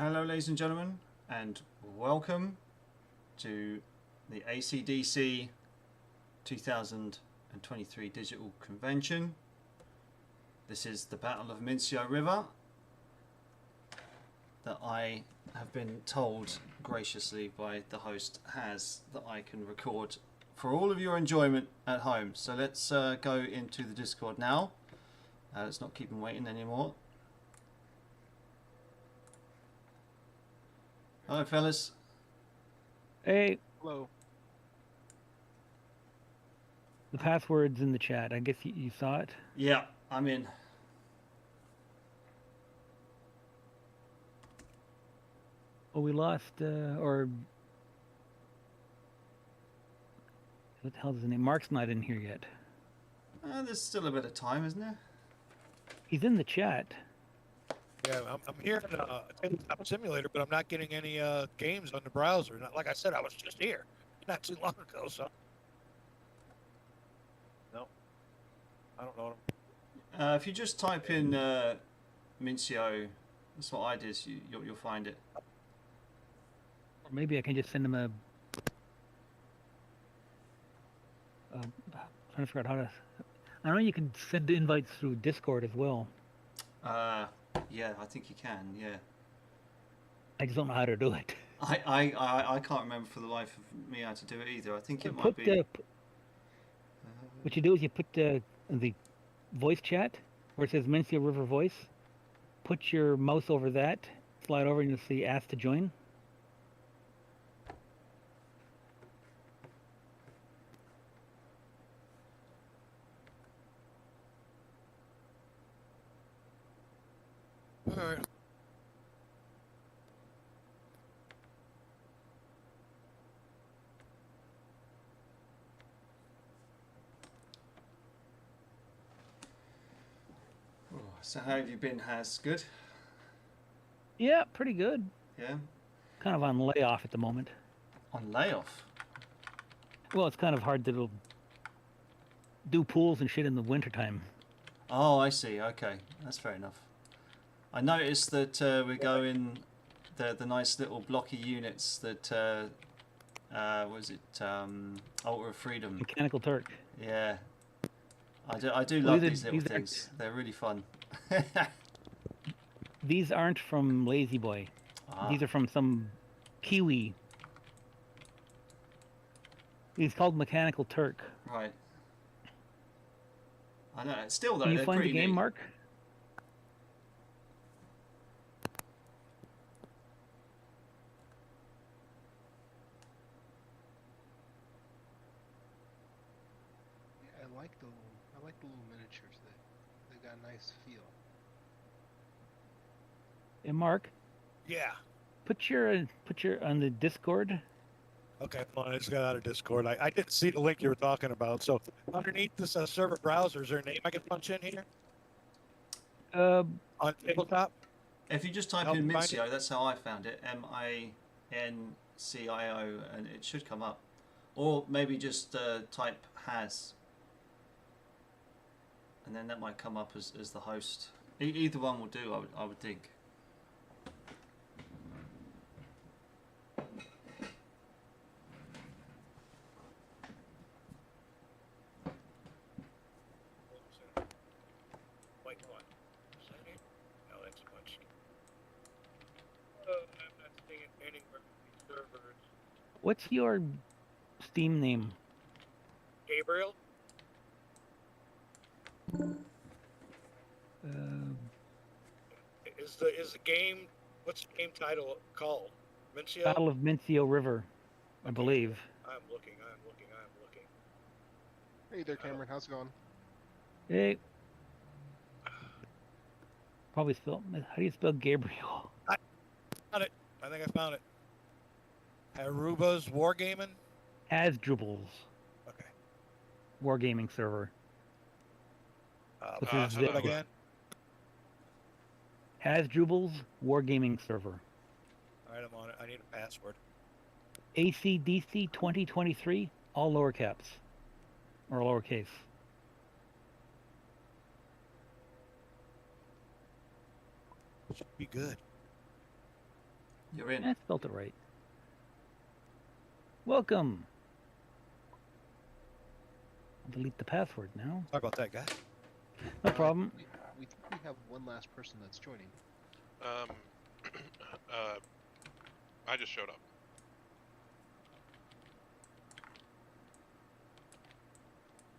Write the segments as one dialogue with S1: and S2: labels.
S1: Hello ladies and gentlemen, and welcome to the ACDC 2023 Digital Convention. This is the Battle of Mincio River that I have been told graciously by the host Haz that I can record for all of your enjoyment at home. So let's go into the Discord now. Let's not keep them waiting anymore. Hello fellas.
S2: Hey.
S3: Hello.
S2: The password's in the chat. I guess you saw it?
S1: Yeah, I'm in.
S2: Oh, we lost, or... What the hell is his name? Mark's not in here yet.
S1: There's still a bit of time, isn't there?
S2: He's in the chat.
S3: Yeah, I'm here in a tabletop simulator, but I'm not getting any games on the browser. Like I said, I was just here not too long ago, so... No. I don't know what
S1: If you just type in Mincio, that's what I did, so you'll find it.
S2: Or maybe I can just send him a... I'm trying to figure out how to... I know you can send invites through Discord as well.
S1: Yeah, I think you can, yeah.
S2: I just don't know how to do it.
S1: I can't remember for the life of me how to do it either. I think it might be...
S2: what you do is you put the voice chat, where it says Mincio River Voice, put your mouse over that, slide over and you'll see Ask to Join.
S3: All right.
S1: So how have you been, Haz? Good?
S2: Yeah, pretty good.
S1: Yeah?
S2: Kind of on layoff at the moment.
S1: On layoff?
S2: Well, it's kind of hard to do pools and shit in the wintertime.
S1: Oh, I see. Okay, that's fair enough. I noticed that we're going the nice little blocky units that was it Altar of Freedom?
S2: Mechanical Turk.
S1: Yeah, I do love these little things. They're really fun.
S2: These aren't from Lazy Boy. These are from some Kiwi. He's called Mechanical Turk.
S1: Right. I know. Still though,
S2: Can you
S1: they're
S2: find
S1: pretty
S2: the game,
S1: neat.
S2: Mark?
S4: Yeah, I like the little miniatures. They got a nice feel.
S2: Hey, Mark.
S3: Yeah.
S2: Put your on the Discord.
S3: Okay, well, I just got out of Discord. I didn't see the link you were talking about. So underneath this server browser, is there a name I can punch in here? On tabletop?
S1: If you just type
S3: Help
S1: in
S3: me find
S1: Mincio, that's how I found it. MINCIO, and it should come up. Or maybe just type Haz, and then that might come up as the host. Either one will do, I would think.
S3: Wait, what? Is that it? No, that's a bunch. I'm not seeing it anywhere. Servers.
S2: What's your Steam name?
S3: Gabriel? Is the game? What's the game title called? Mincio?
S2: Battle of Mincio River, I believe.
S3: I'm looking.
S4: Hey there, Cameron. How's it going?
S2: Hey. Probably spell. How do you spell Gabriel?
S3: Found it. I think I found it. Aruba's Wargaming?
S2: Hazdrubal's
S3: Okay.
S2: Wargaming server. Which is
S3: Say that again?
S2: Hazdrubal's Wargaming server.
S3: Alright, I'm on it. I need a password.
S2: ACDC 2023, all lower caps. Or lowercase.
S3: Should be good.
S1: You're in.
S2: I spelled it right. Welcome. I'll delete the password now.
S3: Sorry about that, guy.
S2: No problem.
S4: We think we have one last person that's joining.
S5: I just showed up.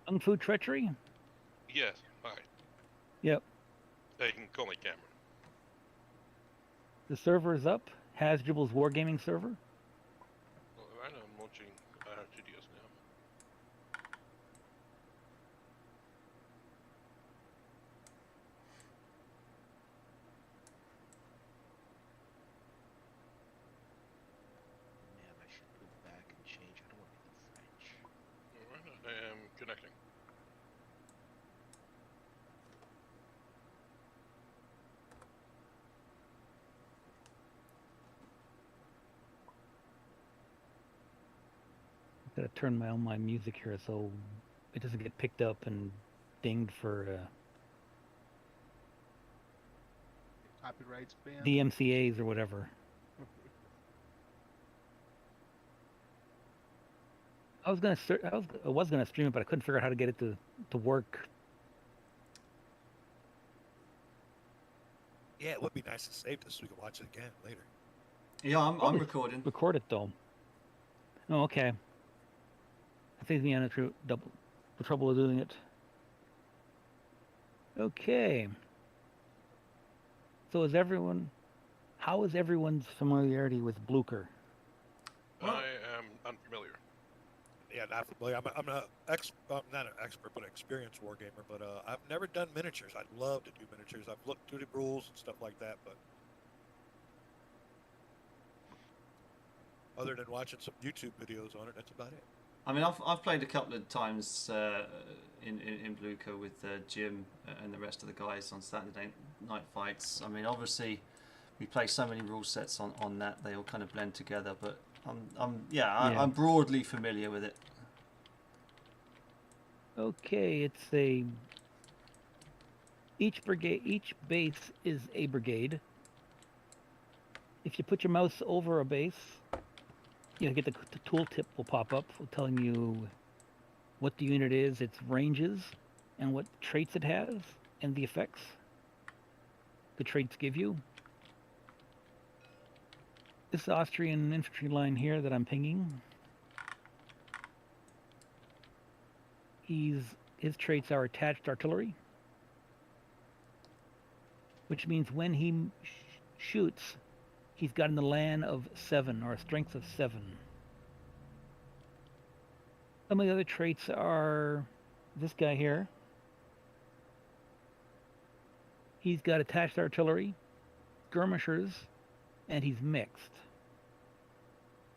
S2: Kung Fu Treachery?
S5: Yes. Hi.
S2: Yep.
S5: You can call me Cameron.
S2: The server is up. Hazdrubal's Wargaming server.
S5: Well, right now I'm launching GDS now.
S4: Man, I should go back and change. I don't want to do French.
S5: Alright, I am connecting.
S2: Gotta turn my music here so it doesn't get picked up and dinged for
S4: Copyrights ban.
S2: DMCAs or whatever. I was gonna stream it, but I couldn't figure out how to get it to work.
S3: Yeah, it would be nice to save this so we can watch it again later.
S1: Yeah, I'm
S2: Probably
S1: recording.
S2: Record it though. Oh, okay. That saves me on the trouble of doing it. Okay. So how is everyone's familiarity with Blucher?
S1: Well-
S5: I am unfamiliar.
S3: Yeah, not familiar. I'm not an expert, but an experienced wargamer. But I've never done miniatures. I'd love to do miniatures. I've looked through the rules and stuff like that, but other than watching some YouTube videos on it, that's about it.
S1: I mean, I've played a couple of times in Blucher with Jim and the rest of the guys on Saturday night fights. I mean, obviously, we play so many rule sets on that they all kind of blend together. But I'm broadly familiar with it.
S2: Okay, each base is a brigade. If you put your mouse over a base, you get the tooltip will pop up telling you what the unit is, its ranges, and what traits it has, and the effects the traits give you. This Austrian infantry line here that I'm pinging, his traits are attached artillery, which means when he shoots, he's got in the land of 7 or a strength of 7. Some of the other traits are this guy here. He's got attached artillery, skirmishers, and he's mixed.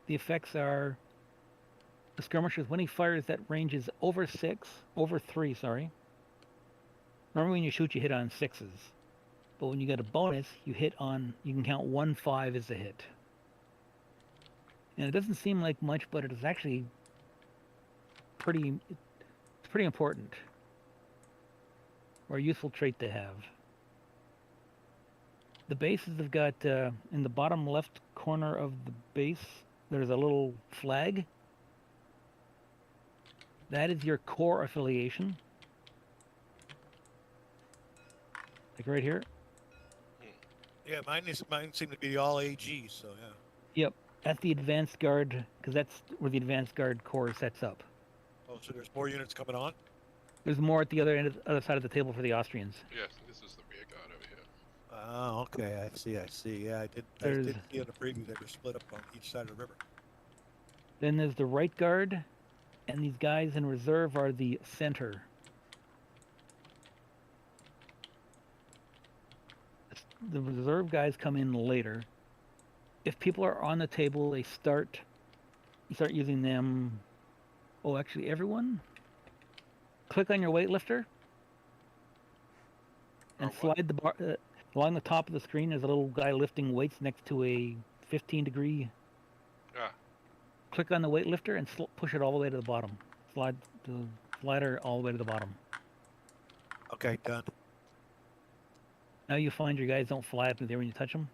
S2: The effects are the skirmishers, when he fires, that range is over 3, sorry. Remember when you shoot, you hit on 6s. But when you get a bonus, you can count 1-5 as a hit. And it doesn't seem like much, but it is actually pretty important. Or a useful trait to have. The bases have got, in the bottom left corner of the base, there's a little flag. That is your core affiliation. Like right here.
S3: Yeah, mine seem to be all AG, so yeah.
S2: Yep, that's the advanced guard, because that's where the advanced guard corps sets up.
S3: Oh, so there's more units coming on?
S2: There's more at the other side of the table for the Austrians.
S5: Yes, this is the rear guard over here.
S3: Oh, okay. I see. Yeah, I did see in the preview that they're split up on each side of the river.
S2: Then there's the right guard, and these guys in reserve are the center. The reserve guys come in later. If people are on the table, you start using them. Oh, actually, everyone? Click on your weightlifter and slide the bar along the top of the screen. There's a little guy lifting weights next to a 15-degree. Click on the weightlifter and push it all the way to the bottom. Slide the slider all the way to the bottom.
S3: Okay, done.
S2: Now you find your guys don't fly up in there when you touch them.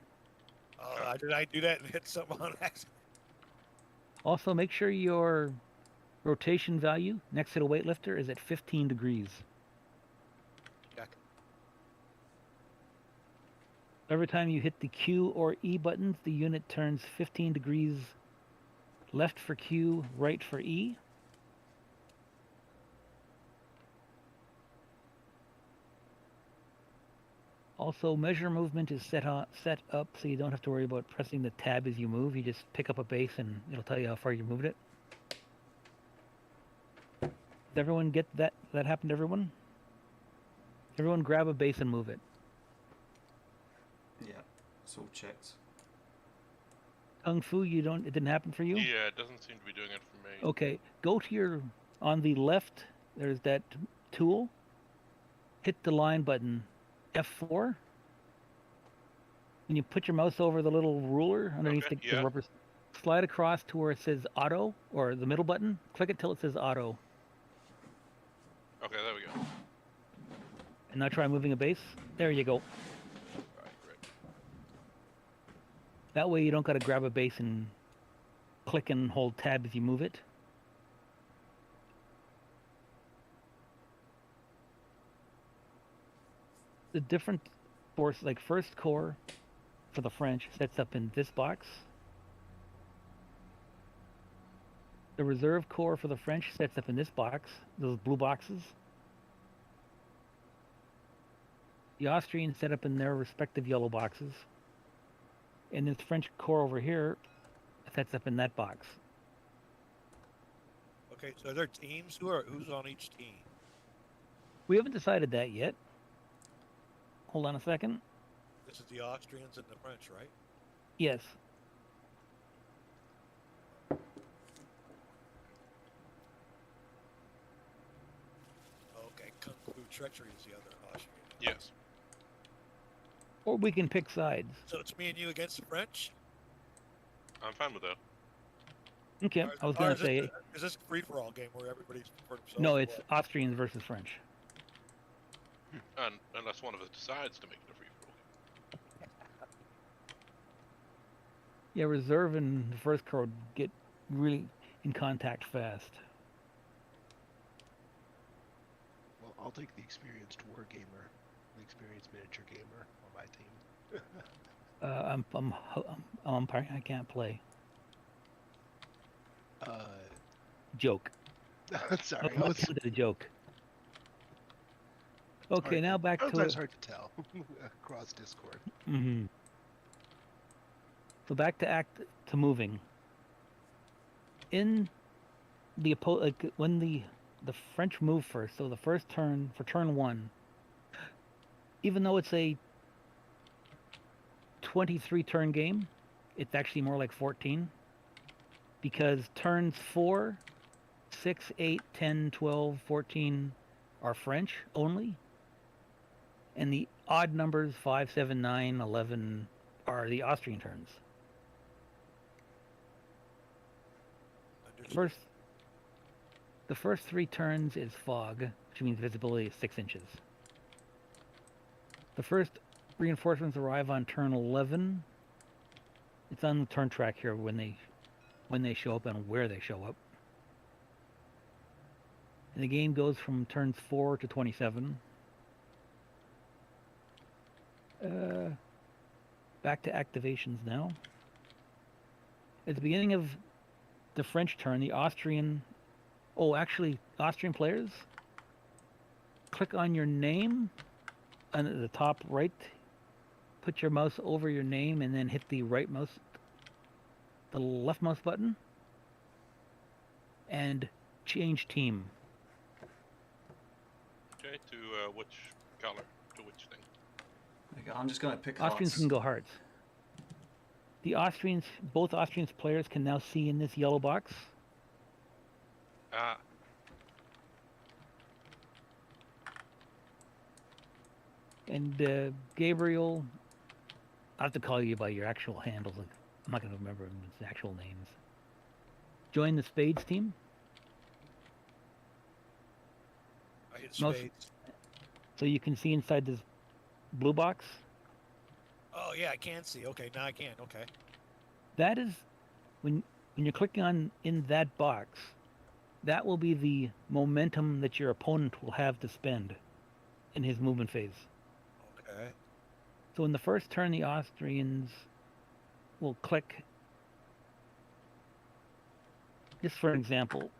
S3: Oh, did I do that and hit something on accident?
S2: Also, make sure your rotation value next to the weightlifter is at 15 degrees.
S3: Check.
S2: Every time you hit the Q or E buttons, the unit turns 15 degrees left for Q, right for E. Also, measure movement is set up so you don't have to worry about pressing the tab as you move. You just pick up a base and it'll tell you how far you moved it. Does everyone get that? That happened to everyone? Everyone grab a base and move it.
S1: Yeah, it's all checked.
S2: Kung Fu, it didn't happen for you?
S5: Yeah, it doesn't seem to be doing it for me.
S2: Okay, go to on the left, there's that tool. Hit the line button, F4. And you put your mouse over the little ruler underneath
S5: Okay,
S2: the
S5: yeah.
S2: rubber. Slide across to where it says auto, or the middle button. Click it till it says auto.
S5: Okay, there we go.
S2: And now try moving a base. There you go.
S5: Alright, great.
S2: That way you don't got to grab a base and click and hold tab as you move it. The different force, like first corps for the French, sets up in this box. The reserve corps for the French sets up in this box, those blue boxes. The Austrians set up in their respective yellow boxes. And this French corps over here sets up in that box.
S3: Okay, so are there teams? Who's on each team?
S2: We haven't decided that yet. Hold on a second.
S3: This is the Austrians and the French, right?
S2: Yes.
S3: Okay, Kung Fu Treachery is the other Austrian.
S5: Yes.
S2: Or we can pick sides.
S3: So it's me and you against the French?
S5: I'm fine with that.
S2: Okay, I was going to say,
S3: Is this a free-for-all game where everybody's for themselves?
S2: no,
S3: or
S2: it's
S3: what?
S2: Austrians versus French.
S5: And unless one of us decides to make it a free-for-all.
S2: Yeah, reserve and the first corps get really in contact fast.
S4: Well, I'll take the experienced war gamer, the experienced miniature gamer on my team.
S2: I'm umpire. I can't play. Joke.
S4: Sorry,
S2: I was a joke. Okay,
S4: hard
S2: now back to
S4: sometimes hard to tell across Discord.
S2: Mm-hmm. So back to moving. In the when the French move first, so the first turn for turn 1, even though it's a 23 turn game, it's actually more like 14, because turns 4, 6, 8, 10, 12, 14 are French only, and the odd numbers 5, 7, 9, 11 are the Austrian turns.
S3: Understood.
S2: The first 3 turns is fog, which means visibility is 6 inches. The first reinforcements arrive on turn 11. It's on the turn track here when they show up and where they show up. And the game goes from turns 4 to 27. Back to activations now. At the beginning of the French turn, the Austrian players, click on your name and at the top right, put your mouse over your name and then hit the left mouse button and change team.
S5: Okay, to which color? To which thing?
S1: There you go. I'm just going to pick
S2: Austrians
S1: hearts.
S2: can go hearts. Both Austrians players can now see in this yellow box. And Gabriel, I have to call you by your actual handles. Like, I'm not going to remember the actual names. Join the Spades team.
S3: I hit
S2: Most-
S3: spades.
S2: So you can see inside this blue box.
S3: Oh yeah, I can see. Okay, now I can. Okay.
S2: That is when you're clicking on in that box, that will be the momentum that your opponent will have to spend in his movement phase.
S3: Okay.
S2: So in the first turn, the Austrians will click. Just for an example,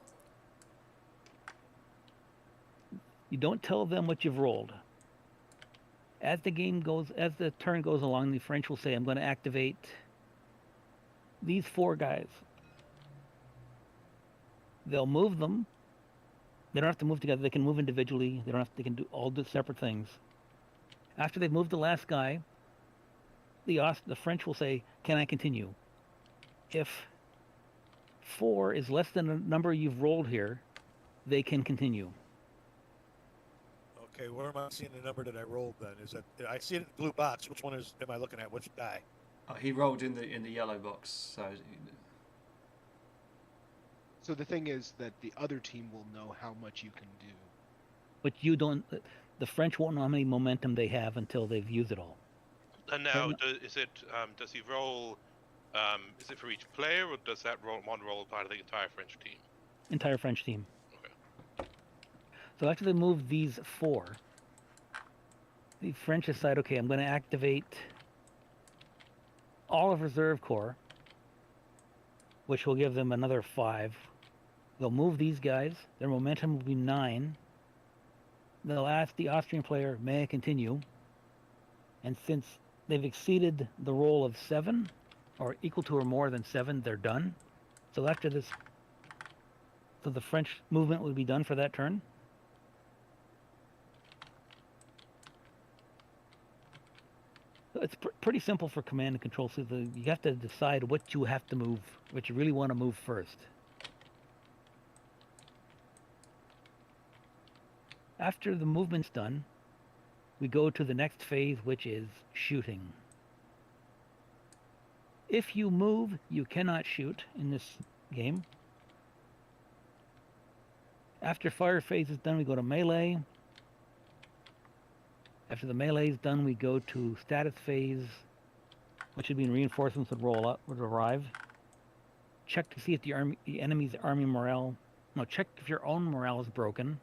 S2: you don't tell them what you've rolled. As the turn goes along, the French will say, "I'm going to activate these 4 guys." They'll move them. They don't have to move together. They can move individually. They can do all the separate things. After they've moved the last guy, the French will say, "Can I continue?" If 4 is less than the number you've rolled here, they can continue.
S3: Okay, where am I seeing the number that I rolled then? Is that I see it in the blue box? Which one am I looking at? Which die?
S1: He rolled in the yellow box, so
S4: So the thing is that the other team will know how much you can do.
S2: But you don't. The French won't know how many momentum they have until they've used it all.
S5: And now, does he roll? Is it for each player, or does that one roll part of the entire French team?
S2: Entire French team.
S5: Okay.
S2: So after they move these 4, the French decide, okay, I'm going to activate all of Reserve Corps, which will give them another 5. They'll move these guys. Their momentum will be 9. They'll ask the Austrian player, "May I continue?" And since they've exceeded the roll of 7, or equal to or more than 7, they're done. So after this, so the French movement will be done for that turn. So it's pretty simple for command and control. So you have to decide what you have to move, what you really want to move first. After the movement's done, we go to the next phase, which is shooting. If you move, you cannot shoot in this game. After fire phase is done, we go to melee. After the melee is done, we go to status phase, which would mean reinforcements would arrive. Check to see if the enemy's army morale. No, check if your own morale is broken.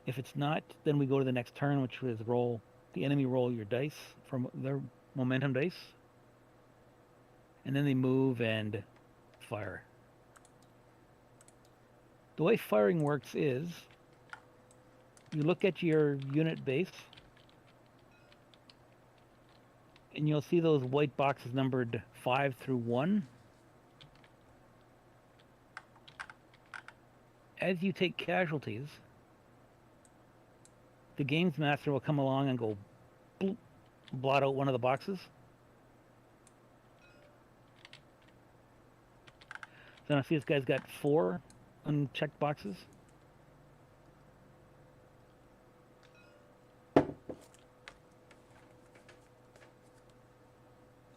S2: If it's not, then we go to the next turn, which is the enemy roll your dice from their momentum dice. And then they move and fire. The way firing works is you look at your unit base and you'll see those white boxes numbered 5 through 1. As you take casualties, the games master will come along and go bloop, blot out one of the boxes. So now see this guy's got 4 unchecked boxes.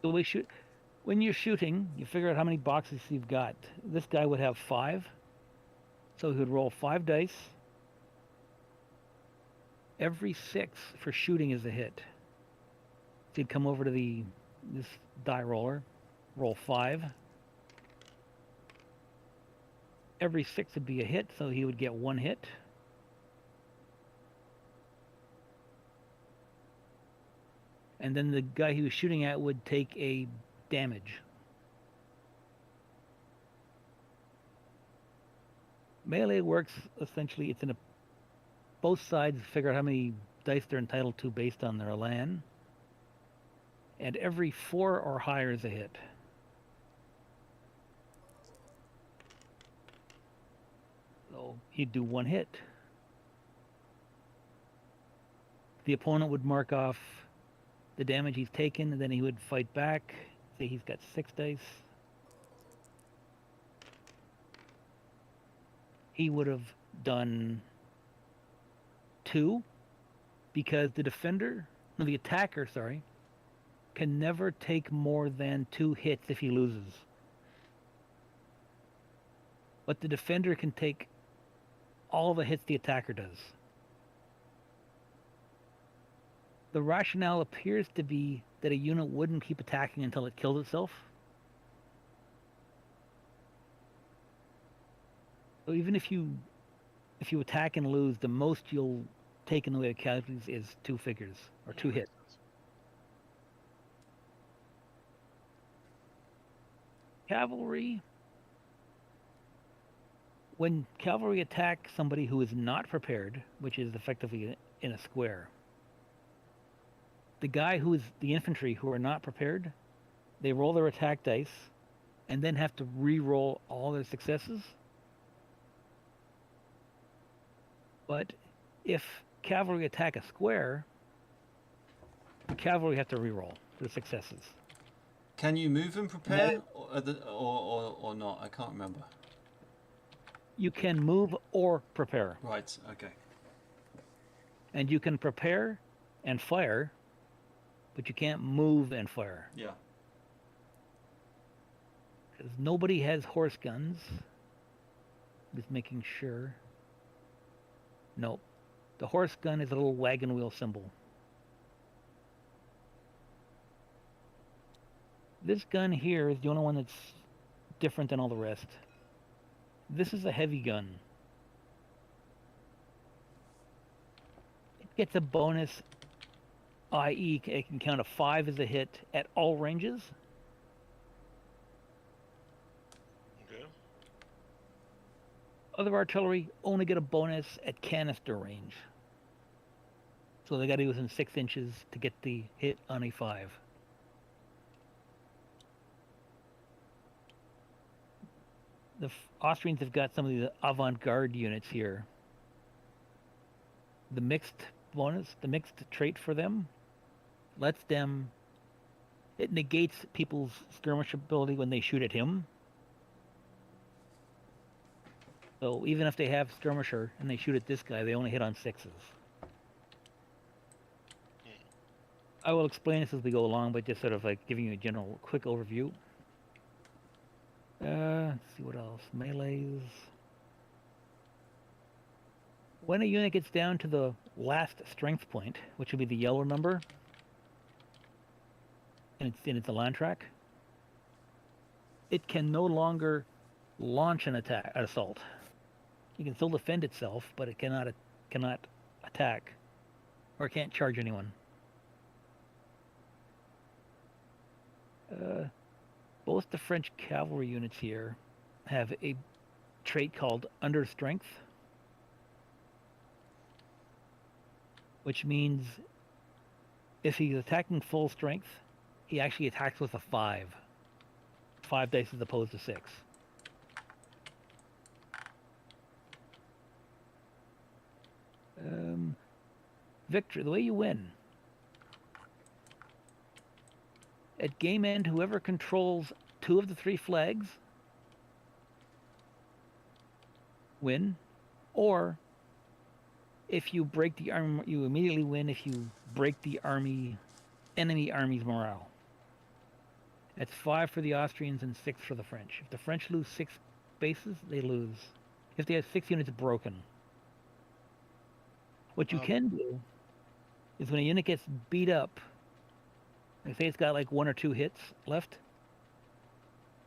S2: So when you're shooting, you figure out how many boxes you've got. This guy would have 5. So he would roll 5 dice. Every 6 for shooting is a hit. So he'd come over to this die roller, roll 5. Every 6 would be a hit, so he would get 1 hit. And then the guy he was shooting at would take a damage. Melee works essentially, it's in a both sides figure out how many dice they're entitled to based on their LAN. And every 4 or higher is a hit. So he'd do 1 hit. The opponent would mark off the damage he's taken, and then he would fight back. Say he's got 6 dice. He would have done 2, because the attacker, can never take more than 2 hits if he loses. But the defender can take all the hits the attacker does. The rationale appears to be that a unit wouldn't keep attacking until it kills itself. So even if you attack and lose, the most you'll take in the way of casualties is 2 figures or 2 hits. Cavalry. When cavalry attack somebody who is not prepared, which is effectively in a square, the guy who is the infantry who are not prepared, they roll their attack dice and then have to re-roll all their successes. But if cavalry attack a square, the cavalry have to re-roll their successes.
S1: Can you move and prepare, or not? I can't remember.
S2: You can move or prepare.
S1: Right. Okay.
S2: And you can prepare and fire, but you can't move and fire.
S1: Yeah.
S2: Because nobody has horse guns. Just making sure. Nope. The horse gun is a little wagon wheel symbol. This gun here is the only one that's different than all the rest. This is a heavy gun. It gets a bonus, i.e. it can count a 5 as a hit at all ranges.
S5: Okay.
S2: Other artillery only get a bonus at canister range. So they got to be within 6 inches to get the hit on a 5. The Austrians have got some of the avant-garde units here. The mixed bonus, the mixed trait for them, lets them... It negates people's skirmish ability when they shoot at him. So even if they have skirmisher and they shoot at this guy, they only hit on 6s. I will explain this as we go along, but just sort of like giving you a general quick overview. Let's see what else. Melees. When a unit gets down to the last strength point, which will be the yellow number, and it's a land track, it can no longer launch an assault. It can still defend itself, but it cannot attack, or can't charge anyone. Both the French cavalry units here have a trait called under strength, which means if he's attacking full strength, he actually attacks with a 5. 5 dice as opposed to 6. Victory, the way you win. At game end, whoever controls 2 of the 3 flags win, or if you break the army, you immediately win if you break the enemy army's morale. That's 5 for the Austrians and 6 for the French. If the French lose 6 bases, they lose. If they have 6 units broken. What you can do is when a unit gets beat up, like say it's got like 1 or 2 hits left,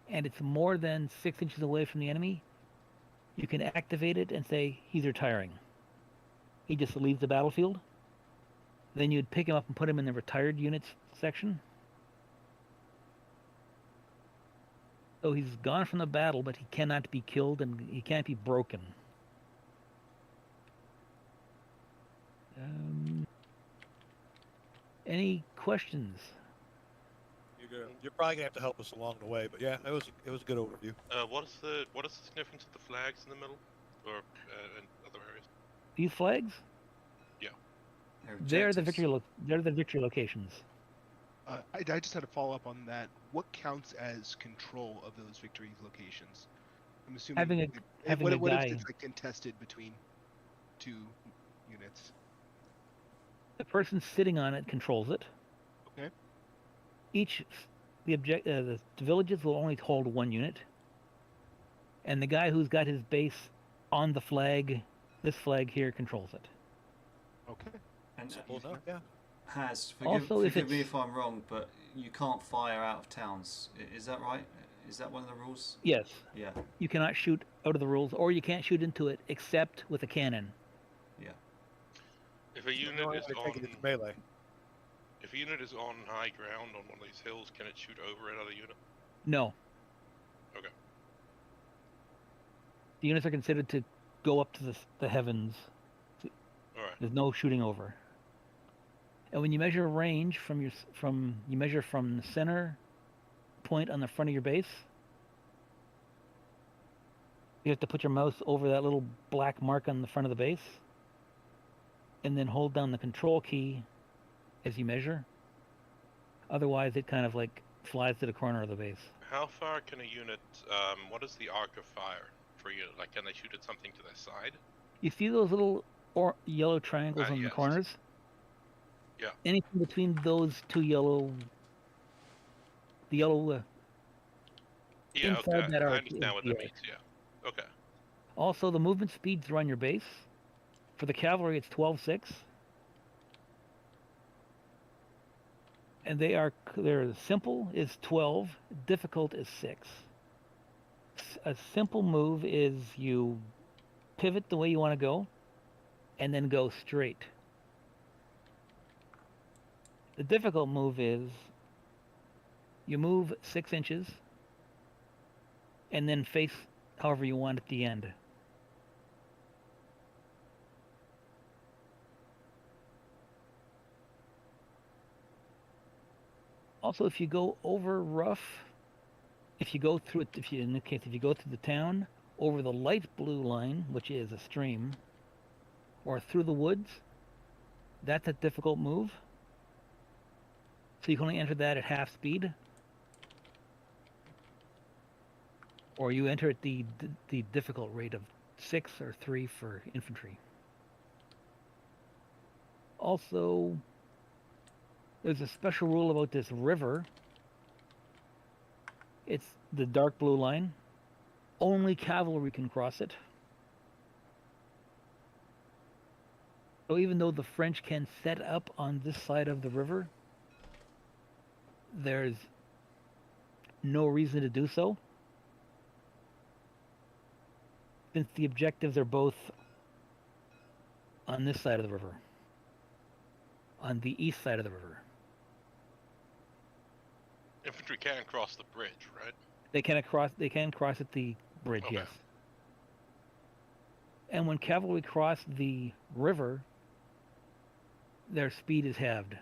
S2: and it's more than 6 inches away from the enemy, you can activate it and say he's retiring. He just leaves the battlefield. Then you'd pick him up and put him in the retired units section. So he's gone from the battle, but he cannot be killed and he can't be broken. Any questions?
S3: You're probably gonna have to help us along the way, but yeah, it was a good overview.
S5: What is the significance of the flags in the middle, or in other areas?
S2: These flags?
S5: Yeah.
S2: They're the victory locations.
S4: I just had a follow up on that. What counts as control of those victory locations? I'm assuming what if it's like contested between 2 units?
S2: The person sitting on it controls it.
S4: Okay.
S2: The villages will only hold 1 unit, and the guy who's got his base on the flag, this flag here, controls it.
S4: Okay.
S3: Simple enough, yeah.
S1: Has
S2: Also,
S1: forgive me if I'm wrong, but you can't fire out of towns. Is that right? Is that one of the rules?
S2: Yes.
S1: Yeah.
S2: You cannot shoot out of the rules, or you can't shoot into it except with a cannon.
S1: Yeah.
S5: If a unit
S3: No,
S5: is
S3: I take it it's melee.
S5: if a unit is on high ground on one of these hills, can it shoot over another unit?
S2: No.
S5: Okay.
S2: The units are considered to go up to the heavens.
S5: All right.
S2: There's no shooting over. And when you measure range you measure from the center point on the front of your base, you have to put your mouse over that little black mark on the front of the base, and then hold down the control key as you measure. Otherwise, it kind of like flies to the corner of the base.
S5: How far can a unit? What is the arc of fire for a unit? Like, can they shoot at something to their side?
S2: You see those little yellow triangles on the
S5: Yes.
S2: corners?
S5: Yeah.
S2: Anything between those two yellow, the yellow.
S5: Yeah.
S2: Inside
S5: Okay.
S2: that
S5: I
S2: arc
S5: understand
S2: is
S5: what
S2: the
S5: that
S2: arc.
S5: means. Yeah. Okay.
S2: Also, the movement speeds are on your base. For the cavalry, it's 12.6. And they're simple is 12, difficult is 6. A simple move is you pivot the way you want to go, and then go straight. The difficult move is you move 6 inches, and then face however you want at the end. Also, if you go over rough, if you go through it, if you go through the town over the light blue line, which is a stream, or through the woods, that's a difficult move. So you can only enter that at half speed, or you enter at the difficult rate of 6 or 3 for infantry. Also, there's a special rule about this river. It's the dark blue line. Only cavalry can cross it. So even though the French can set up on this side of the river, there's no reason to do so, since the objectives are both on this side of the river, on the east side of the river.
S5: Infantry can cross the bridge, right?
S2: They can cross at the bridge,
S5: Okay.
S2: yes. And when cavalry cross the river, their speed is halved.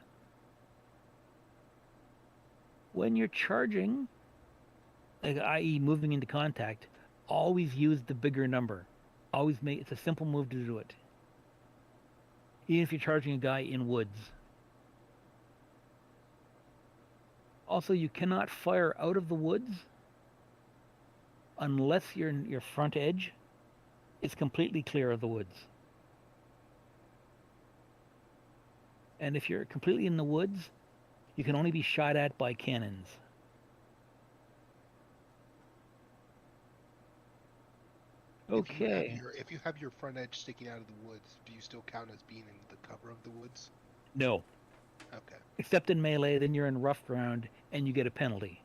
S2: When you're charging, like, i.e. moving into contact, always use the bigger number. It's a simple move to do it. Even if you're charging a guy in woods. Also, you cannot fire out of the woods unless your front edge is completely clear of the woods. And if you're completely in the woods, you can only be shot at by cannons. Okay.
S4: If you have your front edge sticking out of the woods, do you still count as being in the cover of the woods?
S2: No.
S4: Okay.
S2: Except in melee, then you're in rough ground and you get a penalty.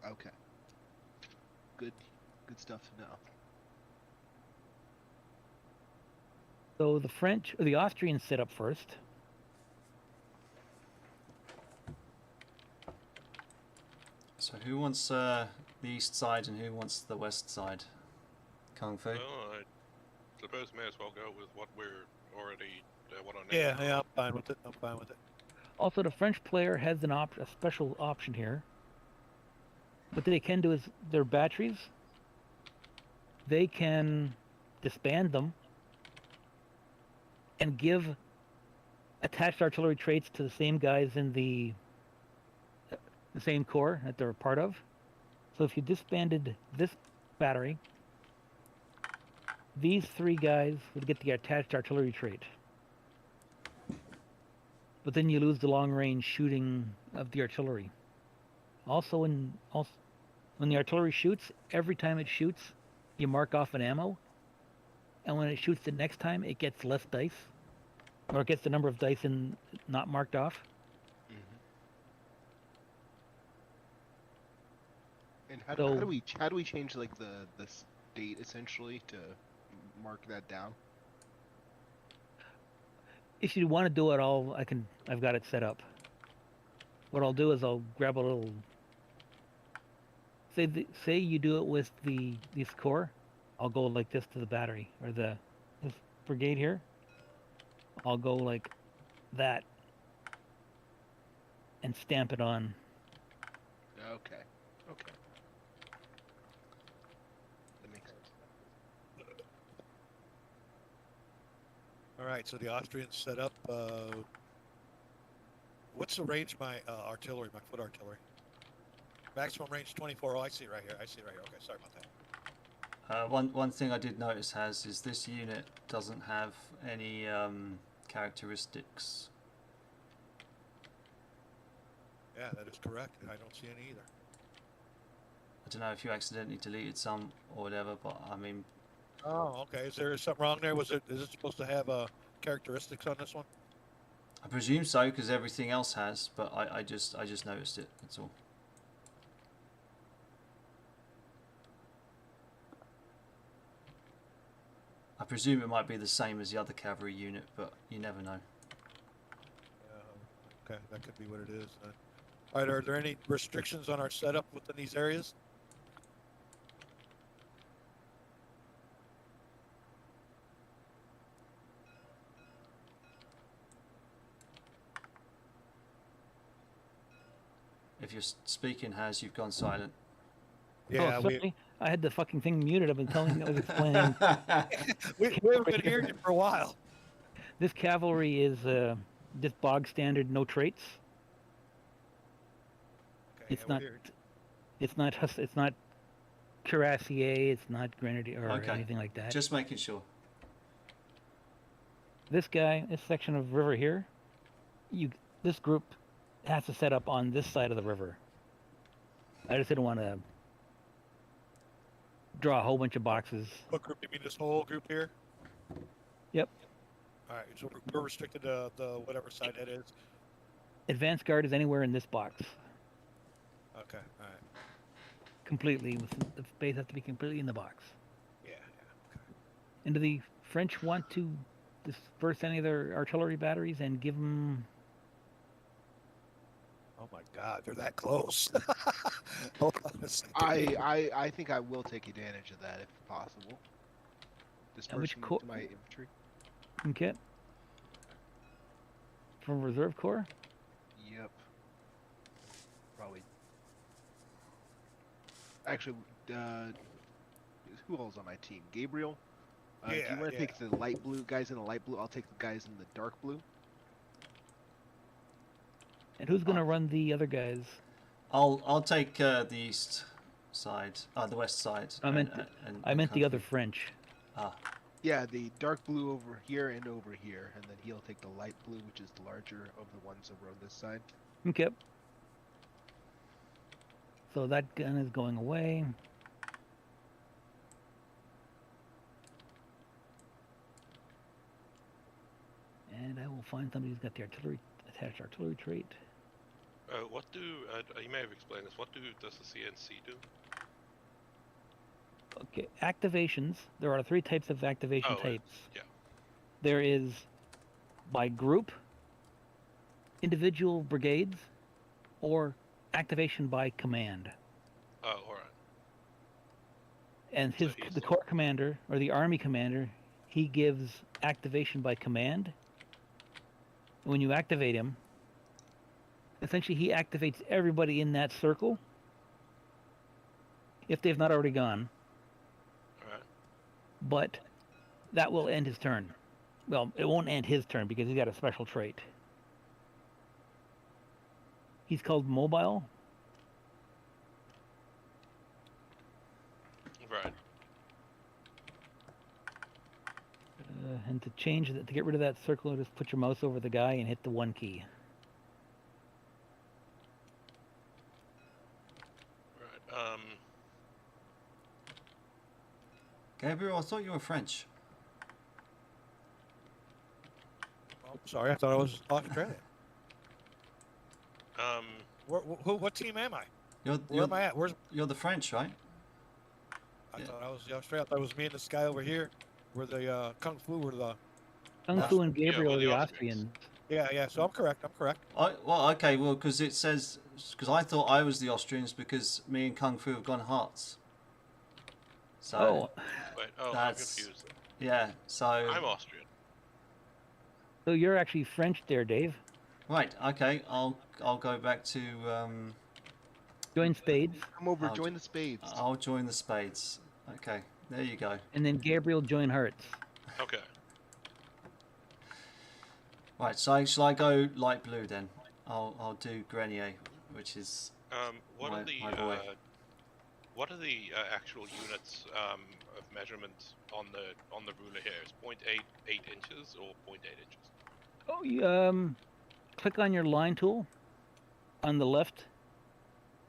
S4: Okay. Good stuff to know.
S2: So the Austrians set up first.
S1: So who wants the east side and who wants the west side? Kung Fu?
S5: Well, I suppose may as well go with what we're already what our
S3: Yeah, I'm fine with it. I'm fine with it.
S2: Also, the French player has a special option here. What they can do is their batteries, they can disband them and give attached artillery traits to the same guys in the same corps that they're a part of. So if you disbanded this battery, these 3 guys would get the attached artillery trait. But then you lose the long-range shooting of the artillery. Also, when the artillery shoots, every time it shoots, you mark off an ammo. And when it shoots the next time, it gets less dice. Or it gets the number of dice not marked off.
S4: And how
S2: So-
S4: do we change like the state essentially to mark that down?
S2: If you want to do it all, I've got it set up. What I'll do is I'll grab a little. Say you do it with this core, I'll go like this to the battery or this brigade here. I'll go like that and stamp it on.
S4: Okay. Okay. That makes sense.
S3: All right, so the Austrians set up. What's the range? My artillery, my foot artillery. Maximum range 24. Oh, I see it right here. I see it right here. Okay, sorry about that.
S1: One thing I did notice is this unit doesn't have any characteristics.
S3: Yeah, that is correct. I don't see any either.
S1: I don't know if you accidentally deleted some or whatever, but I mean,
S3: Oh, okay. Is there something wrong there? Is it supposed to have characteristics on this one?
S1: I presume so because everything else has. But I just noticed it. That's all. I presume it might be the same as the other cavalry unit, but you never know.
S3: Okay, that could be what it is. All right, are there any restrictions on our setup within these areas?
S1: If you're speaking, Has, you've gone silent.
S3: Yeah,
S2: Oh, sorry. I had the fucking thing muted. I've been telling you I was explaining.
S3: we haven't been hearing you for a while.
S2: This cavalry is just bog standard, no traits.
S3: Okay,
S2: It's
S3: yeah,
S2: not.
S3: weird.
S2: It's not cuirassier. It's not grenadier or
S1: Okay.
S2: anything like that.
S1: Just making sure.
S2: This guy, this section of river here, this group has to set up on this side of the river. I just didn't want to draw a whole bunch of boxes.
S3: What group? You mean this whole group here?
S2: Yep.
S3: All right, so we're restricted to the whatever side that is.
S2: Advanced guard is anywhere in this box.
S3: Okay, all right.
S2: Completely. The space has to be completely in the box.
S3: Yeah. Okay.
S2: And do the French want to disperse any of their artillery batteries and give them?
S3: Oh my God, they're that close. Hold on a second.
S4: I think I will take advantage of that if possible.
S2: which
S4: Dispersing
S2: co-
S4: my infantry.
S2: Okay. From reserve corps?
S4: Yep. Probably. Actually, who all's on my team? Gabriel? Do you
S3: Yeah,
S4: want to
S3: yeah.
S4: take the light blue guys in the light blue? I'll take the guys in the dark blue.
S2: And who's going to run the other guys?
S1: I'll take the east side, the west side.
S2: I meant the other
S1: come
S2: French.
S1: through. Ah,
S4: Yeah, the dark blue over here and over here, and then he'll take the light blue, which is the larger of the ones over on this side.
S2: Okay. So that gun is going away. And I will find somebody who's got the attached artillery trait.
S5: What do you may have explained this? What does the CNC do?
S2: Okay, activations. There are 3 types of activation
S5: Oh,
S2: types.
S5: yeah.
S2: There is by group, individual brigades, or activation by command.
S5: Oh, all right.
S2: And
S5: So he's
S2: the corps commander or the army commander, he gives activation by command. When you activate him, essentially he activates everybody in that circle if they've not already gone.
S5: All right.
S2: But that will end his turn. Well, it won't end his turn because he's got a special trait. He's called mobile.
S5: Right.
S2: And to to get rid of that circle, just put your mouse over the guy and hit the 1 key.
S5: Right.
S1: Gabriel, I thought you were French.
S3: Oh, sorry, I thought I was Australian. What team am I? Where am I at?
S1: You're the French, right?
S3: I thought I was the Australian. I thought it was me and this guy over here. Where the Kung Fu were the.
S2: Kung Fu and
S5: Yeah,
S2: Gabriel
S5: we're
S2: are
S5: the
S2: the
S5: Austrians.
S2: Austrians.
S3: Yeah. So I'm correct.
S1: Because it says, because I thought I was the Austrians because me and Kung Fu have gone hearts. So
S5: Wait, I'm
S1: that's
S5: confused.
S1: yeah. So
S5: I'm Austrian.
S2: So you're actually French there, Dave.
S1: right. Okay. I'll go back to.
S2: Join Spades.
S4: Come over,
S1: I'll
S4: join the spades.
S1: I'll join the spades. Okay. There you go.
S2: And then Gabriel join Hearts.
S5: Okay.
S1: Right. So shall I go light blue then? I'll do Grenier, which is
S5: What
S1: my
S5: are the
S1: boy.
S5: what are the actual units of measurement on the ruler here? Is 0.88 inches or 0.8 inches?
S2: Oh, you click on your line tool on the left.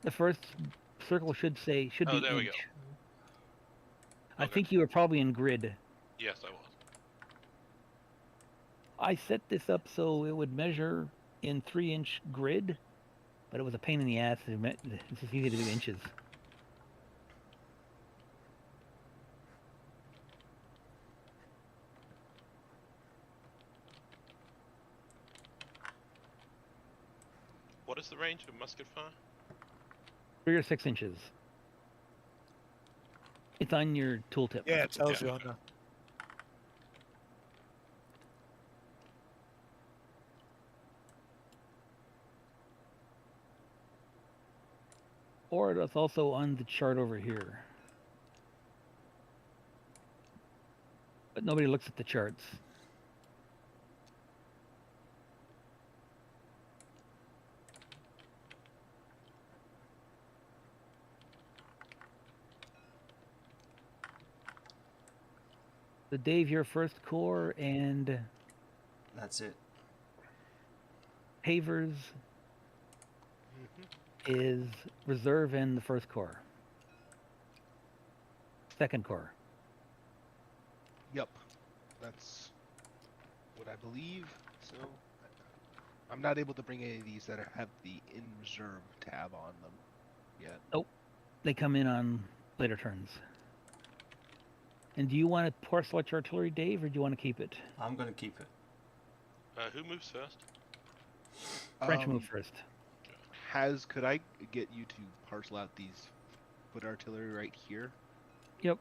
S2: The first circle should be
S5: Oh, there we
S2: inch.
S5: go.
S2: I
S5: Okay.
S2: think you were probably in grid.
S5: Yes, I was.
S2: I set this up so it would measure in 3-inch grid, but it was a pain in the ass. It's just easy to do inches.
S5: What is the range of musket fire?
S2: 3 or 6 inches. It's on your tooltip.
S3: Yeah, it tells you on the.
S2: Or it's also on the chart over here. But nobody looks at the charts. So Dave, your first core, and
S1: That's it.
S2: Havers is reserve and the first core. Second core.
S4: Yep, that's what I believe. So I'm not able to bring any of these that have the in reserve tab on them yet.
S2: They come in on later turns. And do you want to parcel out your artillery, Dave, or do you want to keep it?
S1: I'm going to keep it.
S5: Who moves first?
S2: French move first.
S4: Could I get you to parcel out these foot artillery right here?
S2: Yep.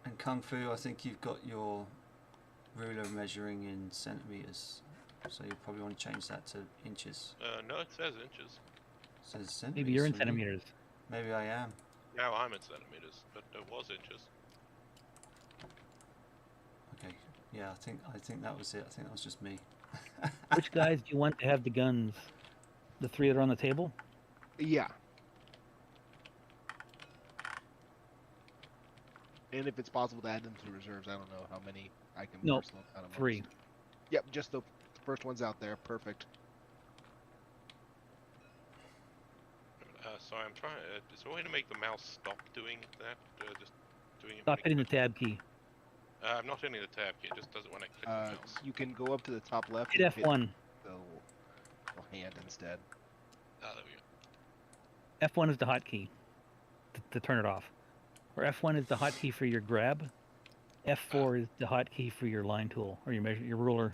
S1: And Kung Fu, I think you've got your ruler measuring in centimeters, so you probably want to change that to inches.
S5: No, it says inches.
S1: It says centimeters.
S2: Maybe you're in
S1: for me.
S2: centimeters.
S1: Maybe I am.
S5: Now I'm in centimeters, but it was inches.
S1: Okay. Yeah, I think that was it. I think that was just me.
S2: Which guys do you want to have the guns? The 3 that are on the table?
S4: Yeah. And if it's possible to add them to reserves, I don't know how many I can
S2: No,
S4: parcel out amongst.
S2: 3.
S4: Yep, just the first ones out there. Perfect.
S5: Sorry, I'm trying. Is there a way to make the mouse stop doing that? Just doing it.
S2: Stop
S5: when
S2: hitting the
S5: I click?
S2: tab key.
S5: I'm not hitting the tab key. It just does it when I click the mouse.
S4: You can go up to the top left
S2: Hit
S4: and
S2: F1.
S4: hit the hand instead.
S5: Ah, there we go.
S2: F1 is the hotkey to turn it off. Or F1 is the hotkey for your grab. F4 is the hotkey for your line tool or your ruler.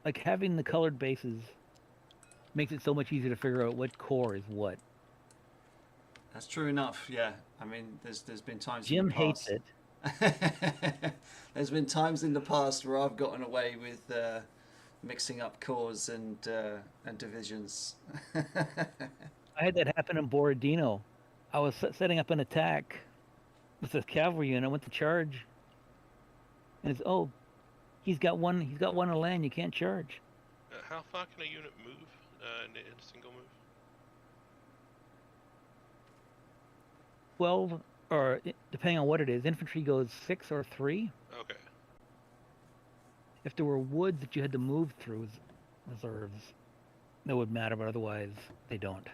S2: Like having the colored bases makes it so much easier to figure out what core is what.
S1: That's true enough. Yeah. I mean, there's been times.
S2: Jim
S1: in the
S2: hates
S1: past.
S2: it.
S1: There's been times in the past where I've gotten away with mixing up cores and divisions.
S2: I had that happen in Borodino. I was setting up an attack with a cavalry unit. I went to charge, and it's he's got one in land. You can't charge.
S5: How far can a unit move in a single move?
S2: 12, or depending on what it is, infantry goes 6 or 3.
S5: Okay.
S2: If there were woods that you had to move through as reserves, that would matter, but otherwise they don't.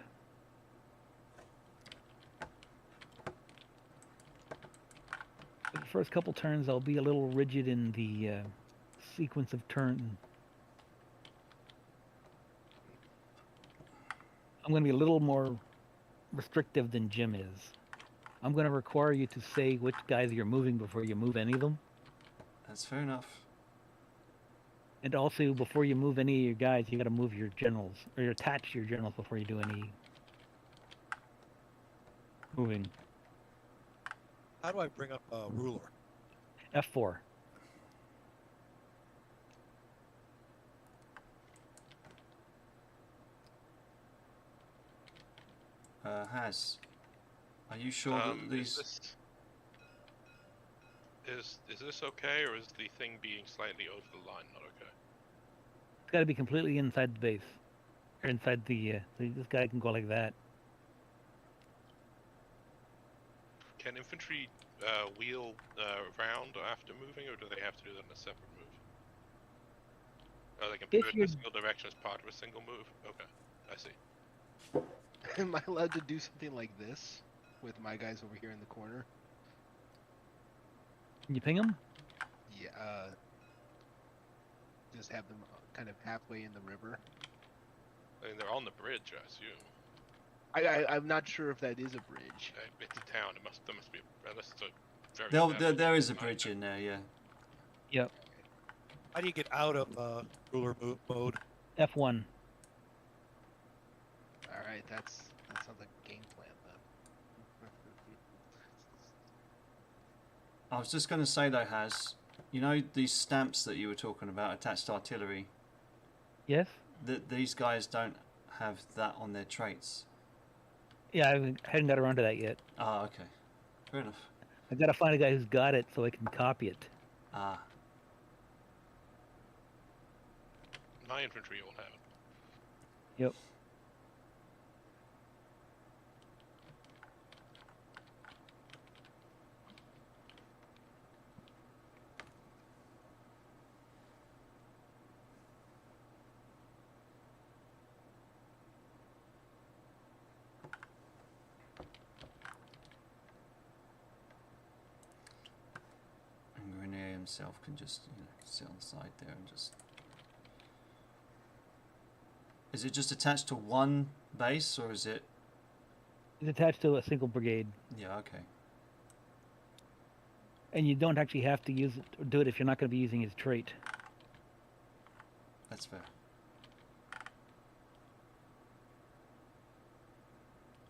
S2: For the first couple turns, I'll be a little rigid in the sequence of turn. I'm going to be a little more restrictive than Jim is. I'm going to require you to say which guys you're moving before you move any of them.
S1: That's fair enough.
S2: And also, before you move any of your guys, you got to move your generals, or you attach your generals before you do any moving.
S3: How do I bring up a ruler?
S2: F4.
S1: Has. Are you sure that these...
S5: Is this okay, or is the thing being slightly over the line not okay?
S2: It's got to be completely inside the base, or inside the. This guy can go like that.
S5: Can infantry wheel around after moving, or do they have to do that in a separate move? Oh, they can pivot in a single direction as part of a single move? Okay, I see.
S4: Am I allowed to do something like this with my guys over here in the corner?
S2: Can you ping them?
S4: Yeah, just have them kind of halfway in the river.
S5: I mean, they're on the bridge, I assume.
S4: I'm not sure if that is a bridge.
S5: It's a town. There must be, unless it's a very...
S1: There is a bridge in there, yeah.
S2: Yep.
S3: How do you get out of ruler mode?
S2: F1.
S4: All right, that sounds like a game plan then.
S1: I was just going to say though, Has, you know these stamps that you were talking about, attached artillery?
S2: Yes?
S1: These guys don't have that on their traits.
S2: Yeah, I hadn't got around to that yet.
S1: Ah, okay. Fair enough.
S2: I got to find a guy who's got it so I can copy it.
S1: Ah.
S5: My infantry all have it.
S2: Yep.
S1: Himself can just sit on the side there and just... Is it just attached to one base, or is it...
S2: It's attached to a single brigade.
S1: Yeah, okay.
S2: And you don't actually have to use it, or do it if you're not going to be using his trait.
S1: That's fair.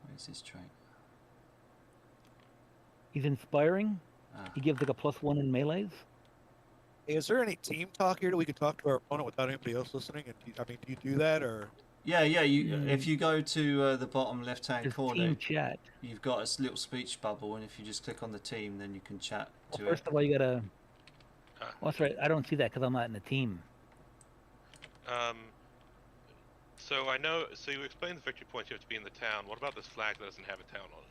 S1: Where's his trait?
S2: He's inspiring.
S1: Ah.
S2: He gives like a +1 in melees.
S3: Hey, is there any team talk here that we can talk to our opponent without anybody else listening? And I mean, do you do that, or?
S1: Yeah. If you go to the bottom left-hand corner,
S2: team chat.
S1: You've got a little speech bubble, and if you just click on the team, then you can chat to it.
S2: First of all, you gotta. Well, that's right. I don't see that because I'm not in the team.
S5: So I know. So you explained the victory points you have to be in the town. What about this flag that doesn't have a town on it?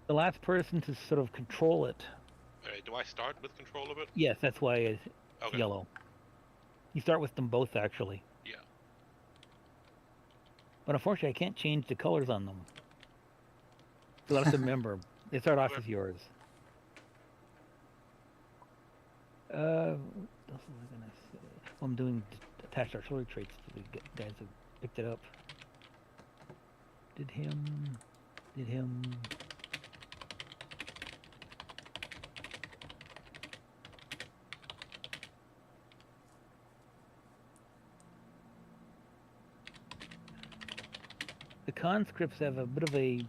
S2: The last person to sort of control it.
S5: Alright, do I start with control of it?
S2: Yes, that's why it's
S5: Okay.
S2: yellow. You start with them both, actually.
S5: Yeah.
S2: But unfortunately, I can't change the colors on them. So you'll have to remember. They start off
S5: Okay.
S2: as yours. What else was I gonna say? I'm doing attached artillery traits to the guys who picked it up. Did him. The conscripts have a bit of a...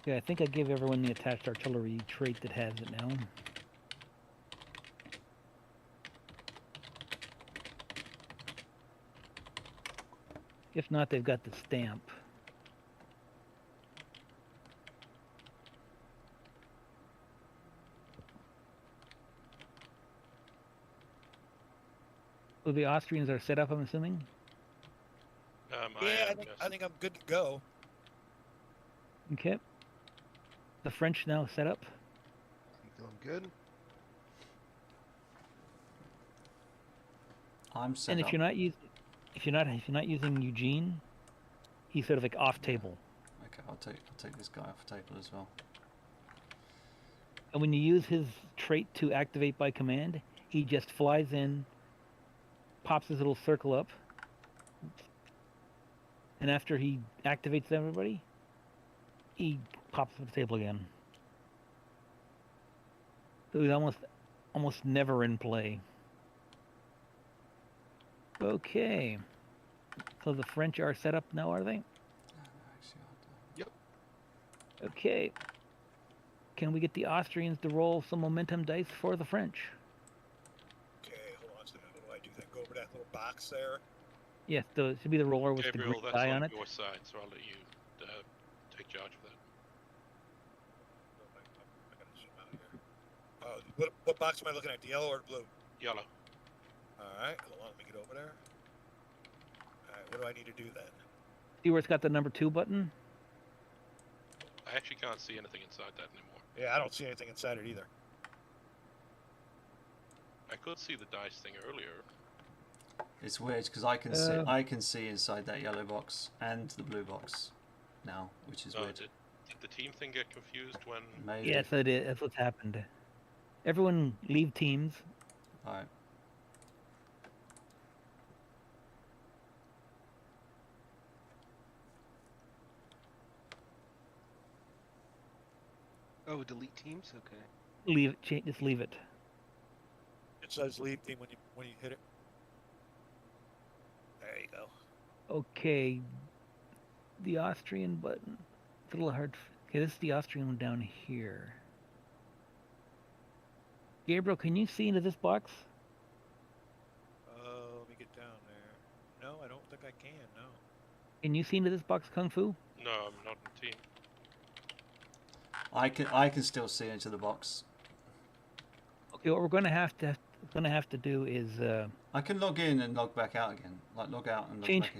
S2: Yeah, I think I gave everyone the attached artillery trait that has it now. If not, they've got the stamp. Well, the Austrians are set up, I'm assuming?
S3: I think I'm good to go.
S2: Okay. The French now set up.
S4: I'm feeling good.
S1: I'm set
S2: And
S1: up.
S2: if you're not using Eugene, he's sort of like off table.
S1: Okay, I'll take this guy off the table as well.
S2: And when you use his trait to activate by command, he just flies in, pops his little circle up, and after he activates everybody, he pops to the table again. So he's almost never in play. Okay. So the French are set up now, are they?
S4: Yep.
S2: Okay. Can we get the Austrians to roll some momentum dice for the French?
S3: Okay, hold on a second. What do I do then? Go over that little box there.
S2: Yes, it should be the roller with
S5: Gabriel,
S2: the green
S5: that's
S2: die on it.
S5: your side, so I'll let you take charge of that.
S3: I gotta zoom out here. What box am I looking at? The yellow or the blue?
S5: Yellow.
S3: Alright, hold on, let me get over there. Alright, what do I need to do then?
S2: See where it's got the number 2 button?
S5: I actually can't see anything inside that anymore.
S3: Yeah, I don't see anything inside it either.
S5: I could see the dice thing earlier.
S1: It's weird because I can see inside that yellow box and the blue box now, which is weird.
S5: Did the team thing get confused when...
S1: Maybe.
S2: Yes, it is. That's what's happened. Everyone leave teams.
S1: Alright.
S4: Oh, delete teams. Okay.
S2: Leave it. Just leave it.
S3: It says leave team when you hit it. There you go.
S2: Okay. The Austrian button. It's a little hard. Okay, this is the Austrian one down here. Gabriel, can you see into this box?
S3: Let me get down there. No, I don't think I can, no.
S2: Can you see into this box, Kung Fu?
S5: No, I'm not in the team.
S1: I can still see into the box.
S2: Okay, what we're going to have to do is
S1: I can log in and log back out again. Like log out and log
S2: Change-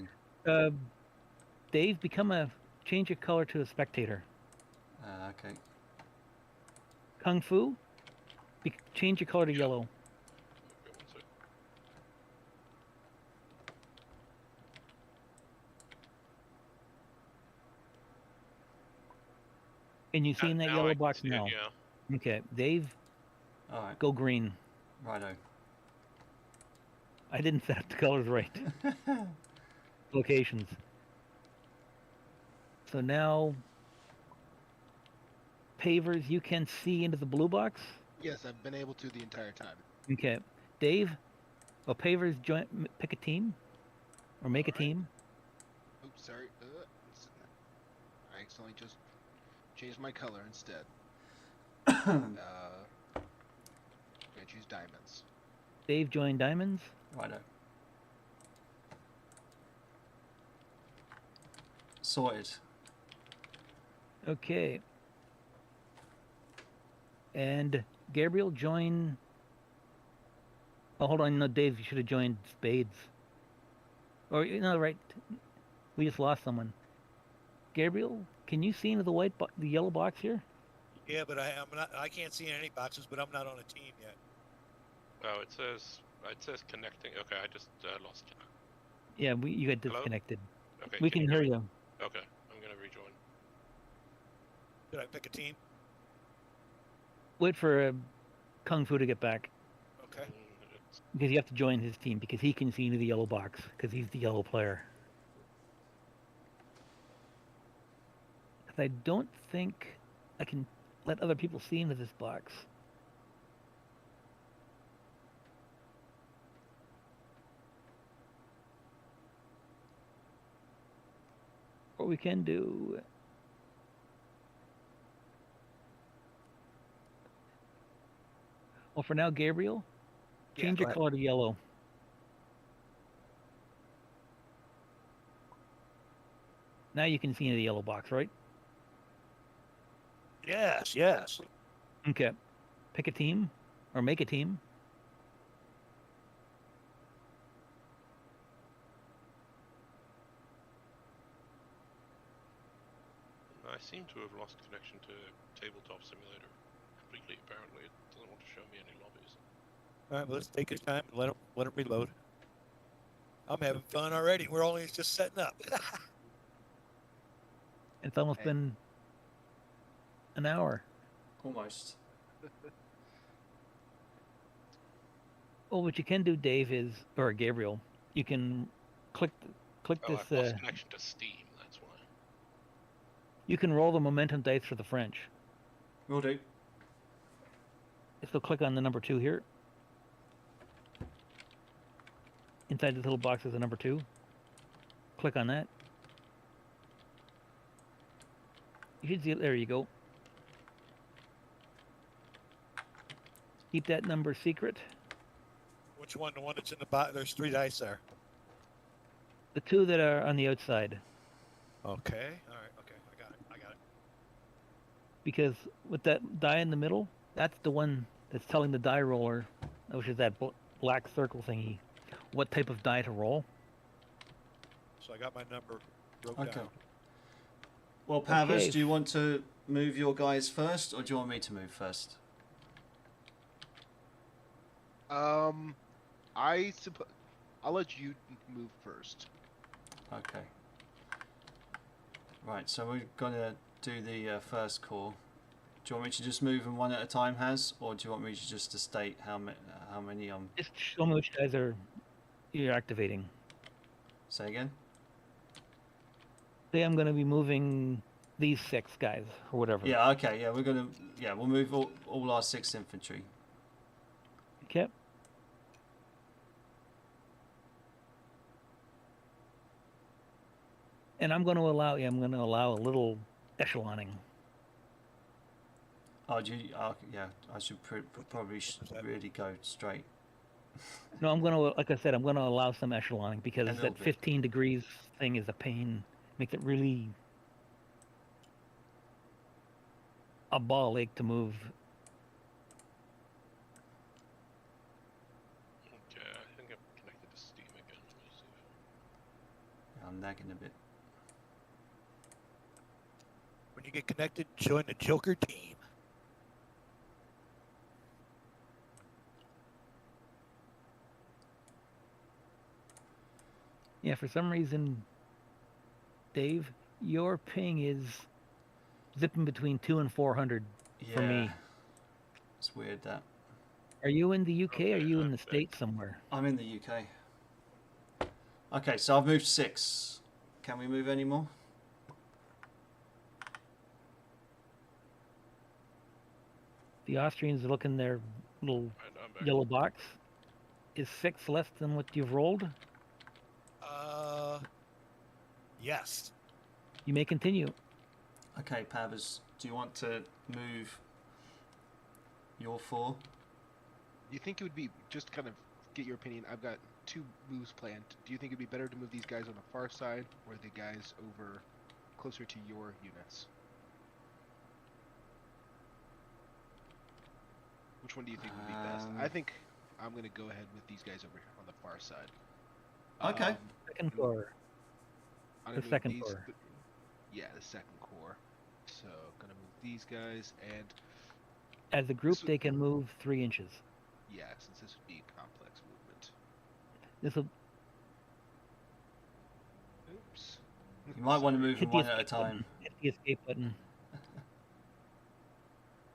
S1: back in.
S2: Dave, change your color to a spectator.
S1: Okay.
S2: Kung Fu, change your color to yellow.
S5: Okay, one sec.
S2: Can you see in that
S5: Now I
S2: yellow
S5: can
S2: box
S5: see it,
S2: now?
S5: yeah.
S2: Okay, Dave,
S1: Alright.
S2: go green.
S1: Righto.
S2: I didn't set up the colors right. Locations. So now, Pavers, you can see into the blue box.
S4: Yes, I've been able to the entire time.
S2: Okay, Dave. Well, Pavers, pick a team, or make a team.
S4: Oops, sorry. I accidentally just changed my color instead. Gonna choose diamonds.
S2: Dave, join diamonds.
S1: Righto. Sorted.
S2: Okay. And Gabriel, join. Oh, hold on. No, Dave, you should have joined spades. Or, right. We just lost someone. Gabriel, can you see into the yellow box here?
S3: Yeah, but I can't see any boxes, but I'm not on a team yet.
S5: Oh, it says connecting. Okay, I just lost you.
S2: Yeah, you got
S5: Hello?
S2: disconnected.
S5: Okay,
S2: We can hear you.
S5: Okay, I'm gonna rejoin.
S3: Did I pick a team?
S2: Wait for Kung Fu to get back.
S3: Okay.
S2: Because you have to join his team because he can see into the yellow box because he's the yellow player. 'Cause I don't think I can let other people see into this box. What we can do. Well, for now, Gabriel, change your color to yellow. Now you can see into the yellow box, right?
S3: Yes, yes.
S2: Okay. Pick a team or make a team.
S5: I seem to have lost connection to Tabletop Simulator completely. Apparently, it doesn't want to show me any lobbies.
S3: All right, well, let's take your time and let it reload. I'm having fun already. We're only just setting up.
S2: It's almost been an hour.
S1: Almost.
S2: Well, what you can do, Dave, or Gabriel, you can click
S5: Oh,
S2: this.
S5: I've lost connection to Steam. That's why.
S2: You can roll the momentum dice for the French.
S1: Will do.
S2: So click on the number 2 here. Inside this little box is a number 2. Click on that. You should see it. There you go. Keep that number secret.
S3: Which one? The one that's in the bottom? There's 3 dice there.
S2: The 2 that are on the outside.
S3: Okay. All right. Okay. I got it.
S2: Because with that die in the middle, that's the one that's telling the die roller, which is that black circle thingy, what type of die to roll.
S3: So I got my number broke
S1: Okay.
S3: down.
S1: Well, Pavas,
S2: Okay.
S1: do you want to move your guys first, or do you want me to move first?
S4: I suppose I'll let you move first.
S1: Okay. Right, so we're gonna do the first call. Do you want me to just move them one at a time, Haz, or do you want me to just to state how many
S2: Just show me which guys you're activating.
S1: say again?
S2: Say I'm going to be moving these 6 guys or whatever.
S1: Yeah, okay, yeah, we'll move all our 6 infantry.
S2: Okay. And I'm going to allow a little echeloning.
S1: Oh, yeah, I should probably really go straight.
S2: No, I'm going to, like I said, I'm going to allow some echeloning because
S1: little
S2: that
S1: bit.
S2: 15 degrees thing is a pain. Makes it really a ball ache to move.
S5: Okay, I think I'm connected to Steam again. Let me see.
S1: I'm nagging a bit.
S3: When you get connected, join the Joker team.
S2: Yeah, for some reason, Dave, your ping is zipping between 200 and 400 for me.
S1: It's weird that.
S2: Are you in the UK?
S5: Okay,
S2: Or are you in
S5: I'm
S2: the
S5: back.
S2: States somewhere?
S1: I'm in the UK. Okay, so I've moved 6. Can we move any more?
S2: The Austrians are looking their little
S5: Right, I'm back.
S2: yellow box. Is 6 less than what you've rolled?
S3: Yes.
S2: You may continue.
S1: Okay, Pavas, do you want to move your 4?
S4: Do you think it would be, just kind of get your opinion, I've got 2 moves planned. Do you think it'd be better to move these guys on the far side or the guys over closer to your units? Which one do you think would be best? I think I'm going to go ahead with these guys over here on the far side.
S1: Okay.
S2: Second corps.
S4: I'm
S2: The
S4: gonna move
S2: second
S4: these-
S2: corps.
S4: Yeah, the second corps. So, gonna move these guys, and
S2: As a group,
S4: This would-
S2: they can move 3 inches.
S4: yeah, since this would be a complex movement.
S2: This will
S4: Oops.
S1: You might want to move
S2: hit
S1: them
S2: the
S1: one at a
S2: escape button.
S1: time.
S2: Hit the escape button.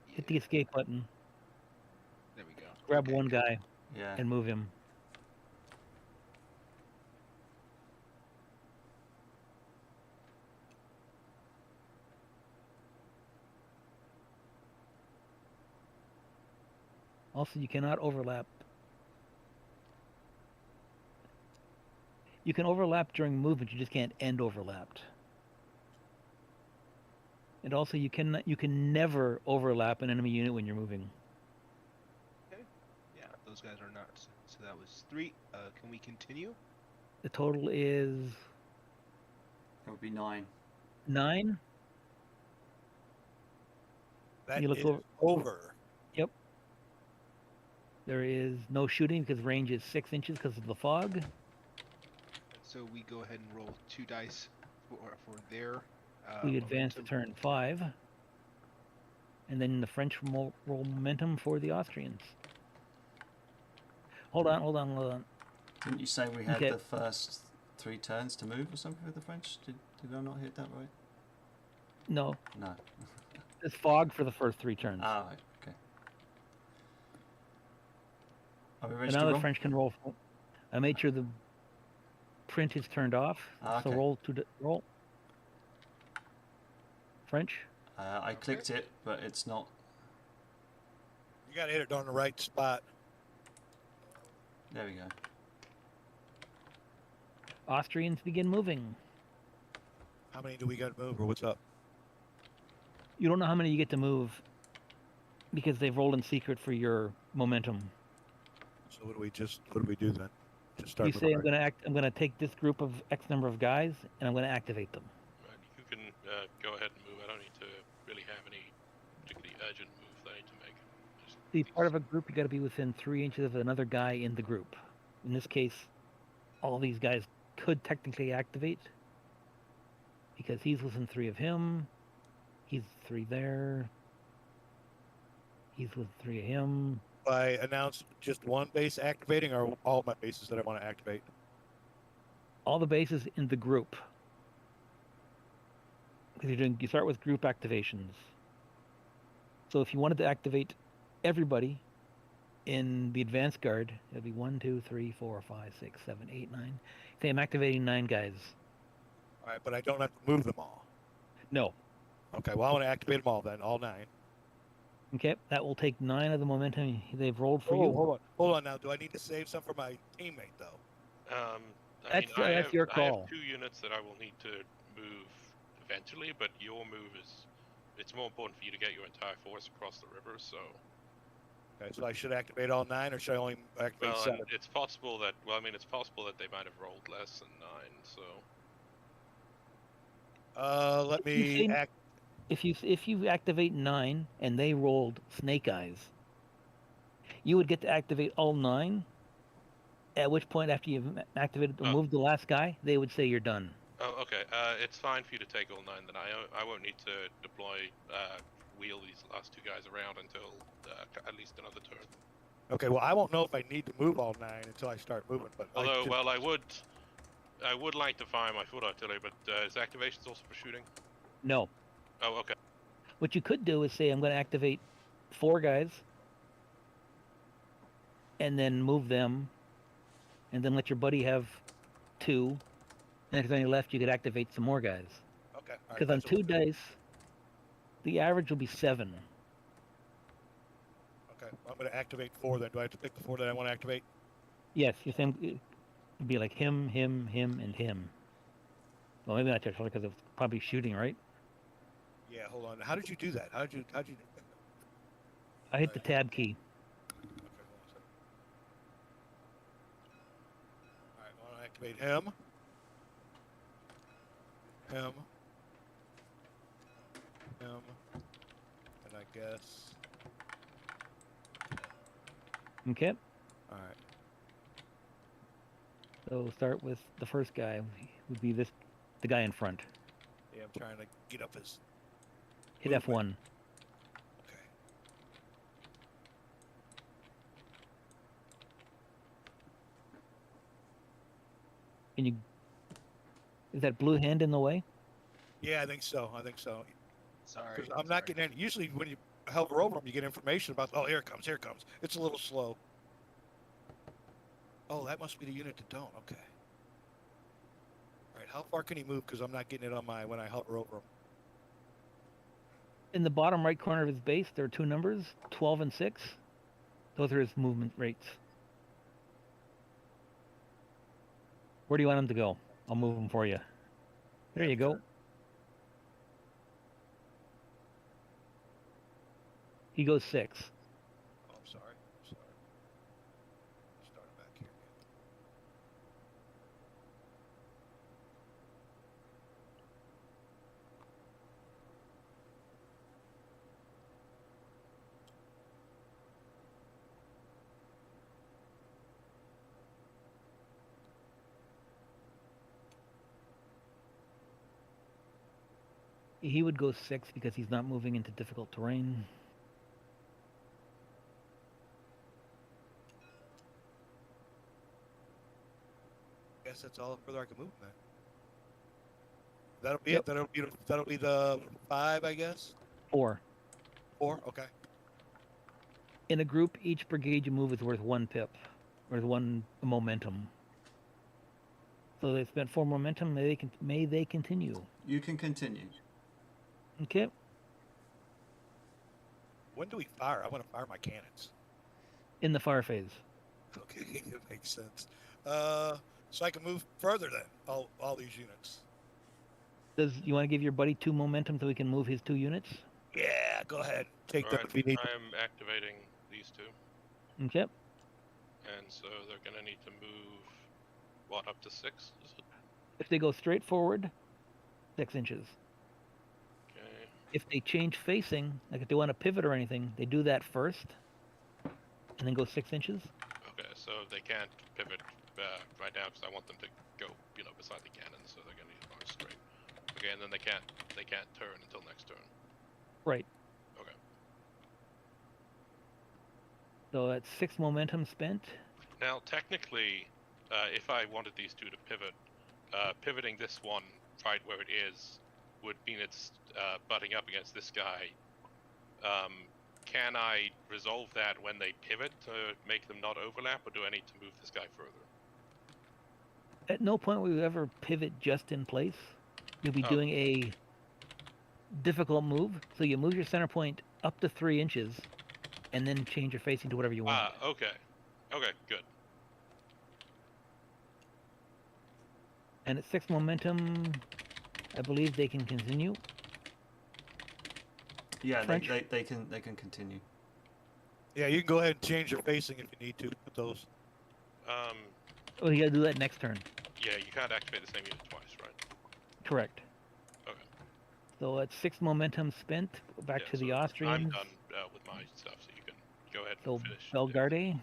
S2: Hit the
S4: Yeah,
S2: escape button.
S4: there we go.
S2: Grab
S4: Okay,
S2: one
S4: good.
S2: guy
S1: Yeah.
S2: and move him. Also, you cannot overlap. You can overlap during movement, you just can't end overlapped. And also, you can never overlap an enemy unit when you're moving.
S4: Yeah, those guys are not. So that was 3. Can we continue?
S2: The total is
S1: That would be 9.
S2: 9.
S3: That
S2: You look
S3: is
S2: over-
S3: over.
S2: There is no shooting because range is 6 inches because of the fog.
S4: So we go ahead and roll 2 dice for their
S2: We advance to turn 5. And then the French roll momentum for the Austrians. Hold on.
S1: Didn't you say we had
S2: Okay.
S1: the first 3 turns to move or something with the French? Did I not hit that right?
S2: No.
S1: No.
S2: It's fog for the first 3 turns.
S1: Ah, right. Okay. Are we ready
S2: And
S1: to
S2: now
S1: roll?
S2: the French can roll. I made sure the print is turned off.
S1: Ah,
S2: So
S1: okay.
S2: roll. French.
S1: I clicked it, but it's not.
S3: You got to hit it on the right spot.
S1: There we go.
S2: Austrians begin moving.
S3: How many do we got to move, or what's up?
S2: You don't know how many you get to move because they've rolled in secret for your momentum.
S3: So what do we do then? Just start.
S2: You say I'm going to take this group of X number of guys and I'm going to activate them.
S5: Right, you can go ahead and move. I don't need to really have any particularly urgent moves that I need to make. Just
S2: To be
S5: these-
S2: part of a group, you got to be within 3 inches of another guy in the group. In this case, all these guys could technically activate because he's within 3 of him. He's 3 there. He's with 3 of him.
S3: I announce just one base activating, or all my bases that I want to activate.
S2: All the bases in the group. Because you start with group activations. So if you wanted to activate everybody in the advanced guard, it'd be 1, 2, 3, 4, 5, 6, 7, 8, 9. Say I'm activating 9 guys.
S3: All right, but I don't have to move them all.
S2: No.
S3: Okay, well I want to activate them all then, all 9.
S2: Okay, that will take 9 of the momentum they've rolled for you.
S3: Hold on now. Do I need to save some for my teammate though?
S2: That's your call.
S5: I have 2 units that I will need to move eventually, but your move it's more important for you to get your entire force across the river, so...
S3: Okay, so I should activate all 9, or should I only activate
S5: Well,
S3: 7?
S5: and it's possible that, it's possible that they might have rolled less than 9, so...
S3: Let me act.
S2: If you activate 9 and they rolled snake eyes, you would get to activate all 9. At which point, after you've activated or moved the last guy, they would say you're done.
S5: Oh, okay. It's fine for you to take all 9, then I won't need to deploy, wheel these last 2 guys around until at least another turn.
S3: Okay, well I won't know if I need to move all 9 until I start moving. But
S5: Although, I would like to fire my foot artillery, but is activations also for shooting?
S2: No.
S5: Oh, okay.
S2: What you could do is say, I'm going to activate 4 guys, and then move them, and then let your buddy have 2. And if there's any left, you could activate some more guys.
S3: Okay.
S2: Because on 2 dice, the average will be 7.
S3: Okay, I'm going to activate 4 then. Do I have to pick the 4 that I want to activate?
S2: Yes, you think it'd be like him, and him. Well, maybe not because it's probably shooting, right?
S3: Yeah, hold on. How did you do that? How'd you?
S2: I hit the tab key.
S3: Okay, hold on a second. All right, I want to activate him. And I guess.
S2: Okay.
S3: All right.
S2: So we'll start with the first guy. Would be the guy in front.
S3: Yeah, I'm trying to get up his.
S2: Hit F1.
S3: Okay.
S2: Can you? Is that blue hand in the way?
S3: Yeah, I think so.
S4: Sorry.
S3: Because I'm not getting any. Usually, when you hover over them, you get information about. Oh, here it comes. It's a little slow. Oh, that must be the unit that don't. Okay. All right. How far can he move? Because I'm not getting it on when I hover over him.
S2: In the bottom right corner of his base, there are 2 numbers, 12 and 6. Those are his movement rates. Where do you want him to go? I'll move him for you. There you go. He goes 6.
S3: Oh, I'm sorry. Start it back here again.
S2: He would go 6 because he's not moving into difficult terrain.
S3: I guess that's all the further I can move, man. That'll be
S2: Yep.
S3: it. That'll be the 5, I guess.
S2: 4.
S3: 4. Okay.
S2: In a group, each brigade you move is worth 1 pip, worth 1 momentum. So they spent 4 momentum. May they continue.
S1: You can continue.
S2: Okay.
S3: When do we fire? I want to fire my cannons.
S2: In the fire phase.
S3: Okay, it makes sense. So I can move further then. All these units.
S2: You want to give your buddy 2 momentum so he can move his 2 units?
S3: Yeah, go ahead. Take
S5: All
S3: them
S5: right,
S3: if we need.
S5: I'm activating these 2,
S2: Okay.
S5: and so they're gonna need to move what, up to 6? Is it?
S2: If they go straight forward, 6 inches.
S5: Okay.
S2: If they change facing, like if they want to pivot or anything, they do that first, and then go 6 inches.
S5: Okay, so they can't pivot right now because I want them to go, beside the cannon, so they're gonna need to march straight. Okay, and then they can't turn until next turn.
S2: Right.
S5: Okay.
S2: So that's 6 momentum spent.
S5: Now, technically, if I wanted these 2 to pivot, pivoting this one right where it is would mean it's butting up against this guy. Can I resolve that when they pivot to make them not overlap, or do I need to move this guy further?
S2: At no point will you ever pivot just in place. You'll be doing a difficult move. So you move your center point up to 3 inches, and then change your facing to whatever you want.
S5: Okay. Okay, good.
S2: And at 6 momentum, I believe they can continue.
S1: Yeah,
S2: French?
S1: they can continue.
S3: Yeah, you can go ahead and change your facing if you need to with those.
S2: Oh, you gotta do that next turn.
S5: Yeah, you can't activate the same unit twice, right?
S2: Correct.
S5: Okay.
S2: So at 6 momentum spent, back
S5: Yeah,
S2: to the
S5: so
S2: Austrians.
S5: I'm done with my stuff, so you can go ahead and
S2: So
S5: finish.
S2: Bellegarde,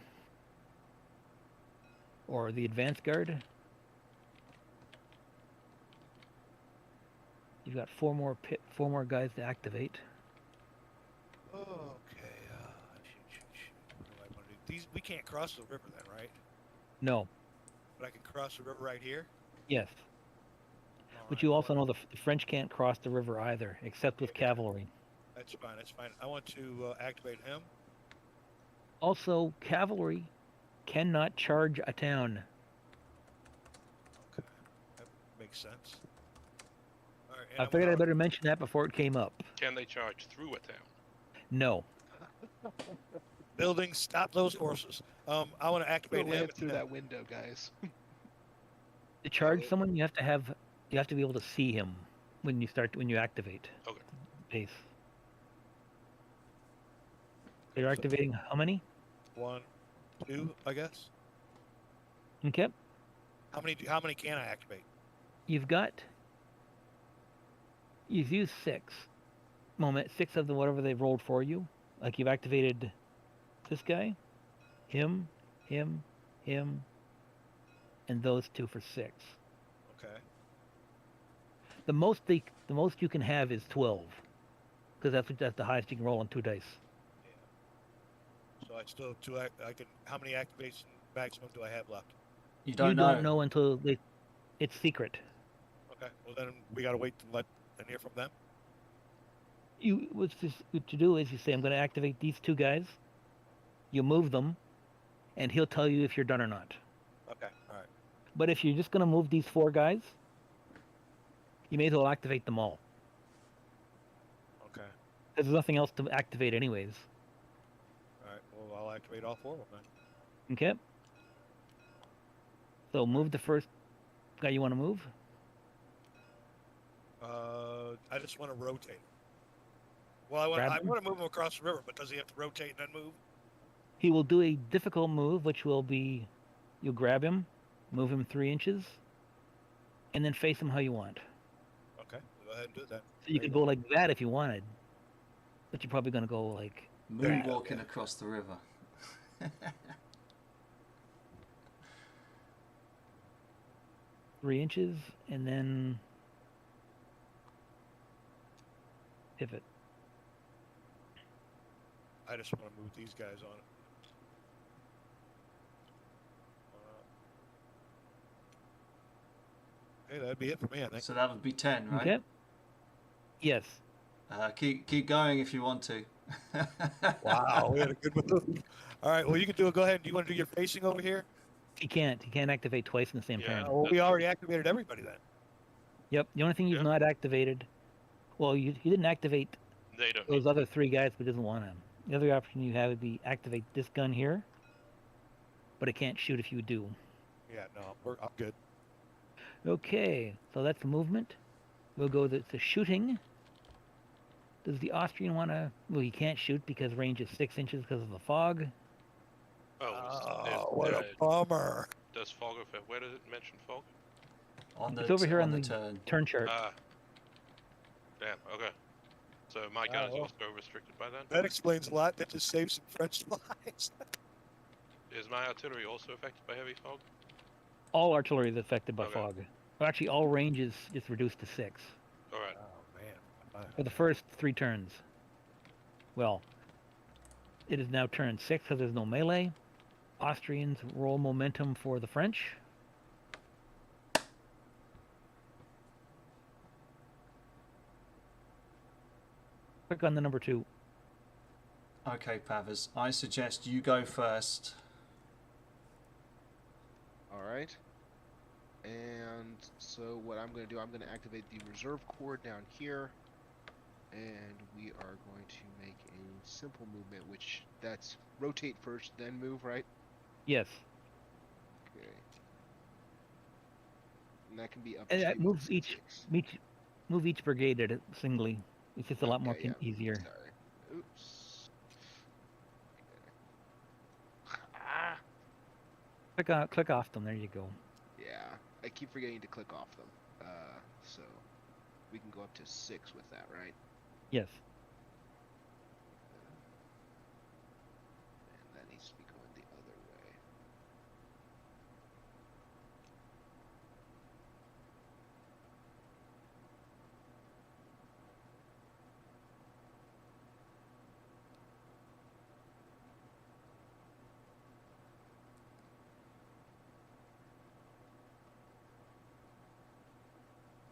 S2: or the advance guard. You've got 4 more guys to activate.
S3: Okay. Shoot. What do I want to do? These we can't cross the river then, right?
S2: No.
S3: But I can cross the river right here.
S2: Yes. But you also know the French can't cross the river either, except with cavalry.
S3: That's fine. I want to activate him.
S2: Also, cavalry cannot charge a town.
S3: Okay. That makes sense. All right, and
S2: I
S3: I'm
S2: figured
S3: gonna-
S2: I'd better mention that before it came up.
S5: Can they charge through a town?
S2: No.
S3: Buildings, stop those horses. I want to activate him.
S4: Live through that window, guys.
S2: To charge someone, you have to be able to see him when you activate.
S5: Okay.
S2: Base. So you're activating how many?
S3: 1, 2, I guess.
S2: Okay.
S3: How many can I activate?
S2: You've used 6 of the whatever they've rolled for you. Like you've activated this guy, him, and those 2 for 6.
S3: Okay.
S2: The most you can have is 12, because that's the highest you can roll on 2 dice.
S3: So I still have 2. I can. How many activation maximum do I have left?
S1: You don't
S2: don't know until it's secret.
S3: Okay. Well, then we gotta wait and hear from them.
S2: What you do is you say, I'm going to activate these 2 guys. You move them, and he'll tell you if you're done or not.
S3: Okay. All right.
S2: But if you're just going to move these 4 guys, you may as well activate them all.
S3: Okay.
S2: There's nothing else to activate anyways.
S3: All right. Well, I'll activate all 4 of them then.
S2: Okay? So move the first guy you want to move.
S3: I just want to rotate. Well, I want to move him across the river, but does he have to rotate and then move?
S2: He will do a difficult move, which will be, you'll grab him, move him 3 inches, and then face him how you want.
S3: Okay, go ahead and do that.
S2: So you could go like that if you wanted, but you're probably going to go like...
S1: Moonwalking across the river.
S2: 3 inches, and then pivot.
S3: I just want to move these guys on it. Hey, that'd be it for me, I think.
S1: So that would be 10, right?
S2: Okay. Yes.
S1: Keep going if you want to.
S3: Wow, we had a good move. All right, well, you can do it. Go ahead. Do you want to do your facing over here?
S2: He can't. He can't activate twice in the same turn.
S3: Well, we already activated everybody then.
S2: Yep. The only thing you've not activated, well, you didn't activate those other 3 guys, but doesn't want them. The other option you have would be activate this gun here, but it can't shoot if you do.
S3: Yeah, no, I'm good.
S2: Okay, so that's the movement. We'll go to shooting. Does the Austrian want to... Well, he can't shoot because range is 6 inches because of the fog.
S3: Oh, what a bummer.
S5: Does fog affect... Where does it mention fog?
S2: It's over here on the turn chart.
S5: Damn, okay. So my gun is also restricted by that?
S3: That explains a lot. That just saves some French lives.
S5: Is my artillery also affected by heavy fog?
S2: All artillery is affected by fog. Well, actually, all range is just reduced to 6.
S5: All right.
S3: Oh, man.
S2: For the first 3 turns. Well, it is now turn 6 because there's no melee. Austrians roll momentum for the French. Click on the number 2.
S1: Okay, Pavas. I suggest you go first.
S4: All right. And so what I'm going to do, I'm going to activate the reserve corps down here. And we are going to make a simple movement, which that's rotate first, then move, right?
S2: Yes.
S4: Okay. And that can be up
S2: And
S4: to
S2: that moves move each brigade at it singly. It's just a lot more easier.
S4: Sorry. Oops. Okay.
S2: Click off them. There you go.
S4: Yeah, I keep forgetting to click off them. So we can go up to 6 with that, right?
S2: Yes.
S4: And that needs to be going the other way.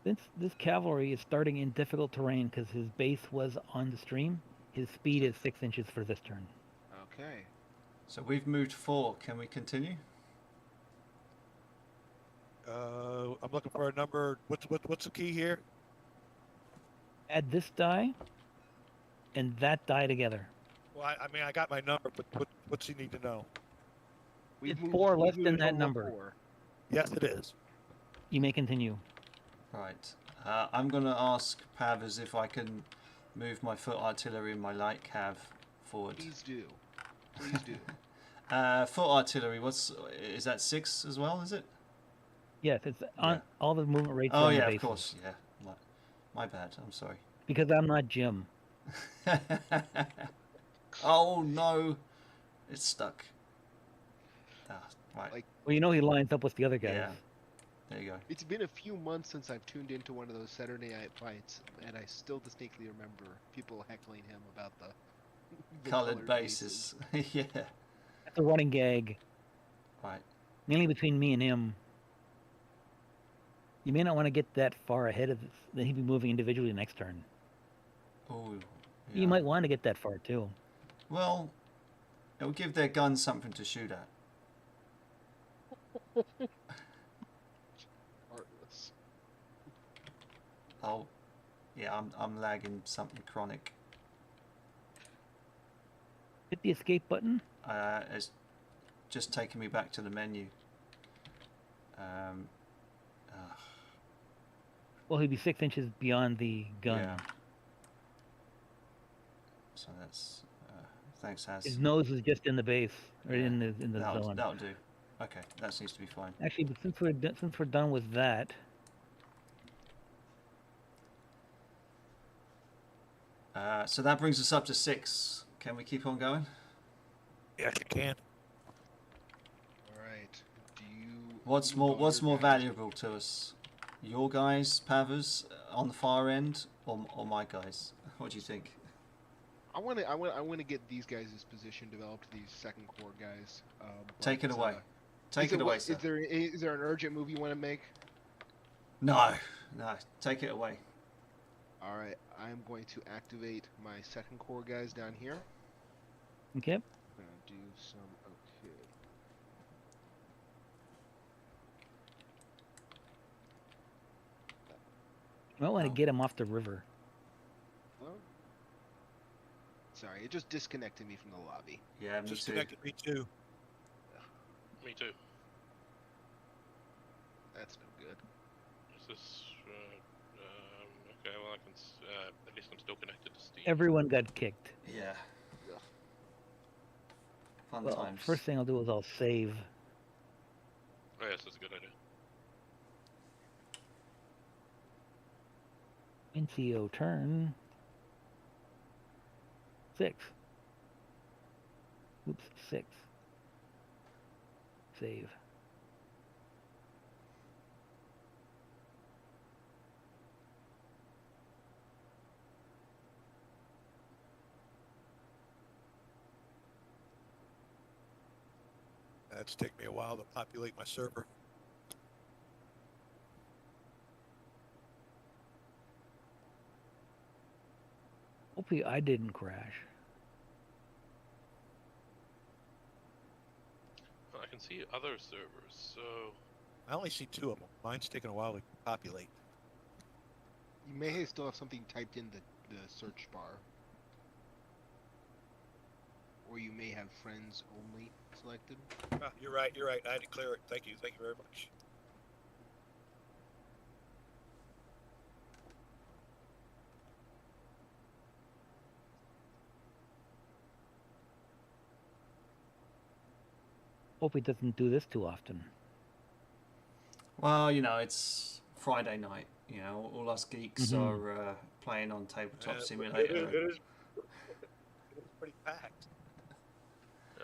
S2: Since this cavalry is starting in difficult terrain because his base was on the stream, his speed is 6 inches for this turn.
S4: Okay.
S1: So we've moved 4. Can we continue?
S3: I'm looking for a number. What's the key here?
S2: Add this die and that die together.
S3: Well, I mean, I got my number, but what's he need to know?
S2: It's 4 less than that number.
S4: 4.
S3: Yes, it is.
S2: You may continue.
S1: Right. I'm going to ask Pavas if I can move my foot artillery and my light cav forward.
S4: Please do. Please do.
S1: Foot artillery, is that 6 as well, is it?
S2: Yes, it's on all the movement rates.
S1: Oh,
S2: on
S1: yeah,
S2: the
S1: of
S2: bases.
S1: course. Yeah. My bad. I'm sorry.
S2: Because I'm not Jim.
S1: Oh, no. It's stuck. Right.
S2: Well, you know he lines up with the other guys.
S1: Yeah. There you go.
S4: It's been a few months since I've tuned into one of those Saturday night fights, and I still distinctly remember people heckling him about the
S1: Colored bases. Yeah.
S2: That's a running gag.
S1: Right.
S2: Mainly between me and him. You may not want to get that far ahead of this. Then he'd be moving individually next turn.
S1: Oh. Yeah.
S2: You might want to get that far too.
S1: Well, it'll give their guns something to shoot at.
S4: Heartless.
S1: Oh, yeah, I'm lagging something chronic.
S2: Hit the escape button.
S1: It's just taking me back to the menu.
S2: Well, he'd be 6 inches beyond the gun.
S1: Yeah. So that's thanks, Haz.
S2: His nose is just in the base or in the zone.
S1: That'll do. Okay, that seems to be fine.
S2: Actually, but since we're done with that,
S1: so that brings us up to 6. Can we keep on going?
S3: Yes, you can.
S4: All right. Do you?
S1: What's more valuable to us? Your guys, Pavas, on the far end, or my guys? What do you think?
S4: I want to get these guys' position developed. These second corps guys.
S1: Take it away. Take it away, sir.
S4: Is there an urgent move you want to make?
S1: No. Take it away.
S4: All right. I'm going to activate my second corps guys down here.
S2: Okay.
S4: I'm gonna do some. Okay.
S2: I want to get him off the river.
S4: Well, sorry, it just disconnected me from the lobby.
S1: Yeah, me too.
S3: Disconnected me too.
S5: Me too.
S4: That's no good.
S5: Is this? Okay, well I can. At least I'm still connected to Steam.
S2: Everyone got kicked.
S1: Yeah.
S4: Ugh.
S1: Fun
S2: Well,
S1: times.
S2: first thing I'll do is I'll save.
S5: Oh yes, that's a good idea.
S2: Mincio turn 6. Oops, 6. Save.
S3: It's taken me a while to populate my server.
S2: Hopefully I didn't crash.
S5: Well, I can see other servers, so
S3: I only see 2 of them. Mine's taking a while to populate.
S4: You may still have something typed in the search bar. Or you may have friends only selected.
S3: Ah, you're right. I had to clear it. Thank you very much.
S2: Hope he doesn't do this too often.
S1: Well, it's Friday night. All us geeks are playing on Tabletop Simulator.
S3: It is pretty packed.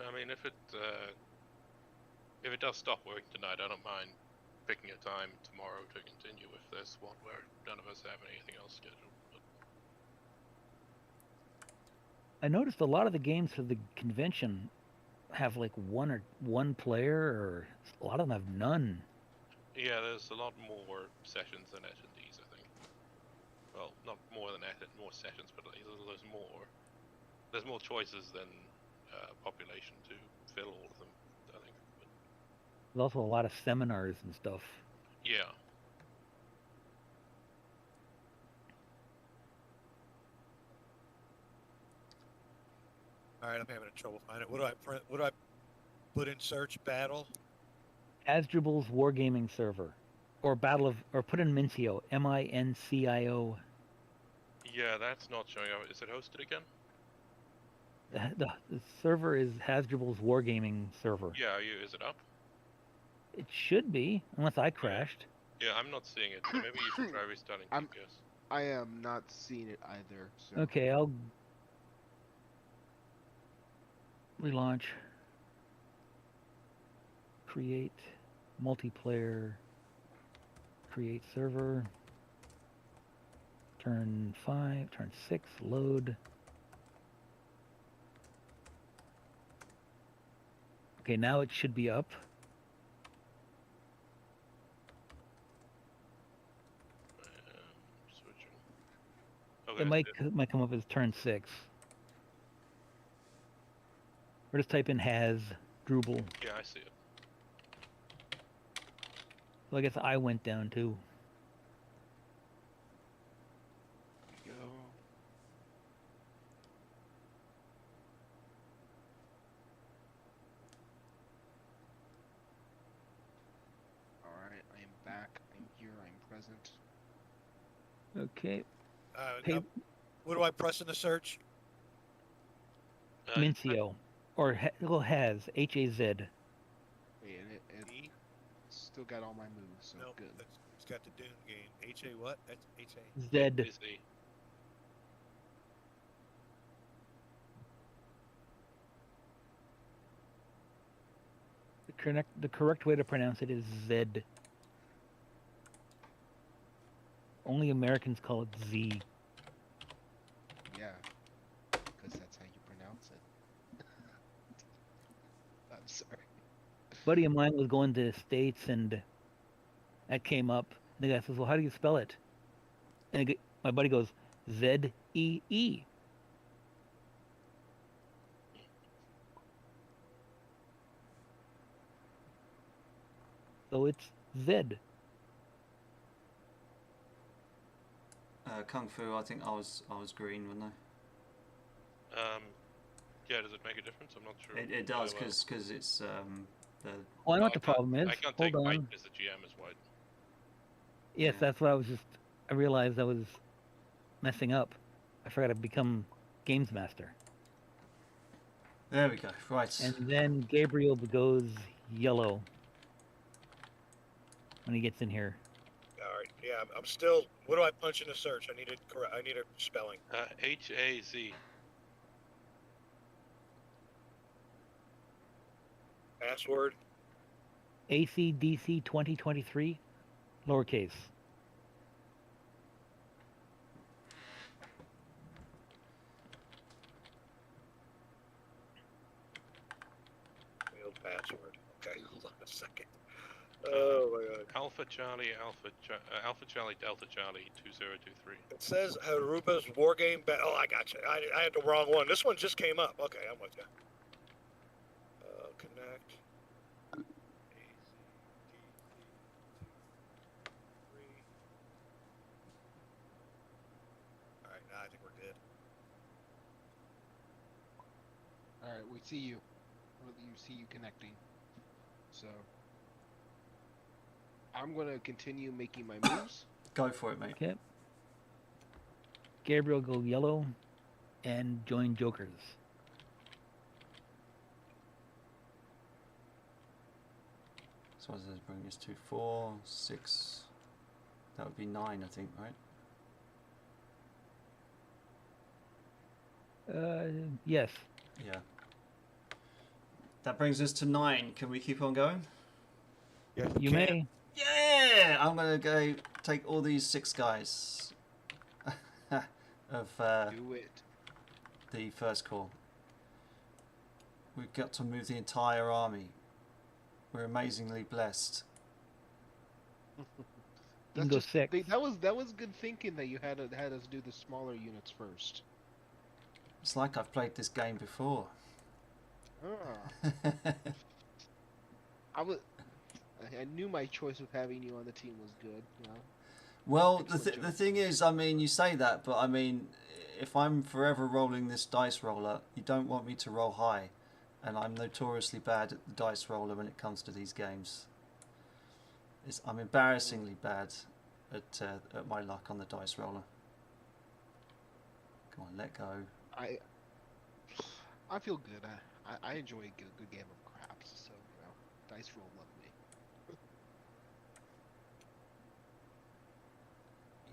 S5: I mean, if it does stop working tonight, I don't mind picking a time tomorrow to continue if there's one where none of us have anything else scheduled. But
S2: I noticed a lot of the games for the convention have like one player, or a lot of them have none.
S5: yeah, there's a lot more sessions than attendees, I think. Well, not more than more sessions, but there's more choices than population to fill all of them, I think. But,
S2: There's also a lot of seminars and stuff.
S5: yeah.
S3: All right, I'm having trouble finding it. What do I put in search? Battle.
S2: Hazdrubal's Wargaming server, or put in Mincio, Mincio.
S5: Yeah, that's not showing up. Is it hosted again?
S2: The server is Hazdrubal's Wargaming server.
S5: Yeah, is it up?
S2: It should be, unless I crashed.
S5: Yeah, I'm not seeing it. So maybe you should try restarting GPS.
S4: I am not seeing it either. So.
S2: Okay, I'll relaunch. Create multiplayer. Create server. Turn 5, turn 6, load. Okay, now it should be up.
S5: Switching. Okay,
S2: It might come up as turn 6. Or just type in Hazdrubal.
S5: yeah, I see it.
S2: So I guess I went down too.
S4: Go. All right, I am back. I'm here. I'm present.
S2: Okay.
S3: Now, what do I press in the search?
S2: Mincio. Or Haz. H-A-Z.
S4: Wait, and it
S3: E?
S4: still got all my moves, so
S3: No,
S4: good.
S3: it's got the Dune game. H-A what? That's H-A.
S2: Z.
S5: Is the
S2: The correct way to pronounce it is Z. Only Americans call it Z. buddy of mine was going to the States, and that came up. And the guy says, "Well, how do you spell it?" And my buddy goes, Z-E-E. So it's Z.
S1: Kung Fu, I think I was green, wasn't I?
S5: Yeah, does it make a difference? I'm not sure.
S1: It does, because it's the...
S2: Well, I know what the problem is.
S5: I can't
S2: Hold
S5: take
S2: on.
S5: white because the GM is white.
S2: Yes,
S1: Yeah.
S2: that's what I realized I was messing up. I forgot to become games master.
S1: There we go, right.
S2: And then Gabriel goes yellow when he gets in here.
S3: All right. Yeah, I'm still. What do I punch in the search? I need it correct. I need a spelling.
S5: H-A-Z.
S3: Password.
S2: ACDC 2023, lowercase.
S3: Field password. Okay, hold on a second. Oh my god.
S5: Alpha Charlie, Alpha Charlie, Delta Charlie, 2023.
S3: It says Hazdrubal's war game. Oh, I got you. I had the wrong one. This one just came up. Okay, I'm with you. Connect. All right, now I think we're good.
S4: All right, we see you. You see you connecting. So I'm gonna continue making my moves.
S1: Go for it, mate.
S2: Okay. Gabriel go yellow and join Jokers.
S1: So what does this bring us to? 4, 6. That would be 9, I think, right?
S2: Yes.
S1: Yeah. That brings us to 9. Can we keep on going?
S3: Yeah,
S2: You
S3: can.
S2: may.
S1: Yeah! I'm going to go take all these 6 guys of
S4: Do it.
S1: the first call. We've got to move the entire army. We're amazingly blessed.
S2: You can go 6.
S4: That was good thinking that you had us do the smaller units first.
S1: It's like I've played this game before.
S4: Ah. I knew my choice of having you on the team was good. You know?
S1: Well,
S4: Excellent
S1: the thing is, I mean, you say that, but I mean, if I'm forever rolling this dice roller, you don't want me to roll high. And I'm notoriously bad at the dice roller when it comes to these games. I'm embarrassingly bad at my luck on the dice roller. Come on, let go.
S4: I feel good. I enjoy a good game of craps, so you know, dice roll love me.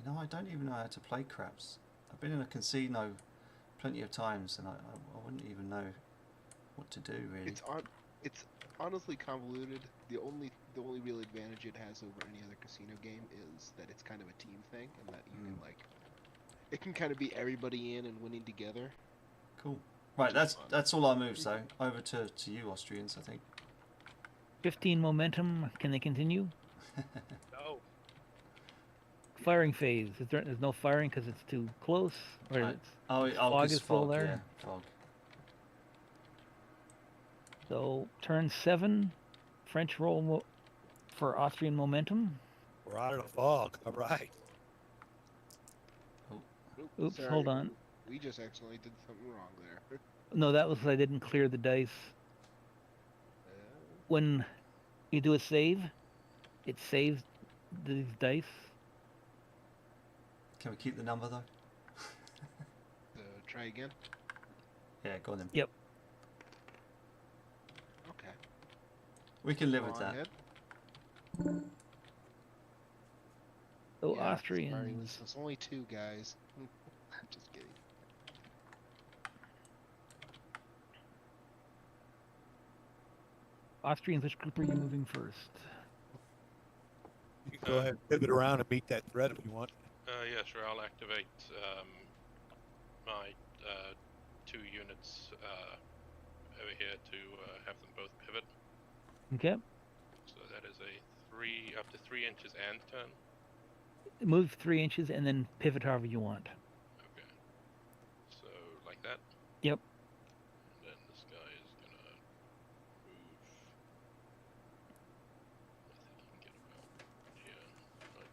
S1: You know, I don't even know how to play craps. I've been in a casino plenty of times, and I wouldn't even know what to do really.
S4: It's honestly convoluted. The only real advantage it has over any other casino game is that it's kind of a team thing, and that you can it can kind of be everybody in and winning together.
S1: Cool. Right, that's all our moves though. Over to you Austrians, I think.
S2: 15 momentum. Can they continue?
S3: No.
S2: Firing phase. There's no firing because it's too close. Or
S1: Right.
S2: it's,
S1: Oh,
S2: fog
S1: 'cause
S2: is still
S1: fog,
S2: there.
S1: Yeah, fog.
S2: So turn 7. French roll for Austrian momentum.
S3: We're out of the fog. All right.
S2: Oops,
S4: Sorry,
S2: hold on.
S4: We just accidentally did something wrong there.
S2: No, that was I didn't clear the dice. When you do a save, it saves these dice.
S1: Can we keep the number though?
S4: Try again.
S1: Yeah, go on then.
S2: Yep.
S4: Okay.
S1: We can live
S4: Go
S1: with
S4: on
S1: that.
S4: ahead.
S2: So
S4: Yeah,
S2: Austrians.
S4: It's only 2 guys. I'm just kidding.
S2: Austrians, which group are you moving first?
S3: You can go ahead and pivot around and meet that threat if you want.
S5: Yeah, sure. I'll activate my 2 units over here to have them both pivot.
S2: Okay.
S5: So that is a 3 up to 3 inches and turn.
S2: Move 3 inches and then pivot however you want.
S5: Okay. So like that.
S2: Yep.
S5: And then this guy is gonna move. I think he can get about here. Right.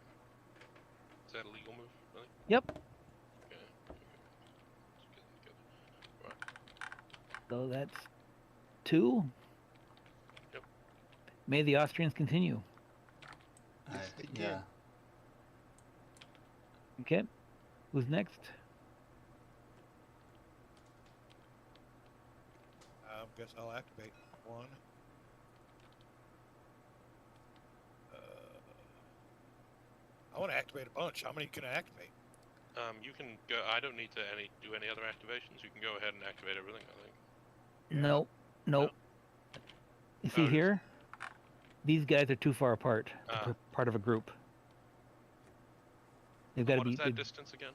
S5: Is that a legal move, really?
S2: Yep.
S5: Okay. Let's get them together. Right.
S2: So that's 2.
S5: Yep.
S2: May the Austrians continue.
S4: Yes, they did.
S1: Yeah.
S2: Okay. Who's next?
S3: Guess I'll activate one. I want to activate a bunch. How many can I activate?
S5: You can go. I don't need to do any other activations. You can go ahead and activate everything. I think.
S3: Yeah.
S2: Nope. Nope. You see
S5: Oh,
S2: here? These guys are too far apart to be part of a group. They've got to
S5: What
S2: be
S5: is that distance again?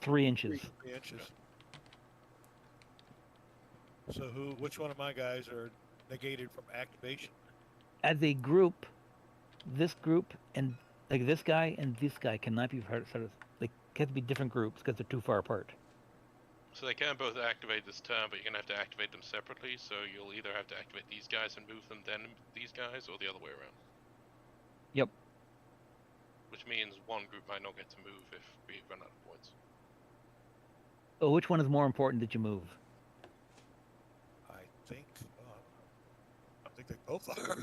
S2: 3 inches.
S3: 3 inches. So which one of my guys are negated from activation?
S2: As a group, this group and like this guy and this guy cannot be part of. They have to be different groups because they're too far apart.
S5: So they can both activate this turn, but you're gonna have to activate them separately. So you'll either have to activate these guys and move them, then these guys, or the other way around.
S2: Yep.
S5: Which means one group might not get to move if we run out of points.
S2: So which one is more important that you move?
S3: I think they both are.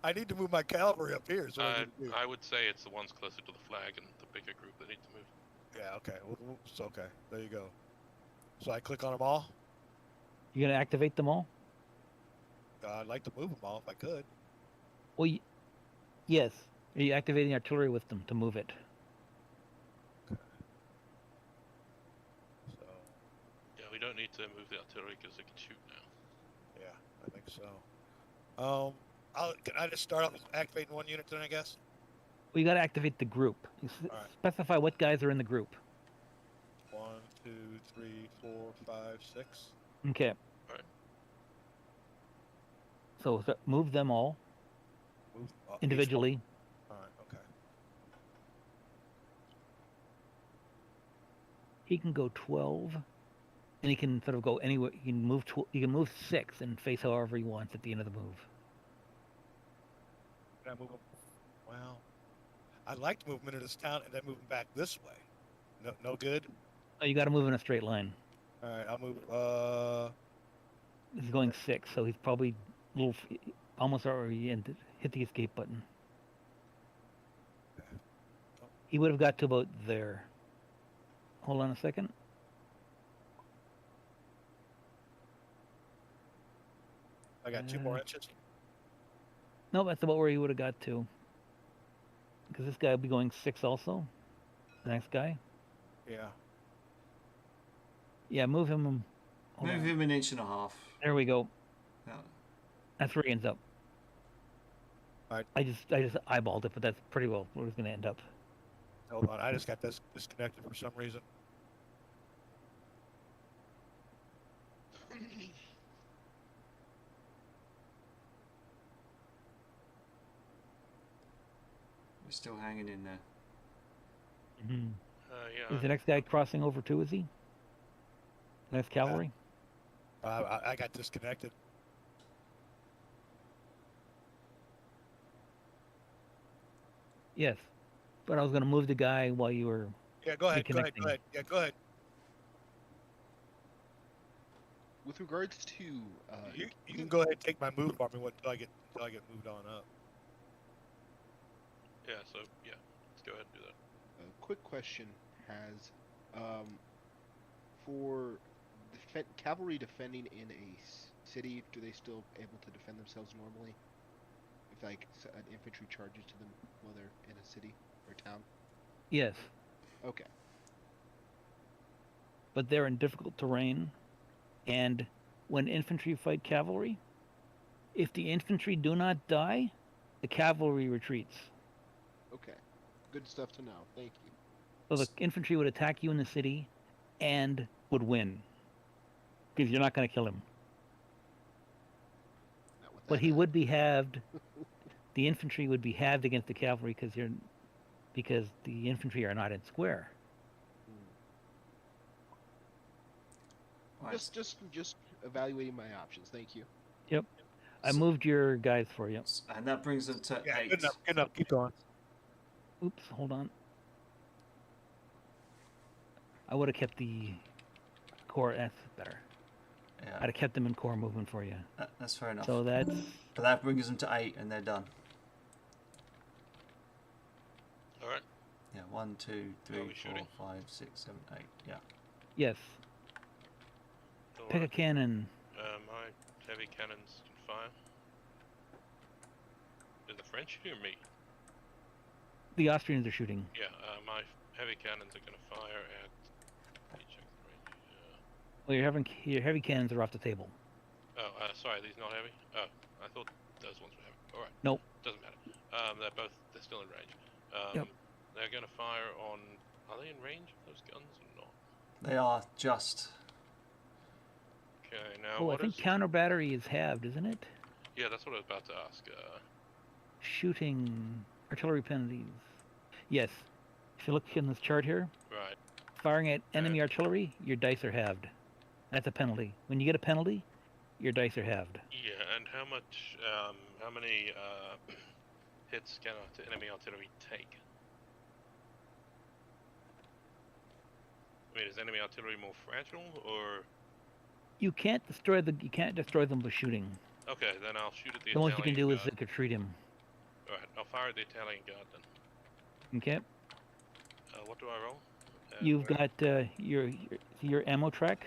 S3: I need to move my cavalry up here. So
S5: I would say it's the ones closer to the flag and the bigger group that need to move.
S3: Yeah. Okay. So okay. There you go. So I click on them all.
S2: You're gonna activate them all?
S3: I'd like to move them all if I could.
S2: Well, yes. Are you activating artillery with them to move it?
S3: Okay. So.
S5: Yeah, we don't need to move the artillery because they can shoot now.
S3: Yeah, I think so. Can I just start off with activating one unit then, I guess?
S2: Well, you got to activate the group. You
S3: All right.
S2: specify what guys are in the group.
S3: 1, 2, 3, 4, 5, 6.
S2: Okay.
S5: All right.
S2: So move them all
S3: Move
S2: individually.
S3: All right. Okay.
S2: He can go 12, and he can sort of go anywhere. He can move. He can move 6 and face however he wants at the end of the move.
S3: Can I move them? Well, I'd like to move them into this town and then move them back this way. No good.
S2: Oh, you got to move in a straight line.
S3: All right, I'll move.
S2: He's going 6, so he's probably almost already hit the escape button. He would have got to about there. Hold on a second.
S3: I got 2 more inches.
S2: No, that's about where he would have got to. Because this guy will be going 6 also. The next guy.
S3: Yeah.
S2: Yeah, move him.
S1: Move him 1.5 inches.
S2: There we go.
S1: Yeah.
S2: That's where he ends up.
S3: All right.
S2: I just eyeballed it, but that's pretty well where it's going to end up.
S3: Hold on, I just got this disconnected for some reason.
S1: We're still hanging in there.
S2: Mm-hmm.
S5: Yeah.
S2: Is the next guy crossing over too, is he? Next cavalry?
S3: I got disconnected.
S2: Yes. But I was going to move the guy while you were...
S3: Yeah, go ahead.
S2: reconnecting.
S3: Yeah, go ahead.
S4: With regards to
S3: You can go ahead and take my move for me until I get moved on up.
S5: Yeah. So yeah, let's go ahead and do that.
S4: a quick question has for cavalry defending in a city, do they still able to defend themselves normally? If like an infantry charges to them while they're in a city or town?
S2: Yes.
S4: Okay.
S2: But they're in difficult terrain. And when infantry fight cavalry, if the infantry do not die, the cavalry retreats.
S4: Okay. Good stuff to know. Thank you.
S2: So the infantry would attack you in the city and would win. Because you're not going to kill him.
S4: Not with
S2: But he would be halved. The infantry would be halved against the cavalry because the infantry are not in square.
S1: Right.
S4: Just evaluating my options. Thank you.
S2: Yep. I moved your guys for you.
S1: And that brings them to
S3: Yeah,
S1: 8.
S3: good enough. Good enough. Keep going.
S2: Oops, hold on. I would have kept the core. That's better.
S1: Yeah,
S2: I'd have kept them in core movement for you.
S1: that's fair enough.
S2: So that's
S1: But that brings them to 8, and they're done.
S5: All right.
S1: Yeah, 1, 2, 3,
S5: Are we
S1: 4,
S5: shooting?
S1: 5, 6, 7, 8. Yeah.
S2: yes.
S5: All
S2: Pick a
S5: right.
S2: cannon.
S5: My heavy cannons can fire. Is the French shooting or me?
S2: The Austrians are shooting.
S5: Yeah, my heavy cannons are going to fire at. Let me check the range.
S2: Well, your heavy cannons are off the table.
S5: Sorry, these not heavy. Oh, I thought those ones were heavy. All right.
S2: Nope.
S5: Doesn't matter. They're still in range.
S2: Yep.
S5: They're going to fire on. Are they in range of those guns or not?
S1: They are just.
S5: Okay, now
S2: Oh, I
S5: what
S2: think
S5: is?
S2: counter battery is halved, isn't it?
S5: Yeah, that's what I was about to ask.
S2: Shooting artillery penalties. Yes. If you look in this chart here,
S5: Right.
S2: firing at enemy artillery, your dice are halved. That's a penalty. When you get a penalty, your dice are halved.
S5: Yeah, and how many hits can enemy artillery take? I mean, is enemy artillery more fragile, or?
S2: You can't destroy them with shooting.
S5: Okay, then I'll shoot at the
S2: The most
S5: Italian
S2: you can do
S5: guard.
S2: is retreat him.
S5: Alright, I'll fire at the Italian guard then.
S2: Okay.
S5: What do I roll?
S2: You've
S5: where-
S2: got your ammo track.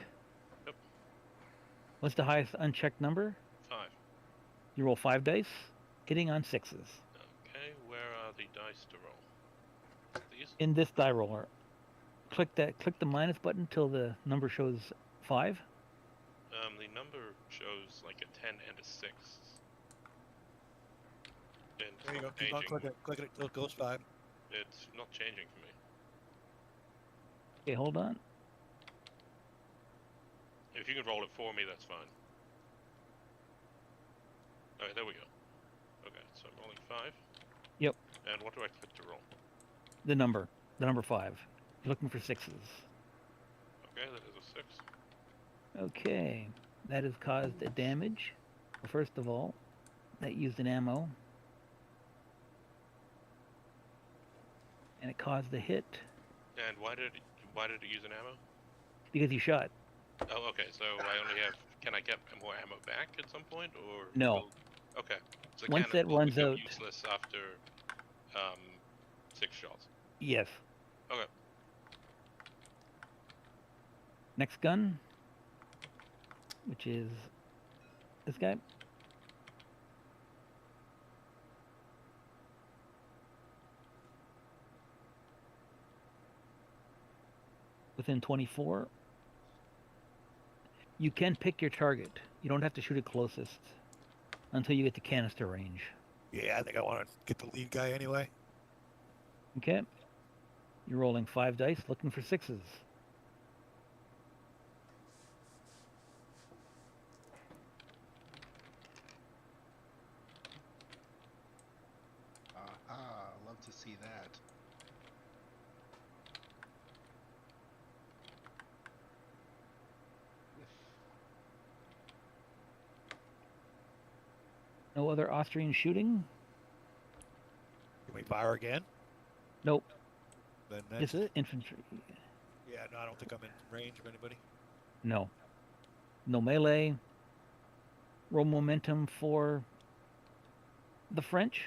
S5: Yep.
S2: What's the highest unchecked number?
S5: 5.
S2: You roll 5 dice, hitting on 6s.
S5: Okay, where are the dice to roll? These?
S2: In this die roller, click the minus button till the number shows 5.
S5: The number shows like a 10 and a 6. And it's
S3: There you go.
S5: not
S3: Keep on
S5: changing.
S3: clicking it till it goes 5.
S5: It's not changing for me.
S2: Okay, hold on.
S5: If you can roll it for me, that's fine. Alright, there we go. Okay, so I'm rolling 5.
S2: Yep.
S5: And what do I click to roll?
S2: The number 5. You're looking for 6s.
S5: Okay, that is a 6.
S2: Okay, that has caused a damage. Well, first of all, that used an ammo. And it caused a hit
S5: And why did it use an ammo?
S2: because you shot.
S5: Oh, okay. So I only have. Can I get more ammo back at some point, or?
S2: No.
S5: Okay. So
S2: Once
S5: cannon
S2: that
S5: will
S2: runs
S5: become
S2: out-
S5: useless after 6 shots.
S2: Yes.
S5: Okay.
S2: Next gun, which is this guy. Within 24. You can pick your target. You don't have to shoot it closest until you get to canister range.
S3: Yeah, I think I want to get the lead guy anyway.
S2: Okay? You're rolling 5 dice, looking for 6s.
S4: Love to see that.
S2: No other Austrian shooting?
S3: Can we fire again?
S2: Nope.
S3: Then that's
S2: Just
S3: it.
S2: infantry.
S3: Yeah, no, I don't think I'm in range of anybody.
S2: No. No melee. Roll momentum for the French.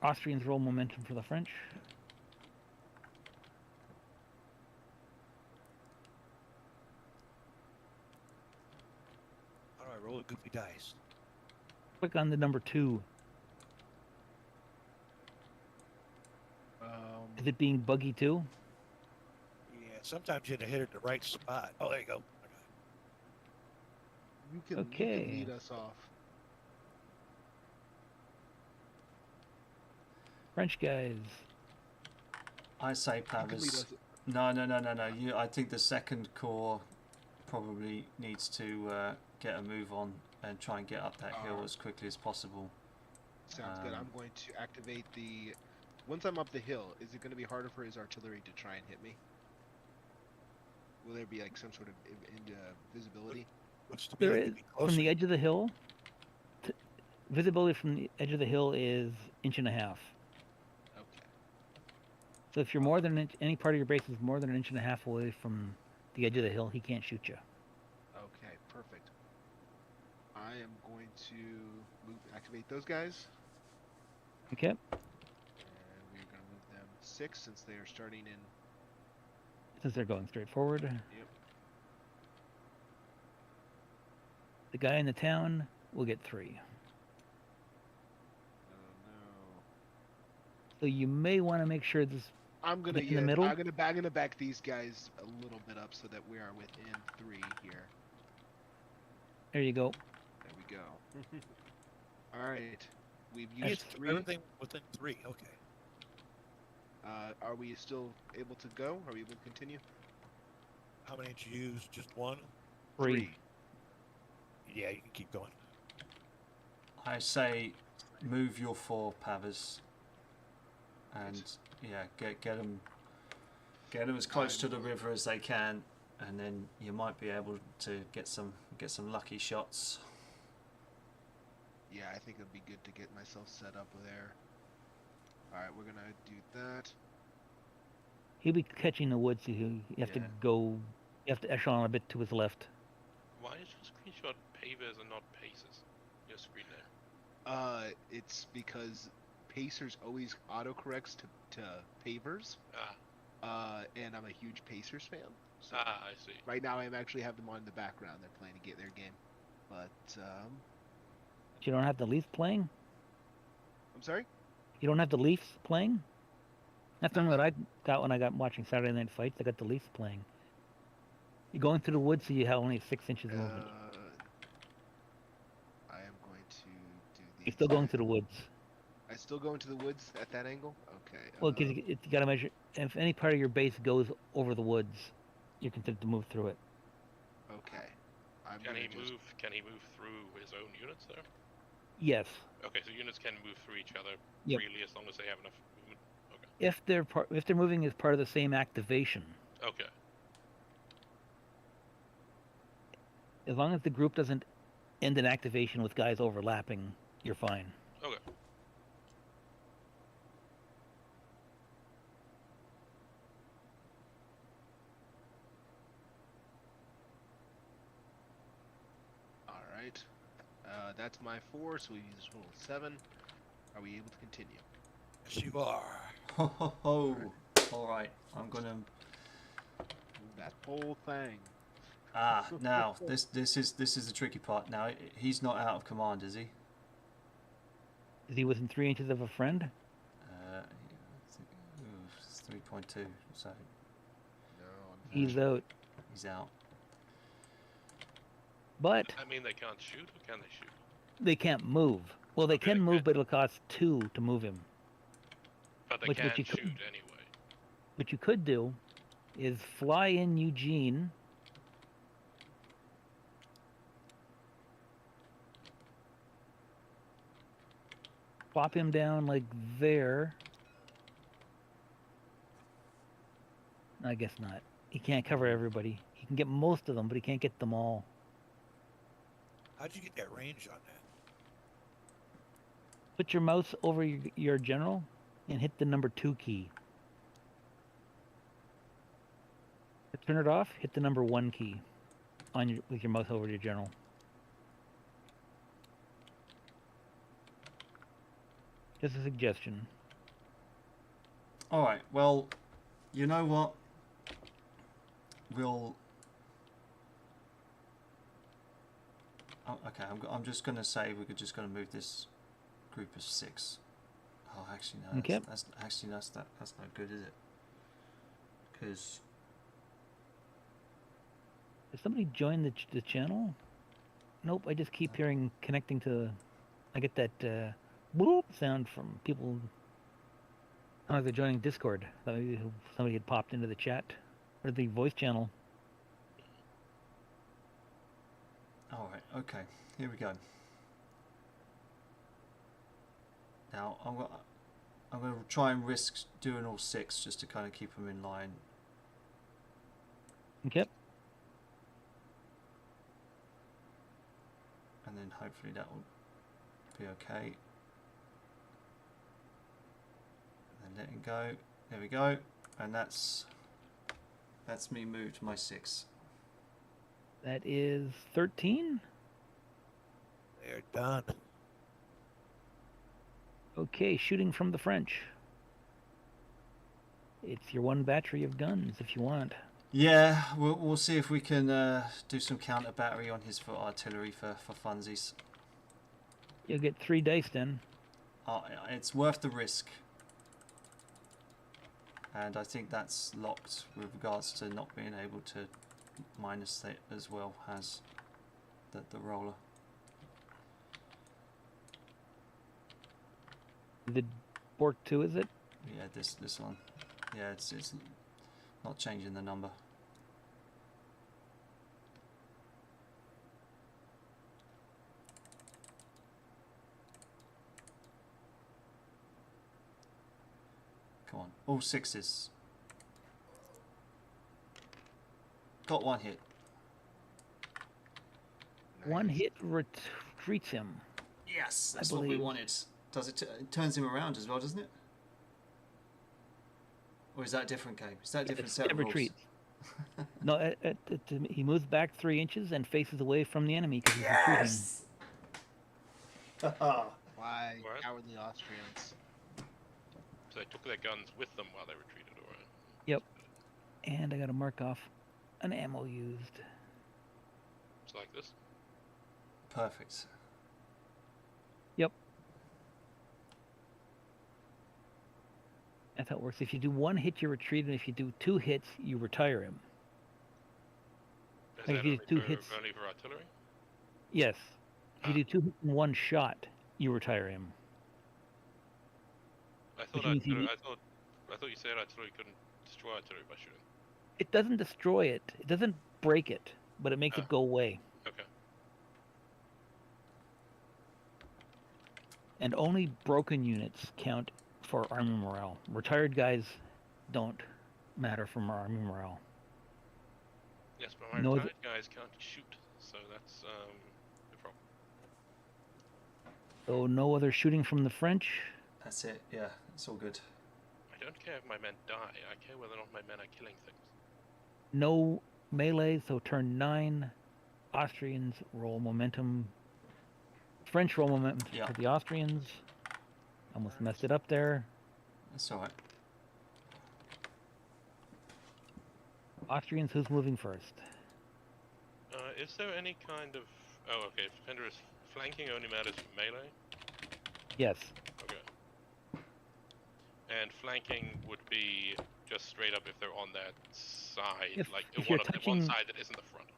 S2: Austrians roll momentum for the French.
S3: How do I roll a goofy dice?
S2: Click on the number 2. Is it being buggy too?
S3: Yeah, sometimes you have to hit it in the right spot. Oh, there you go.
S4: You can
S2: Okay.
S4: lead us off.
S2: French guys.
S1: I say
S4: You can lead
S1: Pavas.
S4: us.
S1: No. I think the second corps probably needs to get a move on and try and get up that hill as quickly as possible.
S4: Sounds good. I'm going to activate the... Once I'm up the hill, is it going to be harder for his artillery to try and hit me? Will there be like some sort of visibility?
S2: There is, from the edge of the hill, visibility from the edge of the hill is 1.5 inches.
S4: Okay.
S2: So if you're more than any part of your base is more than 1.5 inches away from the edge of the hill, he can't shoot you.
S4: Okay, perfect. I am going to activate those guys.
S2: Okay.
S4: And we're going to move them 6 since they are starting in...
S2: Since they're going straight forward.
S4: Yep.
S2: The guy in the town will get 3.
S4: Oh no.
S2: So you may want to make sure this...
S4: I'm gonna
S2: in the middle.
S4: I'm gonna back these guys a little bit up so that we are within 3 here.
S2: There you go.
S4: There we go. All right, we've used 3.
S3: Everything within 3. Okay.
S4: Are we still able to go? Are we able to continue?
S3: How many did you use? Just 1?
S2: 3.
S3: Yeah, you can keep going.
S1: I say move your 4 Pavas and yeah, get them as close to the river as they can, and then you might be able to get some lucky shots.
S4: Yeah, I think it'd be good to get myself set up there. All right, we're gonna do that.
S2: He'll be catching the woods. So you have to go. You have to echelon a bit to his left.
S5: Why is your screenshot pavers and not paces? Your screen name.
S4: It's because Pacers always autocorrects to pavers. And I'm a huge Pacers fan. So
S5: I see.
S4: right now I actually have them on in the background. They're playing to get their game. But
S2: You don't have the Leafs playing?
S4: I'm sorry?
S2: You don't have the Leafs playing? That's something that I got when I got watching Saturday Night Fights. I got the Leafs playing. You're going through the woods, so you have only 6 inches of movement.
S4: I am going to do the...
S2: You're still going to the woods.
S4: I still go into the woods at that angle? Okay.
S2: Well, because you got to measure. If any part of your base goes over the woods, you're considered to move through it.
S4: Okay.
S5: Can he move through his own units there?
S2: Yes.
S5: Okay, so units can move through each other
S2: Yep.
S5: freely as long as they have enough movement. Okay.
S2: If they're moving as part of the same activation.
S5: Okay.
S2: As long as the group doesn't end an activation with guys overlapping, you're fine.
S5: Okay.
S4: All right. That's my 4, so we use a total of 7. Are we able to continue?
S3: Yes, you are.
S1: Ho ho ho! All right, I'm gonna.
S4: That whole thing.
S1: Now this is the tricky part. Now he's not out of command, is he?
S2: Is he within 3 inches of a friend?
S1: 3.2. So
S4: No,
S2: He's out.
S1: he's out.
S2: But
S5: I mean, they can't shoot, or can they shoot?
S2: they can't move. Well, they
S5: Okay,
S2: can
S5: they
S2: move,
S5: can.
S2: but it'll cost 2 to move him.
S5: But they
S2: Which
S5: can
S2: you
S5: shoot
S2: could-
S5: anyway.
S2: What you could do is fly in Eugene. Plop him down like there. I guess not. He can't cover everybody. He can get most of them, but he can't get them all.
S3: How'd you get that range on that?
S2: Put your mouse over your general and hit the number 2 key. To turn it off, hit the number 1 key on with your mouse over your general. Just a suggestion.
S1: All right. Well, you know what? We'll. Okay. I'm just gonna say we're just gonna move this group of 6. Oh, actually no.
S2: Okay.
S1: That's no good, is it? Because
S2: Did somebody join the channel? Nope. I just keep hearing connecting to. I get that boop sound from people. Oh, they're joining Discord. Thought maybe somebody had popped into the chat or the voice channel.
S1: all All right. Okay. Here we go. Now I'm going to try and risk doing all 6 just to kind of keep them in line.
S2: Okay.
S1: And then hopefully that will be okay. And then letting go. There we go. And that's me moved my 6.
S2: That is 13.
S3: They're done.
S2: Okay, shooting from the French. It's your 1 battery of guns if you want.
S1: Yeah, we'll see if we can do some counter battery on his foot artillery for funsies.
S2: You'll get 3 dice then.
S1: It's worth the risk. And I think that's locked with regards to not being able to minus that as well as the roller.
S2: The Bork 2, is it?
S1: Yeah, this one. Yeah, it's not changing the number. Come on, all 6s. Got 1 hit.
S4: Nice.
S2: 1 hit retreats him.
S1: Yes, that's what we wanted. Does it? It turns him around as well, doesn't it? Or is that a different game? Is that a different set of rules?
S2: Retreats. No, he moves back 3 inches and faces away from the enemy because he's retreating.
S4: Why,
S5: What?
S4: cowardly Austrians?
S5: So they took their guns with them while they retreated, alright?
S2: Yep. And I got to mark off an ammo used.
S5: It's like this.
S1: Perfect.
S2: Yep. That's how it works. If you do 1 hit, you retreat, and if you do 2 hits, you retire him.
S5: Is
S2: Like
S5: that
S2: if you do 2
S5: only
S2: hits.
S5: only for artillery?
S2: Yes. If you
S5: Ah.
S2: do 2 hits in 1 shot, you retire him.
S5: I thought
S2: means you
S5: I thought you said artillery couldn't destroy artillery by shooting.
S2: It doesn't destroy it. It doesn't break it, but it makes it go away.
S5: Okay.
S2: And only broken units count for army morale. Retired guys don't matter for army morale.
S5: Yes, but my
S2: No,
S5: retired guys can't shoot, so that's the problem.
S2: So no other shooting from the French.
S1: That's it. Yeah, it's all good.
S5: I don't care if my men die. I care whether or not my men are killing things.
S2: No melee, so turn 9. Austrians roll momentum. French roll momentum
S1: Yeah.
S2: for the Austrians. Almost messed it up there.
S1: That's all right.
S2: Austrians, who's moving first?
S5: Is there any kind of... Oh, okay. Fender is flanking only matters for melee?
S2: Yes.
S5: Okay. And flanking would be just straight up if they're on that side,
S2: If
S5: one
S2: you're touching,
S5: side that isn't the front.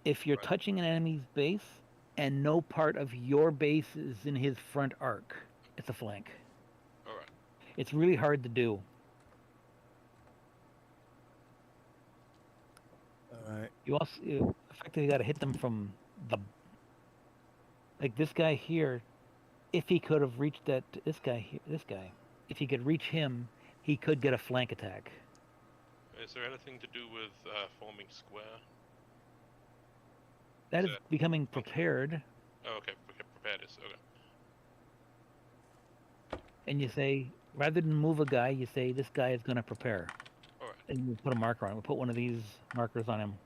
S2: if you're
S5: Right.
S2: touching an enemy's base and no part of your base is in his front arc, it's a flank.
S5: Alright.
S2: It's really hard to do.
S3: Alright.
S2: You effectively got to hit them from the, like this guy here. If he could have reached this guy, if he could reach him, he could get a flank attack.
S5: Is there anything to do with forming square?
S2: That
S5: Is
S2: is
S5: that-
S2: becoming prepared,
S5: Oh, okay. Prepared is okay.
S2: and you say rather than move a guy, you say this guy is going to prepare,
S5: Alright.
S2: and you put a marker on it. We put one of these markers on him.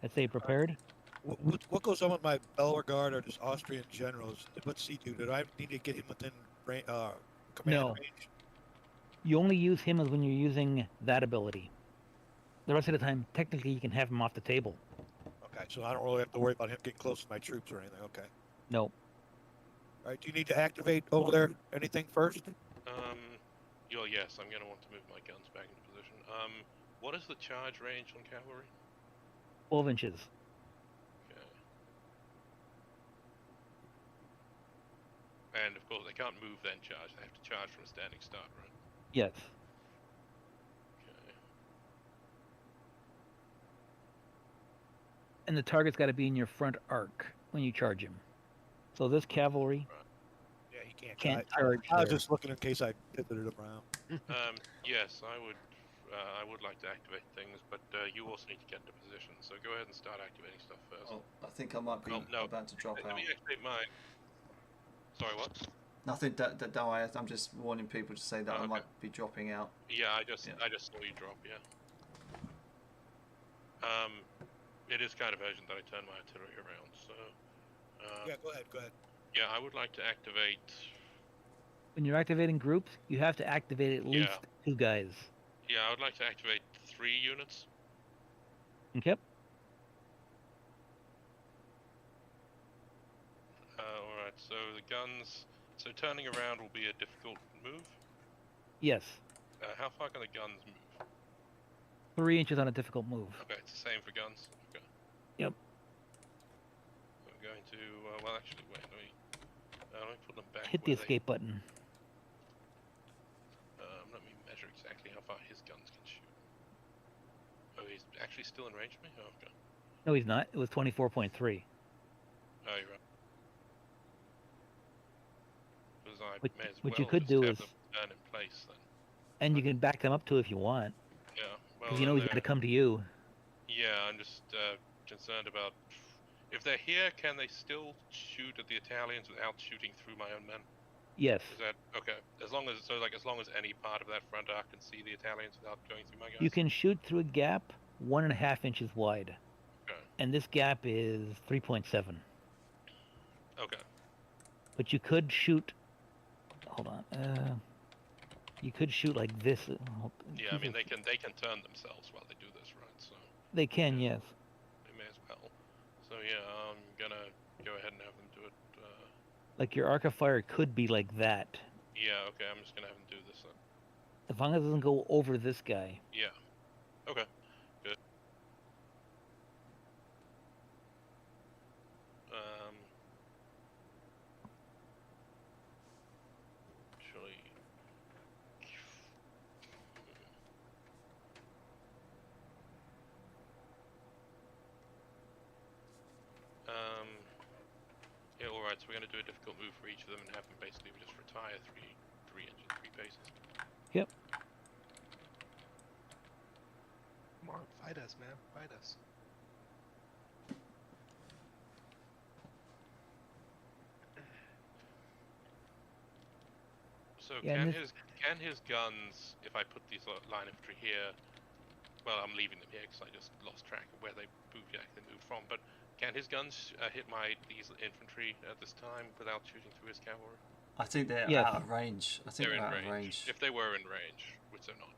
S2: Let's say prepared.
S3: What goes on with my Bellegarde or just Austrian generals? What's he do? Did I need to get him within command
S2: No.
S3: range?
S2: You only use him as when you're using that ability. The rest of the time, technically, you can have him off the table.
S3: Okay, so I don't really have to worry about him getting close to my troops or anything. Okay.
S2: No.
S3: All right. Do you need to activate over there anything first?
S5: Yes, I'm gonna want to move my guns back into position. What is the charge range on cavalry?
S2: 12 inches.
S5: Okay. And of course, they can't move then charge. They have to charge from a standing start, right?
S2: Yes.
S5: Okay.
S2: And the target's got to be in your front arc when you charge him. So this cavalry
S3: Yeah, he can't.
S2: can't charge.
S3: I was
S2: there.
S3: just looking in case I pivoted it around.
S5: Yes, I would like to activate things, but you also need to get into position. So go ahead and start activating stuff first.
S1: Oh, I think I might be about to drop
S5: Let
S1: out.
S5: me activate mine. Sorry, what?
S1: Nothing. Don't worry. I'm just warning people to say that I
S5: okay.
S1: might be dropping out.
S5: Yeah, I just saw you drop. Yeah. It is kind of urgent that I turn my artillery around. So.
S3: Yeah, go ahead. Go ahead.
S5: Yeah, I would like to activate.
S2: When you're activating groups, you have to activate at least 2 guys.
S5: Yeah, I would like to activate 3 units.
S2: Okay.
S5: Alright, so the guns. So turning around will be a difficult move.
S2: Yes.
S5: How far can the guns move?
S2: 3 inches on a difficult move.
S5: Okay, it's the same for guns. Okay.
S2: Yep.
S5: I'm going to. Well, actually, wait. Let me put them back.
S2: Hit the escape button.
S5: Let me measure exactly how far his guns can shoot. Oh, he's actually still in range of me? Oh, okay.
S2: No, he's not. It was 24.3.
S5: Oh, you're right. Because I may as
S2: what
S5: well
S2: you could
S5: just
S2: do
S5: have
S2: is,
S5: them turn in place then.
S2: and you can back them up too if you want,
S5: Yeah, well,
S2: because you know he's got to come to you.
S5: Yeah, I'm just concerned about if they're here. Can they still shoot at the Italians without shooting through my own men?
S2: Yes.
S5: Is that okay? As long as any part of that front arc can see the Italians without going through my guys.
S2: You can shoot through a gap 1.5 inches wide.
S5: Okay.
S2: And this gap is 3.7.
S5: Okay.
S2: But you could shoot. Hold on. You could shoot like this.
S5: Yeah, I mean they can turn themselves while they do this, right? So
S2: they can, yes.
S5: they may as well. So yeah, I'm gonna go ahead and have them do it.
S2: Like your arc of fire could be like that.
S5: Yeah. Okay. I'm just gonna have them do this then.
S2: As long as it doesn't go over this guy.
S5: Yeah. Okay. Good. Actually. Yeah, alright, so we're going to do a difficult move for each of them and have them basically just retire 3 inches, 3 paces.
S2: Yep.
S4: Come on, fight us, man. Fight us.
S5: So
S2: Yeah,
S5: can his guns, if I put these line infantry here, well, I'm leaving them here because I just lost track of where they moved from, but can his guns hit these infantry at this time without shooting through his cavalry?
S1: I think they're
S2: Yes.
S1: out of range. I think
S5: They're
S1: they're
S5: in
S1: out of range.
S5: If they were in range, which they're not.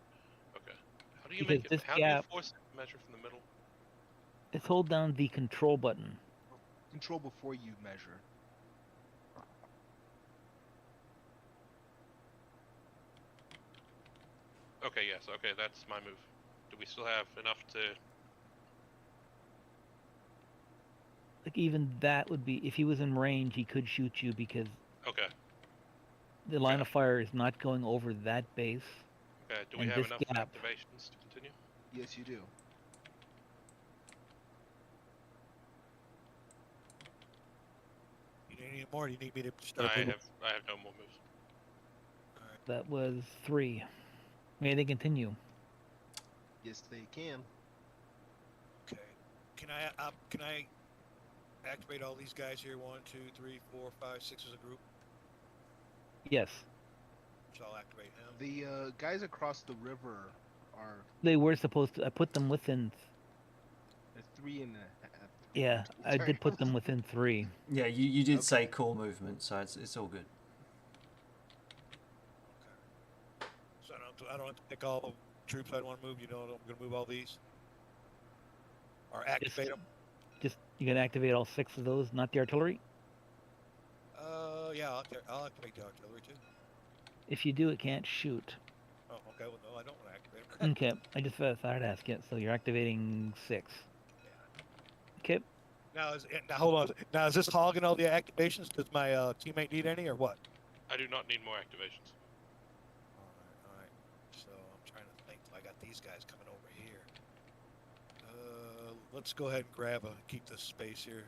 S5: Okay. How do you
S2: Because
S5: make it?
S2: this
S5: How do you
S2: gap-
S5: force it to measure from the middle?
S2: Let's hold down the control button.
S4: Control before you measure.
S5: Okay, yes, okay, that's my move. Do we still have enough to...
S2: Like even that would be, if he was in range, he could shoot you because
S5: Okay,
S2: the line of fire is not going over that base.
S5: okay. Do we
S2: And
S5: have
S2: this
S5: enough
S2: gap-
S5: activations to continue?
S4: Yes, you do.
S3: You need any more? Or you need me to start?
S5: I
S3: moving?
S5: have no more moves.
S2: That was 3. May they continue?
S4: Yes, they can.
S3: Okay. Can I activate all these guys here? 1, 2, 3, 4, 5, 6 as a group.
S2: Yes.
S3: So I'll activate him.
S4: The guys across the river are
S2: They were supposed to. I put them within.
S4: 3.5.
S2: Yeah, I
S4: Sorry.
S2: did put them within 3.
S1: Yeah, you did say core movement, so it's all good.
S3: So I don't have to pick all the troops I want to move. You know, I'm going to move all these, or activate them.
S2: Just you can activate all 6 of those, not the artillery.
S3: Yeah, I'll activate the artillery too.
S2: If you do, it can't shoot.
S3: Oh, okay. Well, no, I don't want to activate them.
S2: Okay, I just thought I'd ask it. So you're activating 6. Okay.
S3: Now hold on. Now is this hogging all the activations? Does my teammate need any or what?
S5: I do not need more activations.
S3: All right. So I'm trying to think. I got these guys coming over here. let's go ahead and grab keep this space here.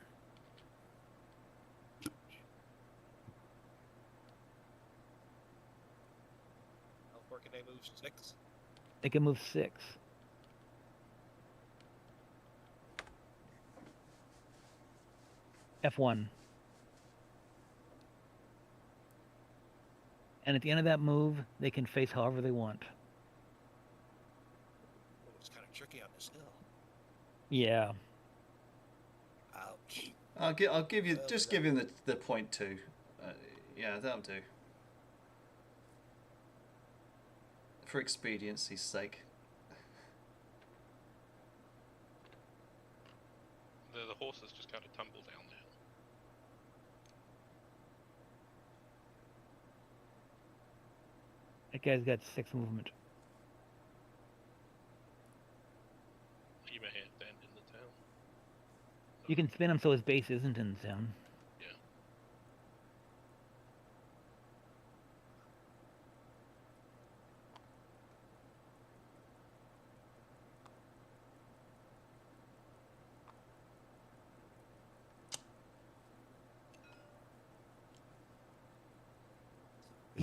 S3: How far can they move? 6?
S2: They can move 6. F1. And at the end of that move, they can face however they want.
S3: Oh, it's kind of tricky on this hill.
S2: Yeah.
S3: Ouch.
S1: I'll give you give him the point 2. Yeah, that'll do. For expediency's sake.
S5: The horses just kind of tumble down the hill.
S2: That guy's got 6 movement.
S5: He may have to end in the town.
S2: You can spin him so his base isn't in the town.
S5: Yeah.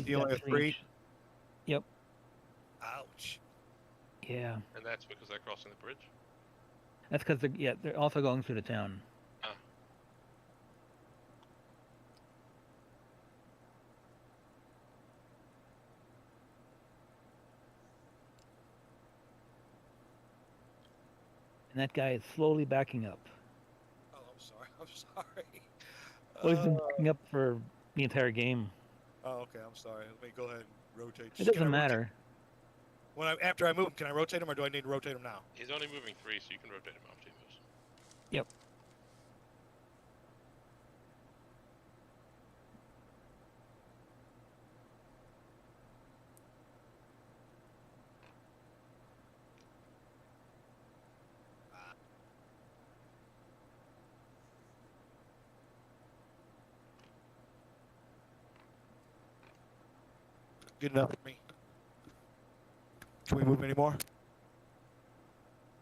S3: Is he only a 3?
S2: Yep.
S3: Ouch.
S2: Yeah.
S5: And that's because they're crossing the bridge?
S2: That's because they're also going through the town.
S5: Ah.
S2: And that guy is slowly backing up.
S3: Oh, I'm sorry. I'm sorry.
S2: Well, he's been backing up for the entire game.
S3: Oh, okay. I'm sorry. Let me go ahead and rotate.
S2: It doesn't matter.
S3: After I move him, can I rotate him, or do I need to rotate him now?
S5: He's only moving 3, so you can rotate him after he moves.
S2: Yep.
S3: Good enough for me. Can we move any more?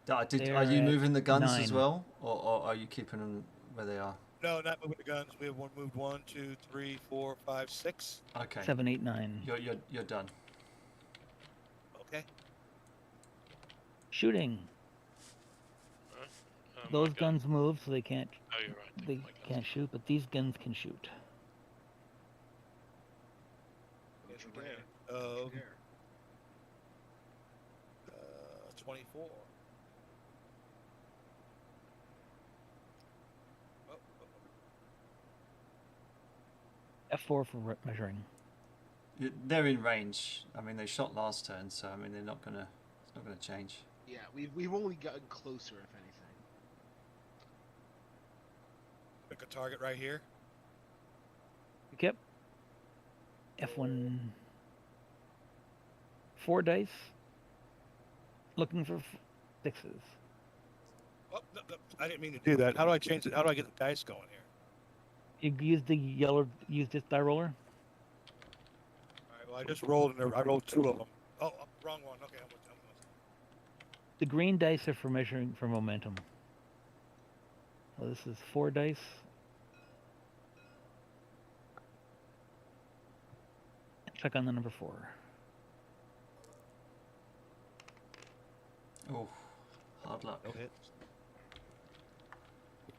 S1: Are
S2: They're
S1: you moving the guns
S2: 9.
S1: as well, or are you keeping them where they are?
S3: No, not moving the guns. We have moved 1, 2, 3, 4, 5, 6.
S1: Okay.
S2: 7, 8, 9.
S1: You're done.
S3: Okay.
S2: Shooting. Those guns move, so they can't.
S5: Oh, you're right.
S2: They can't shoot, but these guns can shoot.
S3: Yes, we can. 24. Oh,
S2: F4 for measuring.
S1: They're in range. I mean, they shot last turn, so I mean, it's not gonna change.
S4: Yeah, we've only gotten closer, if anything.
S3: Pick a target right here.
S2: Yep. F1. 4 dice. Looking for 6s.
S3: Oh, no, I didn't mean to do that. How do I change it? How do I get the dice going here?
S2: You use the yellow. Use this die roller.
S3: All right. Well, I just rolled, and I rolled 2 of them. Oh, wrong one. Okay, I'm with.
S2: The green dice are for measuring for momentum. So this is 4 dice. Check on the number 4.
S1: Oh, hard luck.
S3: No hits.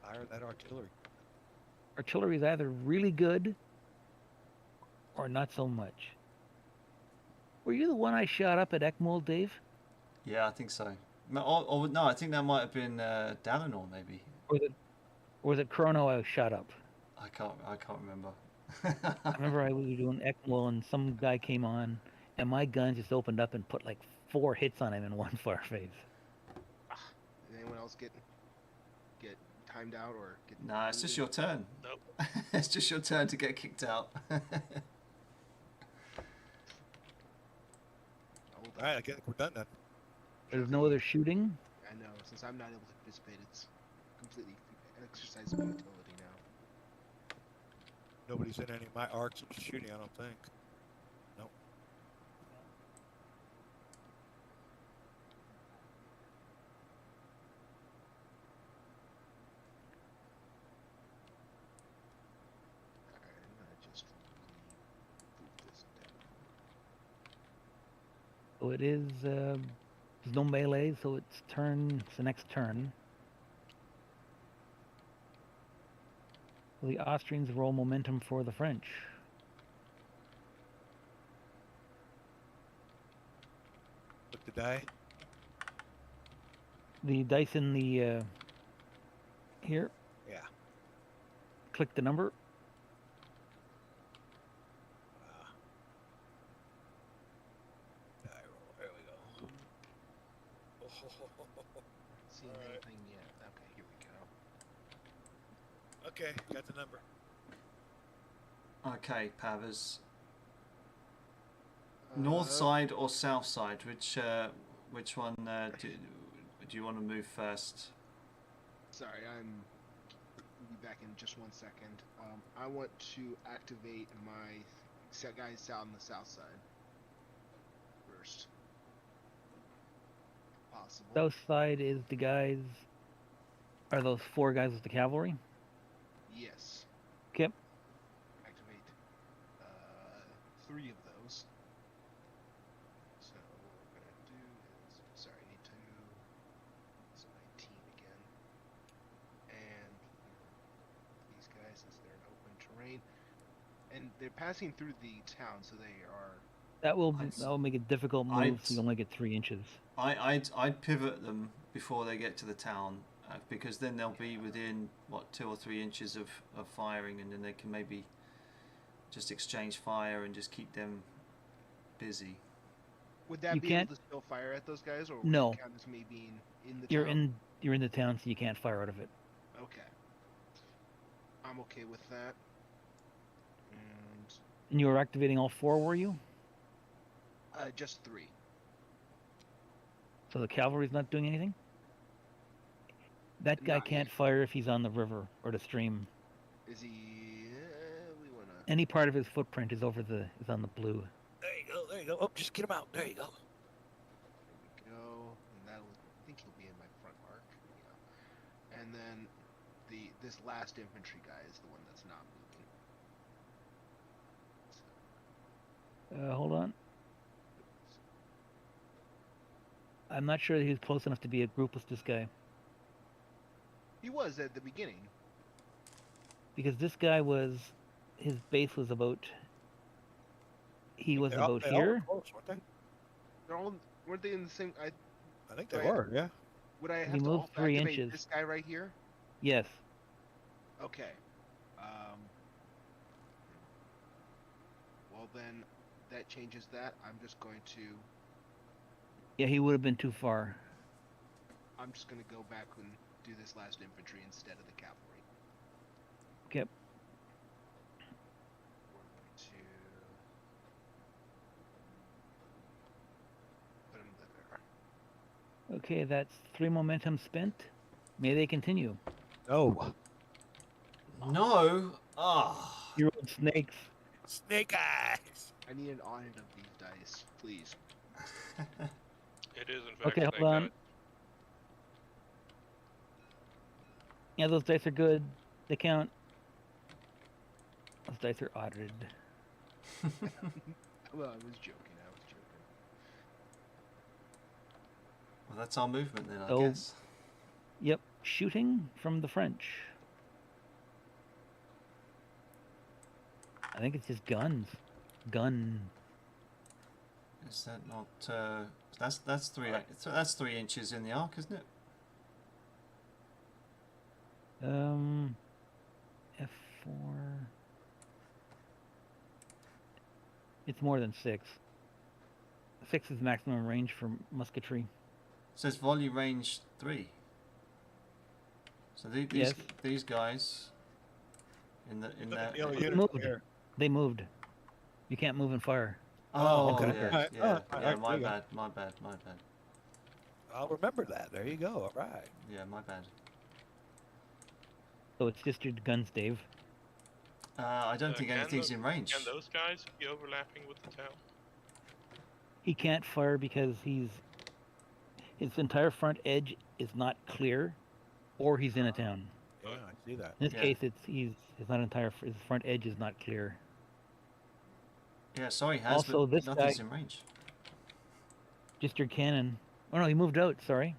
S3: Fire that artillery.
S2: Artillery is either really good or not so much. Were you the one I shot up at Ekmol, Dave?
S1: Yeah, I think so. No, I think that might have been Dalinor, maybe.
S2: Or was it Chrono I shot up?
S1: I can't remember.
S2: I remember we were doing Ekmol and some guy came on and my gun just opened up and put like 4 hits on him in one fire phase.
S4: Did anyone else get timed out or get?
S1: Nah, it's just your turn.
S5: Nope.
S1: It's just your turn to get kicked out.
S3: All right, I guess we're done then.
S2: There's no other shooting.
S4: I know. Since I'm not able to participate, it's completely exercise of utility now.
S3: Nobody's in any of my arcs of shooting, I don't think. Nope.
S2: So it is. There's no melee, so it's the next turn. So the Austrians roll momentum for the French.
S3: Look the die.
S2: The dice in the here.
S3: Yeah.
S2: Click the number.
S3: Die roll. There we go.
S4: See
S3: All right.
S4: anything yet? Okay, here we go.
S3: Okay, got the number.
S1: Okay, Pavers. North side or south side? Which one do you want to move first?
S4: Sorry, I'll be back in just 1 second. I want to activate my guys on the south side first. Possible.
S2: South side is the guys. Are those 4 guys with the cavalry?
S4: Yes.
S2: Okay.
S4: Activate 3 of those. So what we're gonna do is, sorry, I need to. It's my team again, and these guys, since they're in open terrain, and they're passing through the town, so they are.
S2: That will make a difficult move. So you only get 3 inches.
S1: I'd pivot them before they get to the town, because then they'll be within 2 or 3 inches of firing, and then they can maybe just exchange fire and just keep them busy.
S4: Would that be able to still fire at those guys, or would
S2: no?
S4: it count as me being in the town?
S2: You're in the town, so you can't fire out of it.
S4: Okay. I'm okay with that.
S2: And you were activating all 4, were you?
S4: Just 3.
S2: So the cavalry's not doing anything? That guy can't fire if he's on the river or the stream.
S4: Is he? We wanna.
S2: Any part of his footprint is on the blue.
S3: There you go. There you go. Oh, just get him out. There you go.
S4: There we go. And I think he'll be in my front arc. Yeah. And then this last infantry guy is the one that's not moving. So.
S2: Hold on. I'm not sure that he's close enough to be a group with this guy.
S4: He was at the beginning.
S2: Because this guy his base was about. He was about here.
S3: Close, weren't they?
S4: Weren't they in the same?
S3: I think they were. Yeah.
S4: Would I have
S2: he
S4: to
S2: moved 3
S4: activate
S2: inches.
S4: this guy right here?
S2: Yes.
S4: Okay. Well then, that changes that. I'm just going to.
S2: Yeah, he would have been too far.
S4: I'm just going to go back and do this last infantry instead of the cavalry.
S2: Okay.
S4: We're going to put him there.
S2: Okay, that's 3 momentum spent. May they continue.
S3: No.
S1: No. Ah.
S2: You rolled snakes.
S3: Snake eyes.
S4: I need an audit of these dice, please.
S5: It is in fact.
S2: Okay, hold on. Yeah, those dice are good. They count. Those dice are audited.
S4: Well, I was joking.
S1: Well, that's our movement then, I
S2: So-
S1: guess.
S2: Yep, shooting from the French. I think it's just guns. Gun.
S1: Is that not? That's 3. So that's 3 inches in the arc, isn't it?
S2: F4. It's more than 6. 6 is maximum range for musketry.
S1: It says volley range 3. So
S2: Yes.
S1: these guys in that.
S2: They moved. You can't move and fire.
S1: Oh,
S2: Okay.
S1: yeah. My bad.
S3: I'll remember that. There you go. All right.
S1: Yeah, my bad.
S2: So it's just your guns, Dave.
S1: I don't think anything's in range.
S5: Can those guys be overlapping with the town?
S2: He can't fire because his entire front edge is not clear, or he's in a town.
S3: Yeah, I see that.
S2: In this case, his front edge is not clear.
S1: Yeah, sorry,
S2: Also,
S1: but
S2: this
S1: nothing's
S2: guy-
S1: in range.
S2: Just your cannon. Oh no, he moved out. Sorry,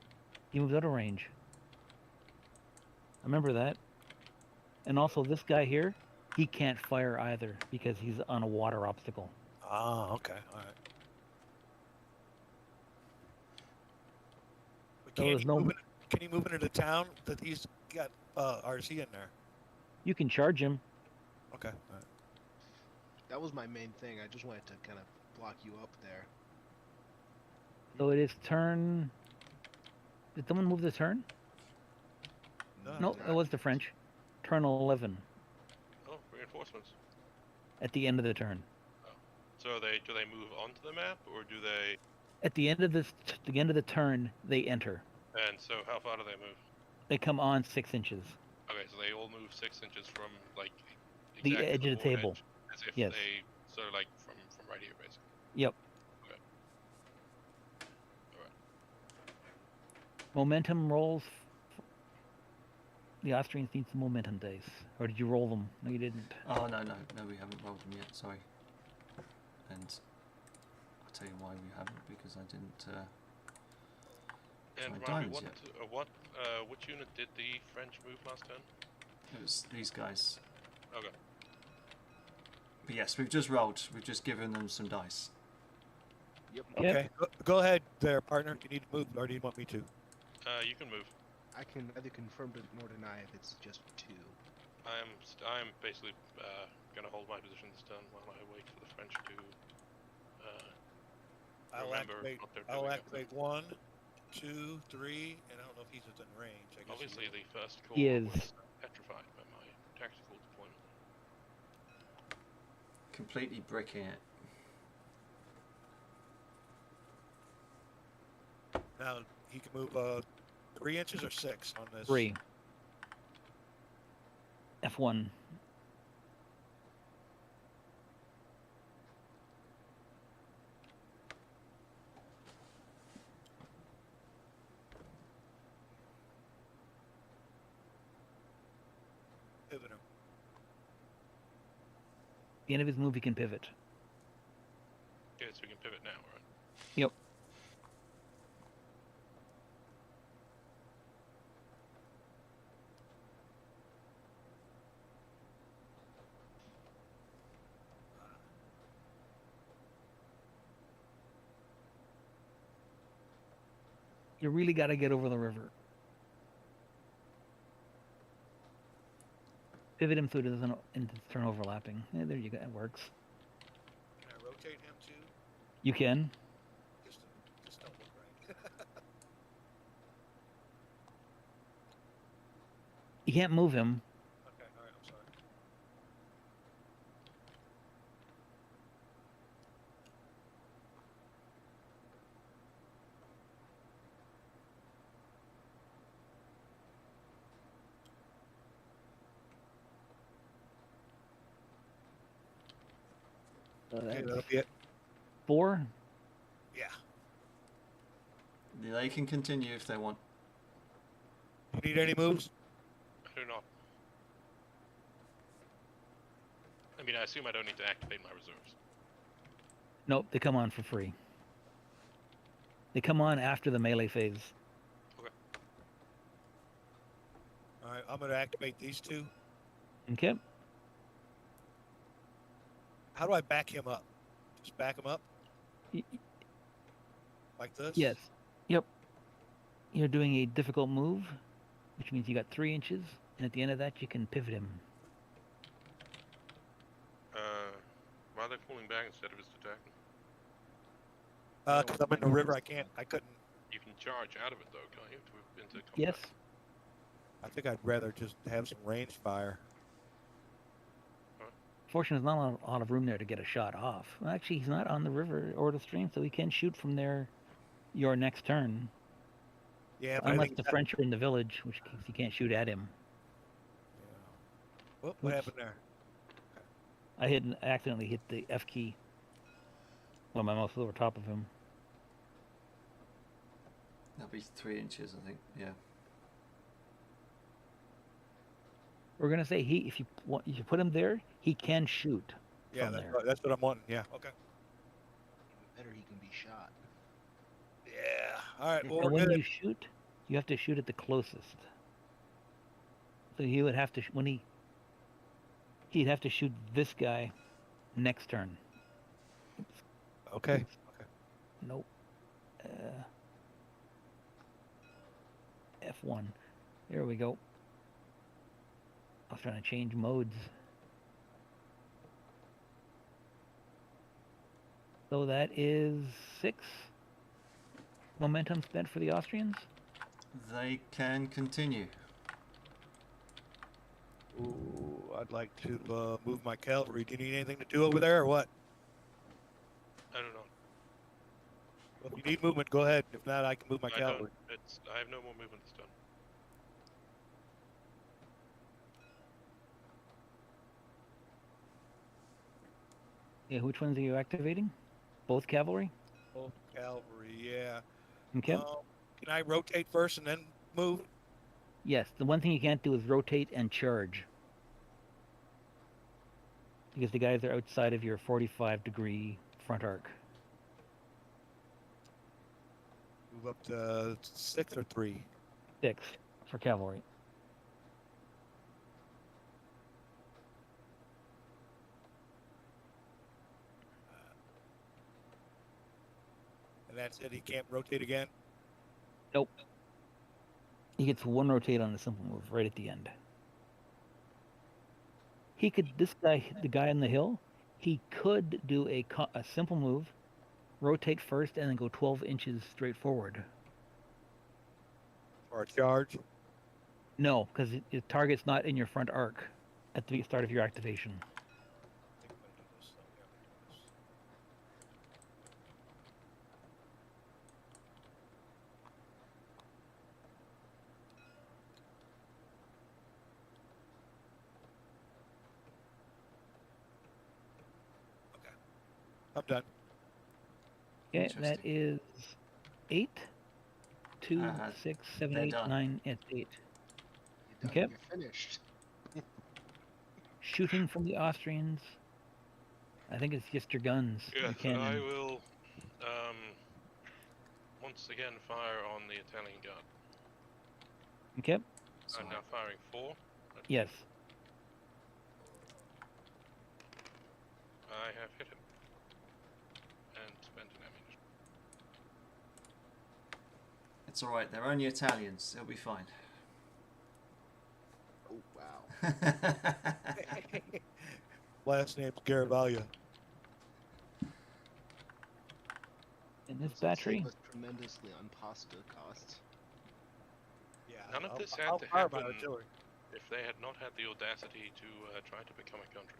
S2: he moved out of range. I remember that. And also this guy here, he can't fire either because he's on a water obstacle.
S3: Ah, okay, all right. But
S2: So
S3: can
S2: there's
S3: he
S2: no.
S3: move into the town that he's got RC in there?
S2: You can charge him.
S3: Okay, all right.
S4: That was my main thing. I just wanted to kind of block you up there.
S2: So it is turn. Did someone move the turn? No, it was the French. Turn 11
S5: Oh, reinforcements.
S2: at the end of the turn.
S5: So do they move onto the map, or do they?
S2: At the end of the end of the turn, they enter.
S5: And so, how far do they move?
S2: They come on 6 inches.
S5: Okay, so they all move 6 inches from like
S2: The
S5: exactly
S2: edge of the
S5: board
S2: table.
S5: edge, as if
S2: Yes.
S5: they sort of like from right here, basically.
S2: Yep.
S5: Okay. All right.
S2: Momentum rolls. The Austrians need some momentum dice. Or did you roll them? No, you didn't.
S1: Oh, no, we haven't rolled them yet, sorry. And I'll tell you why we haven't, because I didn't...
S5: And
S1: my
S5: Rami,
S1: diamonds
S5: which unit did the French move last turn?
S1: It was these guys.
S5: Okay.
S1: But yes, we've just rolled. We've just given them some dice.
S4: Yep.
S2: Yep.
S3: Okay, go ahead there, partner. You need to move, or do you want me to?
S5: You can move.
S4: I can neither confirm nor deny if it's just 2.
S5: I'm basically gonna hold my position this turn while I wait for the French to remember what they're doing.
S3: I'll activate 1, 2, 3, and I don't know if he's within range. I guess
S5: Obviously, the first call
S2: He is.
S5: was petrified by my tactical deployment.
S1: Completely bricking it.
S3: Now he can move 3 inches or 6 on this.
S2: 3. F1.
S3: Pivot him.
S2: At the end of his move, he can pivot.
S5: Okay, so we can pivot now, right?
S2: Yep. You really got to get over the river. Pivot him so it doesn't turn overlapping. Yeah, there you go. It works.
S3: Can I rotate him too?
S2: You can.
S3: Just don't look right.
S2: You can't move him.
S3: Okay, all right, I'm sorry. Okay, that'll be it.
S2: 4.
S3: Yeah.
S1: They can continue if they want.
S3: You need any moves?
S5: I do not. I mean, I assume I don't need to activate my reserves.
S2: Nope, they come on for free. They come on after the melee phase.
S3: All right, I'm going to activate these 2.
S2: Okay.
S3: How do I back him up? Just back him up
S2: Y-
S3: like this?
S2: Yes. Yep. You're doing a difficult move, which means you got 3 inches, and at the end of that, you can pivot him.
S5: Why are they pulling back instead of just attacking?
S3: Because I'm in the river, I couldn't.
S5: You can charge out of it though, can't you? Into combat?
S2: Yes.
S3: I think I'd rather just have some range fire.
S2: Fortunately, there's not a lot of room there to get a shot off. Well, actually, he's not on the river or the stream, so he can shoot from there your next turn.
S3: Yeah, but I
S2: Unless
S3: think
S2: the French are in the village, which case you can't shoot at him.
S3: Yeah. Whoop, what
S2: Oops.
S3: happened there?
S2: I accidentally hit the F key when my mouse was over top of him.
S1: That'll be 3 inches, I think. Yeah.
S2: We're gonna say if you put him there, he can shoot.
S3: Yeah,
S2: from
S3: that's,
S2: there.
S3: right, that's what I'm wanting. Yeah, okay.
S4: Even better, he can be shot.
S3: Yeah. All right. Well,
S2: And
S3: we're
S2: when
S3: good.
S2: you shoot, you have to shoot at the closest. So he would have to he'd have to shoot this guy next turn.
S3: Okay. Okay.
S2: Nope. F1. There we go. I was trying to change modes. So that is 6 momentum spent for the Austrians.
S1: They can continue.
S3: Ooh, I'd like to move my cavalry. Do you need anything to do over there or what?
S5: I don't know.
S3: Well, if you need movement, go ahead. If not, I can move my
S5: I
S3: cavalry.
S5: don't. I have no more movement this turn.
S2: Yeah, which ones are you activating? Both cavalry?
S3: Oh, cavalry, yeah.
S2: Okay.
S3: Can I rotate first and then move?
S2: Yes, the one thing you can't do is rotate and charge. Because the guys are outside of your 45-degree front arc.
S3: Move up to 6 or 3.
S2: 6 for cavalry.
S3: And that's it. He can't rotate again.
S2: Nope. He gets 1 rotate on the simple move right at the end. He could, this guy, the guy on the hill, he could do a simple move, rotate first, and then go 12 inches straight forward.
S3: Or a charge.
S2: No, because the target's not in your front arc at the start of your activation.
S3: I'm done.
S2: Okay, that is 8, 2, 6, 7,
S1: they're
S2: 8,
S1: done.
S2: 9, it's 8.
S4: You're done.
S2: Okay.
S4: You're finished.
S2: Shooting from the Austrians. I think it's just your guns.
S5: Yeah,
S2: your cannon.
S5: I will once again fire on the Italian guard.
S2: Okay.
S5: I'm now firing 4.
S2: Yes.
S5: I have hit him. And spent an ammunition.
S1: It's alright, they're only Italians. It'll be fine.
S4: Oh wow.
S3: Last name's Garibaldi.
S2: In this
S4: This will
S2: battery.
S4: save us tremendously on pasta costs.
S3: Yeah.
S5: None of
S3: I'll-
S5: this
S3: I'll
S5: had to
S3: fire my
S5: happen
S3: artillery.
S5: if they had not had the audacity to try to become a country.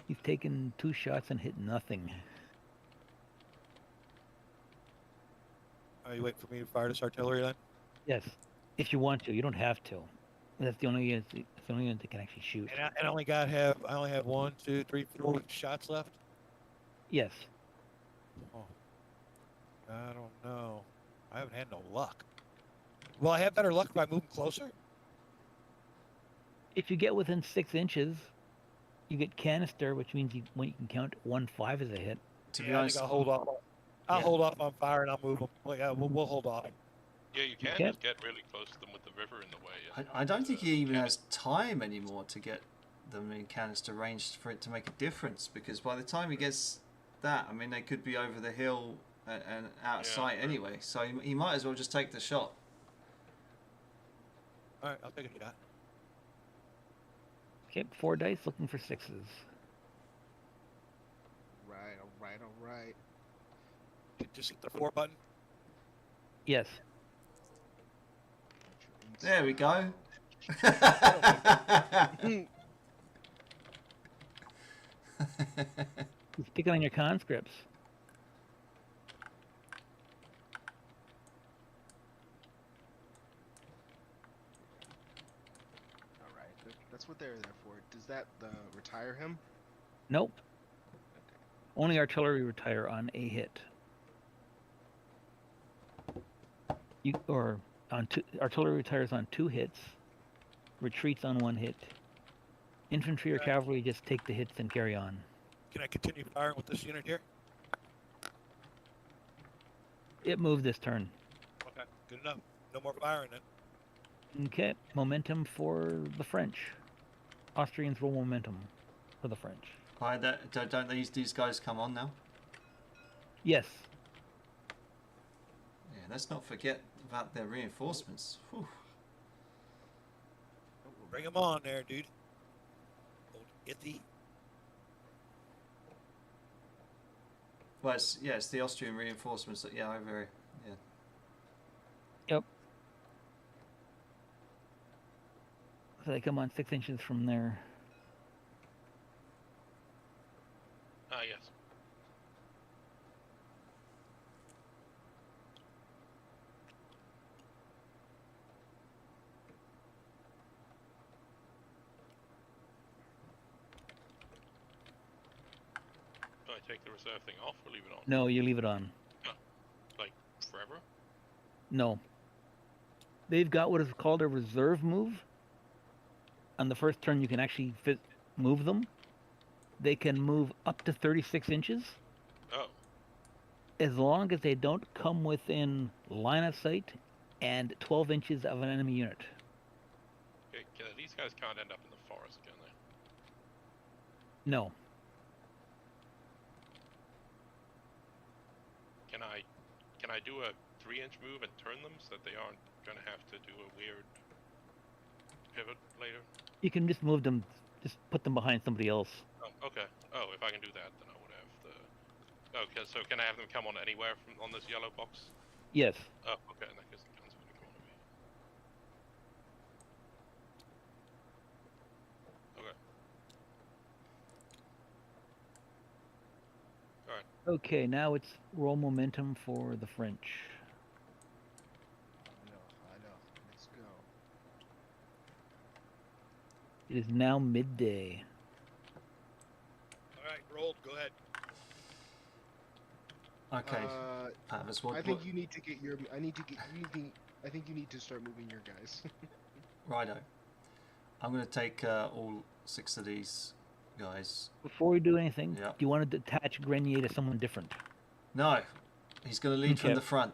S2: He's taken 2 shots and hit nothing.
S3: Are you waiting for me to fire this artillery then?
S2: Yes. If you want to, you don't have to. That's the only unit. It's the only unit that can actually shoot.
S3: And I only have 1, 2, 3, 4 shots left.
S2: Yes.
S3: Oh, I don't know. I haven't had no luck. Will I have better luck by moving closer?
S2: If you get within 6 inches, you get canister, which means you can count 1-5 as a hit.
S1: To be
S3: Yeah, I
S1: honest,
S3: think I'll hold off. I'll
S1: Yeah.
S3: hold off on fire and I'll move them. Well, yeah, we'll hold off.
S5: Yeah, you can
S2: Okay.
S5: just get really close to them with the river in the way.
S1: I don't think he even
S5: cannon.
S1: has time anymore to get them in canister range for it to make a difference, because by the time he gets that, I mean, they could be over the hill and out of
S5: Yeah,
S1: sight
S5: true.
S1: anyway, so he might as well just take the shot.
S3: All right, I'll take a shot.
S2: Okay, 4 dice looking for 6s.
S4: Right. All right. All right.
S3: Just hit the 4 button.
S2: Yes.
S1: There we go.
S2: He's picking on your conscripts.
S4: All right. That's what they're there for. Does that retire him?
S2: Nope. Only artillery retire on a hit. Artillery retires on 2 hits, retreats on 1 hit. Infantry or cavalry, just take the hits and carry on.
S3: Can I continue firing with this unit here?
S2: It moved this turn.
S3: Okay, good enough. No more firing then.
S2: Okay, momentum for the French. Austrians roll momentum for the French.
S1: Right, don't these guys come on now?
S2: Yes.
S1: Yeah, let's not forget about their reinforcements. Whew.
S3: Bring them on there, dude. Old Ithy.
S1: Well, it's the Austrian reinforcements that, yeah, over here. Yeah.
S2: Yep. So they come on 6 inches from there.
S5: Yes. Do I take the reserve thing off or leave it on?
S2: No, you leave it on.
S5: Like, forever?
S2: No. They've got what is called a reserve move. On the first turn, you can actually move them. They can move up to 36 inches.
S5: Oh.
S2: As long as they don't come within line of sight and 12 inches of an enemy unit.
S5: Okay, these guys can't end up in the forest, can they?
S2: No.
S5: Can I do a 3-inch move and turn them so that they aren't going to have to do a weird pivot later?
S2: You can just move them, just put them behind somebody else.
S5: Oh, okay. Oh, if I can do that, then I would have the... Okay, so can I have them come on anywhere on this yellow box?
S2: Yes.
S5: Oh, okay, in that case the guns are going to come on me. Okay. Alright.
S2: Okay, now it's roll momentum for the French.
S4: I know. Let's go.
S2: It is now midday.
S3: All right, rolled. Go ahead.
S1: Okay. Pavis,
S4: I think you need to get your. I think you need to start moving your guys.
S1: Righto. I'm going to take all 6 of these guys.
S2: Before we do anything,
S1: Yeah.
S2: do you want to attach Grenier to someone different?
S1: No, he's going to lead from
S2: Okay.
S1: the front.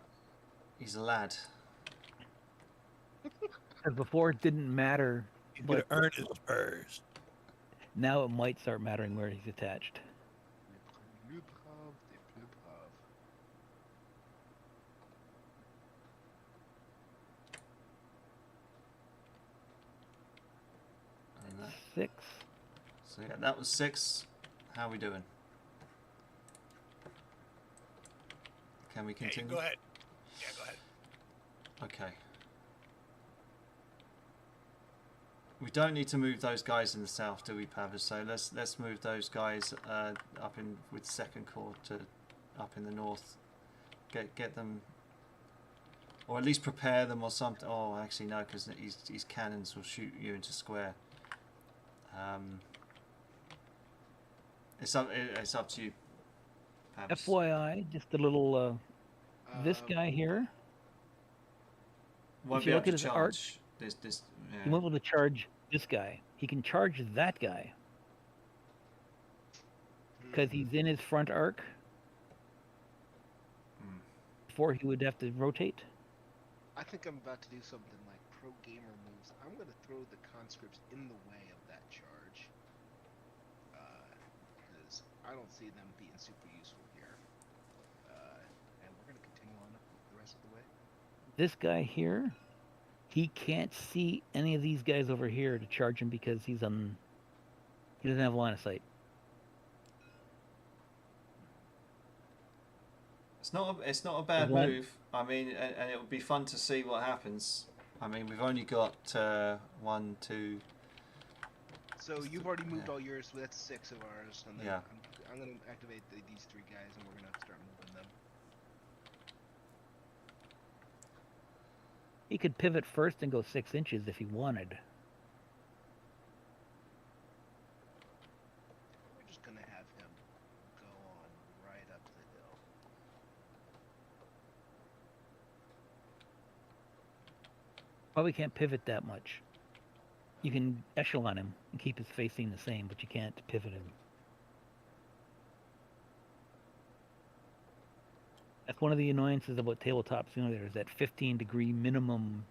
S1: He's a lad.
S2: Because before it didn't matter,
S3: He's going to earn his spurs.
S2: now it might start mattering where he's attached.
S1: And that,
S2: 6.
S1: so yeah, that was 6. How are we doing? Can we
S3: Yeah, you
S1: continue?
S3: go ahead. Yeah, go ahead.
S1: Okay. We don't need to move those guys in the south, do we, Pavis? So let's move those guys up in with Second Corps to up in the north. Get them, or at least prepare them or something. Oh, actually no, because his cannons will shoot you into square. It's up to you, Pavis.
S2: FYI, just a little, this guy here,
S1: Won't
S2: if
S1: be
S2: you
S1: able
S2: look at
S1: to
S2: his
S1: charge. This
S2: he won't be able to charge this guy. He can charge that guy. Because he's in his front arc. Before he would have to rotate.
S4: I think I'm about to do something like pro gamer moves. I'm going to throw the conscripts in the way of that charge. Because I don't see them being super useful here. And we're going to continue on the rest of the way.
S2: This guy here, he can't see any of these guys over here to charge him because he doesn't have line of sight.
S1: It's not a bad move. I mean, and it would be fun to see what happens. I mean, we've only got 1, 2.
S4: So you've already moved all yours, so that's 6 of ours. And then
S1: Yeah.
S4: I'm going to activate these 3 guys, and we're going to start moving them.
S2: He could pivot first and go 6 inches if he wanted.
S4: We're just going to have him go on right up the hill.
S2: Probably can't pivot that much. You can echelon him and keep his facing the same, but you can't pivot him. That's one of the annoyances about tabletop simulator, is that 15-degree minimum.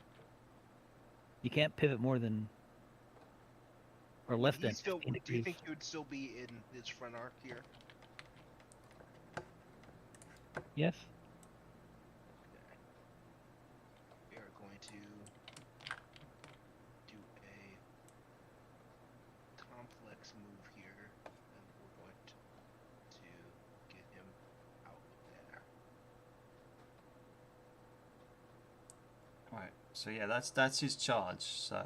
S2: You can't pivot more than, or less than 15 degrees.
S4: Do you think he would still be in his front arc here?
S2: Yes.
S4: Okay. We are going to do a complex move here, and we're going to get him out of there.
S1: Right. So yeah, that's his charge. So.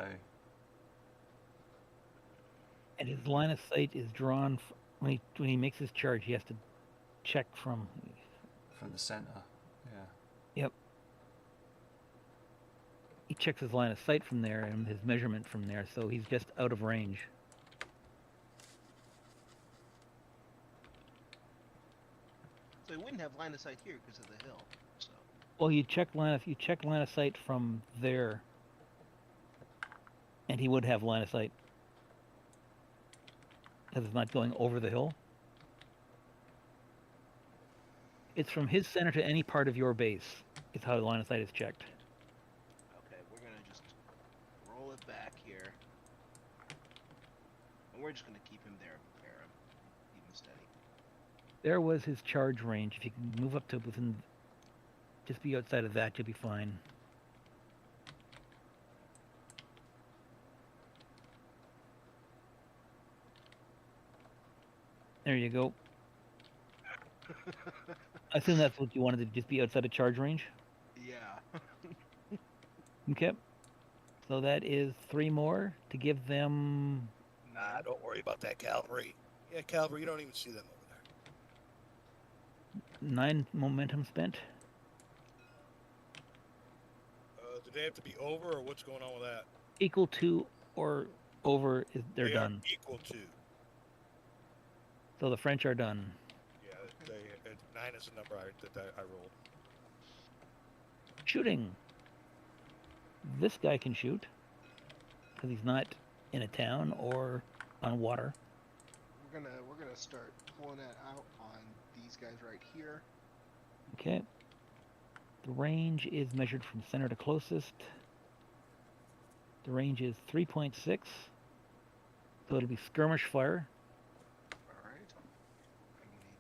S2: And his line of sight is drawn when he makes his charge. He has to check from
S1: the center. Yeah.
S2: Yep. He checks his line of sight from there and his measurement from there, so he's just out of range.
S4: So he wouldn't have line of sight here because of the hill. So.
S2: Well, you check line of sight from there, and he would have line of sight because it's not going over the hill. It's from his center to any part of your base is how the line of sight is checked.
S4: Okay, we're gonna just roll it back here, and we're just gonna keep him there and prepare him, keep him steady.
S2: There was his charge range. If you can move up to within, just be outside of that, you'll be fine. There you go. I assume that's what you wanted to just be outside of charge range?
S4: Yeah.
S2: Okay. So that is 3 more to give them...
S3: Nah, don't worry about that cavalry. Yeah, cavalry, you don't even see them over there.
S2: 9 momentum spent.
S3: Do they have to be over, or what's going on with that?
S2: Equal to or over, they're
S3: They
S2: done.
S3: Are equal to.
S2: So the French are done.
S3: Yeah, 9 is the number I rolled.
S2: Shooting. This guy can shoot because he's not in a town or on water.
S4: We're gonna start pulling that out on these guys right here.
S2: Okay. The range is measured from center to closest. The range is 3.6. So it'll be skirmish fire.
S4: Alright.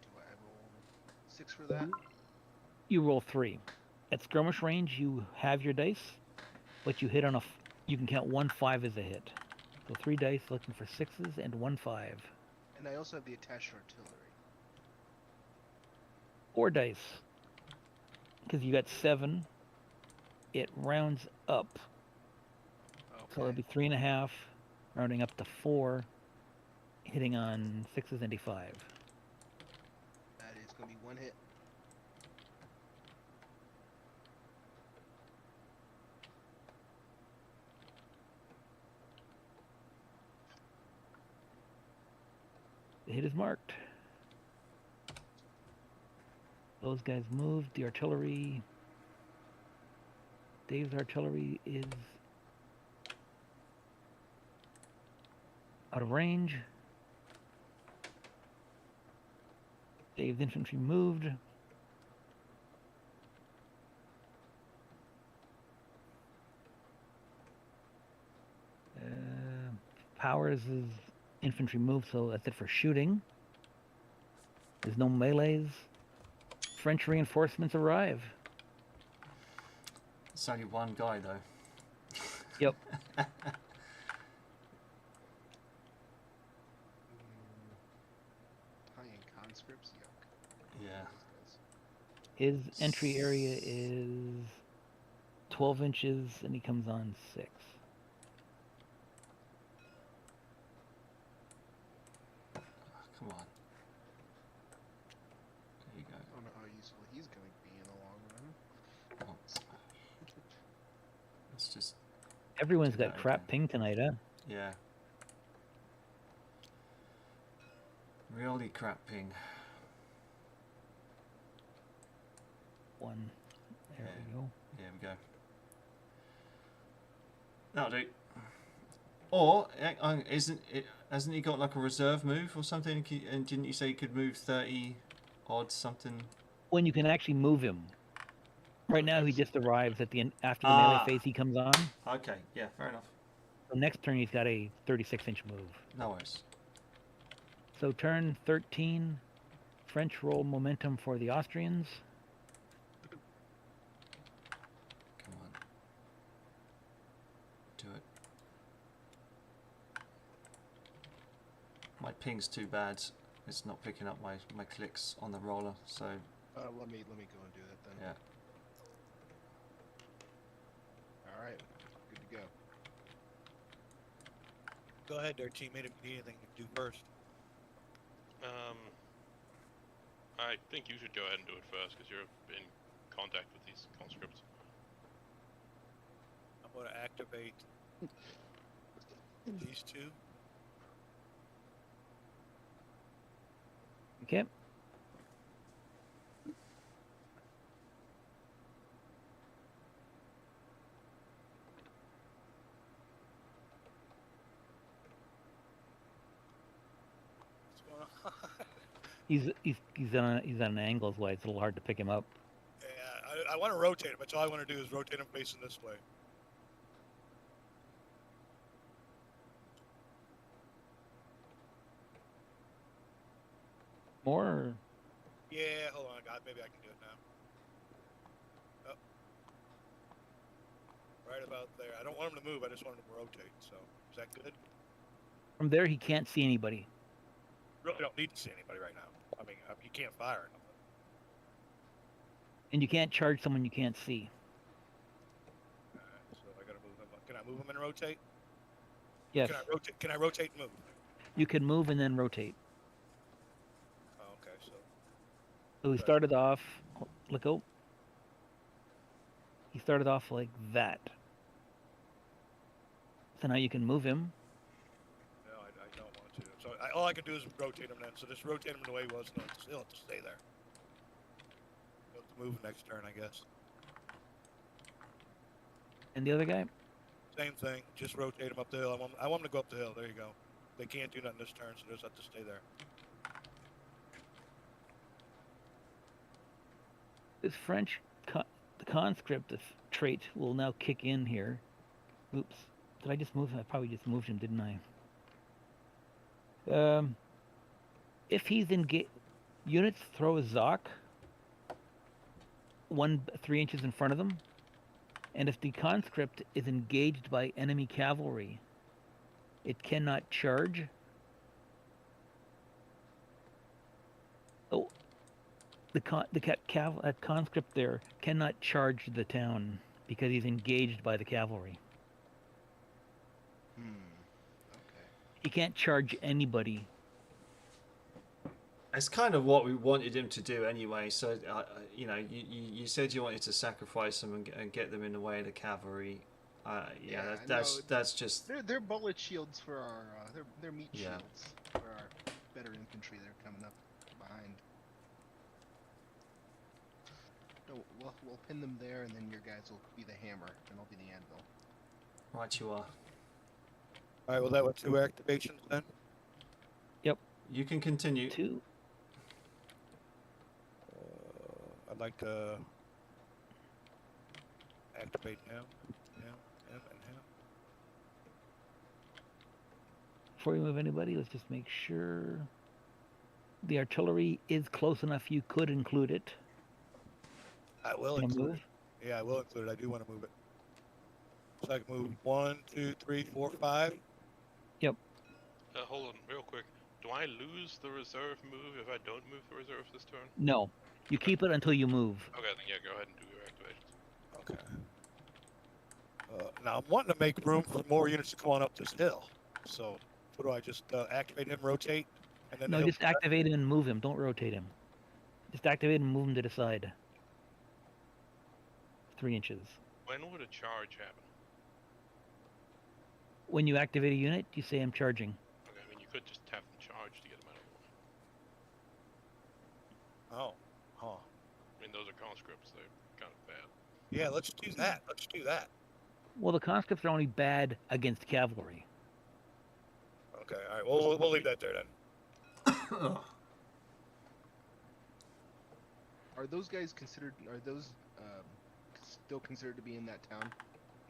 S4: Do I roll 6 for that?
S2: You roll 3. At skirmish range, you have your dice, but you hit on you can count 1 5 as a hit. So 3 dice looking for 6s and 1 5.
S4: And I also have the attached artillery.
S2: 4 dice. Because you got 7, it rounds up.
S4: Okay.
S2: So it'll be 3.5, rounding up to 4, hitting on 6s and a 5.
S4: That is going to be 1 hit.
S2: The hit is marked. Those guys moved. The artillery... Dave's artillery is out of range. Dave's infantry moved. Powers is infantry moved, so that's it for shooting. There's no melees. French reinforcements arrive.
S1: It's only one guy though.
S2: Yep.
S4: High-end conscripts, yuck.
S1: Yeah.
S2: His entry area is 12 inches, and he comes on 6.
S1: Come on. There you go.
S4: I don't know how useful he's going to be in the long run.
S1: Oh. Let's just...
S2: Everyone's
S1: do
S2: got
S1: that
S2: crap
S1: again.
S2: ping tonight, huh?
S1: Yeah. Really crap ping.
S2: 1. There we go.
S1: Here we go. That'll do. Or isn't it? Hasn't he got like a reserve move or something? And didn't you say he could move 30 odd something?
S2: When you can actually move him. Right now, he just arrives at the end after the melee phase. He comes on.
S1: Okay, yeah, fair enough.
S2: So next turn, he's got a 36-inch move.
S1: No worries.
S2: So turn 13, French roll momentum for the Austrians.
S1: Come on. Do it. My ping's too bad. It's not picking up my clicks on the roller, so...
S4: let me go and do that then.
S1: Yeah.
S4: Alright, good to go.
S3: Go ahead there, teammate, if you need anything to do first.
S5: I think you should go ahead and do it first, because you're in contact with these conscripts.
S3: I'm going to activate these two.
S2: Okay. He's on an angle, is why it's a little hard to pick him up.
S3: Yeah, I want to rotate him. That's all I want to do is rotate him facing this way.
S2: More? Or...
S3: Yeah, hold on, God, maybe I can do it now. Oh. Right about there. I don't want him to move. I just want him to rotate. So, is that good?
S2: From there, he can't see anybody.
S3: Really don't need to see anybody right now. I mean, you can't fire him.
S2: And you can't charge someone you can't see.
S3: Alright, so I gotta move him. Can I move him and rotate?
S2: Yes.
S3: Can I rotate and move?
S2: You can move and then rotate.
S3: Oh, okay, so.
S2: So he started off. Look out. He started off like that. So now you can move him.
S3: No, I don't want to. So all I can do is rotate him then. So just rotate him the way he was. No, he'll have to stay there. He'll have to move next turn, I guess.
S2: And the other guy?
S3: Same thing. Just rotate him up the hill. I want him to go up the hill. There you go. They can't do nothing this turn, so they just have to stay there.
S2: This French, the conscript trait will now kick in here. Oops. Did I just move him? I probably just moved him, didn't I? If he's engaged, units throw a Zoc 3 inches in front of them, and if the conscript is engaged by enemy cavalry, it cannot charge. Oh, the conscript there cannot charge the town because he's engaged by the cavalry.
S4: Okay.
S2: He can't charge anybody.
S1: It's kind of what we wanted him to do anyway. So, you know, you said you wanted to sacrifice them and get them in the way of the cavalry. That's just...
S4: They're bullet shields for our... they're meat shields for our better infantry that are coming up behind. No, we'll pin them there, and then your guys will be the hammer, and I'll be the anvil.
S1: Right, you are.
S3: All right, well, that was 2 activations then?
S2: Yep.
S1: You can continue.
S2: 2.
S3: I'd like to activate him, and him.
S2: Before we move anybody, let's just make sure the artillery is close enough you could include it.
S3: I will include it. Yeah, I will include it. I do want to move it. So I can move 1, 2, 3, 4, 5.
S2: Yep.
S5: Hold on, real quick. Do I lose the reserve move if I don't move the reserves this turn?
S2: No. You keep it until you move.
S5: Okay, then yeah, go ahead and do your activations.
S3: Okay. Now I'm wanting to make room for more units to come on up this hill. So, what do I just activate him, rotate, and then?
S2: No, just activate him and move him. Don't rotate him. Just activate and move him to the side. 3 inches.
S5: When would a charge happen?
S2: When you activate a unit, you say I'm charging.
S5: Okay, I mean you could just have them charge to get them out of the way.
S3: Oh. Huh.
S5: I mean, those are conscripts. They're kind of bad.
S3: Yeah, let's do that. Let's do that.
S2: Well, the conscripts are only bad against cavalry.
S3: Okay, all right. Well, we'll leave that there then.
S4: Are those guys considered? Are those still considered to be in that town?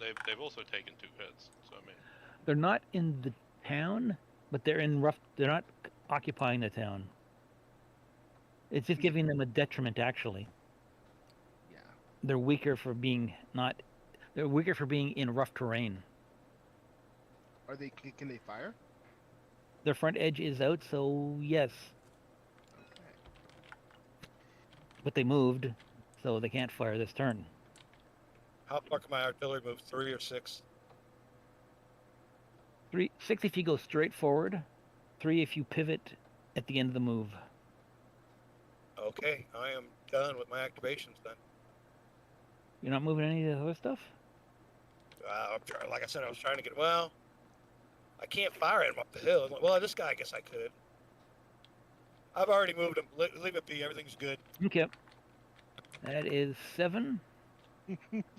S5: They've also taken 2 hits. So I mean,
S2: They're not in the town, but they're in rough. They're not occupying the town. It's just giving them a detriment, actually.
S4: Yeah.
S2: They're weaker for being not. They're weaker for being in rough terrain.
S4: Are they? Can they fire?
S2: Their front edge is out, so yes.
S4: Okay.
S2: But they moved, so they can't fire this turn.
S3: How far can my artillery move? 3 or 6?
S2: 6 if you go straight forward. 3 if you pivot at the end of the move.
S3: Okay, I am done with my activations then.
S2: You're not moving any of the other stuff?
S3: Like I said, I was trying to get. Well, I can't fire at him up the hill. Well, this guy, I guess I could. I've already moved him. Leave it be. Everything's good.
S2: Okay. That is 7.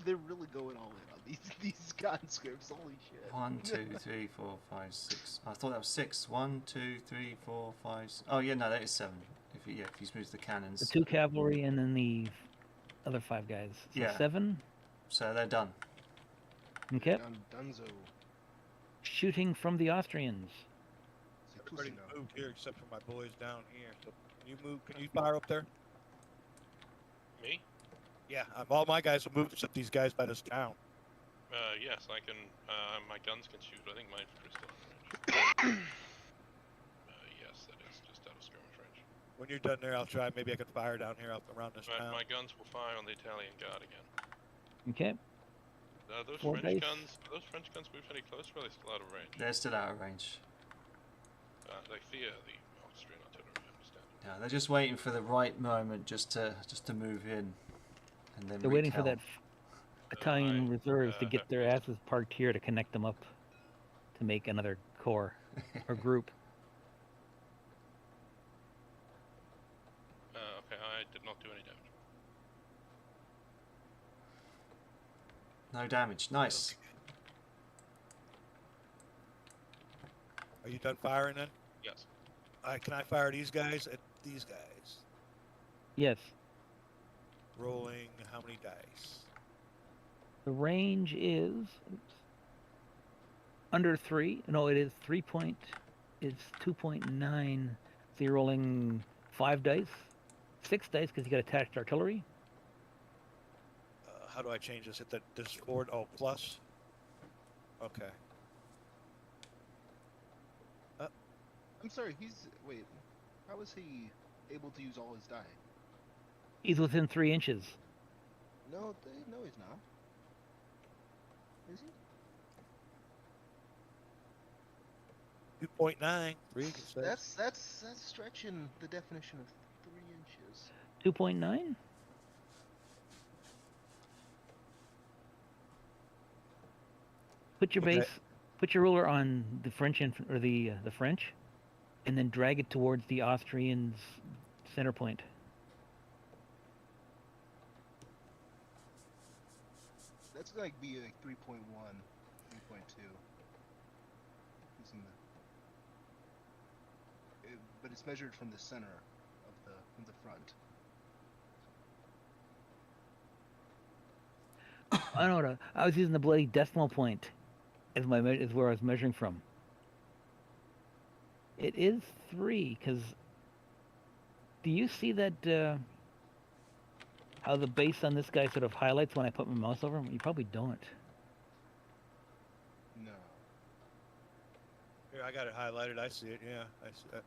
S4: They're really going all in on these conscripts. Holy shit.
S1: 1, 2, 3, 4, 5, 6. I thought that was 6. 1, 2, 3, 4, 5. 6. Oh yeah, no, that is 7. If he moves the cannons.
S2: The 2 cavalry and then the other 5 guys. So
S1: Yeah.
S2: 7.
S1: So they're done.
S2: Okay.
S4: Dunzo.
S2: Shooting from the Austrians.
S3: Everybody moved here except for my boys down here. So can you move? Can you fire up there?
S5: me?
S3: Yeah, all my guys will move except these guys by this town.
S5: Yes, I can. My guns can shoot. I think my infantry's still in range. Yes, that is just out of skirmish range.
S3: When you're done there, I'll try. Maybe I can fire down here around this town.
S5: My guns will fire on the Italian guard again.
S2: Okay.
S5: Those
S2: 4
S5: French
S2: dice.
S5: guns. Are those French guns moved any closer? Or are they still out of range?
S1: They're still out of range.
S5: They fear the Austrian artillery. I understand.
S1: Yeah, they're just waiting for the right moment just to move in, and then
S2: They're waiting for
S1: repel.
S2: that Italian reserves to get their asses parked here to connect them up to make another corps or group.
S5: Okay, I did not do any damage.
S1: No damage. Nice.
S3: Are you done firing then?
S5: Yes.
S3: Can I fire these guys at these guys?
S2: Yes.
S3: Rolling how many dice?
S2: The range is under 3. No, it is 3 point. It's 2.9. So you're rolling 5 dice, 6 dice because you got attached artillery.
S3: How do I change this? Hit this forward. Oh, plus. Okay.
S4: I'm sorry. Wait. How is he able to use all his die?
S2: He's within 3 inches.
S4: No, no, he's not. Is he?
S3: 2.9.
S4: That's stretching the definition of 3 inches.
S2: 2.9. Put your base. Put your ruler on the French or the French, and then drag it towards the Austrians' center point.
S4: That's like be like 3.1, 3.2. But it's measured from the center of the front.
S2: I don't know. I was using the bloody decimal point as is where I was measuring from. It is 3 because. Do you see that? How the base on this guy sort of highlights when I put my mouse over him? You probably don't.
S4: No.
S3: Here, I got it highlighted. I see it. Yeah, I see it.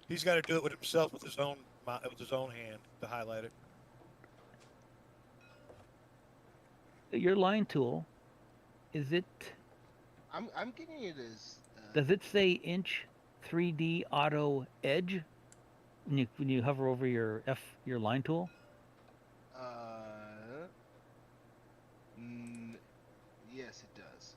S3: He's got to do it with himself with his own hand to highlight it.
S2: Your line tool, is it?
S4: I'm getting it as.
S2: Does it say inch 3D auto edge when you hover over your line tool?
S4: Yes, it does.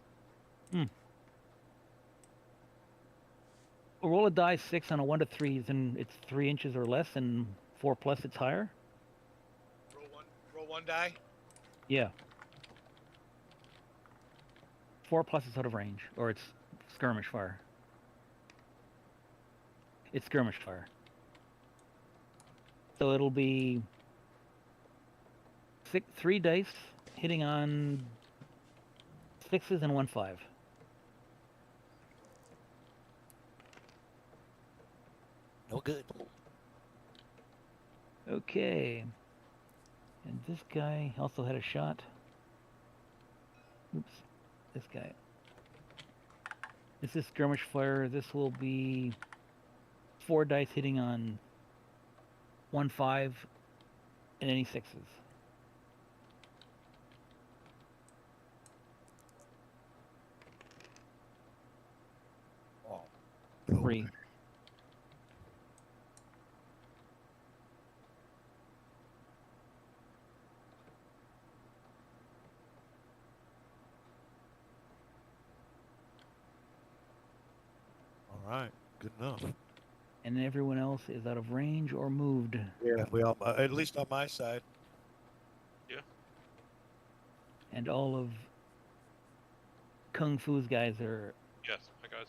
S2: Roll a die 6 on a 1 to 3, then it's 3 inches or less, and 4 plus it's higher.
S3: Roll one die.
S2: Yeah. 4 plus it's out of range, or it's skirmish fire. It's skirmish fire. So it'll be 3 dice hitting on 6s and 1 5.
S3: No good.
S2: Okay. And this guy also had a shot. Oops. This guy. This is skirmish fire. This will be 4 dice hitting on 1 5 and any 6s.
S3: Oh.
S2: 3.
S3: All right. Good enough.
S2: And everyone else is out of range or moved.
S3: Yeah, we all, at least on my side.
S2: And all of Kung Fu's guys are
S5: Yes, my guys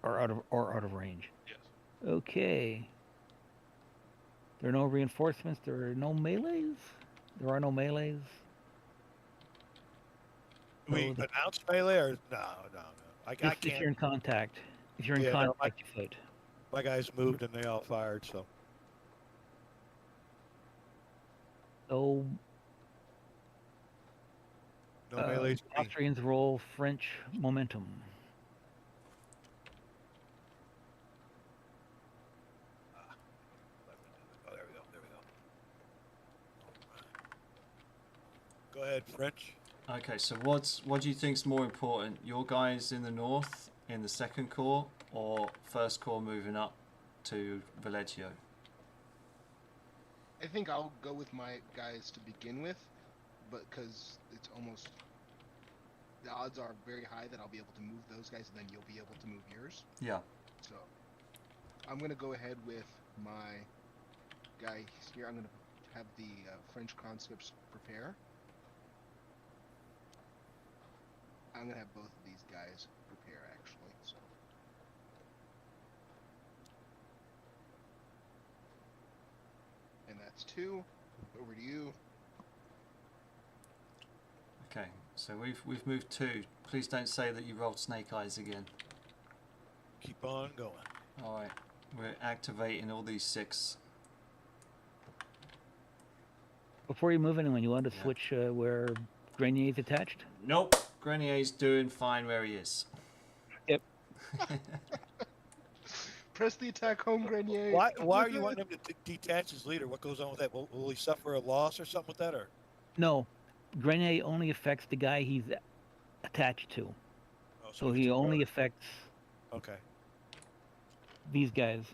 S5: are moving.
S2: out of range.
S5: Yes.
S2: Okay. There are no reinforcements. There are no melees. There are no melees.
S3: Do we announce melee or no? I can't.
S2: If you're in contact. If you're in
S3: Yeah, no,
S2: contact, you fight.
S3: My guys moved and they all fired, so.
S2: So
S3: No melee.
S2: Austrians roll French momentum.
S3: Oh, there we go. Go ahead, French.
S1: Okay, so what do you think's more important? Your guys in the north in the second corps, or first corps moving up to Valeggio?
S4: I think I'll go with my guys to begin with, but because it's almost the odds are very high that I'll be able to move those guys, and then you'll be able to move yours.
S1: Yeah.
S4: So I'm gonna go ahead with my guy here. I'm gonna have the French conscripts prepare. I'm gonna have both of these guys prepare actually. So. And that's 2. Over to you.
S1: Okay, so we've moved 2. Please don't say that you rolled snake eyes again.
S3: Keep on going.
S1: All right, we're activating all these 6.
S2: Before you move anyone, you want to switch where Grenier's attached?
S1: Nope, Grenier's doing fine where he is.
S2: Yep.
S4: Press the attack home, Grenier.
S3: Why are you wanting him to detach his leader? What goes on with that? Will he suffer a loss or something with that, or?
S2: No, Grenier only affects the guy he's attached to.
S3: Oh,
S2: So he only affects
S3: Okay.
S2: these guys.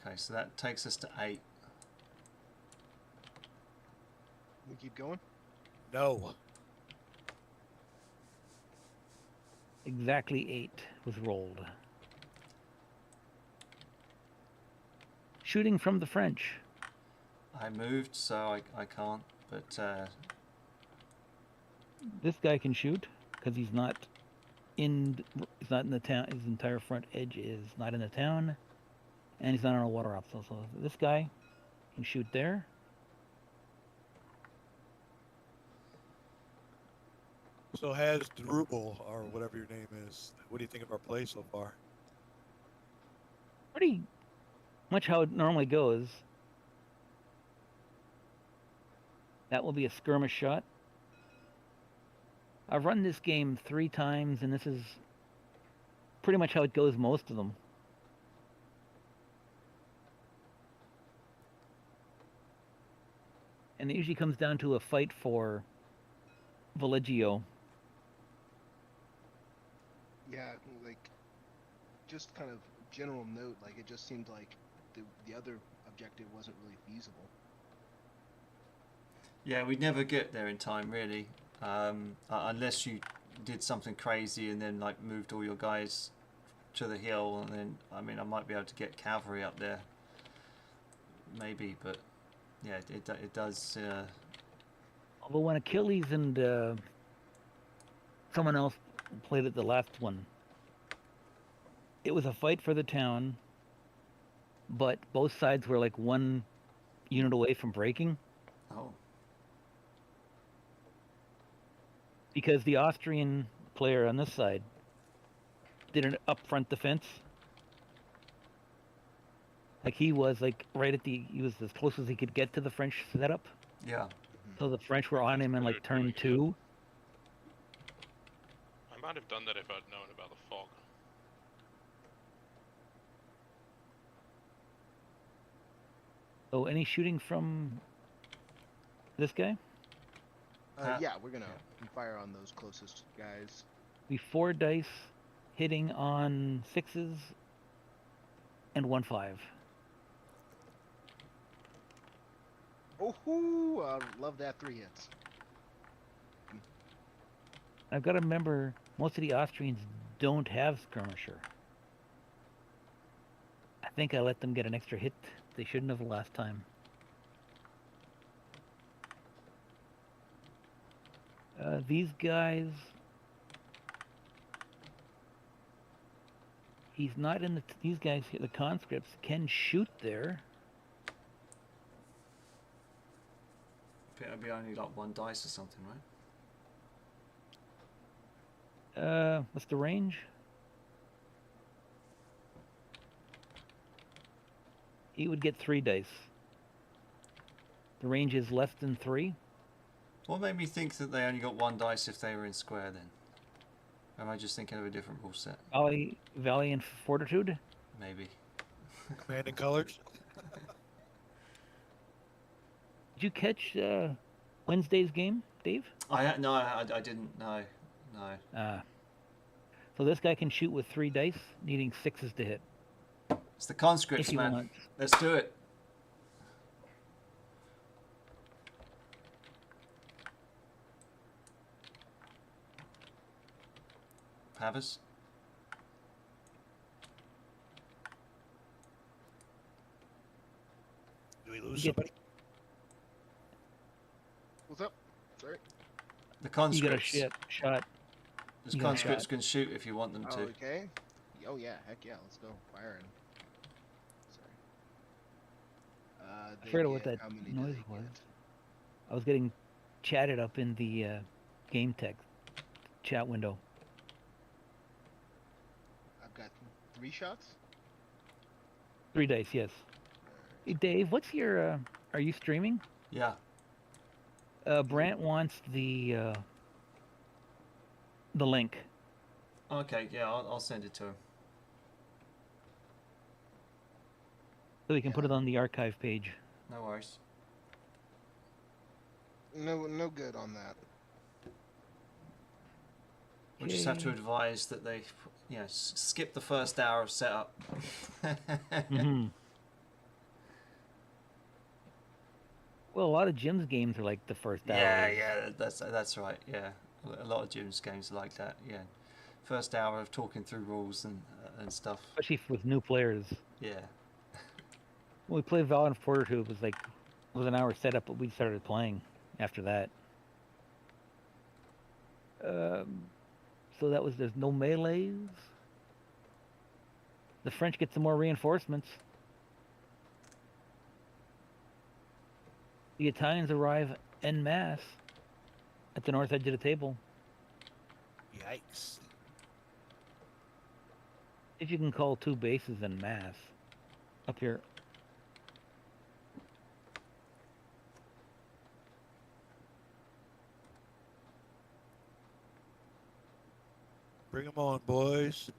S1: Okay, so that takes us to 8.
S4: We keep going.
S3: No.
S2: Exactly 8 was rolled. Shooting from the French.
S1: I moved, so I can't, but
S2: This guy can shoot because he's not in the town. His entire front edge is not in the town, and he's not on a water obstacle. So this guy can shoot there.
S3: So Hazdrubal, or whatever your name is, what do you think of our play so far?
S2: Pretty much how it normally goes. That will be a skirmish shot. I've run this game 3 times, and this is pretty much how it goes most of them. And it usually comes down to a fight for Valeggio.
S4: Yeah, like, just kind of general note, like, it just seemed like the other objective wasn't really feasible.
S1: yeah, we'd never get there in time, really, unless you did something crazy and then like moved all your guys to the hill, and then I might be able to get cavalry up there, maybe, but yeah, it does.
S2: Although when Achilles and someone else played it the last one, It was a fight for the town, but both sides were like one unit away from breaking.
S1: Oh.
S2: Because the Austrian player on this side did an upfront defense. Like he was like he was as close as he could get to the French setup.
S1: Yeah.
S2: So the French were on him in like turn 2.
S5: I might have done that if I'd known about the fog.
S2: So any shooting from this guy?
S4: Yeah, we're gonna fire on those closest guys.
S2: We 4 dice hitting on 6s and 1 5.
S4: Oh, I love that 3 hits.
S2: I've got to remember most of the Austrians don't have skirmisher. I think I let them get an extra hit they shouldn't have last time. These guys, he's not in these guys, the conscripts can shoot there.
S1: It'll be only like 1 dice or something, right?
S2: What's the range? He would get 3 dice. The range is less than 3.
S1: What made me think that they only got 1 dice if they were in square then? Or am I just thinking of a different rule set?
S2: Valiant Fortitude?
S1: Maybe.
S3: Commanding colors.
S2: Did you catch Wednesday's game, Dave?
S1: I didn't. No.
S2: So this guy can shoot with 3 dice, needing 6s to hit.
S1: It's the conscripts, man.
S2: Wants.
S1: Let's do it. Pavis?
S3: Do we lose somebody?
S4: What's up? Sorry.
S1: The
S2: You
S1: conscripts.
S2: got a shot.
S1: The
S2: you got a
S1: conscripts
S2: shot.
S1: can shoot if you want them
S4: Oh,
S1: to.
S4: okay. Oh yeah, heck yeah, let's go firing. Sorry.
S2: I forgot what that
S4: how many
S2: noise
S4: did they
S2: was.
S4: get?
S2: I was getting chatted up in the game tech chat window.
S4: I've got 3 shots.
S2: 3 dice, yes. Hey, Dave, what's your? Are you streaming?
S1: Yeah.
S2: Brant wants the link.
S1: Okay, yeah, I'll send it to him.
S2: So we can put it on the archive page.
S1: No worries.
S4: No good on that.
S1: We just have to
S2: Okay.
S1: advise that they, skip the first hour of setup.
S2: Mhm. Well, a lot of Jim's games are like the first hour.
S1: Yeah, that's right. Yeah, a lot of Jim's games are like that. Yeah, first hour of talking through rules and stuff.
S2: Especially with new players.
S1: Yeah.
S2: When we played Valiant Fortitude, it was an hour setup, but we started playing after that. So there's no melees. The French get some more reinforcements. The Italians arrive en masse at the north edge of the table.
S3: Yikes.
S2: If you can call 2 bases en masse up here.
S3: Bring them on, boys.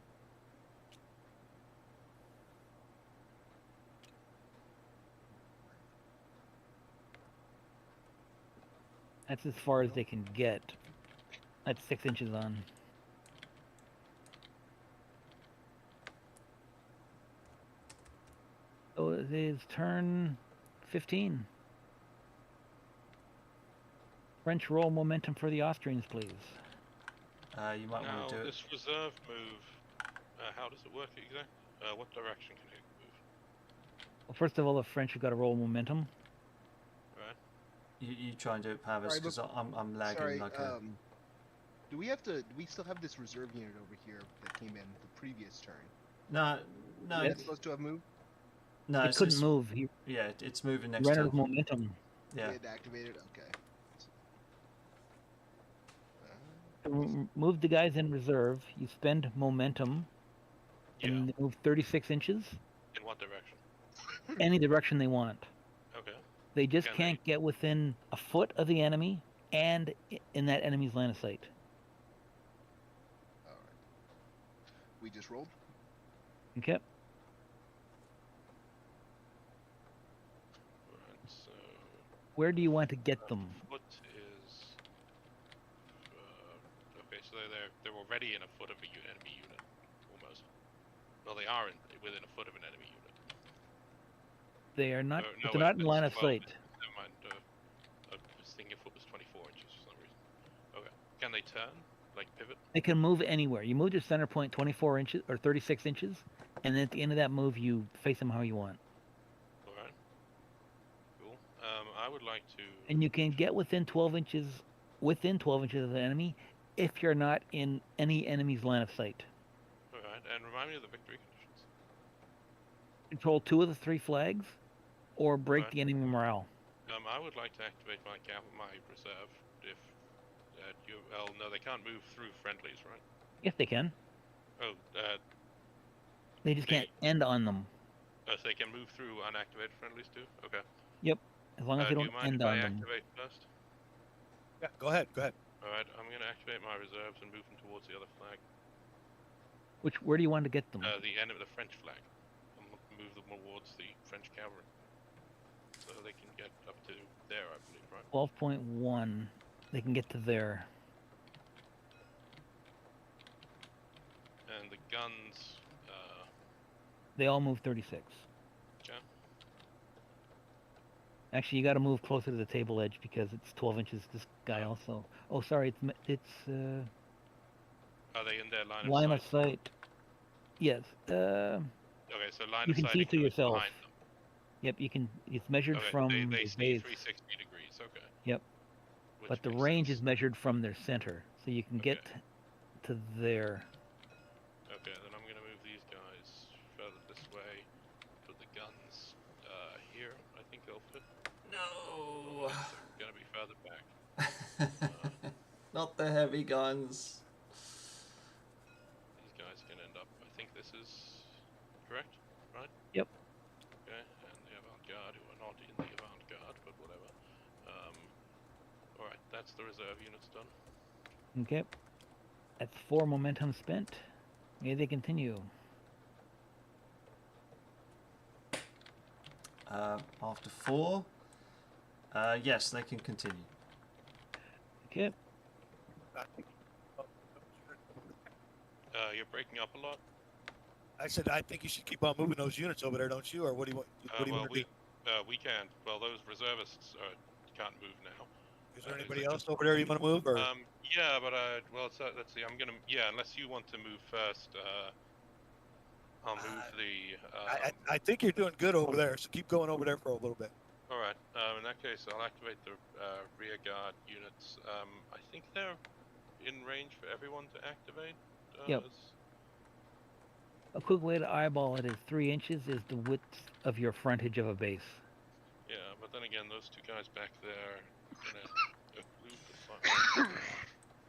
S2: That's as far as they can get. That's 6 inches on. So it is turn 15. French roll momentum for the Austrians, please.
S1: You might
S5: Now,
S1: want to do it.
S5: this reserve move, how does it work exactly? What direction can it move?
S2: Well, first of all, the French have got to roll momentum.
S5: Right.
S1: You try and do it, Pavis,
S4: Sorry,
S1: because I'm lagging
S4: Sorry.
S1: like a...
S4: Do we still have this reserve unit over here that came in the previous turn?
S1: No, no,
S2: Yes.
S4: It's supposed to have moved.
S1: no.
S2: It
S1: It's
S2: couldn't
S1: just,
S2: move. He
S1: yeah, it's moving next
S2: ran
S1: to.
S2: out of momentum.
S1: Yeah.
S4: It activated. Okay.
S2: To move the guys in reserve, you spend momentum
S5: Yeah.
S2: and they move 36 inches
S5: In what direction?
S2: any direction they want.
S5: Okay.
S2: They just
S5: Can
S2: can't get within a foot of the enemy and in that enemy's line of sight.
S4: All right. We just rolled.
S2: Okay.
S5: Alright, so
S2: Where do you want to get them?
S5: foot is okay. So they're already in a foot of a enemy unit, almost. Well, they are within a foot of an enemy unit.
S2: They are not.
S5: No,
S2: They're not in
S5: it's
S2: line of
S5: 12
S2: sight.
S5: inches. Never mind. I was thinking a foot was 24 inches for some reason. Okay. Can they turn? Like pivot?
S2: They can move anywhere. You move your center point 24 inches or 36 inches, and then at the end of that move, you face them how you want.
S5: All right. Cool. I would like to.
S2: And you can get within 12 inches of the enemy if you're not in any enemy's line of sight.
S5: All right. And remind me of the victory conditions.
S2: Control 2 of the 3 flags, or break
S5: Right.
S2: the enemy morale.
S5: I would like to activate my reserve if you. Well, no, they can't move through friendlies, right?
S2: Yes, they can.
S5: Oh,
S2: They just can't end on them.
S5: so they can move through unactivated friendlies too. Okay.
S2: As long as they
S5: Do
S2: don't
S5: you mind
S2: end
S5: if I
S2: on them.
S5: activate first?
S3: Yeah, go ahead. Go ahead.
S5: All right. I'm gonna activate my reserves and move them towards the other flag.
S2: Where do you want to get them?
S5: The end of the French flag. I'm gonna move them towards the French cavalry, so they can get up to there, I believe, right?
S2: 12.1. They can get to there.
S5: And the guns.
S2: They all move 36.
S5: Okay.
S2: Actually, you got to move closer to the table edge because it's 12 inches. This guy also. Oh, sorry. It's
S5: Are they in their line
S2: line
S5: of
S2: of
S5: sight?
S2: sight. Yes.
S5: Okay, so line
S2: You
S5: of
S2: can
S5: sight
S2: see through
S5: includes
S2: yourself.
S5: behind them.
S2: Yep. You can. It's measured
S5: Okay,
S2: from
S5: they
S2: the
S5: see
S2: base,
S5: 360 degrees. Okay.
S2: Yep.
S5: Which
S2: but the
S5: makes
S2: range
S5: sense.
S2: is measured from their center, so you can get to there.
S5: Okay, then I'm gonna move these guys further this way. Put the guns here. I think they'll fit.
S1: No.
S5: They're gonna be further back.
S1: Not the heavy guns.
S5: These guys can end up. I think this is correct, right?
S2: Yep.
S5: Okay, and the avant-garde, who are not in the avant-garde, but whatever. All right, that's the reserve units done.
S2: Okay. That's 4 momentum spent. May they continue.
S1: After 4, yes, they can continue.
S2: Okay.
S5: You're breaking up a lot.
S3: I said I think you should keep on moving those units over there, don't you? Or what do you want? What do you want to do?
S5: We can't. Well, those reservists can't move now.
S3: Is there anybody else over there you want to move? Or
S5: Yeah, but well, so, let's see. I'm gonna. Yeah, unless you want to move first, I'll move the.
S3: I think you're doing good over there, so keep going over there for a little bit.
S5: All right. In that case, I'll activate the rear guard units. I think they're in range for everyone to activate.
S2: Yep. A quick way to eyeball it is 3 inches is the width of your frontage of a base.
S5: Yeah, but then again, those two guys back there are gonna occlude the front.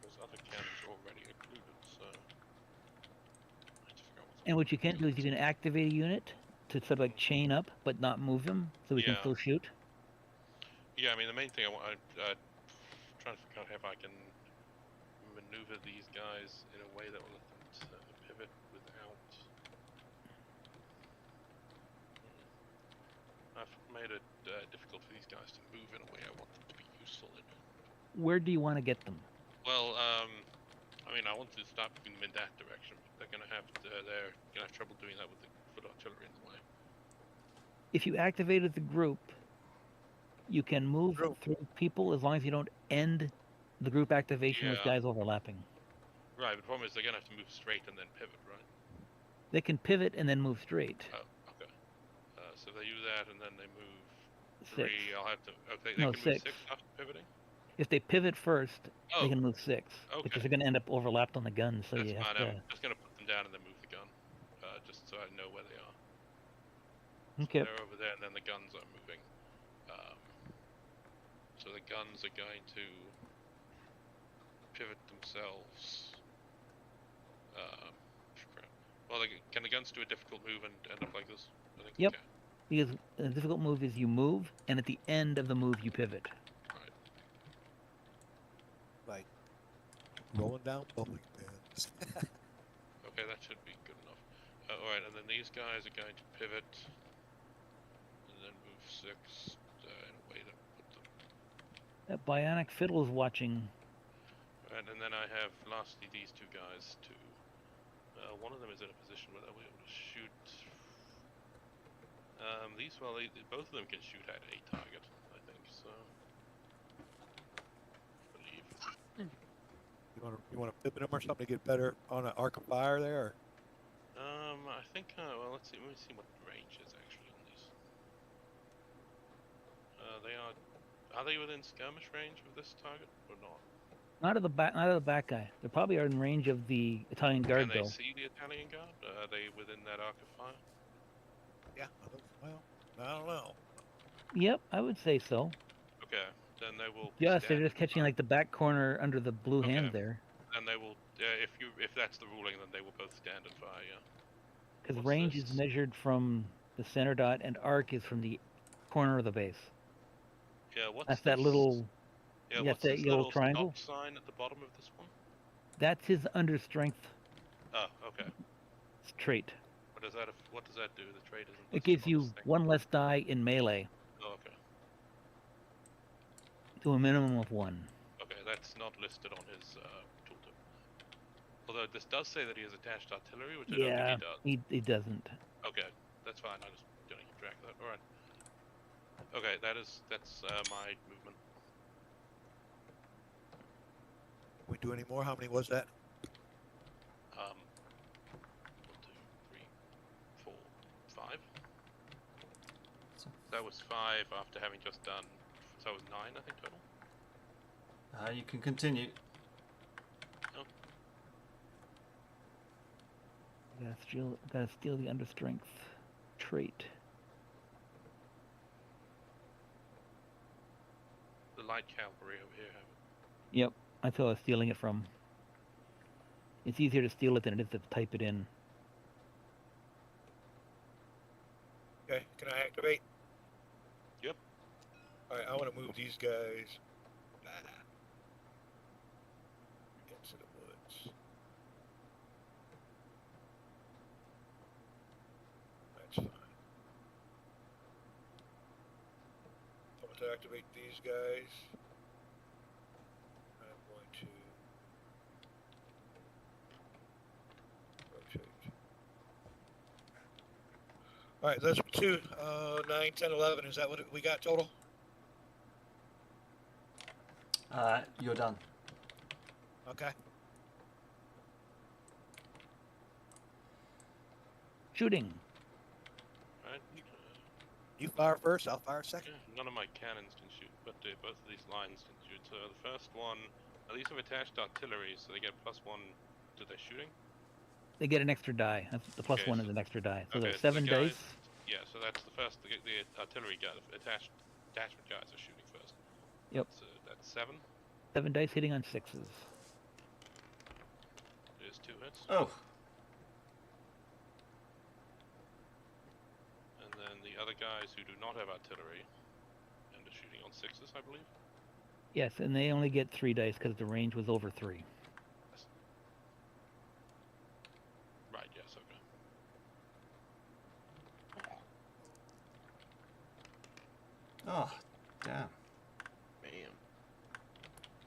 S5: Those other cannons are already occluded, so. I just forgot what's
S2: And what you can do is you can activate a unit to sort of like chain up, but not move them, so we can
S5: Yeah.
S2: still shoot.
S5: Yeah, I mean, the main thing I'm trying to figure out if I can maneuver these guys in a way that will let them pivot without. I've made it difficult for these guys to move in a way I want them to be useful in.
S2: Where do you want to get them?
S5: Well, I mean, I want to start moving them in that direction, but they're gonna have trouble doing that with the foot artillery in the way.
S2: If you activated the group, you can move through people as long as you don't end the group activation with
S5: Yeah.
S2: guys overlapping.
S5: Right, but the problem is they're gonna have to move straight and then pivot, right?
S2: They can pivot and then move straight.
S5: Oh, okay. So they do that and then they move
S2: 6.
S5: 3. I'll have to. Okay, they
S2: No,
S5: can
S2: 6.
S5: move 6 after pivoting.
S2: If they pivot first,
S5: Oh,
S2: they can move 6.
S5: okay.
S2: Because they're going to end up overlapped on the gun, so
S5: That's
S2: you have
S5: fine.
S2: to...
S5: I'm just gonna put them down and then move the gun. Just so I know where they are.
S2: Okay.
S5: So they're over there, and then the guns are moving. So the guns are going to pivot themselves. Crap. Well, can the guns do a difficult move and end up like this? I think
S2: Yep.
S5: they can.
S2: Because the difficult move is you move, and at the end of the move you pivot.
S5: Right.
S6: Like rolling down bowling pins.
S5: Okay, that should be good enough. Alright, and then these guys are going to pivot, and then move 6 in a way to put them.
S2: That bionic fiddle is watching.
S5: Right, and then I have lastly these two guys to. One of them is in a position where they'll be able to shoot. Both of them can shoot at a target, I think. So, I believe.
S6: You want to pivot them or something to get better on an arc of fire there? Or?
S5: I think. Well, let me see what the range is actually on these. Are they within skirmish range of this target or not?
S2: Not of the back guy. They probably are in range of the Italian guard,
S5: Can they
S2: though.
S5: see the Italian guard? Are they within that arc of fire?
S6: Yeah. Well, I don't know.
S2: Yep, I would say so.
S5: Okay, then they will.
S2: Yes, they're
S5: stand
S2: just catching like the back corner under the blue hand there.
S5: And they will. If that's the ruling, then they will both stand and fire. Yeah.
S2: Because
S5: What's
S2: range
S5: this?
S2: is measured from the center dot, and arc is from the corner of the base.
S5: Yeah. What's
S2: That's that
S5: this?
S2: little.
S5: Yeah.
S2: Yes,
S5: What's
S2: that
S5: this
S2: yellow
S5: little
S2: triangle?
S5: stop sign at the bottom of this one?
S2: That's his under strength
S5: Oh, okay.
S2: trait.
S5: What does that do? The trade isn't.
S2: It
S5: listed
S2: gives
S5: on
S2: you
S5: this thing.
S2: one less die in melee
S5: Oh, okay.
S2: to a minimum of 1.
S5: Okay, that's not listed on his tooltip. Although this does say that he has attached artillery, which I don't
S2: Yeah,
S5: think he does.
S2: he doesn't.
S5: Okay, that's fine. I just didn't keep track of that. All right. Okay, that's my movement.
S6: We do any more? How many was that?
S5: 1, 2, 3, 4, 5.
S1: So-
S5: That was 5 after having just done. So that was 9, I think total.
S1: You can continue.
S2: Gotta steal the under strength trait.
S5: The light cavalry over here have it.
S2: Yep, that's who I was stealing it from. It's easier to steal it than it is to type it in.
S3: Okay, can I activate?
S5: Yep.
S3: All right, I want to move these guys into the woods. That's fine. I want to activate these guys. I'm going to rotate. All right, that's 2, 9, 10, 11. Is that what we got total?
S1: You're done.
S3: Okay.
S2: Shooting.
S5: Right?
S6: You fire first, I'll fire second.
S5: Yeah, none of my cannons can shoot, but both of these lines can shoot. So the first one, these have attached artillery, so they get +1 to their shooting.
S2: They get an extra die. That's, the plus
S5: Okay,
S2: 1
S5: so-
S2: is an extra die. So
S5: okay,
S2: there's
S5: so the
S2: 7
S5: guys-
S2: dice.
S5: Yeah, so that's the first. The artillery guy, attachment guys are shooting first.
S2: Yep.
S5: That's 7.
S2: 7 dice hitting on 6s.
S5: There's 2 hits.
S1: Oh,
S5: And then the other guys who do not have artillery and are shooting on 6s, I believe.
S2: Yes, and they only get 3 dice because the range was over 3.
S5: Right. Yes. Okay.
S1: oh, damn.
S4: Bam.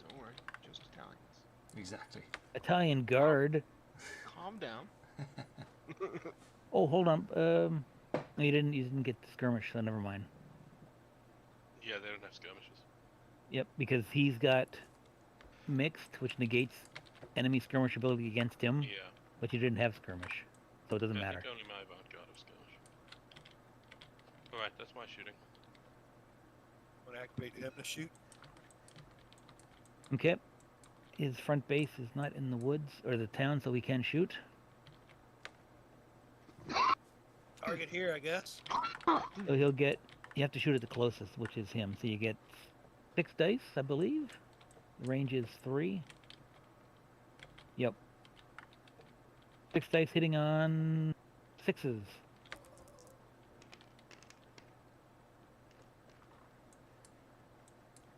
S4: Don't worry, just Italians.
S1: Exactly.
S2: Italian guard.
S4: Calm down.
S2: Oh, hold on. No, you didn't get the skirmish, so never mind.
S5: Yeah, they don't have skirmishes.
S2: Yep, because he's got mixed, which negates enemy skirmish ability against him,
S5: Yeah.
S2: but you didn't have skirmish, so it doesn't
S5: I
S2: matter.
S5: think only my vanguard of skirmish. All right, that's my shooting.
S6: Want to activate him to shoot?
S2: Okay. His front base is not in the woods or the town, so he can shoot.
S3: target here, I guess.
S2: So he'll get. You have to shoot at the closest, which is him. So you get 6 dice, I believe. The range is 3. Yep. 6 dice hitting on 6s.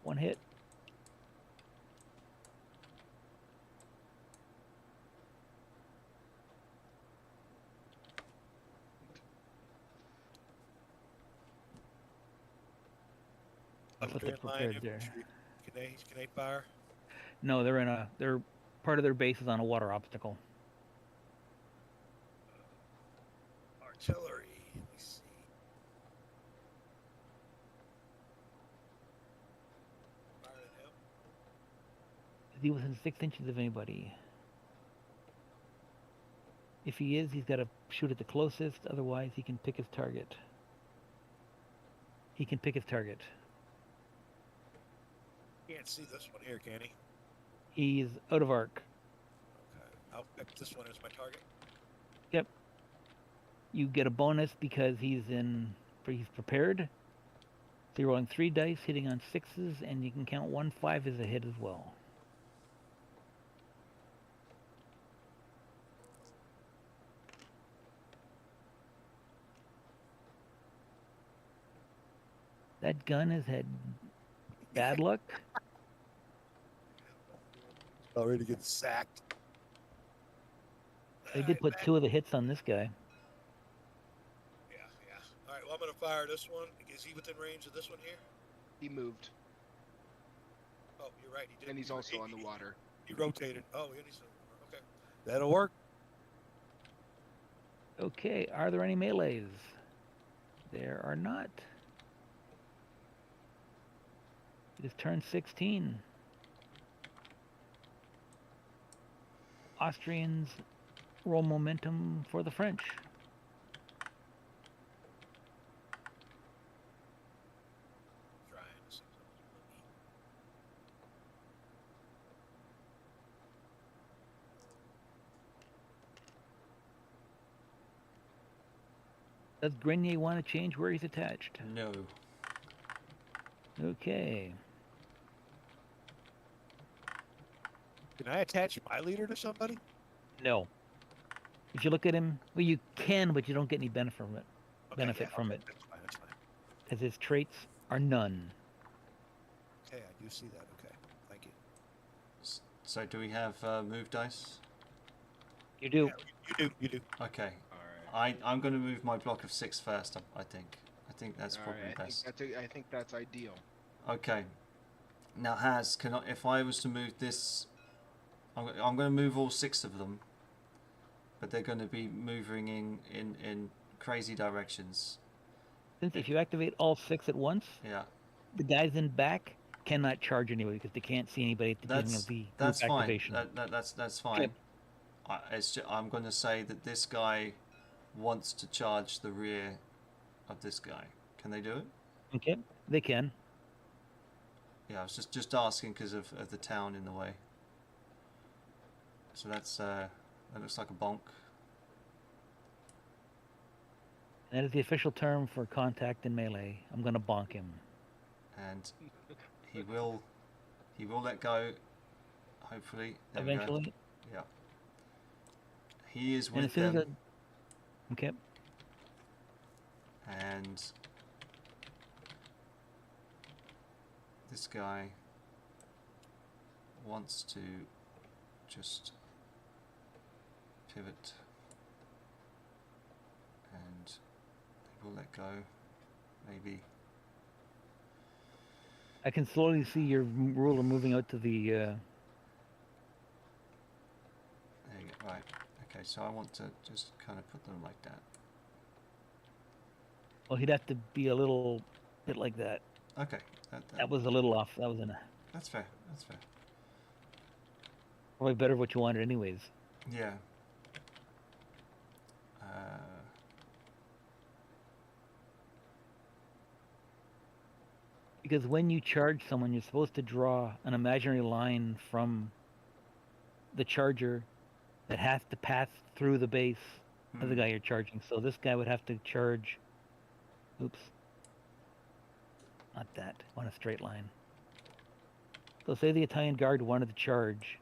S2: One hit. That's what they prepared there.
S3: Can they fire?
S2: No, they're part of their base is on a water obstacle.
S3: Artillery. Let me see. Fire at him.
S2: Is he within 6 inches of anybody? If he is, he's got to shoot at the closest. Otherwise, he can pick his target. He can pick his target.
S3: Can't see this one here, can he?
S2: He's out of arc.
S3: Okay. I'll pick this one as my target.
S2: Yep. You get a bonus because he's prepared. So you're rolling 3 dice, hitting on 6s, and you can count 1 5 as a hit as well. That gun has had bad luck.
S3: About ready to get sacked.
S2: They did put 2 of the hits on this guy.
S3: Yeah. All right, well, I'm going to fire this one. Is he within range of this one here?
S4: He moved,
S3: Oh, you're right. He did.
S4: and he's also on the water.
S3: He rotated. Oh, and he's okay. That'll work.
S2: Okay, are there any melees? There are not. It is turn 16. Austrians roll momentum for the French.
S3: Trying to see
S2: Does Grenier want to change where he's attached?
S1: No.
S2: Okay.
S3: Can I attach my leader to somebody?
S2: No. If you look at him, well, you can, but you don't get any benefit from it.
S3: Okay,
S2: From it,
S3: That's fine.
S2: because his traits are none.
S3: Okay, I do see that. Okay, thank you.
S1: So do we have move dice?
S2: You do.
S3: Yeah, you do.
S1: Okay.
S7: Alright.
S1: I'm going to move my block of 6 first. I think that's probably
S7: Alright.
S1: best.
S4: I think that's ideal.
S1: Okay. Now, if I was to move this, I'm going to move all 6 of them, but they're going to be moving in crazy directions.
S2: Since if you activate all 6 at once,
S1: Yeah,
S2: the guys in back cannot charge anybody because they can't see anybody at the beginning of the
S1: that's
S2: group
S1: fine.
S2: activation.
S1: That's fine. I'm going to say that this guy wants to charge the rear of this guy. Can they do it?
S2: Okay, they can.
S1: Yeah, I was just asking because of the town in the way. So that looks like a bonk.
S2: That is the official term for contact in melee. I'm going to bonk him.
S1: And he will let go. Hopefully, there we go.
S2: Eventually.
S1: Yeah. He is
S2: And
S1: with
S2: as soon as
S1: them,
S2: okay.
S1: and this guy wants to just pivot, and he will let go. Maybe.
S2: I can slowly see your ruler moving out to the.
S1: There you go. Right. Okay. So I want to just kind of put them like that.
S2: Well, he'd have to be a little bit like that.
S1: Okay.
S2: That was a little off. That was
S1: That's fair. That's fair.
S2: probably better what you wanted, anyways.
S1: Yeah.
S2: Because when you charge someone, you're supposed to draw an imaginary line from the charger that has to pass through the base of the guy you're charging. So this guy would have to charge. Oops. Not that. On a straight line. So say the Italian guard wanted to charge.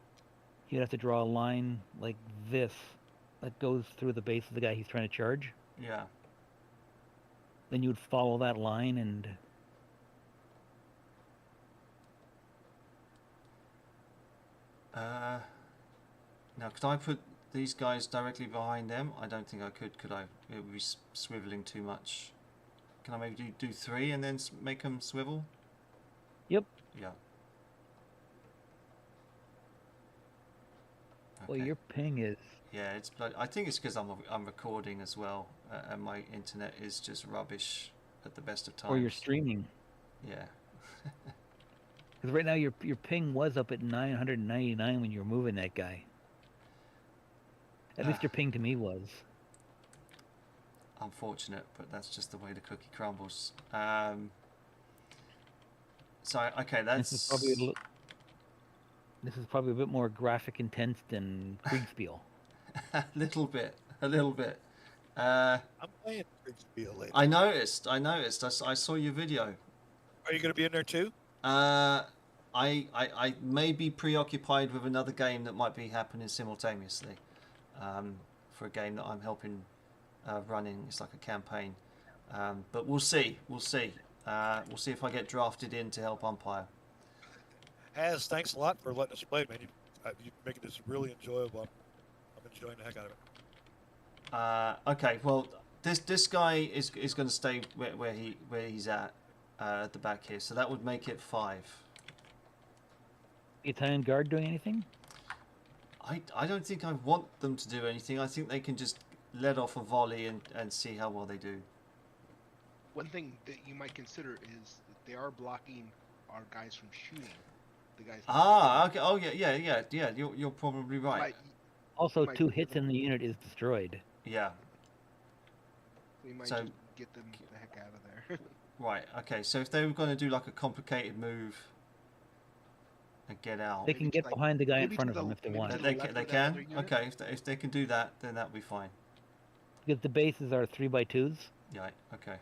S2: You'd have to draw a line like this that goes through the base of the guy he's trying to charge.
S1: Yeah.
S2: Then you would follow that line and...
S1: Now, could I put these guys directly behind them? I don't think I could I? It would be swiveling too much. Can I maybe do 3 and then make them swivel?
S2: Yep.
S1: Yeah.
S2: Well, your ping is...
S1: Yeah, it's bloody... I think it's because I'm recording as well, and my internet is just rubbish at the best of times.
S2: Or you're streaming.
S1: Yeah.
S2: Because right now your ping was up at 999 when you were moving that guy. At least your ping to me was.
S1: Unfortunate, but that's just the way the cookie crumbles. So okay, that's...
S2: This is probably a bit more graphic intense than Kriegspiel.
S1: a little bit.
S6: I'm playing Kriegspiel later.
S1: I noticed. I saw your video.
S6: Are you going to be in there too?
S1: I may be preoccupied with another game that might be happening simultaneously. For a game that I'm helping running. It's like a campaign. But we'll see. We'll see if I get drafted in to help umpire.
S6: Haz, thanks a lot for letting us play, man. You're making this really enjoyable. I'm enjoying the heck out of it.
S1: Okay, well, this guy is going to stay where he's at the back here, so that would make it 5.
S2: Italian guard doing anything?
S1: I don't think I want them to do anything. I think they can just let off a volley and see how well they do.
S4: One thing that you might consider is that they are blocking our guys from shooting. The guys.
S1: Okay. Oh yeah. You're probably right.
S2: Also, 2 hits and the unit is destroyed.
S1: Yeah.
S4: We might just get them the heck out of there.
S1: Right. Okay. So if they were going to do like a complicated move and get out,
S2: they can get behind the guy in front of them if they want.
S1: They can. Okay. If they can do that, then that'll be fine.
S2: Because the bases are 3x2s.
S1: Yeah. Okay.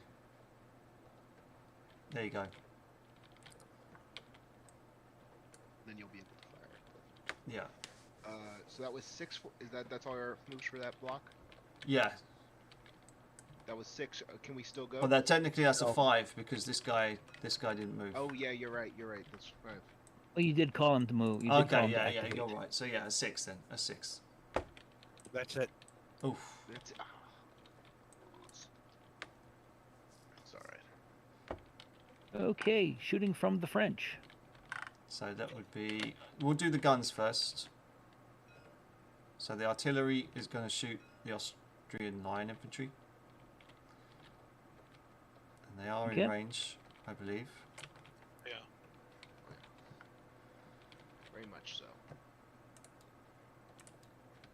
S1: There you go.
S4: Then you'll be able to fire.
S1: Yeah.
S4: So that was 6. That's all our moves for that block?
S1: Yeah.
S4: That was 6. Can we still go?
S1: Well, that technically that's a 5 because this guy didn't move.
S4: Oh yeah, you're right. That's 5.
S2: Well, you did call him to move. You did call him to activate.
S1: You're right. So yeah, a 6 then. A 6.
S6: That's it.
S1: Oof.
S4: That's it's all right.
S2: Okay, shooting from the French.
S1: So that would be... We'll do the guns first. So the artillery is going to shoot the Austrian line infantry. And they are in range, I believe.
S5: Yeah.
S4: Very much so.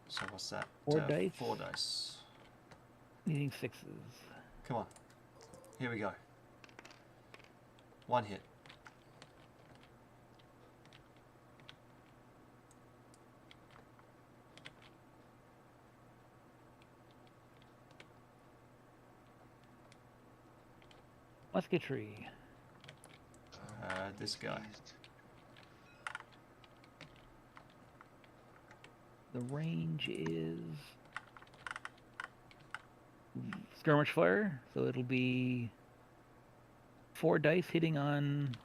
S1: So what's that?
S2: 4 dice.
S1: 4 dice.
S2: Needing 6s.
S1: Come on. Here we go. 1 hit.
S2: Musketry.
S1: This guy.
S2: The range is skirmish fire, so it'll be 4 dice hitting on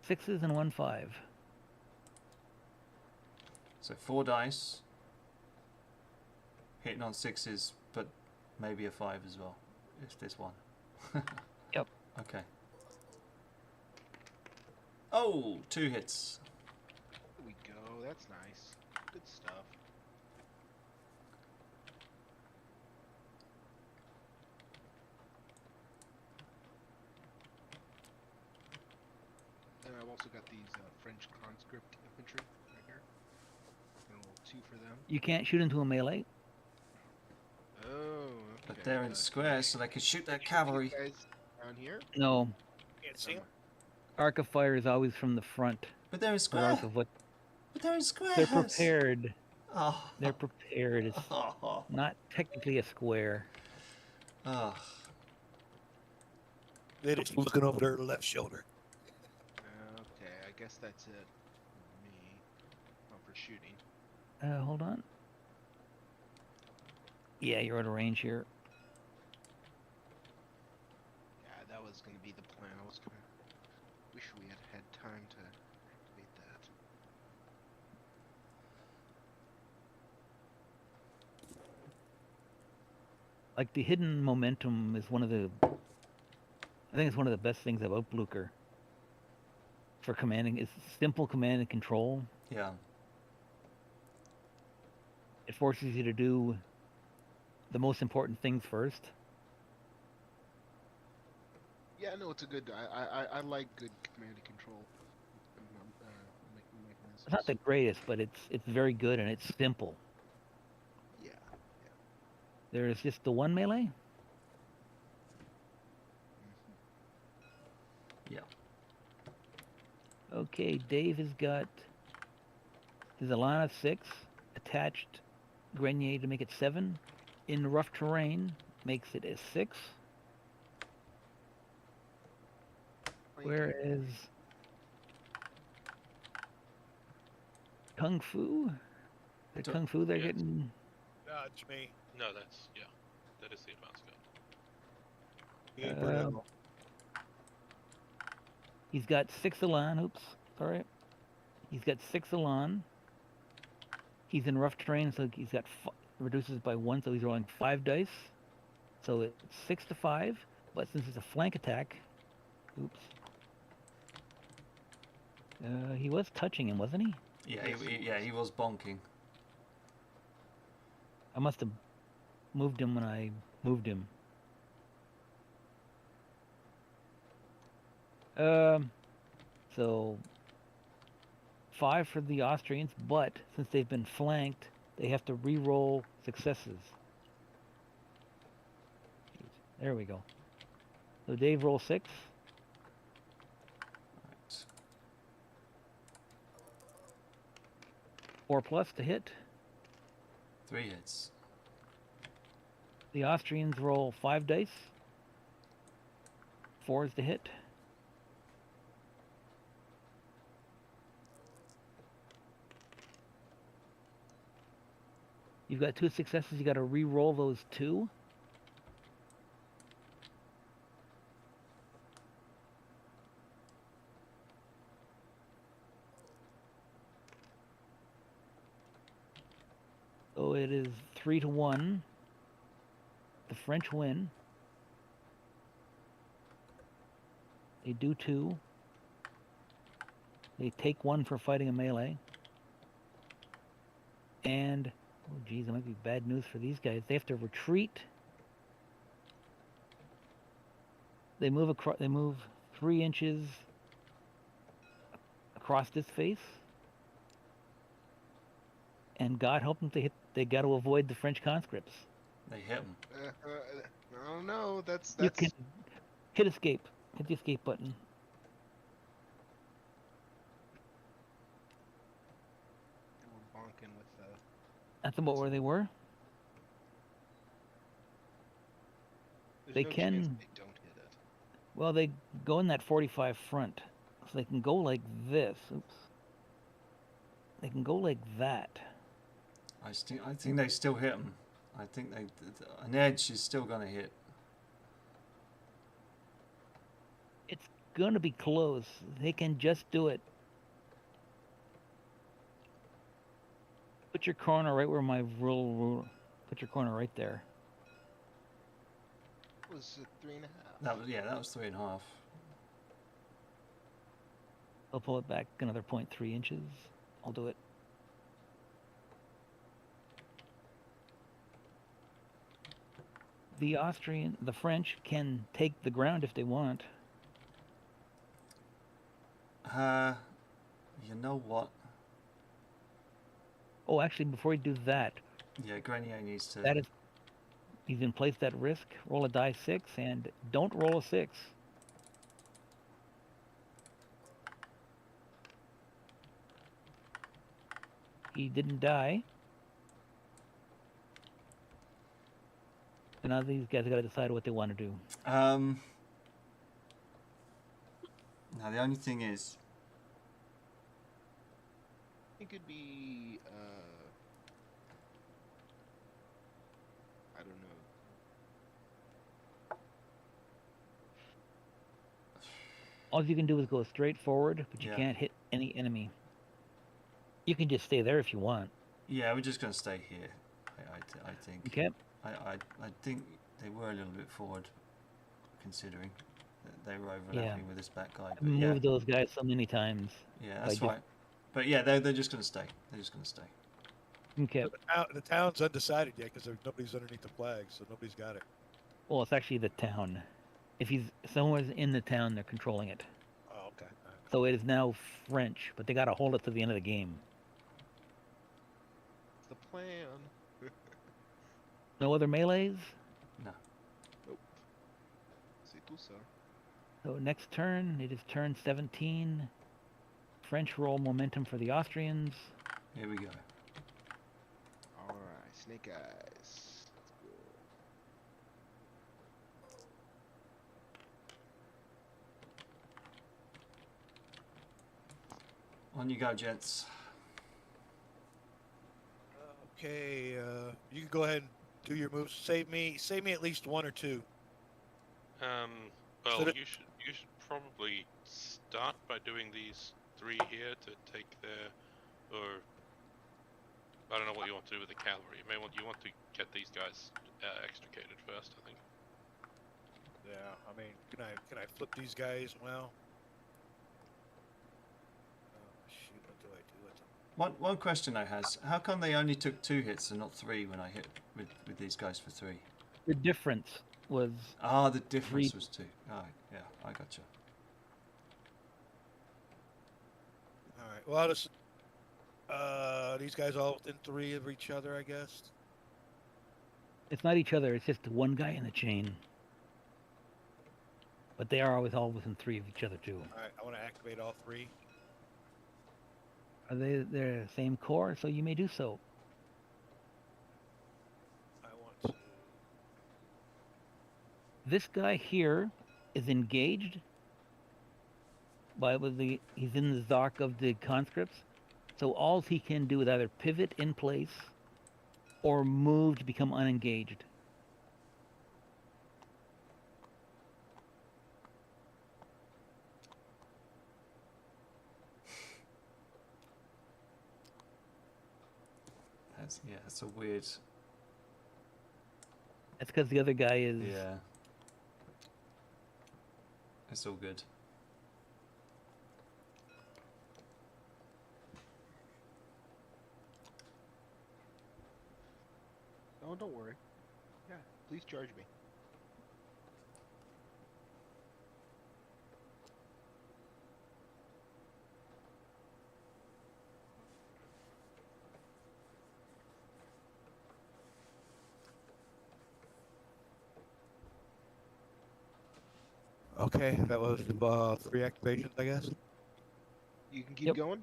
S2: 6s and 1 5.
S1: So 4 dice hitting on 6s, but maybe a 5 as well. If there's 1.
S2: Yep.
S1: Okay. Oh, 2 hits.
S4: There we go. That's nice. Good stuff. And I've also got these French conscript infantry right here. And we'll 2 for them.
S2: You can't shoot into a melee.
S4: Oh, okay.
S1: But they're in squares, so they can shoot their cavalry.
S4: Guys down here?
S2: No.
S3: Can't see him.
S2: Arc of fire is always from the front.
S1: But they're in
S2: Or
S1: square.
S2: arc of what?
S1: But they're in square.
S2: They're prepared.
S1: Oh.
S2: They're prepared. It's not technically a square.
S1: Oh.
S6: They're just looking over their left shoulder.
S4: Okay, I guess that's it for me. Oh, for shooting.
S2: Hold on. Yeah, you're out of range here.
S4: Yeah, that was going to be the plan. I was going to... Wish we had had time to activate that.
S2: Like, the hidden momentum is one of the... I think it's one of the best things about Blucher. For commanding, it's simple command and control.
S1: Yeah.
S2: It forces you to do the most important things first.
S4: Yeah, no, it's a good... I like good command and control.
S2: It's not the greatest, but it's very good and it's simple.
S4: Yeah.
S2: There's just the one melee.
S1: Yeah.
S2: Okay, Dave has got his Elan of 6, attached Grenier to make it 7. In rough terrain, makes it a 6. Whereas Kung Fu, Kung Fu, they're getting...
S6: It's me.
S5: No, that is the advanced gun.
S2: He's got 6 Elan. Oops, sorry. He's got 6 Elan. He's in rough terrain, so he's got reduces by 1, so he's rolling 5 dice. So it's 6 to 5. But since it's a flank attack, oops. He was touching him, wasn't he?
S1: Yeah, he was bonking.
S2: I must have moved him when I moved him. So 5 for the Austrians, but since they've been flanked, they have to re-roll successes. There we go. So Dave roll 6.
S1: Right.
S2: 4 plus to hit.
S1: 3 hits.
S2: The Austrians roll 5 dice. 4s to hit. You've got 2 successes, you got to re-roll those 2. So it is 3 to 1. The French win. They do 2. They take 1 for fighting a melee. And, oh geez, that might be bad news for these guys. They have to retreat. They move across. They move 3 inches across this face. And God help them, they got to avoid the French conscripts.
S1: They hit him.
S4: I don't know. That's...
S2: You can hit escape. Hit the escape button.
S4: They were bonking with the...
S2: That's about where they were. They
S4: no
S2: can...
S4: chance they don't hit it.
S2: Well, they go in that 45 front. So they can go like this. Oops. They can go like that.
S1: I think they still hit him. I think an edge is still going to hit.
S2: It's going to be close. They can just do it. Put your corner right where my rule. Put your corner right there.
S4: Was it 3.5?
S1: That was 3.5.
S2: I'll pull it back another 0.3 inches. I'll do it. The French can take the ground if they want.
S1: You know what?
S2: Oh, actually, before you do that,
S1: Yeah, Grenier needs to.
S2: that is, he's been placed at risk. Roll a die 6 and don't roll a 6. He didn't die. And now these guys got to decide what they want to do.
S1: Now the only thing is,
S4: It could be, I don't know.
S2: All you can do is go straight forward, but you
S1: Yeah.
S2: can't hit any enemy. You can just stay there if you want.
S1: yeah, we're just going to stay here. I think.
S2: Okay.
S1: I think they were a little bit forward, considering that they were overlapping with this back guy.
S2: I've
S1: But yeah,
S2: moved those guys so many times.
S1: yeah, that's
S2: by
S1: right. But yeah, they're just going to stay. They're just going to stay.
S2: Okay.
S6: The town's undecided yet because nobody's underneath the flag, so nobody's got it.
S2: Well, it's actually the town. If someone's in the town, they're controlling it.
S6: Oh, okay. All right.
S2: So it is now French, but they got to hold it to the end of the game.
S4: It's the plan.
S2: No other melees?
S1: No.
S4: Nope. C'est tout ça.
S2: So next turn, it is turn 17. French roll momentum for the Austrians.
S1: Here we go.
S4: Alright, snake eyes. Let's go.
S1: On you go, gents.
S6: Okay, you can go ahead and do your moves. Save me at least one or two.
S5: Well,
S6: So that-
S5: you should probably start by doing these 3 here to take their, or I don't know what you want to do with the cavalry. You want to get these guys extricated first, I think.
S6: Yeah, I mean, can I flip these guys? Well, shoot, what do I do with them?
S1: One question I has: how come they only took 2 hits and not 3 when I hit with these guys for 3?
S2: The difference was
S1: The difference
S2: 3.
S1: was 2. Oh, yeah, I gotcha.
S6: All right. Well, this, these guys all within 3 of each other, I guess.
S2: It's not each other, it's just one guy in the chain. But they are always all within 3 of each other, too.
S6: All right, I want to activate all 3.
S2: They're the same core, so you may do so.
S6: I want to.
S2: This guy here is engaged he's in the Zark of the conscripts, so all he can do is either pivot in place or move to become unengaged.
S1: That's a weird.
S2: That's because the other guy is.
S1: Yeah. It's all good.
S4: Oh, don't worry. Yeah, please charge me.
S6: Okay, that was 3 activations, I guess.
S4: You can keep
S2: Yep.
S4: going?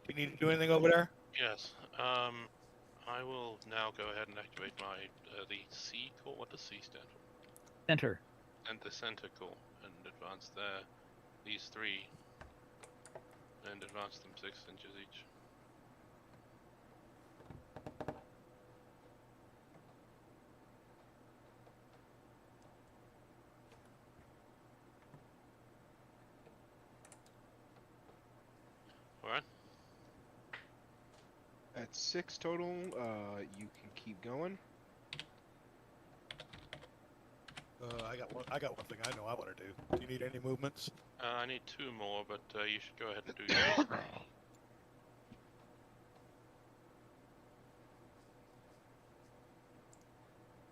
S6: Do you need to do anything over there?
S5: Yes. I will now go ahead and activate my the C core. What does C stand for?
S2: Center.
S5: And the center core, and advance there. These 3, and advance them 6 inches each. Alright.
S4: At 6 total, you can keep going.
S6: I got one thing I know I want to do. Do you need any movements?
S5: I need 2 more, but you should go ahead and do yours.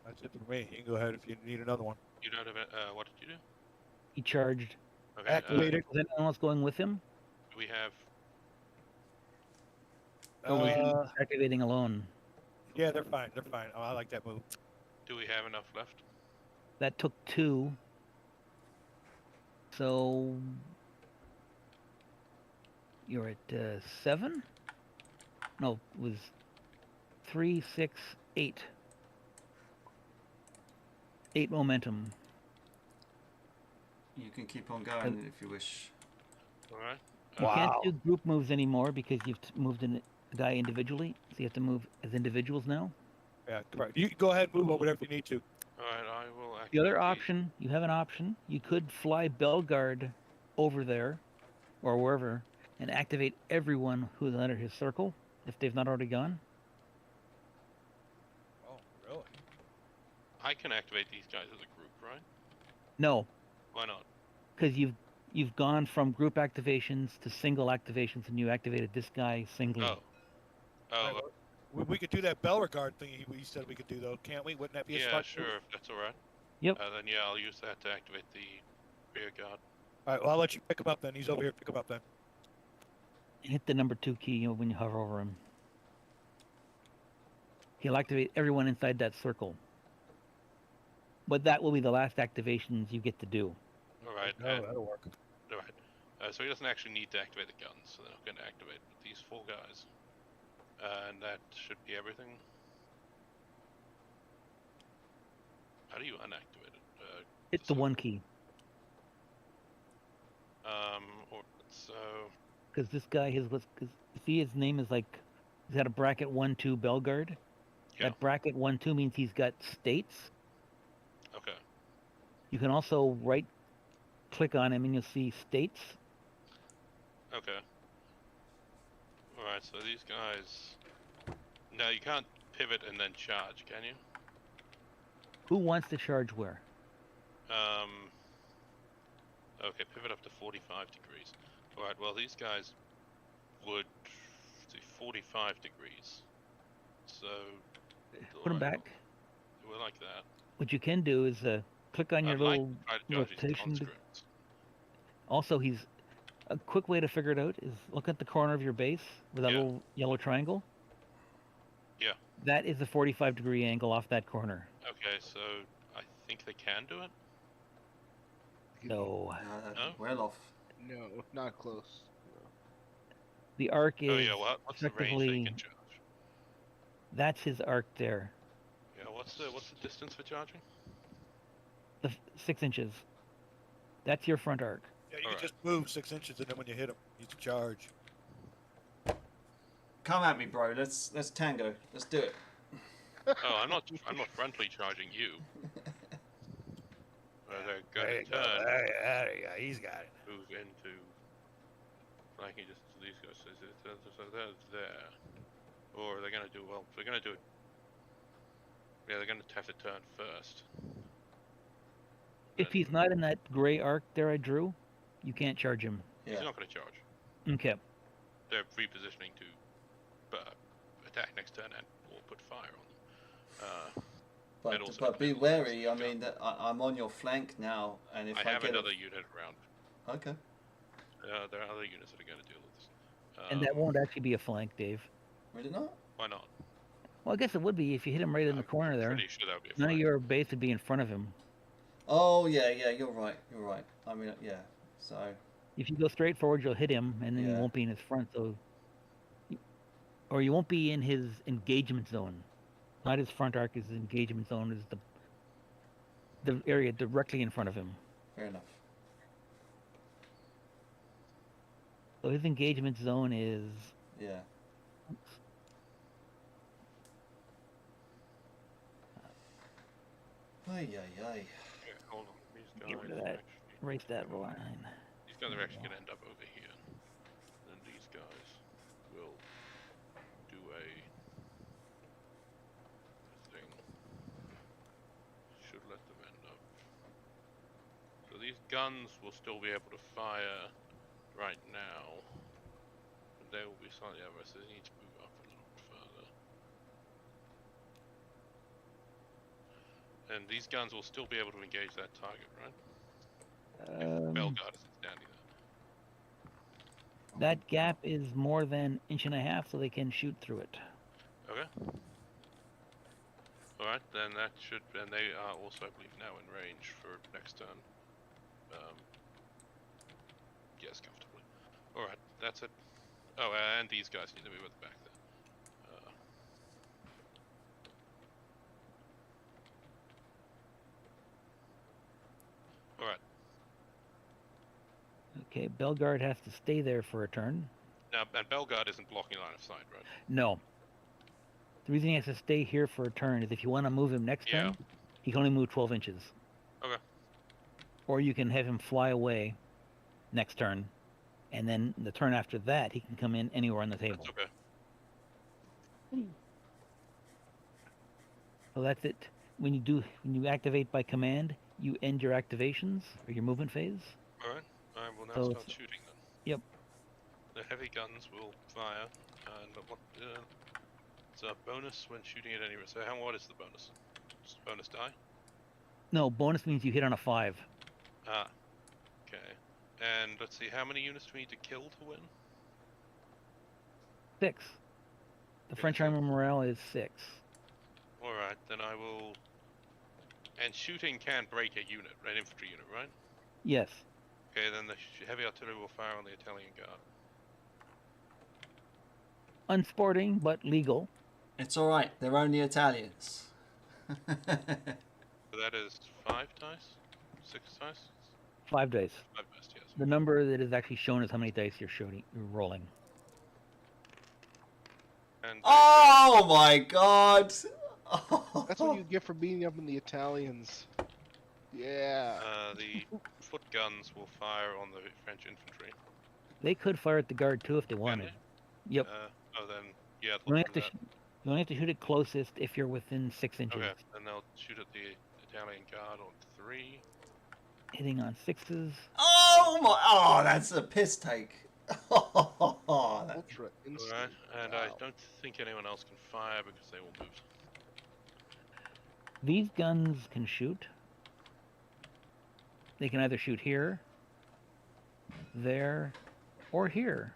S6: That's it for me. You can go ahead if you need another one.
S5: You don't have it. What did you do?
S2: He charged.
S5: Okay.
S6: Activated.
S2: Was anyone else going with him?
S5: We have.
S2: Or was he activating alone?
S6: Yeah, they're fine. They're fine. Oh, I like that move.
S5: Do we have enough left?
S2: That took 2. So you're at 7? No, it was 3, 6, 8. 8 momentum.
S1: You can keep on going if you wish.
S5: All right.
S2: You can't do group moves anymore because you've moved a guy individually, so you have to move as individuals now.
S6: Yeah, correct. You can go ahead and move over whatever you need to.
S5: All right, I will activate
S2: The other option, you have an option. You could fly Bellegarde over there, or wherever, and activate everyone who's under his circle, if they've not already gone.
S6: Oh, really?
S5: I can activate these guys as a group, right?
S2: No,
S5: Why not?
S2: because you've gone from group activations to single activations, and you activated this guy singly.
S5: Oh. Oh.
S6: Right, well, we could do that Bellegarde thing we said we could do, though, can't we? Wouldn't that be a
S5: Yeah,
S6: smart
S5: sure,
S6: move?
S5: if that's all right.
S2: Yep.
S5: Then yeah, I'll use that to activate the rear guard.
S6: All right, well, I'll let you pick him up then. He's over here. Pick him up then.
S2: Hit the number 2 key when you hover over him. He'll activate everyone inside that circle. But that will be the last activations you get to do.
S5: All right.
S6: Oh, that'll work.
S5: All right. So he doesn't actually need to activate the guns, so they're not going to activate with these 4 guys. And that should be everything. How do you unactivate it?
S2: Hit the 1 key.
S5: Or so.
S2: Because this guy see his name is like, he's got a bracket 1-2 Bellegarde.
S5: Yeah.
S2: That bracket 1-2 means he's got states.
S5: Okay.
S2: You can also right click on him and you'll see states.
S5: Okay. Alright, so these guys... No, you can't pivot and then charge, can you?
S2: Who wants to charge where?
S5: Okay, pivot up to 45 degrees. Alright, well these guys would do 45 degrees. So...
S2: Put them back.
S5: We're like that.
S2: What you can do is click on your little
S5: rotation.
S2: rotation. Also, a quick way to figure it out is look at the corner of your base with that little yellow triangle.
S5: Yeah.
S2: That is a 45-degree angle off that corner.
S5: Okay, so I think they can do it.
S2: No.
S5: No?
S1: Well off.
S4: No, not close. No.
S2: The arc is
S5: Oh yeah, what's the range they can charge?
S2: That's his arc there.
S5: Yeah, what's the distance for charging?
S2: 6 inches. That's your front arc.
S6: Yeah, you can just move 6 inches, and then when you hit him, you can charge.
S1: Come at me, bro. Let's tango. Let's do it.
S5: Oh, I'm not frontally charging you. They're going to turn.
S6: There you go. He's got it.
S5: Move into flanking just these guys. So they're there. Or they're going to do they're going to do it. Yeah, they're going to have to turn first.
S2: If he's not in that gray arc there I drew, you can't charge him.
S1: Yeah.
S5: He's not going to charge.
S2: Okay.
S5: They're repositioning to attack next turn and or put fire on them.
S1: But be wary. I mean, I'm on your flank now, and if I
S5: have
S1: get
S5: another unit around.
S1: Okay.
S5: There are other units that are going to deal with this.
S2: And that won't actually be a flank, Dave.
S1: Really not?
S5: Why not?
S2: Well, I guess it would be if you hit him right in the corner there.
S5: Pretty sure that would be a
S2: None
S5: flank.
S2: of your base would be in front of him.
S1: Oh yeah, you're right. I mean, yeah. So.
S2: If you go straight forward, you'll hit him, and then you won't be in his front. Or you won't be in his engagement zone. Not his front arc. His engagement zone is the area directly in front of him.
S1: Fair enough.
S2: So his engagement zone is.
S1: Yeah. Ay.
S5: Yeah, hold on. These guys
S2: Get rid of that. Erase that line.
S5: These guys are actually going to end up over here. Then these guys will do a thing. Should let them end up. So these guns will still be able to fire right now. But they will be slightly over, so they need to move up a little bit further. And these guns will still be able to engage that target, right? If Bellegarde isn't standing there.
S2: That gap is more than 1.5 inches, so they can shoot through it.
S5: Okay. Alright, then that should... And they are also, I believe, now in range for next turn. Yes, comfortably. Alright, that's it. Oh, and these guys need to move at the back then.
S2: Okay, Bellegarde has to stay there for a turn.
S5: Now, and Bellegarde isn't blocking line of sight, right?
S2: No. The reason he has to stay here for a turn is if you want to move him next turn, he can only move 12 inches.
S5: Okay.
S2: Or you can have him fly away next turn, and then the turn after that, he can come in anywhere on the table.
S5: That's okay.
S2: So that's it. When you activate by command, you end your activations or your movement phase.
S5: All right. I will now
S2: So
S5: start shooting then.
S2: Yep.
S5: The heavy guns will fire, and what? It's a bonus when shooting at anywhere. So what is the bonus? Just a bonus die?
S2: No, bonus means you hit on a 5.
S5: Ah. Okay. And let's see, how many units do we need to kill to win?
S2: 6. The French armor morale is 6.
S5: Alright, then I will... And shooting can break a unit, an infantry unit, right?
S2: Yes.
S5: Okay, then the heavy artillery will fire on the Italian guard.
S2: Unsporting, but legal.
S1: It's alright, they're only Italians.
S5: So that is 5 dice? 6 dice?
S2: 5 dice.
S5: 5 dice, yes.
S2: The number that is actually shown is how many dice you're rolling.
S5: And
S1: Oh my god!
S4: That's what you get for beating up on the Italians. Yeah.
S5: the foot guns will fire on the French infantry.
S2: They could fire at the guard too if they wanted.
S5: They?
S2: Yep.
S5: Oh, then, yeah,
S2: You only have to shoot it closest if you're within 6 inches.
S5: Okay, then they'll shoot at the Italian guard on 3.
S2: Hitting on 6s.
S1: Oh my! Oh, that's a piss take.
S4: Ultra instant.
S5: Alright, and
S4: Wow.
S5: I don't think anyone else can fire because they will move.
S2: These guns can shoot. They can either shoot here, there, or here.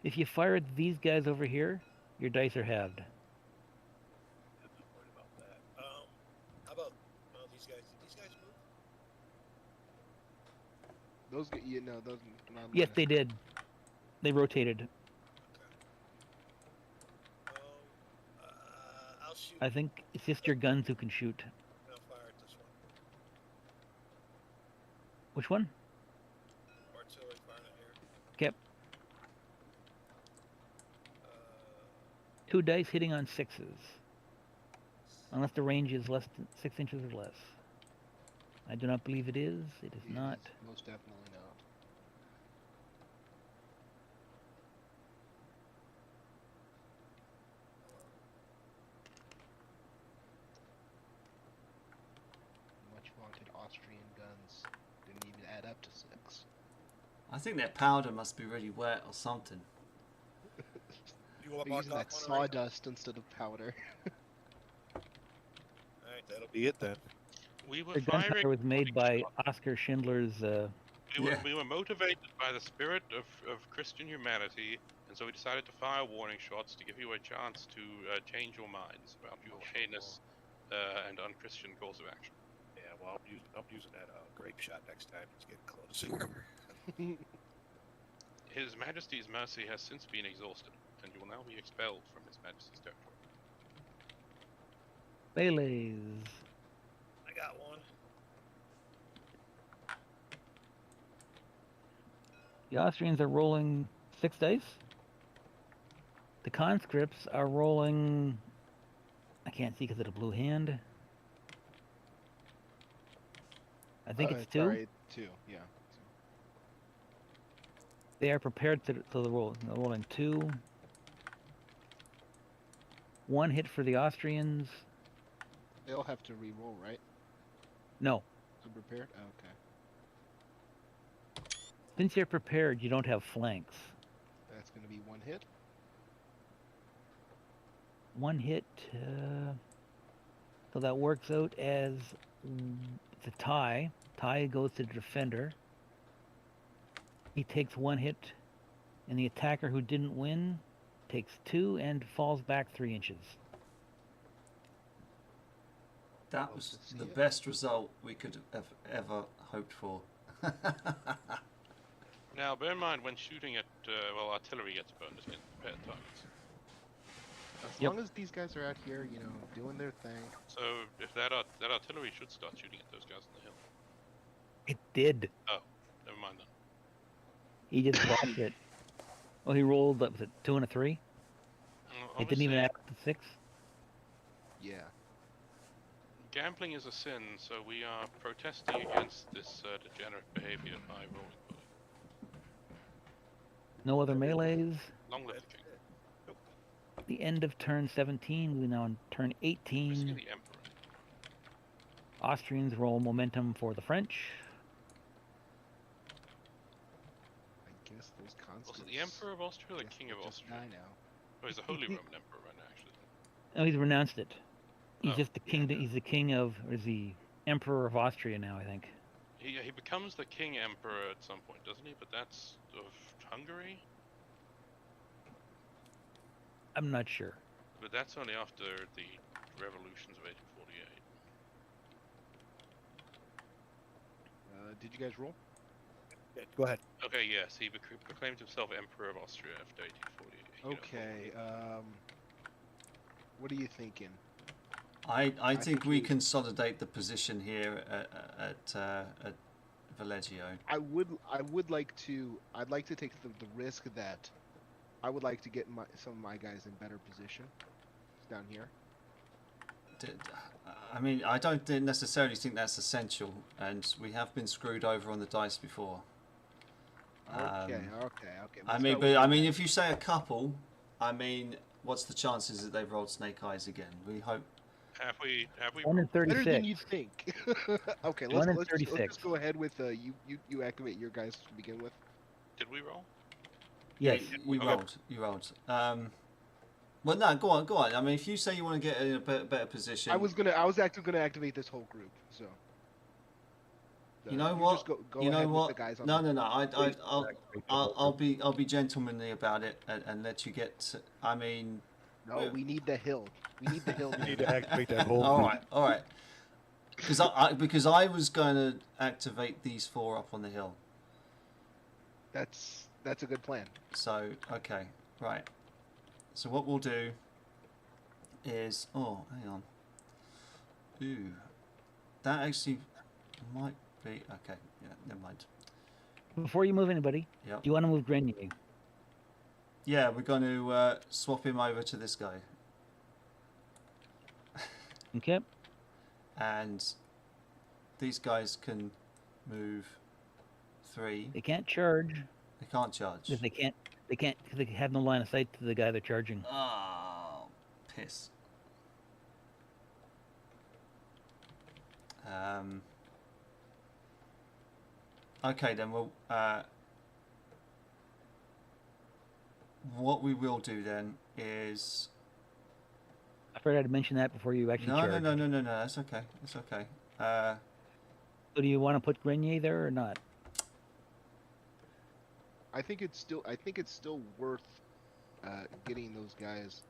S2: If you fire at these guys over here, your dice are halved.
S6: I'm not worried about that. How about these guys? Did these guys move?
S4: Those get those. Not
S2: Yes, they did. They rotated.
S6: Okay. I'll shoot.
S2: I think it's just your guns who can shoot.
S6: I'll fire at this one.
S2: Which one?
S6: Artillery firing at here.
S2: Okay.
S6: 2
S2: 2 dice hitting on 6s. Unless the range is less than 6 inches or less. I do not believe it is. It is not.
S4: Most definitely not. Much vaunted Austrian guns didn't even add up to 6.
S1: I think their powder must be really wet or something.
S6: You want
S4: They're using that sawdust instead of powder.
S6: Alright, that'll be it then.
S5: We were
S2: The gunpowder
S5: firing
S2: was made by
S5: shots.
S2: Oscar Schindler's.
S5: We were motivated by the spirit of Christian humanity, and so we decided to fire warning shots to give you a chance to change your minds about your heinous and unchristian course of action.
S6: Yeah, well, I'm using that grape shot next time. It's getting close.
S5: His Majesty's mercy has since been exhausted, and you will now be expelled from His Majesty's territory.
S2: Baileys.
S6: I got one.
S2: The Austrians are rolling 6 dice. The conscripts are rolling. I can't see because of the blue hand. I think it's 2.
S4: Sorry, 2. Yeah.
S2: They are prepared to the roll. They're rolling 2. 1 hit for the Austrians.
S4: They'll have to re-roll, right?
S2: No.
S4: Unprepared? Oh, okay.
S2: Since you're prepared, you don't have flanks.
S4: That's going to be 1 hit.
S2: 1 hit. So that works out as it's a tie. Tie goes to the defender. He takes 1 hit, and the attacker who didn't win takes 2 and falls back 3 inches.
S1: That was the best result we could have ever hoped for.
S5: Now, bear in mind when shooting at artillery gets bonus in prepared targets.
S4: As long as these guys are out here, you know, doing their thing.
S5: So if that artillery should start shooting at those guys on the hill.
S2: It did.
S5: Oh, never mind then.
S2: He just blocked it. Well, he rolled, what was it, 2 and a 3? It didn't even add up to 6?
S4: Yeah.
S5: Gambling is a sin, so we are protesting against this degenerate behavior by rolling bully.
S2: No other melees.
S5: Long live the king.
S2: At the end of turn 17, we now on turn 18.
S5: We see the emperor.
S2: Austrians roll momentum for the French.
S4: I guess those conscripts.
S5: Was it the emperor of Austria or the king of Austria?
S4: I know.
S5: Oh, he's the Holy Roman Emperor right now, actually.
S2: Oh, he's renounced it. He's
S5: Oh.
S2: just the king. He's the king of, or is the emperor of Austria now, I think.
S5: He becomes the king emperor at some point, doesn't he? But that's of Hungary.
S2: I'm not sure.
S5: But that's only after the revolutions of 1848.
S4: Did you guys roll?
S6: Yeah, go ahead.
S5: Okay, yes, he proclaimed himself Emperor of Austria after 1848.
S4: Okay. What are you thinking?
S1: I think we consolidate the position here at Valleggio.
S4: I'd like to take the risk that I would like to get some of my guys in better position down here.
S1: I mean, I don't necessarily think that's essential, and we have been screwed over on the dice before.
S4: Okay.
S1: I mean, if you say a couple, I mean, what's the chances that they've rolled snake eyes again? We hope.
S5: Have we?
S2: 1 in 36.
S4: Better than you think. Okay,
S2: 1 in
S4: let's
S2: 36.
S4: just go ahead with you activate your guys to begin with.
S5: Did we roll?
S2: Yes.
S1: You rolled. Well, no, go on. I mean, if you say you want to get in a better position,
S4: I was actually gonna activate this whole group. So.
S1: You know what?
S4: Just go
S1: you
S4: ahead
S1: know what?
S4: With the guys on
S1: No. I'll be gentlemanly about it and let you get. I mean.
S4: No, we need the hill. We need the hill.
S6: You need to activate that whole.
S1: All right. Because I was going to activate these 4 up on the hill.
S4: That's a good plan.
S1: So okay, right. So what we'll do is hang on. Ooh, that actually might be okay. Yeah, never mind.
S2: Before you move anybody,
S1: Yeah.
S2: do you want to move Grenier?
S1: Yeah, we're going to swap him over to this guy.
S2: Okay.
S1: And these guys can move 3.
S2: They can't charge.
S1: They can't charge.
S2: Because they can't. Because they have no line of sight to the guy they're charging.
S1: Oh, piss. Okay, then we'll. What we will do then is.
S2: I forgot to mention that before you actually charge.
S1: No. That's okay. That's okay.
S2: So do you want to put Grenier there or not?
S4: I think it's still worth getting those guys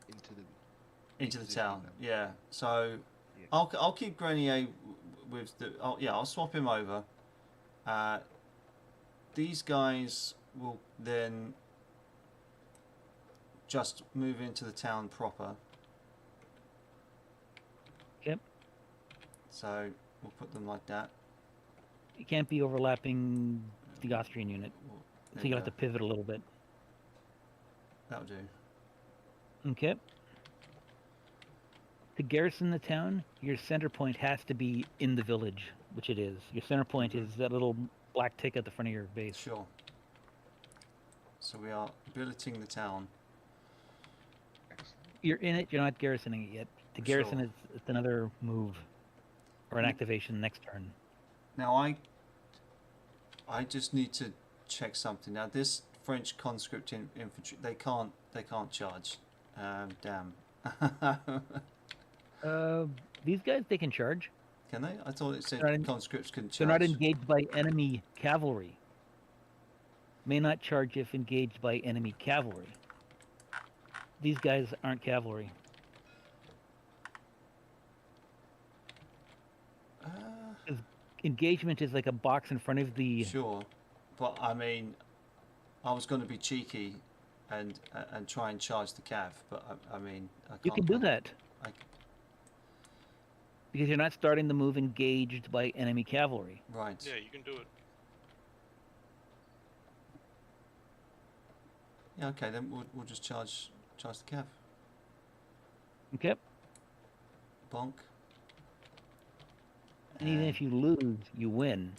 S1: into the town.
S4: them.
S1: Yeah. So
S4: Yeah.
S1: I'll keep Grenier with the. I'll swap him over. These guys will then just move into the town proper.
S2: Yep.
S1: So we'll put them like that.
S2: You can't be overlapping the Austrian unit.
S1: Well,
S2: So
S1: there
S2: you'll
S1: you
S2: have to pivot a little bit.
S1: That'll do.
S2: Okay. To garrison the town, your center point has to be in the village, which it is. Your center point is that little black tick at the front of your base.
S1: Sure. So we are billeting the town.
S2: You're in it, you're not garrisoning it yet. To garrison
S1: Sure.
S2: is it's another move or an activation next turn.
S1: Now I just need to check something. Now this French conscript infantry, they can't charge. Damn.
S2: These guys, they can charge.
S1: Can they? I thought it said
S2: They're not
S1: conscripts can charge.
S2: They're not engaged by enemy cavalry. May not charge if engaged by enemy cavalry. These guys aren't cavalry. Engagement is like a box in front of the...
S1: Sure, but I mean, I was going to be cheeky and try and charge the cav. But I mean, I can't.
S2: You can do that. Because you're not starting the move engaged by enemy cavalry.
S1: Right.
S5: Yeah, you can do it.
S1: Yeah. Okay. Then we'll just charge the cav.
S2: Okay.
S1: Bonk.
S2: And even if you lose, you win.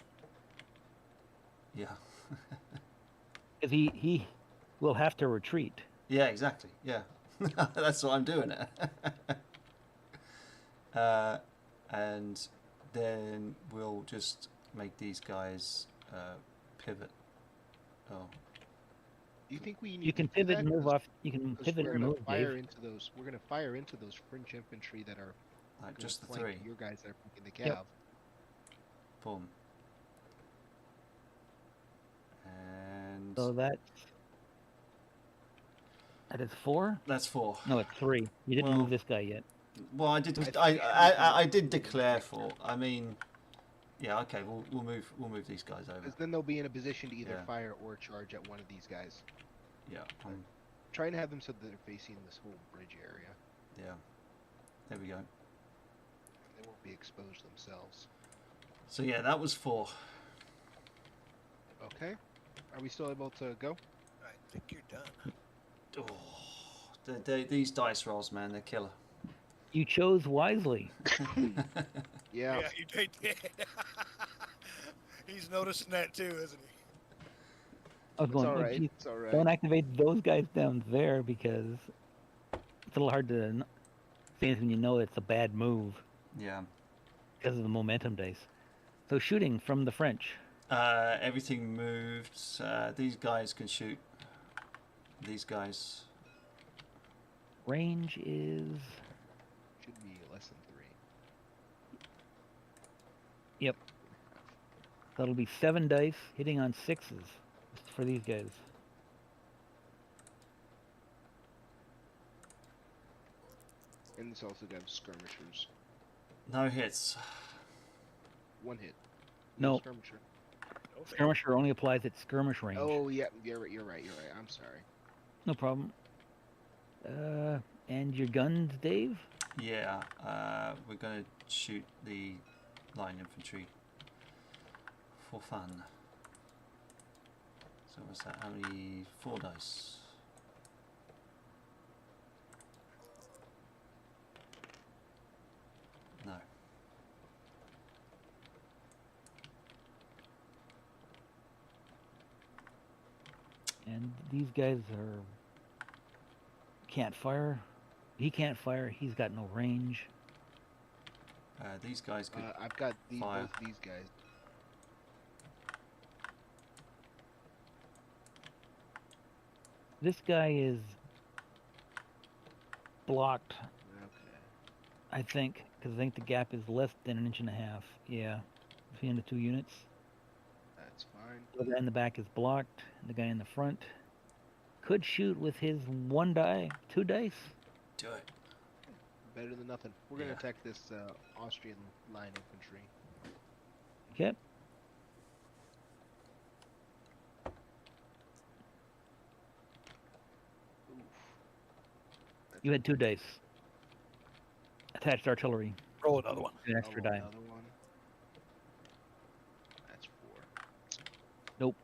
S1: Yeah.
S2: Because he will have to retreat.
S1: Yeah. Exactly. Yeah. That's what I'm doing. And then we'll just make these guys pivot. Oh.
S4: Do you think we need?
S2: You can pivot and move off. You can pivot and move.
S4: Fire into those. We're gonna fire into those fringe infantry that are.
S1: Like just the
S4: flank
S1: three.
S4: Your guys that are flanking the cav.
S2: Yep.
S1: Boom. And
S2: So that is 4.
S1: that's 4.
S2: No, it's 3. You didn't
S1: Well,
S2: move this guy yet.
S1: Well, I did. I did declare 4. I mean, yeah. Okay. We'll move these guys over.
S4: Because then they'll be in a position to either
S1: Yeah.
S4: fire or charge at one of these guys.
S1: Yeah.
S4: Trying to have them so that they're facing this whole bridge area.
S1: Yeah. There we go.
S4: They won't be exposed themselves.
S1: So yeah, that was 4.
S4: Okay. Are we still able to go?
S3: I think you're done.
S1: Oh, these dice rolls, man, they're killer.
S2: You chose wisely.
S4: Yeah.
S3: Yeah, you did. He's noticing that too, isn't he?
S2: I was
S4: It's
S2: going,
S4: all
S2: "Oh,
S4: right.
S2: geez,
S4: It's all right.
S2: don't activate those guys down there because it's a little hard to see when you know it's a bad move
S1: Yeah.
S2: because of the momentum dice. So shooting from the French.
S1: Everything moved. These guys can shoot. These guys.
S2: Range is...
S4: Should be less than 3.
S2: Yep. That'll be 7 dice hitting on 6s for these guys.
S4: And this also got skirmishers.
S1: No hits.
S4: 1 hit.
S2: No.
S4: Skirmisher.
S2: Skirmisher only applies at skirmish range.
S4: Oh yeah, you're right. I'm sorry.
S2: No problem. And your guns, Dave?
S1: Yeah. We're gonna shoot the line infantry for fun. So what's that? How many? 4 dice. No.
S2: And these guys can't fire. He can't fire. He's got no range.
S1: These guys could.
S4: I've got
S1: fire.
S4: both these guys.
S2: This guy is blocked,
S4: Okay.
S2: I think, because I think the gap is less than 1.5 inches. Yeah, between the 2 units.
S4: That's fine.
S2: The guy in the back is blocked. The guy in the front could shoot with his 1 die, 2 dice.
S1: Do it.
S4: Better than nothing. We're gonna
S1: Yeah.
S4: attack this Austrian line infantry.
S2: Okay.
S4: Oof.
S2: You had 2 dice. Attached artillery.
S3: Roll another one.
S2: An extra
S4: Roll
S2: die.
S4: Another one. That's 4.
S2: Nope.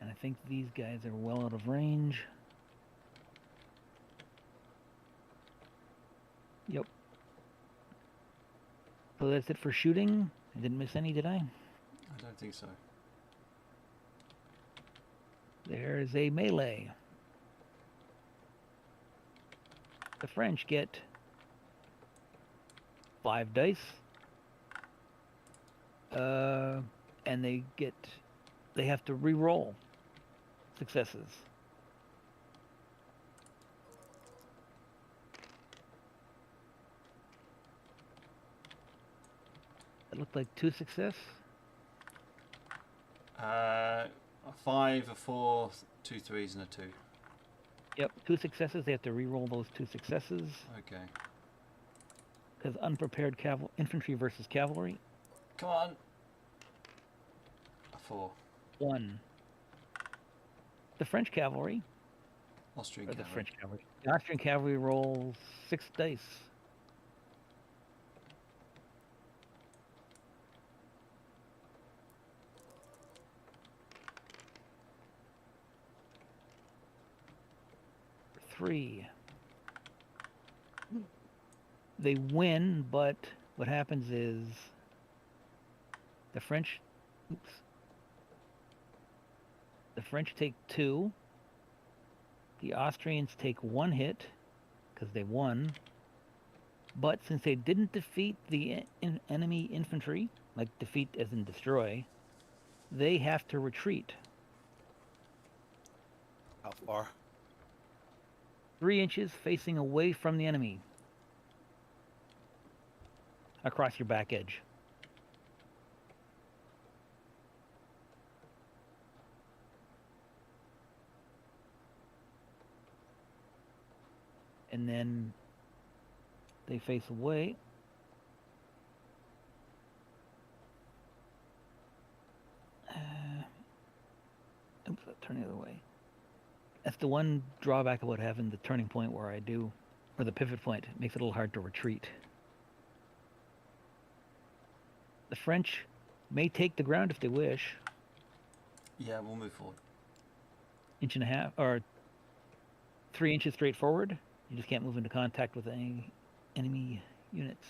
S2: And I think these guys are well out of range. Yep. So that's it for shooting. I didn't miss any, did I?
S1: I don't think so.
S2: There's a melee. The French get 5 dice. And they have to re-roll successes. It looked like 2 success.
S1: 5, a 4, 2 3s, and a 2.
S2: Yep, 2 successes. They have to re-roll those 2 successes.
S1: Okay.
S2: Because unprepared infantry versus cavalry.
S1: Come on. A 4.
S2: 1. the French cavalry.
S1: Austrian
S2: Or the
S1: cavalry.
S2: French cavalry. The Austrian cavalry rolls 6 dice. For 3. They win, but what happens is the French take 2. The Austrians take 1 hit because they won. But since they didn't defeat the enemy infantry, like defeat as in destroy, they have to retreat.
S6: How far?
S2: 3 inches facing away from the enemy. Across your back edge. And then they face away. Oops, turn the other way. That's the one drawback about having the turning point where I do, or the pivot point. It makes it a little hard to retreat. The French may take the ground if they wish.
S1: Yeah, we'll move forward.
S2: 1.5 or 3 inches straight forward. You just can't move into contact with any enemy units.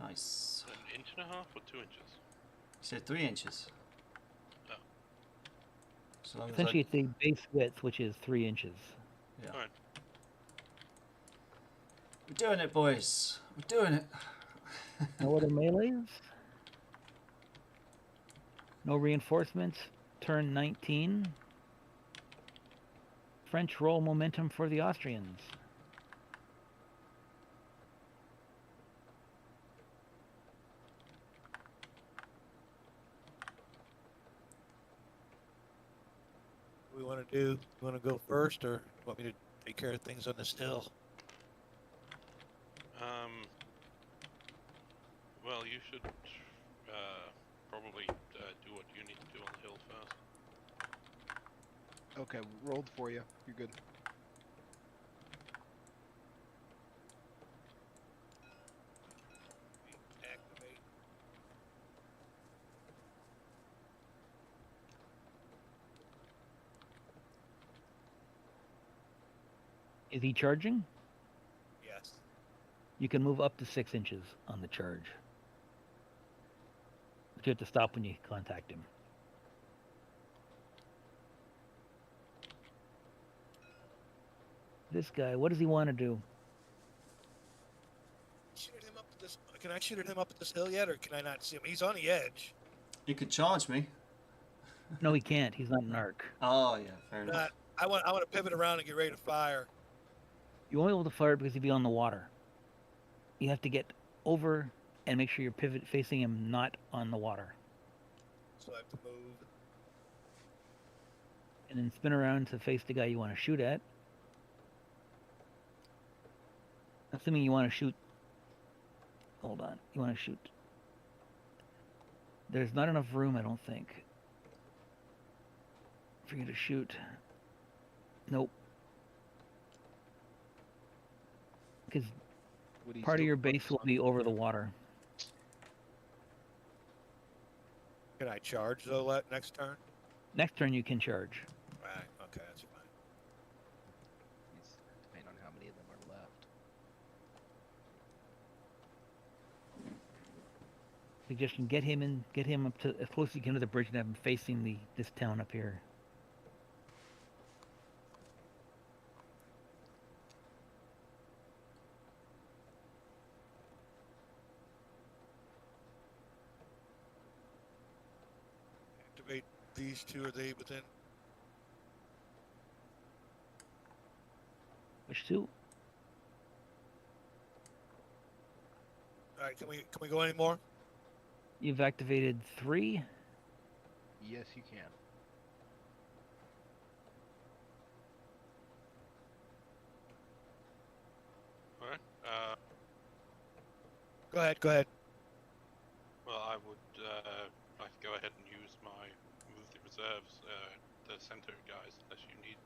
S1: Nice.
S5: 1.5 inches or 2 inches?
S1: You said 3 inches.
S5: Oh.
S1: So long
S2: Essentially, it's a base width, which is 3 inches.
S1: Yeah.
S5: Alright.
S1: We're doing it, boys. We're doing it.
S2: No other melees. No reinforcements. Turn 19. French roll momentum for the Austrians.
S6: What do we want to do? You want to go first, or want me to take care of things on this hill?
S5: Well, you should probably do what you need to do on the hill first.
S4: Okay, rolled for you. You're good.
S6: Activate.
S2: Is he charging?
S6: Yes.
S2: You can move up to 6 inches on the charge. But you have to stop when you contact him. This guy, what does he want to do?
S6: Shoot at him up to this. Can I shoot at him up at this hill yet, or can I not see him? He's on the edge.
S1: You could charge me.
S2: No, he can't. He's not an arc.
S1: Oh yeah, fair enough.
S6: I want to pivot around and get ready to fire.
S2: You won't be able to fire because he'd be on the water. You have to get over and make sure you're pivot facing him, not on the water.
S6: So I have to move.
S2: And then spin around to face the guy you want to shoot at. Assuming you want to shoot. Hold on. You want to shoot. There's not enough room, I don't think, for you to shoot. Nope. Because part of your base will be over the water.
S6: Can I charge though next turn?
S2: Next turn you can charge.
S6: Right. Okay, that's fine.
S4: Depending on how many of them are left.
S2: Suggestion: get him up to as close as you can to the bridge and have him facing this town up here.
S6: Activate these two. Are they within?
S2: Which two?
S6: All right. Can we go any more?
S2: You've activated 3.
S4: Yes, you can.
S5: Alright.
S6: Go ahead. Go ahead.
S5: Well, I would would like to go ahead and use my move the reserves, the center guys, unless you need.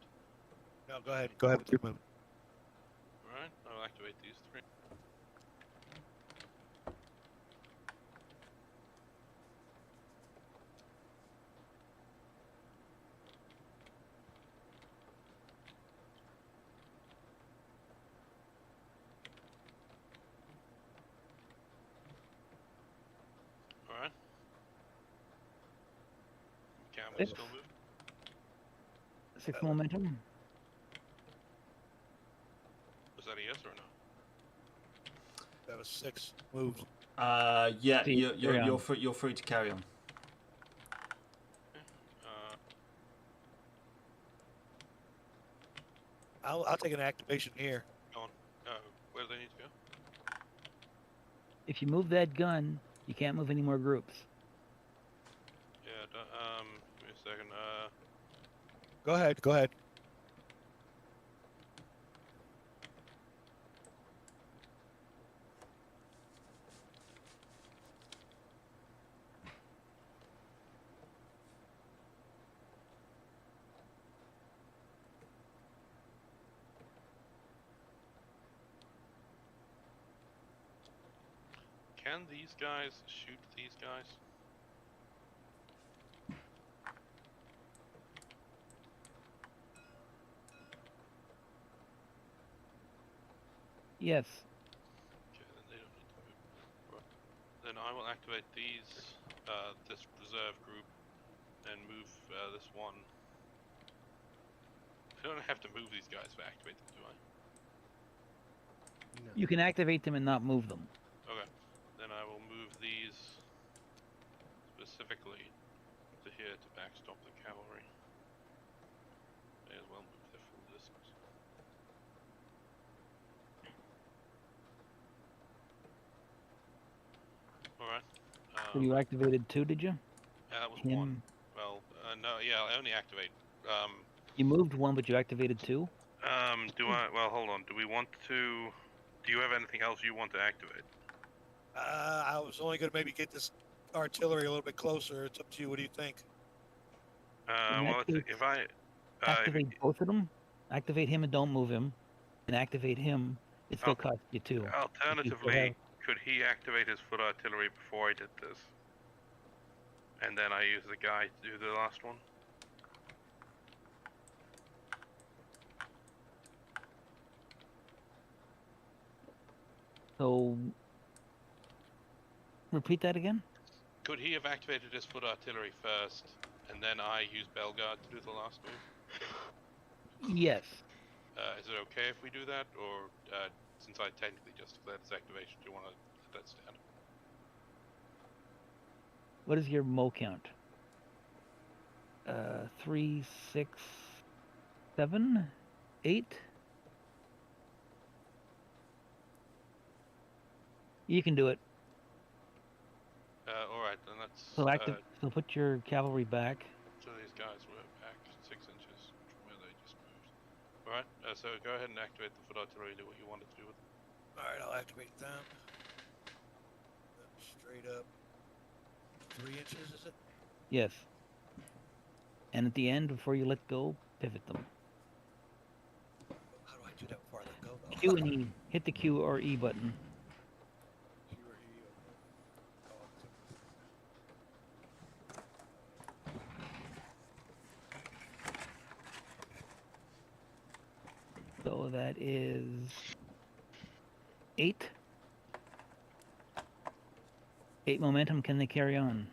S6: No, go ahead. Go ahead with your move.
S5: Alright, I'll activate these 3. Alright. Can we still move?
S2: 6 momentum.
S5: Was that a yes or no?
S6: That was 6 moves.
S1: Yeah,
S2: See,
S1: you're free to carry on.
S6: I'll take an activation here.
S5: Go on. Where do they need to go?
S2: If you move that gun, you can't move any more groups.
S5: Yeah, give me a second.
S6: Go ahead. Go ahead.
S5: Can these guys shoot these guys?
S2: Yes.
S5: Okay, then they don't need to move. Right. Then I will activate these, this reserve group, and move this one. I don't have to move these guys to activate them, do I?
S4: No.
S2: You can activate them and not move them.
S5: Okay. Then I will move these specifically to here to backstop the cavalry. May as well move their full distance. Alright.
S2: So you activated 2, did you?
S5: Yeah, that was
S2: Him.
S5: 1. Well, no, yeah, I only activate.
S2: You moved 1, but you activated 2?
S5: Well, hold on. Do we want to... Do you have anything else you want to activate?
S6: I was only going to maybe get this artillery a little bit closer. It's up to you. What do you think?
S5: Well, if I...
S2: Activate both of them. Activate him and don't move him. And activate him. It still costs you 2.
S5: Alternatively, could he activate his foot artillery before I did this? And then I use the guy to do the last one?
S2: So, repeat that again?
S5: Could he have activated his foot artillery first, and then I use Bellegarde to do the last move?
S2: Yes.
S5: Is it okay if we do that, or since I technically just declared this activation, do you want to let that stand?
S2: What is your mo count? 3, 6, 7, 8? You can do it.
S5: Alright, then let's...
S2: So put your cavalry back.
S5: So these guys were back 6 inches from where they just moved. Alright, so go ahead and activate the foot artillery, do what you wanted to do with it.
S6: Alright, I'll activate them. Straight up. 3 inches, is it?
S2: Yes. And at the end, before you let go, pivot them.
S6: How do I do that before I let go, though?
S2: Q and E. Hit the Q or E button.
S6: Q or E, okay.
S2: So that is 8. 8 momentum. Can they carry on?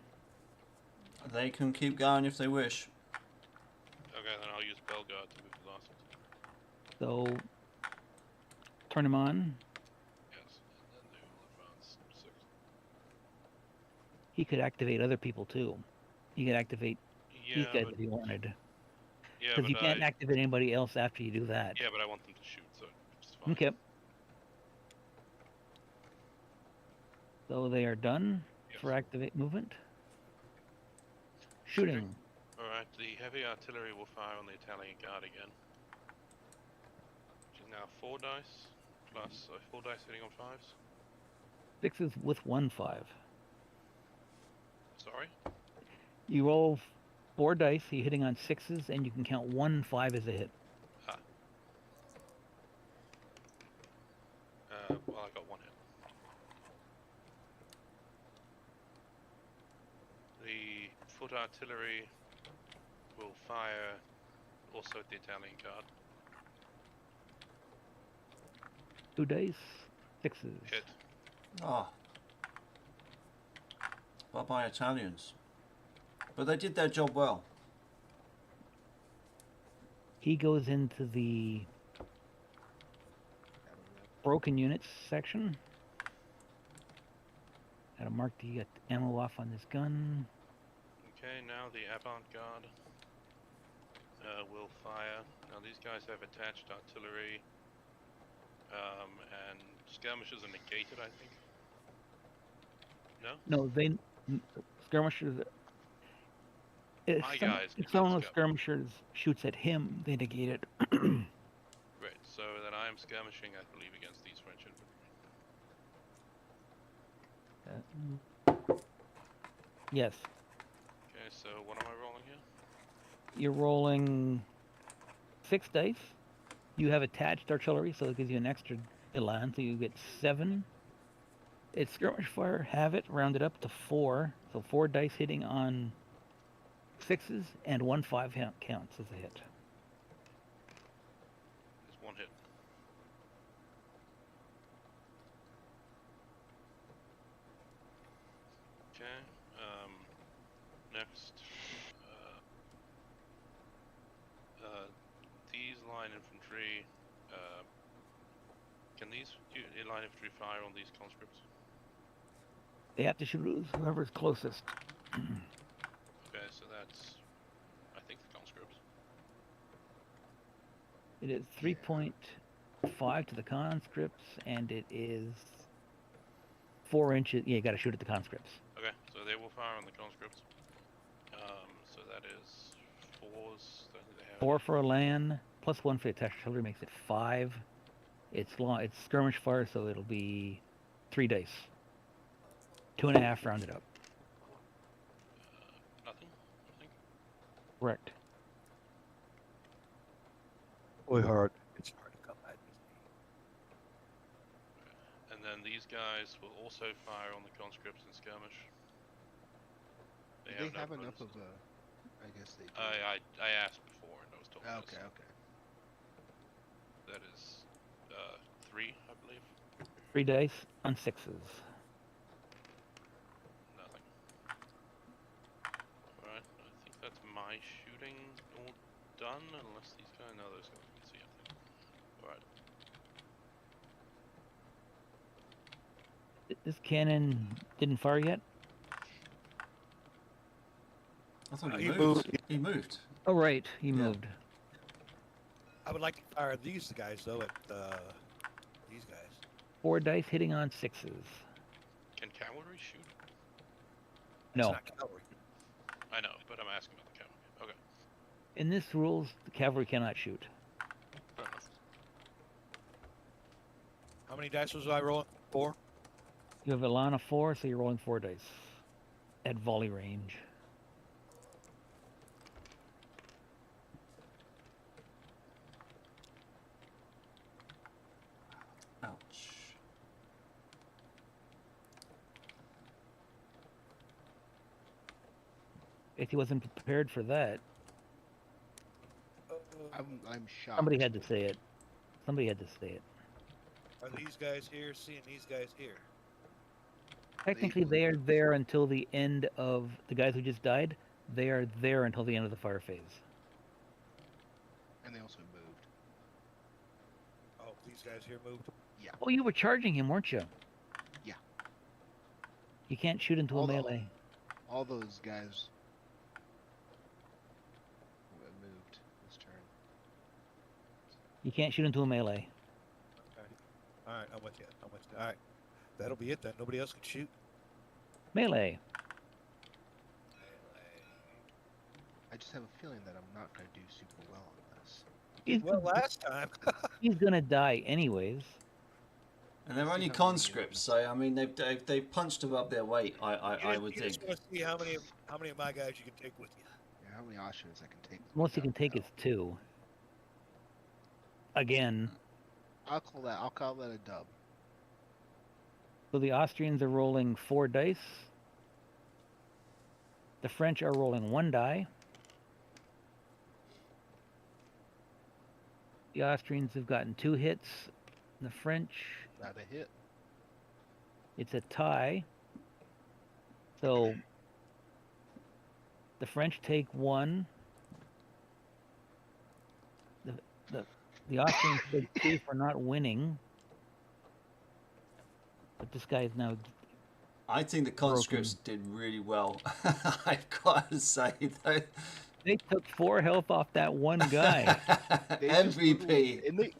S1: They can keep going if they wish.
S5: Okay, then I'll use Bellegarde to move the last one.
S2: So turn him on.
S5: Yes, and then they will advance 6.
S2: He could activate other people too. He could activate these
S5: Yeah,
S2: guys if he wanted.
S5: yeah,
S2: Because
S5: but
S2: you can't activate anybody else after you do that.
S5: Yeah, but I want them to shoot, so it's fine.
S2: Okay. So they are done
S5: Yes.
S2: for activate movement. Shooting.
S5: Alright, the heavy artillery will fire on the Italian guard again. Which is now 4 dice, plus 4 dice hitting on 5s.
S2: 6s with 1 5.
S5: Sorry?
S2: You roll 4 dice, you're hitting on 6s, and you can count 1 5 as a hit.
S5: Ah. Well, I got 1 hit. The foot artillery will fire also at the Italian guard.
S2: 2 dice, 6s.
S5: Hit.
S1: Ah. Bye-bye Italians. But they did their job well.
S2: He goes into the broken units section. Gotta mark the ammo off on this gun.
S5: Okay, now the avant-garde will fire. Now these guys have attached artillery, and skirmishers are negated, I think. No?
S2: No, skirmishers. If someone with skirmishers shoots at him, they negate it.
S5: Right, so then I am skirmishing, I believe, against these French infantry.
S2: Yes.
S5: Okay, so what am I rolling here?
S2: You're rolling 6 dice. You have attached artillery, so it gives you an extra elan, so you get 7. It's skirmish fire, have it, rounded up to 4. So 4 dice hitting on 6s, and 1 5 counts as a hit.
S5: There's 1 hit. Okay, next, these line infantry, can these line infantry fire on these conscripts?
S2: They have to shoot whoever's closest.
S5: Okay, so that's, I think, the conscripts.
S2: It is 3.5 to the conscripts, and it is 4 inches. Yeah, you got to shoot at the conscripts.
S5: Okay, so they will fire on the conscripts. So that is 4s. They have
S2: 4 for a land, plus 1 for attached artillery makes it 5. It's long. It's skirmish fire, so it'll be 3 dice. 2.5 rounded up.
S5: nothing, I think.
S2: Correct.
S6: Boy, hard. It's hard to come at this.
S5: And then these guys will also fire on the conscripts and skirmish.
S4: Do they have enough of a? I guess they do.
S5: I asked before and I was told.
S4: Okay,
S5: yes.
S4: okay.
S5: That is 3, I believe.
S2: 3 dice on 6s.
S5: Nothing. Alright, I think that's my shooting all done, unless these guys. No, those guys can see, I think. Alright.
S2: This cannon didn't fire yet?
S1: I thought
S6: He moved.
S1: He moved.
S2: Oh, right. He moved.
S6: I would like to fire these guys though at these guys.
S2: 4 dice hitting on 6s.
S5: Can cavalry shoot?
S2: No.
S6: It's not cavalry.
S5: I know, but I'm asking about the cavalry. Okay.
S2: In this rules, the cavalry cannot shoot.
S5: Fair enough.
S6: How many dice was I rolling? 4?
S2: You have Alana 4, so you're rolling 4 dice at volley range.
S1: Ouch.
S2: If he wasn't prepared for that,
S4: I'm shocked.
S2: somebody had to say it. Somebody had to say it.
S6: Are these guys here seeing these guys here?
S2: Technically, they are there until the end of the guys who just died. They are there until the end of the fire phase.
S4: And they also moved.
S6: Oh, these guys here moved?
S4: Yeah.
S2: Oh, you were charging him, weren't you?
S4: Yeah.
S2: You can't shoot into a melee.
S4: All those guys moved this turn.
S2: You can't shoot into a melee.
S6: Alright, I'm with you. Alright. That'll be it then. Nobody else can shoot.
S2: Melee.
S4: I just have a feeling that I'm not going to do super well on this.
S2: He's,
S6: Well, last time.
S2: he's gonna die anyways.
S1: And they're only conscripts, so I mean they've punched above their weight. I would
S6: you
S1: think.
S6: just want to see how many of my guys you can take with you.
S4: Yeah, how many Austrians I can take?
S2: Most you can take is 2. Again.
S4: I'll call that a dub.
S2: So the Austrians are rolling 4 dice. The French are rolling 1 die. The Austrians have gotten 2 hits. The French...
S4: Not a hit.
S2: It's a tie. So the French take 1. The Austrians take 2 for not winning. But this guy is now...
S1: I think the conscripts did really well. I've got to say, though.
S2: They took 4 health off that one guy.
S1: MVP.
S4: And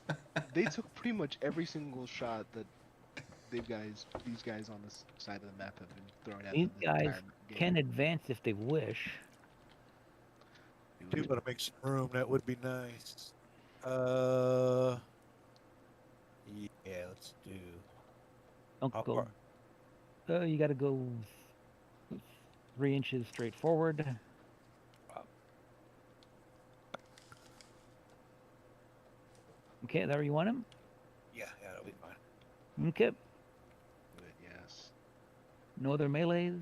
S4: they took pretty much every single shot that these guys on this side of the map have been throwing at them.
S2: These guys can advance if they wish.
S6: Do want to make some room. That would be nice. Yeah, let's do.
S2: Don't go. You got to go 3 inches straight forward. Okay, there you want him?
S6: Yeah, that'll be fine.
S2: Okay.
S4: Good, yes.
S2: No other melees.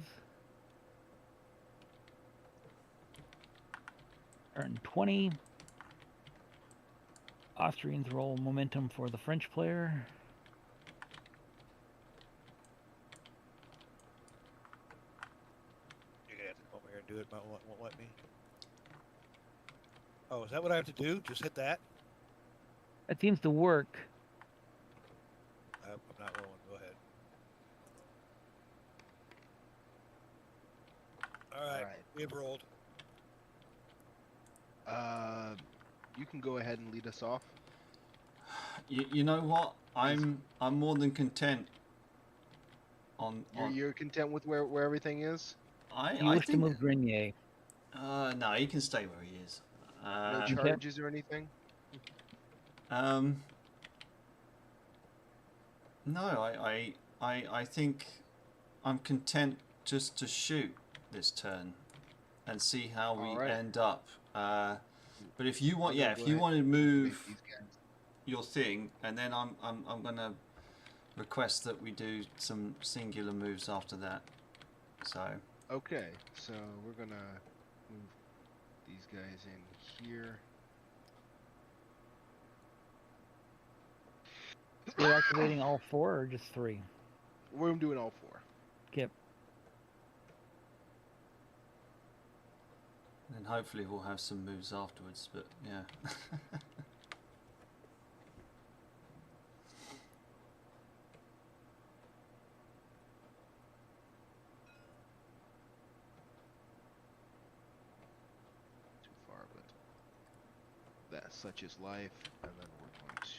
S2: Earn 20. Austrians roll momentum for the French player.
S6: You're gonna have to come over here and do it. Won't let me. Oh, is that what I have to do? Just hit that?
S2: That seems to work.
S6: I'm not rolling. Go ahead. All right. We've rolled.
S4: You can go ahead and lead us off.
S1: You know what? I'm more than content.
S4: You're content with where everything is?
S2: You wish to move Grenier?
S1: No, he can stay where he is.
S4: No charges or anything?
S1: No, I think I'm content just to shoot this turn and see how we end up. But if you want, if you want to move your thing, and then I'm gonna request that we do some singular moves after that. So.
S4: Okay, so we're gonna move these guys in here.
S2: You're activating all 4 or just 3?
S4: We're doing all 4.
S2: Yep.
S1: And hopefully we'll have some moves afterwards, but yeah.
S4: Too far, but that's such is life, and then we're going to...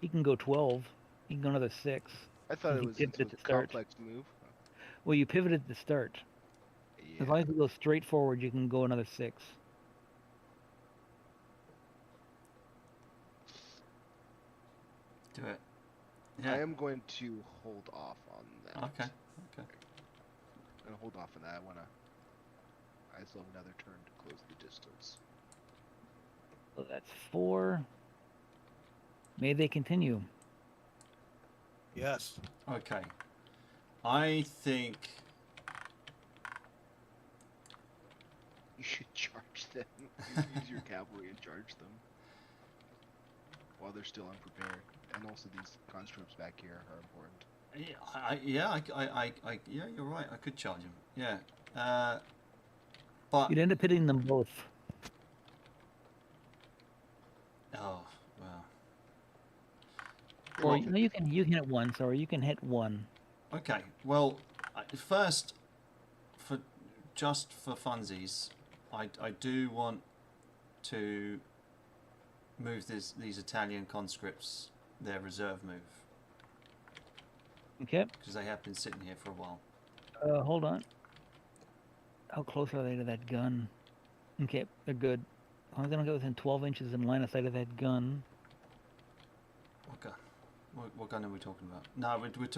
S2: He can go 12. He can go another 6.
S4: I thought it was a complex move.
S2: Well, you pivoted at the start.
S4: Yeah.
S2: As long as you go straight forward, you can go another 6.
S1: Do it. Yeah.
S4: I am going to hold off on that.
S1: Okay.
S4: I'm gonna hold off on that. I still have another turn to close the distance.
S2: So that's 4. May they continue?
S6: Yes.
S1: Okay. I think
S4: you should charge them. Use your cavalry and charge them while they're still unprepared. And also these conscripts back here are important.
S1: Yeah, you're right. I could charge him. Yeah. But
S2: You'd end up hitting them both.
S1: oh well.
S2: Or no, you can hit once, or you can hit 1.
S1: Okay. Well, first, just for funsies, I do want to move these Italian conscripts their reserve move.
S2: Okay.
S1: Because they have been sitting here for a while.
S2: Hold on. How close are they to that gun? Okay, they're good. As long as they don't get within 12 inches in line of sight of that gun.
S1: What gun? What gun are we talking about? No,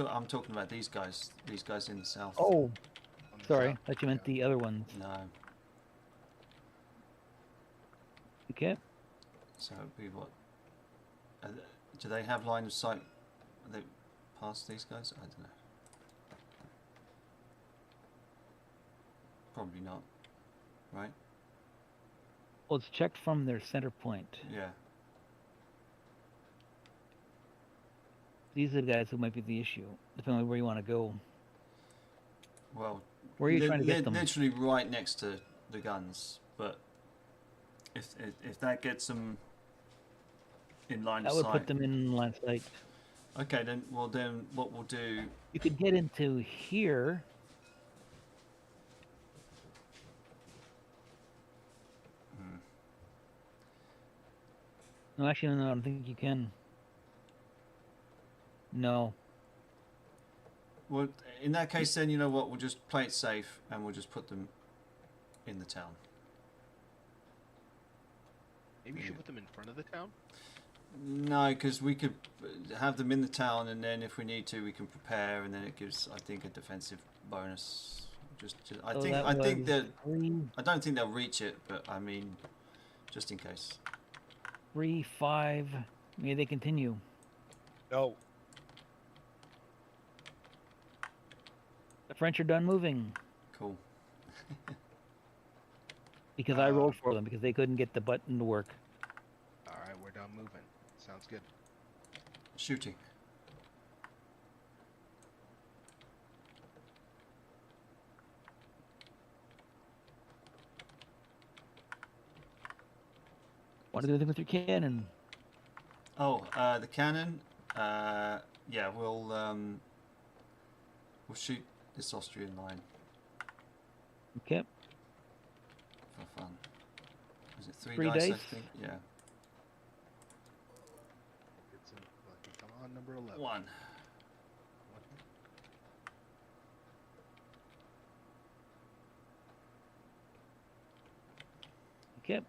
S1: I'm talking about these guys. These guys in the south.
S2: Oh, sorry. I thought you meant the other ones.
S1: No.
S2: Okay.
S1: So it would be what? Do they have line of sight? Are they past these guys? I don't know. Probably not. Right?
S2: Well, it's checked from their center point.
S1: Yeah.
S2: These are the guys who might be the issue, depending on where you want to go.
S1: Well,
S2: where are you trying to get them?
S1: Literally right next to the guns, but if that gets them in line of sight,
S2: that would put them in line of sight.
S1: Okay, then what we'll do?
S2: You could get into here. No, actually, no, I don't think you can. No.
S1: Well, in that case, then you know what? We'll just play it safe, and we'll just put them in the town.
S4: Maybe you should put them in front of the town.
S1: No, because we could have them in the town, and then if we need to, we can prepare, and then it gives, I think, a defensive bonus. I don't think they'll reach it, but I mean, just in case.
S2: 3, 5. May they continue?
S6: No.
S2: The French are done moving.
S1: Cool.
S2: Because I rolled for them because they couldn't get the button to work.
S4: All right, we're done moving. Sounds good.
S1: Shooting.
S2: Want to do anything with your cannon?
S1: Oh, the cannon. Yeah, we'll shoot this Austrian line.
S2: Okay.
S1: For fun. Is it 3
S2: 3
S1: dice?
S2: dice?
S1: I think. Yeah.
S4: It's lucky. Come on, number 11.
S1: 1.
S2: Okay.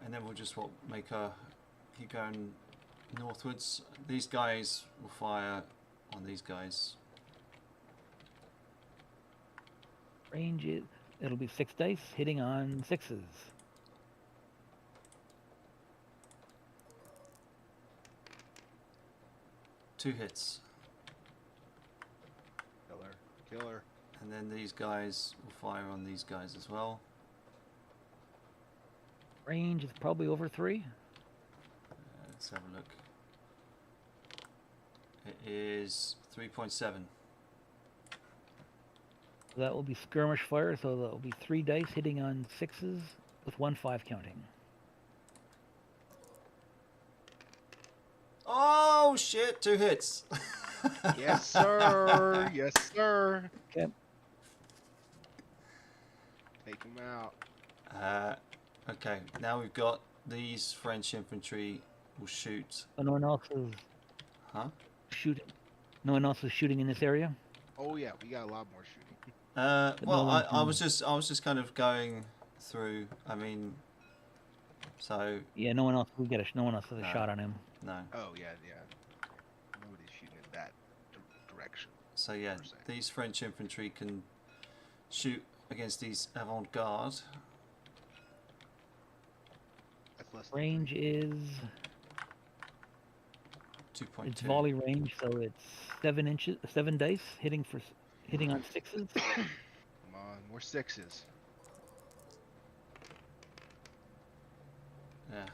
S1: And then we'll just keep going northwards. These guys will fire on these guys.
S2: Range is, it'll be 6 dice hitting on 6s.
S1: Two hits.
S4: Killer.
S1: And then these guys will fire on these guys as well.
S2: Range is probably over 3.
S1: Let's have a look. It is 3.7.
S2: That will be skirmish fire, so that will be 3 dice hitting on 6s with 1 5 counting.
S1: Oh shit! 2 hits.
S4: Yes, sir. Yes, sir.
S2: Okay.
S4: Take him out.
S1: Okay, now we've got these French infantry will shoot.
S2: Oh, no one else is shooting. No one else is shooting in this area.
S4: Oh yeah, we got a lot more shooting.
S1: Well, I was just kind of going through. I mean, so
S2: yeah, no one else will get no one else has a shot on him.
S1: No.
S4: Oh yeah. Nobody's shooting in that direction.
S1: So yeah, these French infantry can shoot against these avant-garde.
S2: Range is
S1: 2.2.
S2: It's volley range, so it's 7 dice hitting on 6s.
S4: Come on, more 6s.
S1: Yeah.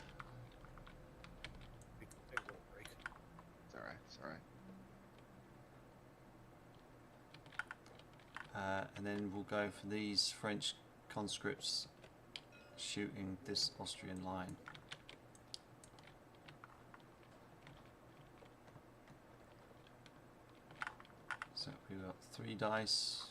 S6: Take a little break.
S4: It's alright. It's alright.
S1: And then we'll go for these French conscripts shooting this Austrian line. So we've got 3 dice.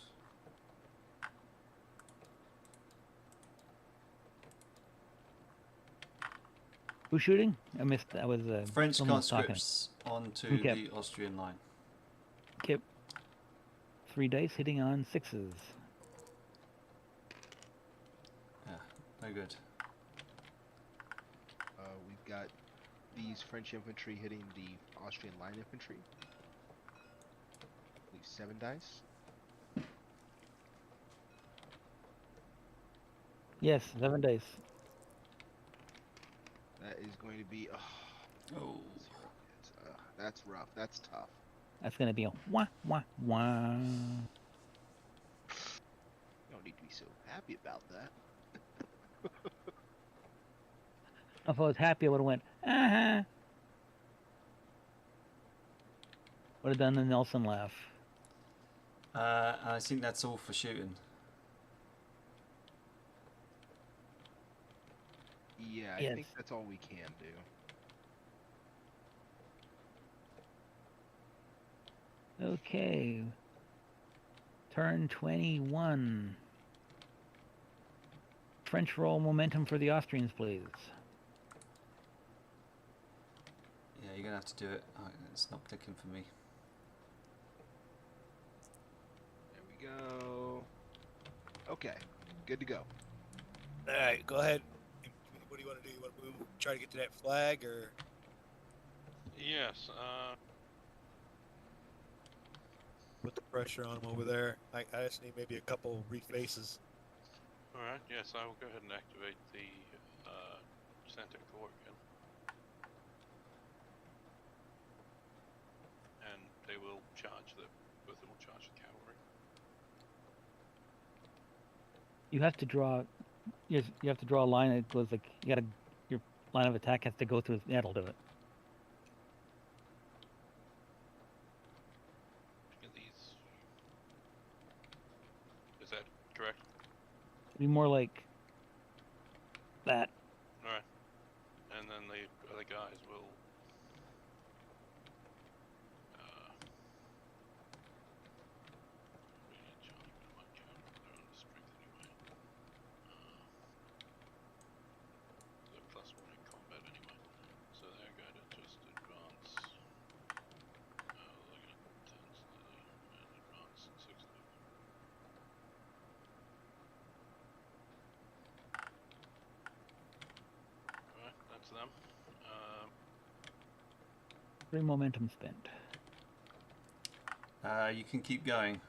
S2: Who's shooting? I missed. I was
S1: French conscripts onto the Austrian line.
S2: Okay. 3 dice, hitting on 6s.
S1: Yeah, no good.
S4: We've got these French infantry hitting the Austrian line infantry. I believe 7 dice.
S2: Yes, 7 dice.
S4: That is going to be.
S1: Oh.
S4: That's rough. That's tough.
S2: That's going to be a wah, wah, wah.
S4: You don't need to be so happy about that.
S2: If I was happy, I would have went, uh-huh. Would have done the Nelson laugh.
S1: I think that's all for shooting.
S4: Yeah, I
S2: Yes.
S4: think that's all we can do.
S2: Okay. Turn 21. French roll momentum for the Austrians, please.
S1: Yeah, you're going to have to do it. Oh, it's not clicking for me.
S4: There we go. Okay, good to go.
S3: All right, go ahead. What do you want to do? You want to move, try to get to that flag, or?
S5: Yes.
S3: Put the pressure on them over there. I just need maybe a couple refaces.
S5: All right. Yes, I will go ahead and activate the center core again, and they will charge both of them will charge the cavalry.
S2: You have to draw. You have to draw a line that goes like you got to. Your line of attack has to go through. That'll do it.
S5: Is that correct?
S2: It'd be more like that.
S5: All right. And then the other guys will. +1 in combat anyway, so they're going to just advance. They're going to advance 6 of them. Alright, that's them.
S2: 3 momentum spent.
S1: You can keep going.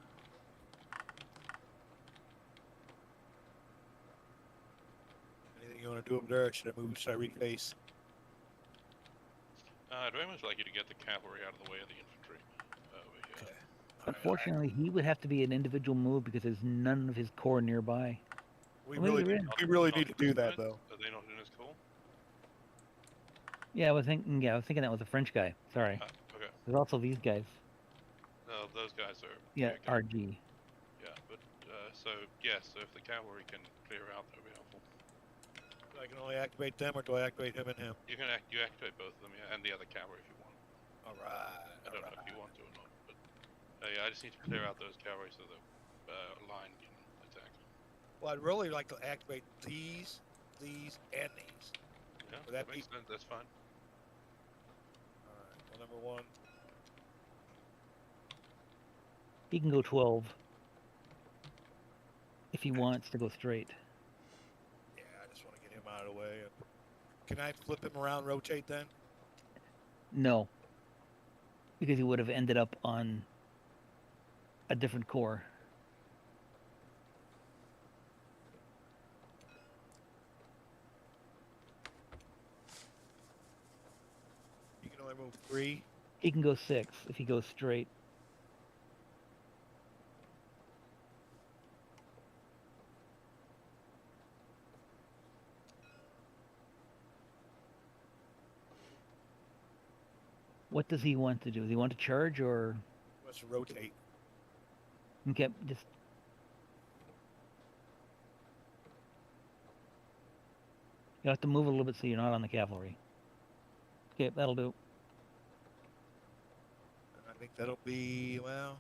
S3: Anything you want to do up there? Or should I move? Should I reface?
S5: I'd very much like you to get the cavalry out of the way of the infantry over here.
S3: Okay.
S2: Unfortunately, he would have to be an individual move because there's none of his corps nearby.
S3: We
S2: Well,
S3: really,
S2: they're
S3: we really need to do that, though.
S5: Are they not in his call?
S2: Yeah, I was thinking. Yeah, I was thinking that was a French guy. Sorry.
S5: Okay.
S2: There's also these guys.
S5: No, those guys are.
S2: Yeah,
S5: okay.
S2: RG.
S5: Yeah, but so yes, so if the cavalry can clear out, that would be helpful.
S3: I can only activate them, or do I activate him and him?
S5: You can activate both of them, yeah, and the other cavalry if you want.
S3: All right.
S5: I don't know if you want to or not, but yeah, I just need to clear out those cavalry so the line can attack.
S3: Well, I'd really like to activate these, and these.
S5: Yeah,
S3: Would that
S5: that makes sense. That's fine.
S3: All right. Well, number 1.
S2: He can go 12 if he wants to go straight.
S3: Yeah, I just want to get him out of the way. Can I flip him around, rotate then?
S2: No, because he would have ended up on a different corps.
S3: You can only move 3.
S2: He can go 6 if he goes straight. What does he want to do? Does he want to charge or?
S3: Let's rotate.
S2: Okay, just. You have to move a little bit so you're not on the cavalry. Okay, that'll do.
S3: I think that'll be, well...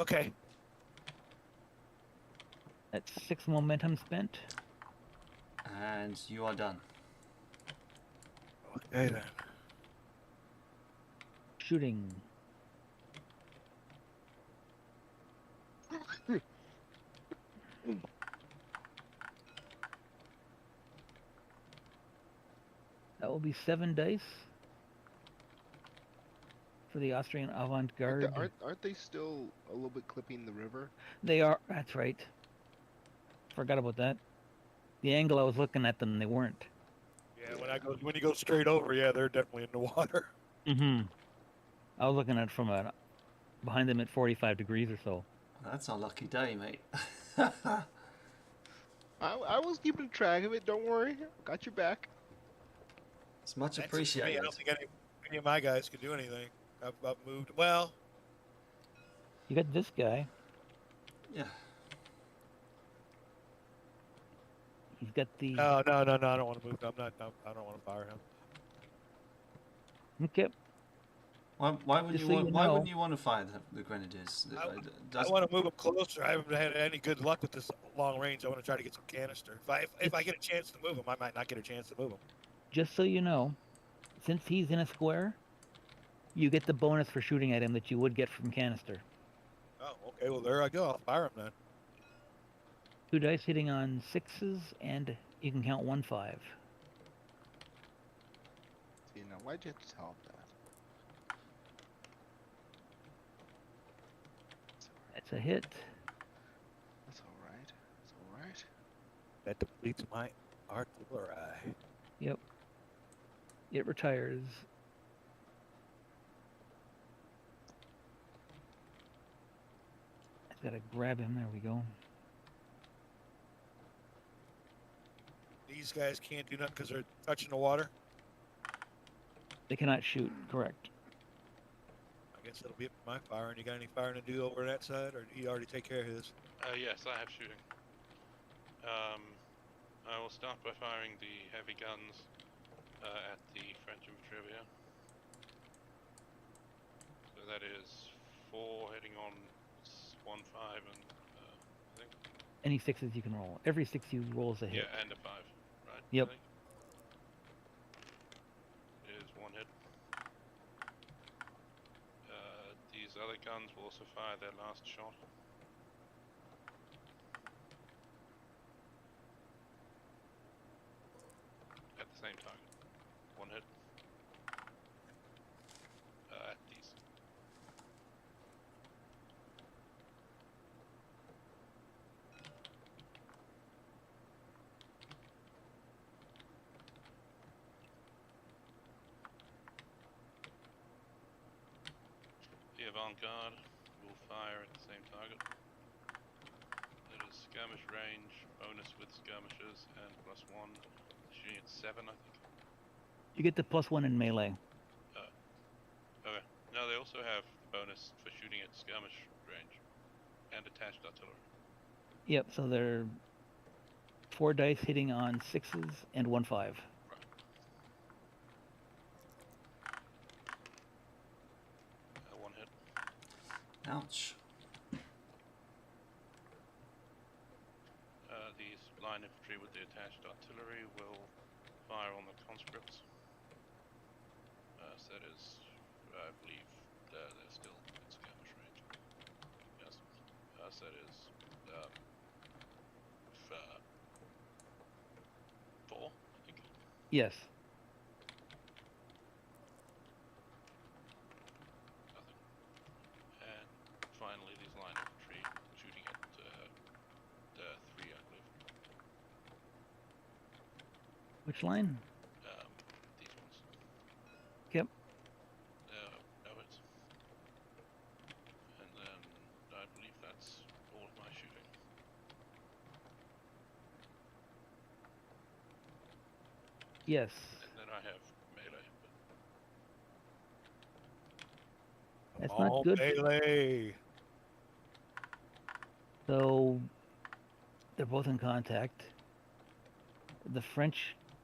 S6: Okay.
S2: That's 6 momentum spent.
S1: And you are done.
S6: Okay then.
S2: Shooting. That will be 7 dice for the Austrian avant-garde.
S4: Aren't they still a little bit clipping the river?
S2: They are. That's right. Forgot about that. The angle I was looking at them, they weren't.
S6: Yeah, when you go straight over, yeah, they're definitely in the water.
S2: Mm-hmm. I was looking at it from behind them at 45 degrees or so.
S1: That's a lucky day, mate.
S4: I was keeping track of it. Don't worry, got your back.
S1: It's much
S6: That's
S1: appreciated.
S6: Me. I don't think any of my guys could do anything. I've moved. Well,
S2: You got this guy.
S1: Yeah.
S2: He's got the.
S6: no. I don't want to move. I don't want to fire him.
S2: Okay.
S1: Why wouldn't you want to fire the grenadiers?
S6: I want to move them closer. I haven't had any good luck with this long range. I want to try to get some canister. If I get a chance to move them, I might not get a chance to move them.
S2: Just so you know, since he's in a square, you get the bonus for shooting at him that you would get from canister.
S6: Oh, okay. Well, there I go. I'll fire him then.
S2: 2 dice hitting on 6s, and you can count 1-5.
S4: See, now why'd you have to tell him that?
S2: That's a hit.
S4: That's all right. That's all right.
S6: That depletes my artillery.
S2: Yep. It retires. I've got to grab him. There we go.
S6: These guys can't do nothing because they're touching the water.
S2: They cannot shoot. Correct.
S6: I guess it'll be up to my firing. You got any firing to do over that side, or did you already take care of his?
S5: Yes, I have shooting. I will start by firing the heavy guns at the French infantry. So that is 4 hitting on 1-5 and I think.
S2: Any 6s you can roll. Every 6 you roll is a hit.
S5: Yeah, and a 5, right?
S2: Yep.
S5: Is 1 hit. These other guns will also fire their last shot. At the same target. 1 hit. At these. The avant-garde will fire at the same target. It is skirmish range, bonus with skirmishers, and +1. Shooting at 7, I think.
S2: You get the +1 in melee.
S5: Okay. No, they also have bonus for shooting at skirmish range and attached artillery.
S2: Yep, so they're 4 dice hitting on 6s and 1-5.
S5: Right. 1 hit.
S1: Ouch.
S5: These line infantry with the attached artillery will fire on the conscripts. So that is, I believe, they're still in skirmish range. Yes. So that is 4, I think.
S2: Yes.
S5: Nothing. And finally, these line infantry shooting at 3, I believe.
S2: Which line?
S5: These ones.
S2: Yep.
S5: No hits. And then I believe that's all of my shooting.
S2: Yes.
S5: And then I have melee.
S2: That's not good.
S6: Melee.
S2: So they're both in contact.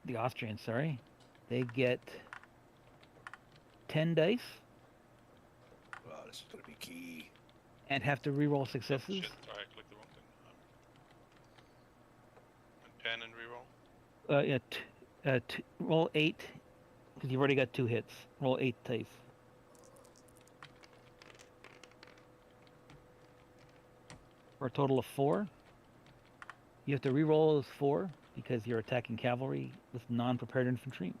S2: The Austrians, sorry, they get 10 dice,
S6: Wow, this is gonna be key.
S2: And have to re-roll successes.
S5: Oh, shit. Sorry, I clicked the wrong thing. And 10 and reroll?
S2: Roll 8, because you've already got 2 hits. Roll 8 dice. For a total of 4. You have to re-roll those 4, because you're attacking cavalry with non-prepared infantry.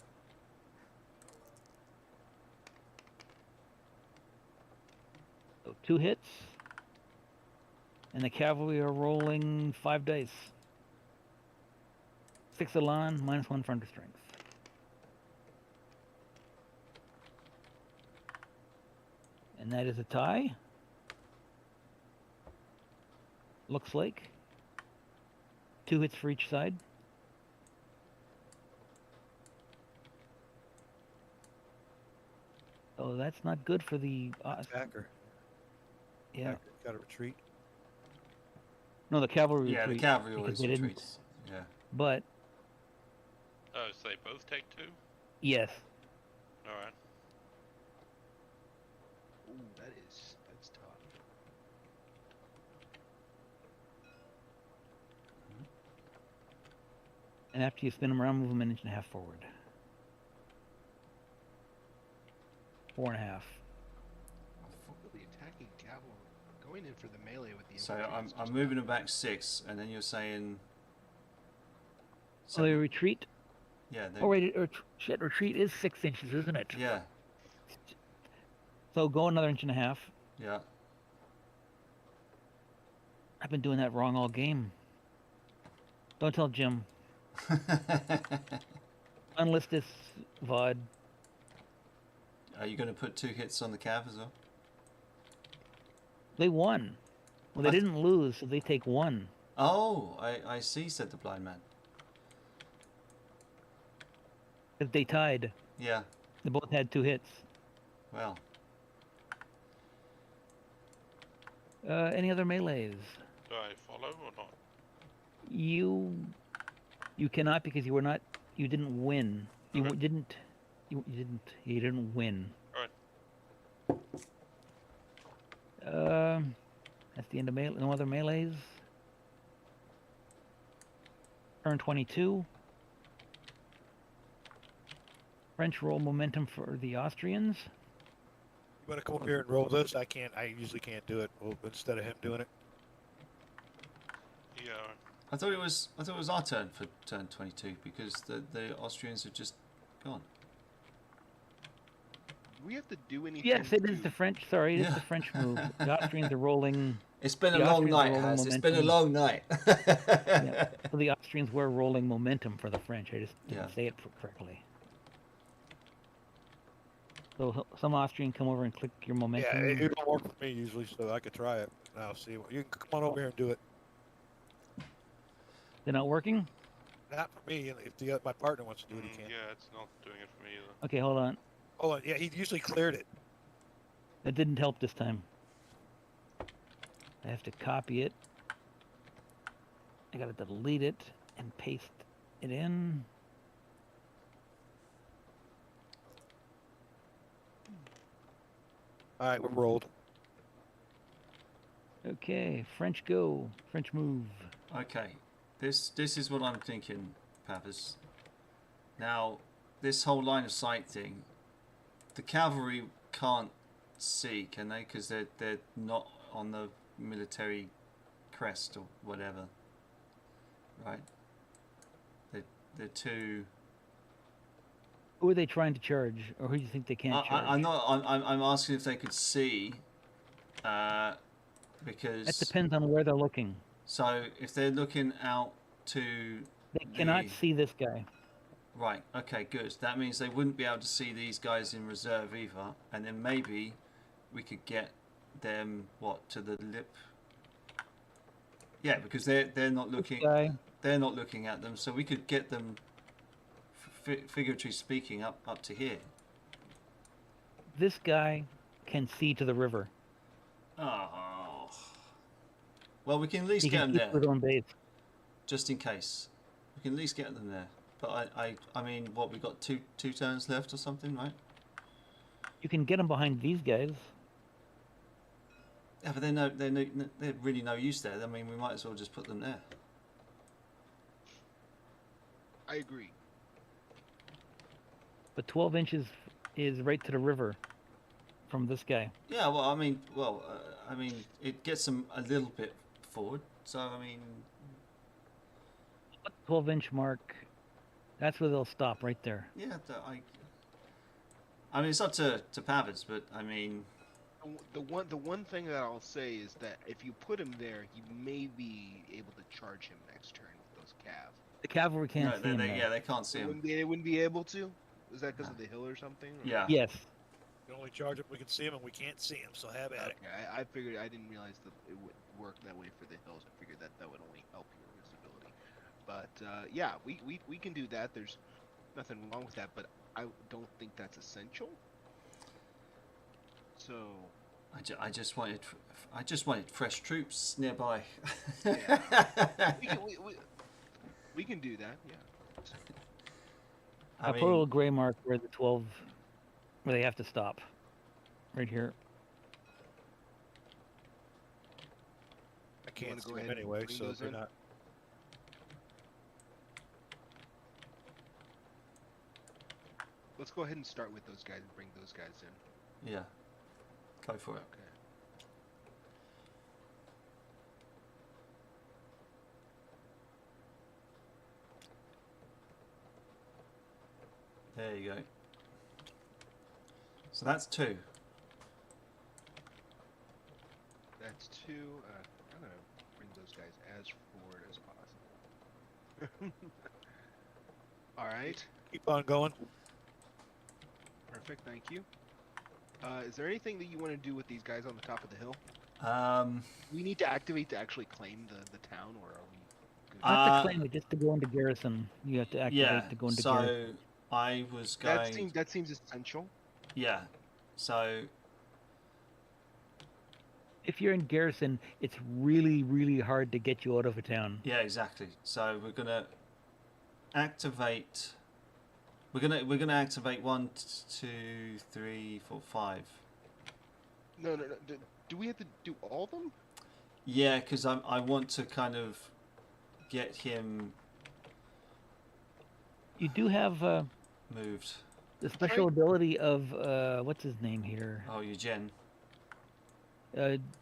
S2: So 2 hits. And the cavalry are rolling 5 dice. 6 Elan, -1 for under strength. And that is a tie. Looks like. 2 hits for each side. Oh, that's not good for the
S6: Attacker.
S2: Yeah.
S6: Got to retreat.
S2: No, the cavalry
S1: Yeah,
S2: retreat.
S1: the cavalry
S2: because
S1: always
S2: they didn't-
S1: retreats. Yeah.
S2: But
S5: Oh, so they both take 2?
S2: yes,
S5: Alright.
S4: Ooh, that's tough.
S2: and after you spin them around, move them an inch and a half forward. 4.5.
S4: The attacking cavalry going in for the melee with the
S1: So
S4: infantry
S1: I'm
S4: is just
S1: moving
S4: not
S1: them back 6, and then you're saying.
S2: So they retreat.
S1: Yeah.
S2: Oh wait, shit! Retreat is 6 inches, isn't it?
S1: Yeah.
S2: So go another inch and a half.
S1: Yeah.
S2: I've been doing that wrong all game. Don't tell Jim. Unlist this VOD.
S1: Are you going to put 2 hits on the cav as well?
S2: They won. Well, they
S1: I-
S2: didn't lose, so they take 1.
S1: Oh, I see, said the blind man.
S2: If they tied,
S1: Yeah.
S2: they both had 2 hits.
S1: Well.
S2: Any other melees?
S5: Do I follow or not?
S2: You cannot, because you didn't win. You
S5: Okay.
S2: didn't win.
S5: Alright.
S2: That's the end of melee. No other melees. Turn 22. French roll momentum for the Austrians.
S6: You want to come up here and roll this? I can't. I usually can't do it. Well, instead of him doing it.
S5: Yeah.
S1: I thought it was our turn for turn 22 because the Austrians have just gone.
S4: Do we have to do anything?
S2: Yes, it is
S4: to-
S2: the French. Sorry, it is
S1: Yeah.
S2: the French move. The Austrians are rolling.
S1: It's been a
S2: The
S1: long
S2: Austrians
S1: night,
S2: are rolling
S1: Has. It's been a
S2: momentum.
S1: long night.
S2: Yeah, so the Austrians were rolling momentum for the French. I just didn't
S1: Yeah.
S2: say it correctly. So some Austrian come over and click your
S6: Yeah,
S2: momentum.
S6: it don't work for me usually, so I could try it. Now see. You can come on over here and do it.
S2: They're not working?
S6: Not for me. If my partner wants to do it, he can.
S5: Yeah, it's not doing it for me either.
S2: Okay, hold on.
S6: Oh, yeah. He usually cleared it.
S2: That didn't help this time. I have to copy it. I gotta delete it and paste it in.
S6: All right, we're rolled.
S2: Okay, French go. French move.
S1: Okay, this is what I'm thinking, Papas. Now, this whole line of sight thing, the cavalry can't see, can they? Because they're not on the military crest or whatever, right? They're too.
S2: Who are they trying to charge, or who do you think they can't charge?
S1: I'm asking if they could see, because.
S2: That depends on where they're looking.
S1: So if they're looking out to.
S2: They cannot see this guy.
S1: Right, okay, good. That means they wouldn't be able to see these guys in reserve either, and then maybe we could get them to the lip. Yeah, because they're not looking. They're not looking at them, so we could get them, figuratively speaking, up to here.
S2: This guy can see to the river.
S1: Oh. Well, we can at least
S2: He
S1: get
S2: can
S1: them
S2: keep
S1: there,
S2: his own base.
S1: just in case. We can at least get them there. But I mean, what, we've got two turns left or something, right?
S2: You can get them behind these guys.
S1: Yeah, but they're really no use there. I mean, we might as well just put them there.
S4: I agree.
S2: But 12 inches is right to the river from this guy.
S1: Yeah, well, I mean, it gets them a little bit forward. So, I mean,
S2: 12-inch mark. That's where they'll stop, right there.
S1: Yeah, I mean, it's up to Pavids, but I mean,
S4: the one thing that I'll say is that if you put him there, you may be able to charge him next turn with those cav.
S2: The cavalry can't see him.
S1: Yeah, they can't see him.
S4: They wouldn't be able to. Is that because of the hill or something? Or?
S1: Yeah.
S2: Yes.
S6: We can only charge him. We can see him, and we can't see him. So have at it.
S4: I figured. I didn't realize that it would work that way for the hills. I figured that would only help your visibility. But yeah, we can do that. There's nothing wrong with that. But I don't think that's essential. So.
S1: I just wanted fresh troops nearby.
S4: Yeah. we can do that. Yeah.
S2: I'll put a little gray mark where the 12, where they have to stop. Right here.
S6: I can't see him anyway, so they're not.
S4: Let's go ahead and start with those guys and bring those guys in.
S1: Yeah. Go for it.
S4: Okay.
S1: There you go. So that's 2.
S4: That's 2. I'm gonna bring those guys as forward as possible. All right.
S6: Keep on going.
S4: Perfect. Thank you. Is there anything that you want to do with these guys on the top of the hill? We need to activate to actually claim the town, or are we good?
S2: Not to claim it, just to go into garrison. You have to activate to go into garrison.
S1: So I was going.
S4: That seems essential.
S1: Yeah. So
S2: if you're in garrison, it's really, really hard to get you out of a town.
S1: Yeah, exactly. So we're gonna activate. We're gonna activate 1, 2, 3, 4, 5.
S4: No. Do we have to do all of them?
S1: Yeah, because I want to kind of get him.
S2: You do have
S1: Moved.
S2: the special ability of what's his name here?
S1: Oh, Eugene.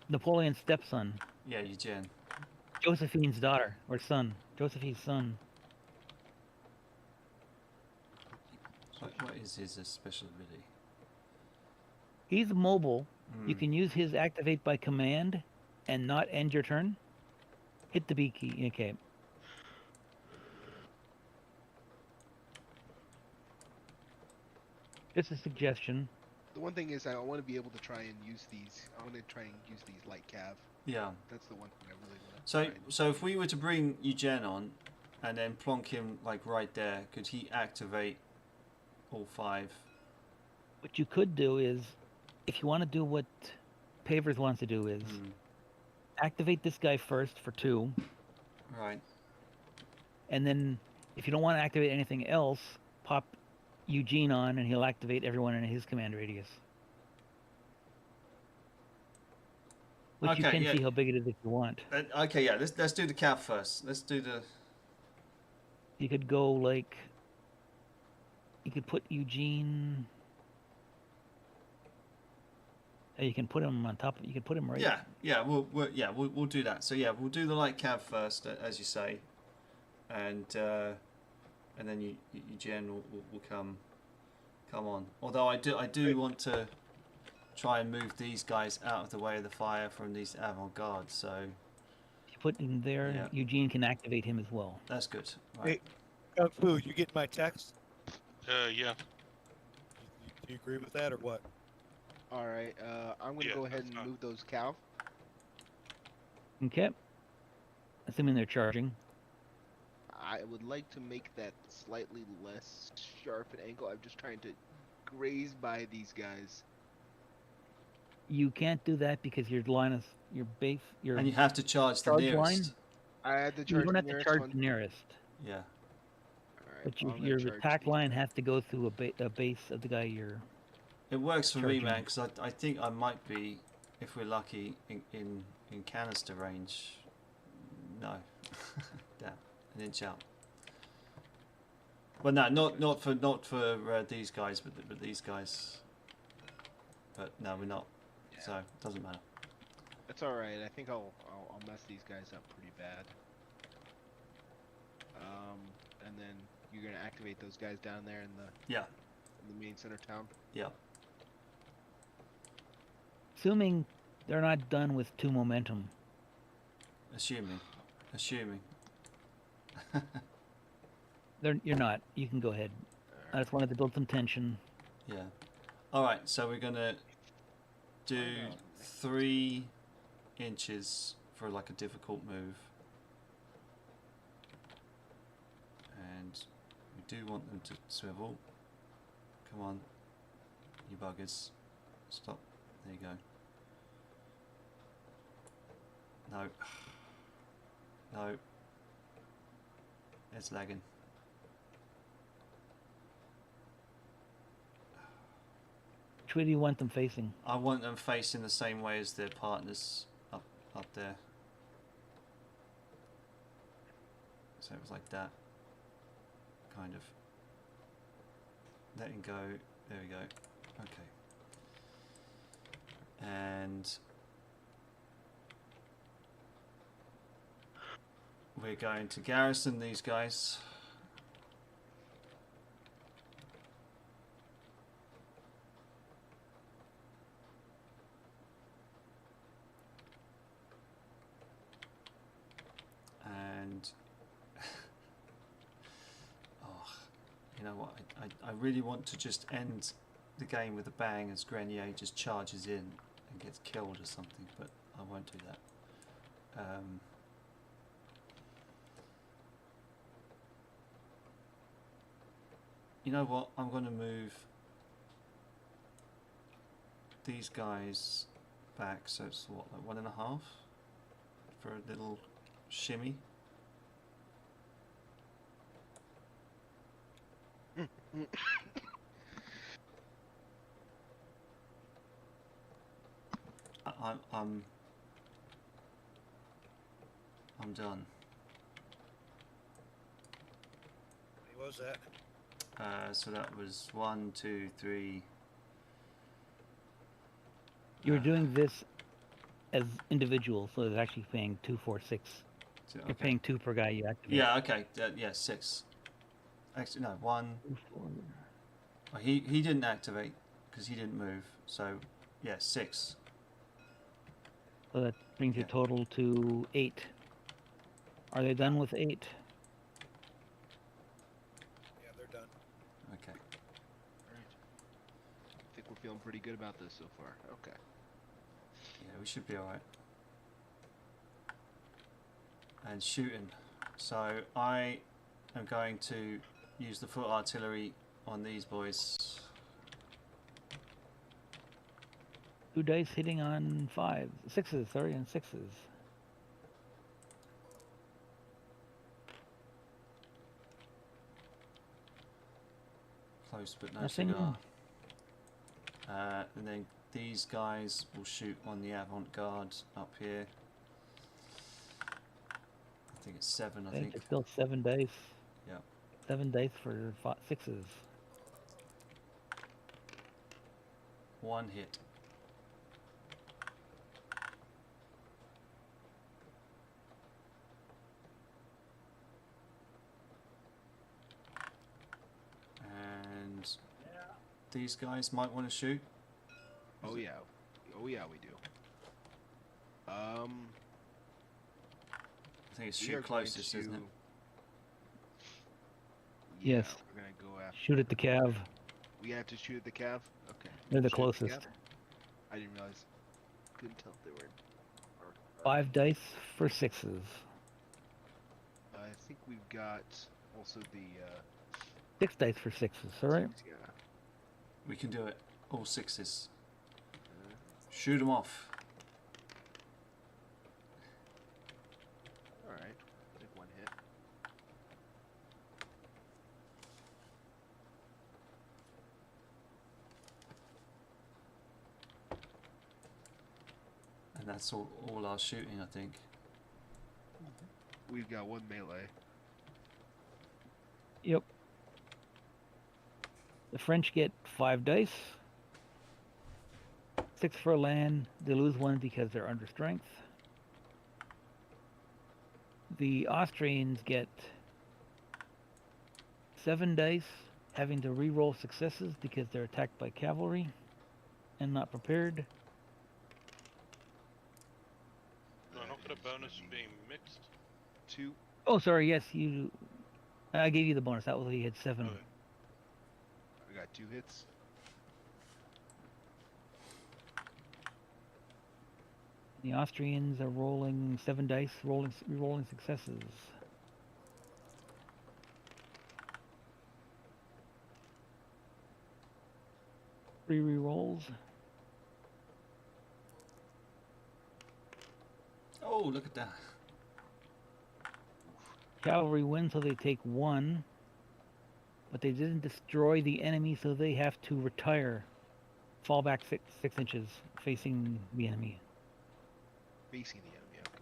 S2: Napoleon's stepson.
S1: Yeah, Eugene.
S2: Josephine's daughter or son. Josephine's son.
S1: What is his special ability?
S2: He's mobile. You can use his activate by command and not end your turn. Hit the B key. Okay. Just a suggestion.
S4: The one thing is I want to be able to try and use these. I want to try and use these light cav.
S1: Yeah.
S4: That's the one thing I really want.
S1: So if we were to bring Eugene on, and then plonk him like right there, could he activate all 5?
S2: What you could do is, if you want to do what Pavers wants to do, is activate this guy first for 2.
S1: Right.
S2: And then, if you don't want to activate anything else, pop Eugene on, and he'll activate everyone in his command radius. Which you can see how big it is if you want.
S1: Okay, yeah. Let's do the cav first. Let's do the.
S2: You could go like. You could put Eugene. You can put him on top. You can put him right.
S1: Yeah. We'll do that. So yeah, we'll do the light cav first, as you say, and then Eugene will come on. Although I do want to try and move these guys out of the way of the fire from these avant-garde. So
S2: if you put him there, Eugene can activate him as well.
S1: That's good. Right.
S6: Hey, Kung Fu, you get my text?
S5: Yeah.
S6: Do you agree with that or what?
S4: All right. I'm going to go ahead and move those cav.
S2: Okay. Assuming they're charging.
S4: I would like to make that slightly less sharp an angle. I'm just trying to graze by these guys.
S2: You can't do that because your line is your base.
S1: And you have to charge the nearest.
S2: Line.
S4: I had to charge.
S2: You don't have to charge the nearest.
S1: Yeah.
S4: All right,
S2: but your attack line has to go through a base of the guy you're.
S1: It works for me, man, because I think I might be if we're lucky, in canister range. No. Damn, an inch out. Well, no, not for these guys, but these guys. But no, we're not.
S4: Yeah.
S1: So it doesn't matter.
S4: That's all right. I think I'll mess these guys up pretty bad. And then you're gonna activate those guys down there in the main center town.
S1: Yeah.
S2: Assuming they're not done with 2 momentum.
S1: Assuming.
S2: You're not. You can go ahead. I just wanted to build some tension.
S1: Yeah. All right. So we're gonna do 3 inches for like a difficult move, and we do want them to swivel. Come on, you buggers! Stop. There you go. No. No. It's lagging.
S2: Which way do you want them facing?
S1: I want them facing the same way as their partners up there. So it was like that. Kind of. Letting go. There we go. Okay. And we're going to garrison these guys. And oh, you know what? I really want to just end the game with a bang as Grenier just charges in and gets killed or something, but I won't do that. You know what? I'm going to move these guys back, so it's what, like 1.5 for a little shimmy. I'm done.
S3: What was that?
S1: So that was 1, 2, 3.
S2: You're doing this as individuals, so it's actually paying 2, 4, 6.
S1: So, okay.
S2: You're paying 2 per guy you activate.
S1: Yeah. Okay. Yeah. 6. Actually, no. 1.
S2: 2, 4.
S1: Oh, he didn't activate because he didn't move. So yeah, 6.
S2: So that brings your total to 8. Are they done with 8?
S3: Yeah, they're done.
S1: Okay.
S4: Alright. I think we're feeling pretty good about this so far. Okay.
S1: Yeah, we should be alright. And shooting. So I am going to use the foot artillery on these boys.
S2: 2 dice hitting on 5s, 6s, sorry, and 6s.
S1: Close but no
S2: Nothing.
S1: cigar. And then these guys will shoot on the avant-garde up here. I think it's 7, I think.
S2: It's still 7 dice.
S1: Yeah.
S2: 7 dice for 6s.
S1: 1 hit. And these guys might want to shoot.
S4: Oh yeah. Oh yeah, we do.
S1: I think it's
S4: We
S1: shoot
S4: are
S1: closest,
S4: going
S1: isn't it?
S4: to-
S2: Yes.
S4: We're gonna go after.
S2: Shoot at the cav.
S4: We have to shoot at the cav. Okay.
S2: They're the
S4: Shoot at
S2: closest.
S4: cav? I didn't realize. Couldn't tell if they were.
S2: 5 dice for 6s.
S4: I think we've got also the.
S2: 6 dice for 6s, alright?
S4: Yeah.
S1: We can do it. All 6s. Shoot them off.
S4: All right. I think 1 hit.
S1: And that's all our shooting, I think.
S4: We've got one melee.
S2: Yep. The French get 5 dice. 6 for land. They lose 1 because they're under strength. The Austrians get 7 dice, having to re-roll successes because they're attacked by cavalry and not prepared.
S5: No, I don't get a bonus for being mixed.
S4: 2.
S2: Oh, sorry. Yes, you. I gave you the bonus. That was you had 7.
S5: Okay.
S4: I got 2 hits.
S2: The Austrians are rolling 7 dice, re-rolling successes. Three re-rolls.
S1: Oh, look at that.
S2: Cavalry win, so they take 1. But they didn't destroy the enemy, so they have to retire. Fall back 6 inches, facing the enemy.
S4: Facing the enemy, okay.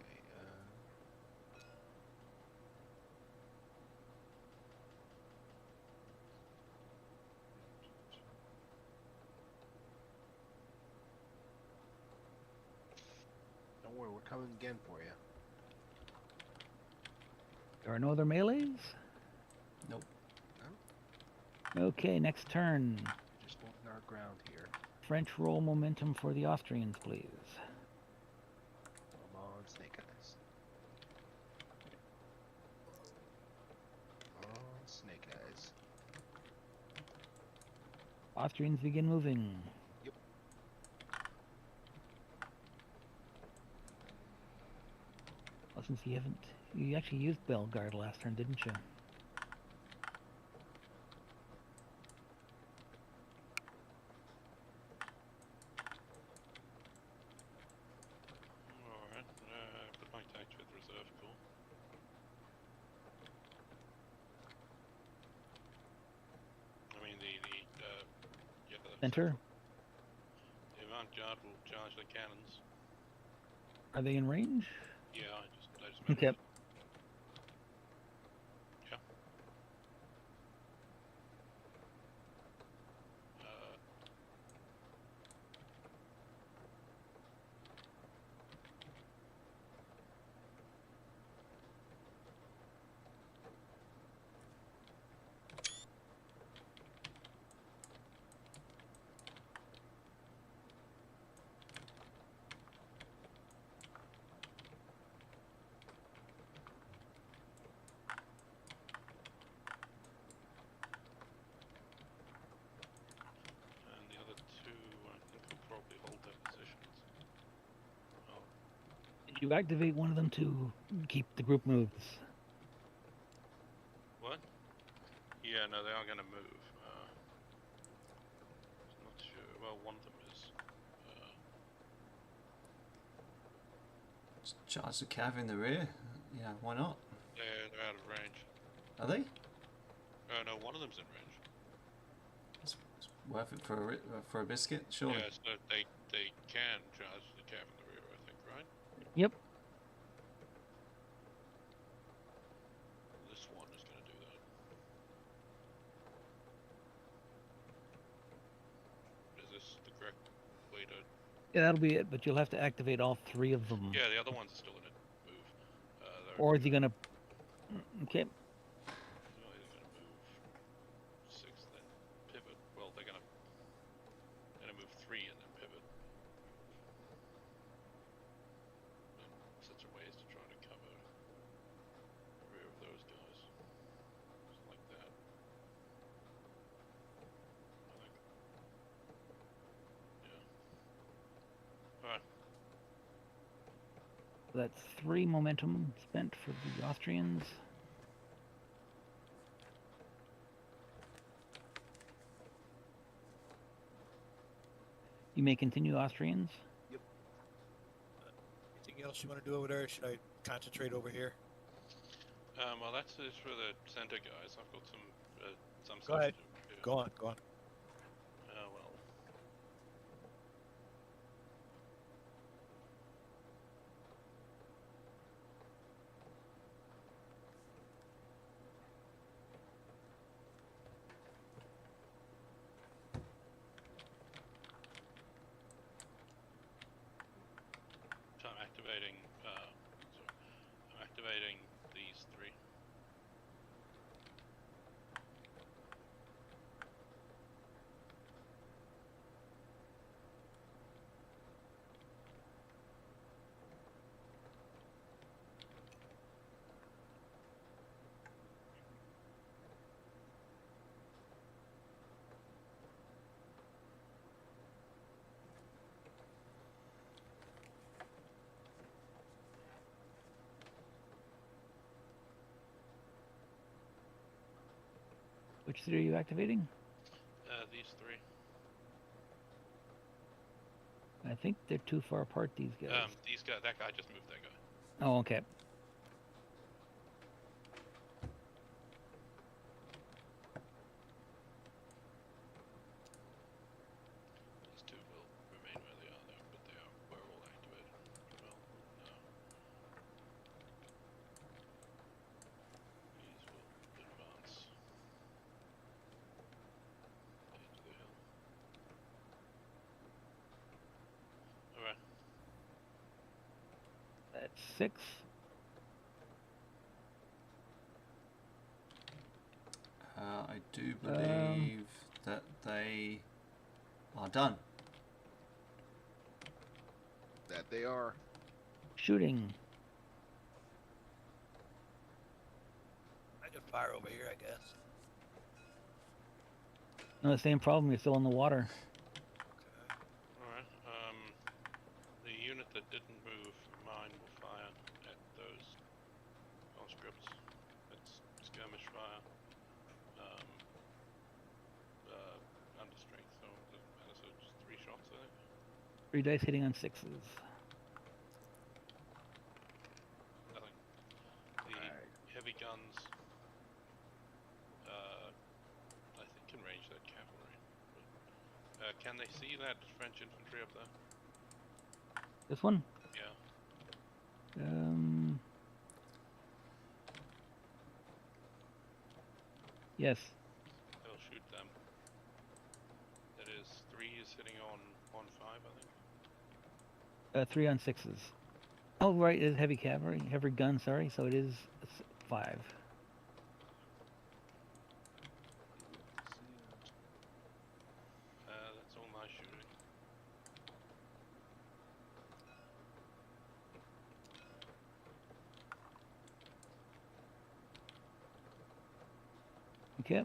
S4: Don't worry, we're coming again for you.
S2: There are no other melees?
S1: Nope.
S2: Okay, next turn.
S4: Just holding our ground here.
S2: French roll momentum for the Austrians, please.
S4: Come on, Snake Eyes. Come on, Snake Eyes.
S2: Austrians begin moving.
S4: Yep.
S2: Well, since you actually used Bellegarde last turn, didn't you?
S5: Alright, would like to activate the reserve, cool. I mean, yeah, the
S2: Center.
S5: The avant-garde will charge the cannons.
S2: Are they in range?
S5: Yeah, I just mentioned
S2: Okay.
S5: it. Yeah. And the other two, I think, will probably hold their positions. Oh,
S2: Did you activate one of them to keep the group moves?
S5: what? Yeah, no, they are going to move. Not sure. Well, one of them is.
S1: Just charge the cav in the rear. Yeah, why not?
S5: They're out of range.
S1: Are they?
S5: No, one of them's in range.
S1: It's worth it for a biscuit, surely.
S5: Yeah, so they can charge the cab in the rear, I think, right?
S2: Yep.
S5: This one is going to do that. Is this the correct way to...
S2: Yeah, that'll be it, but you'll have to activate all 3 of them.
S5: Yeah, the other ones are still in it. Move.
S2: Or is he gonna... Okay.
S5: No, he's going to move 6, then pivot. Well, they're going to move 3 and then pivot. And such a ways to try to cover the rear of those guys. Just like that. I think. Yeah. Alright.
S2: That's 3 momentum spent for the Austrians. You may continue, Austrians.
S6: Anything else you want to do over there? Or should I concentrate over here?
S5: Well, that's just for the center guys. I've got some
S6: Go
S5: stuff
S6: ahead.
S5: to do.
S6: Go on, go on.
S5: Well. activating. I'm activating these 3.
S2: Which 3 are you activating?
S5: These 3.
S2: I think they're too far apart, these guys.
S5: These guys. That guy just moved. That guy.
S2: Oh, okay.
S5: These 2 will remain where they are, though, but they were all activated. Well, no. These will advance into the hill. Alright.
S2: That's 6.
S1: I do believe that they are done.
S4: That they are.
S2: Shooting.
S3: I can fire over here, I guess.
S2: No, the same problem. You're still in the water.
S3: Okay.
S5: Alright. The unit that didn't move, mine will fire at those conscripts. It's skirmish fire. Under strength, so it doesn't matter. So just 3 shots, I think.
S2: 3 dice hitting on 6s.
S5: Nothing. The heavy guns, I think can range that cavalry. But, can they see that French infantry up there?
S2: This one?
S5: Yeah.
S2: Yes.
S5: They'll shoot them. That is 3 is hitting on 5, I think.
S2: 3 on 6s. Oh, right. It is heavy cavalry. Heavy gun, sorry. So it is 5.
S5: That's all my shooting.
S2: Okay.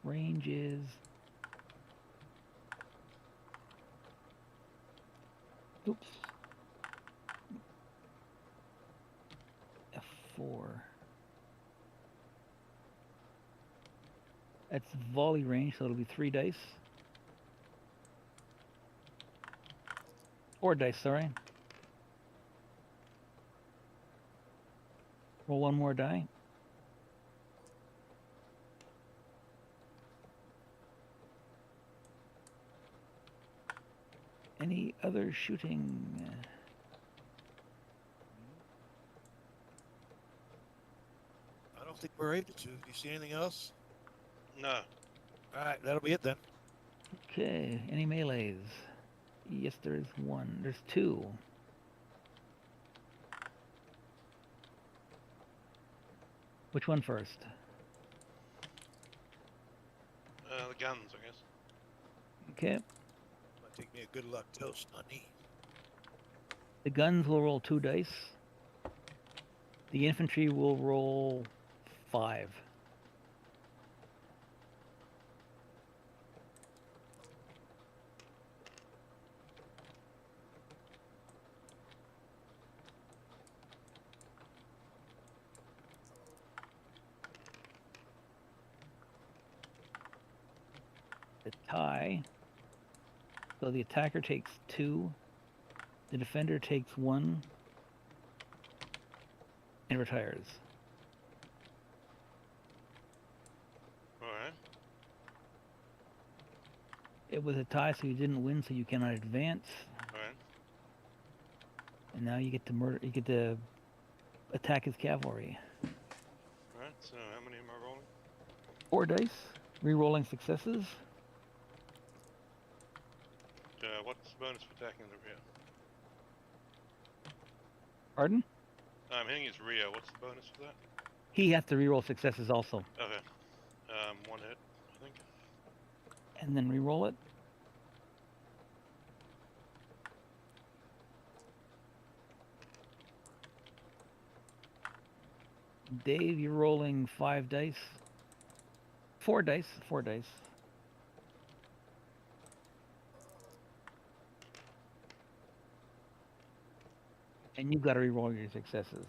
S2: Range is... Oops. F4. That's volley range, so it'll be 3 dice. 4 dice, sorry. Roll 1 more die. Any other shooting?
S3: I don't think we're able to. Do you see anything else?
S5: No.
S3: All right, that'll be it then.
S2: Okay, any melees? Yes, there's 1. There's 2. Which one first?
S5: The guns, I guess.
S2: Okay.
S3: Might take me a good luck toast on these.
S2: The guns will roll 2 dice. The infantry will roll 5. The tie. So the attacker takes 2. The defender takes 1 and retires.
S5: Alright.
S2: It was a tie, so you didn't win, so you cannot advance.
S5: Alright.
S2: And now you get to murder. You get to attack his cavalry.
S5: Alright, so how many am I rolling?
S2: 4 dice, re-rolling successes.
S5: What's the bonus for attacking the rear?
S2: Pardon?
S5: I'm hitting his Rio. What's the bonus for that?
S2: He has to reroll successes also.
S5: Okay. One hit, I think.
S2: And then reroll it. Dave, you're rolling 5 dice. 4 dice. 4 dice. And you've got to reroll your successes.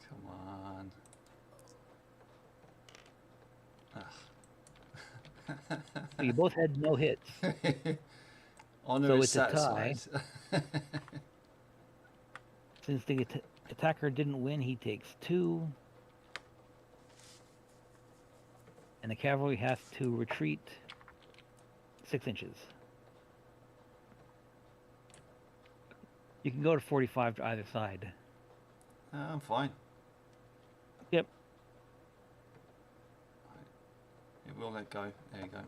S1: Come on.
S2: So you both had no hits.
S1: Honor
S2: So
S1: is
S2: it's a tie.
S1: satisfied.
S2: Since the attacker didn't win, he takes 2. And the cavalry has to retreat 6 inches. You can go to 45 to either side.
S1: I'm fine.
S2: Yep.
S1: It will let go. There you go.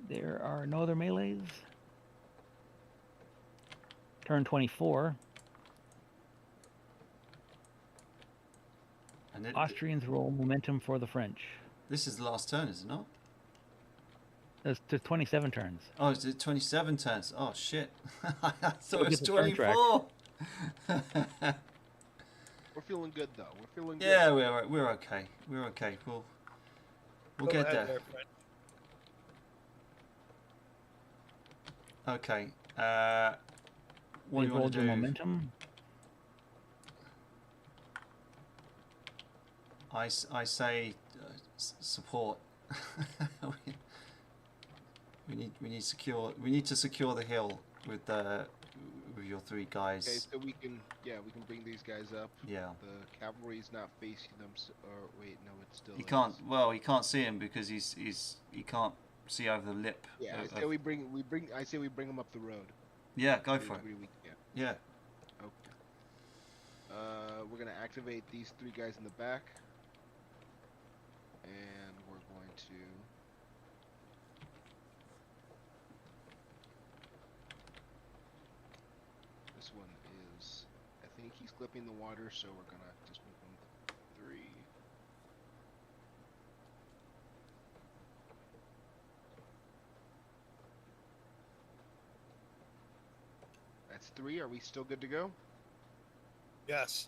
S2: There are no other melees. Turn 24.
S1: And
S2: Austrians roll momentum for the French.
S1: this is the last turn, is it not?
S2: There's 27 turns.
S1: Oh, is it 27 turns? Oh, shit. I thought it was
S2: Look at the turn
S1: 24.
S4: We're feeling good though. We're feeling good.
S1: Yeah, we're okay. We're okay. We'll
S3: Go
S1: get
S3: ahead
S1: there.
S3: Fred.
S1: Okay. What do
S2: They've
S1: you want
S2: rolled
S1: to
S2: your
S1: do?
S2: momentum.
S1: I say support. we need to secure the hill with your 3 guys.
S4: Okay, so we can bring these guys up.
S1: Yeah.
S4: The cavalry's not facing them. Or wait, no, it's still.
S1: He can't. Well, he can't see him because he can't see over the lip.
S4: Yeah, I say we bring them up the road.
S1: Yeah, go for it. Yeah.
S4: Okay. We're gonna activate these 3 guys in the back, and we're going to. This one is. I think he's clipping the water, so we're gonna just move him 3. That's 3. Are we still good to go?
S3: Yes.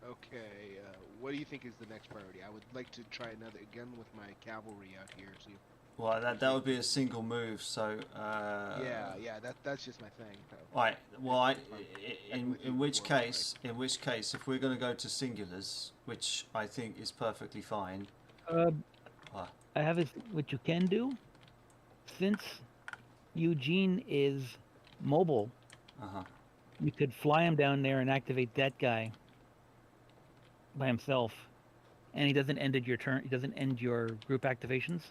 S4: Okay. What do you think is the next priority? I would like to try another again with my cavalry out here. See.
S1: Well, that would be a single move. So.
S4: Yeah. That's just my thing.
S1: Right. Well, in which case, if we're going to go to singulars, which I think is perfectly fine.
S2: I have what you can do. Since Eugene is mobile, you could fly him down there and activate that guy by himself, and he doesn't end your turn. He doesn't end your group activations.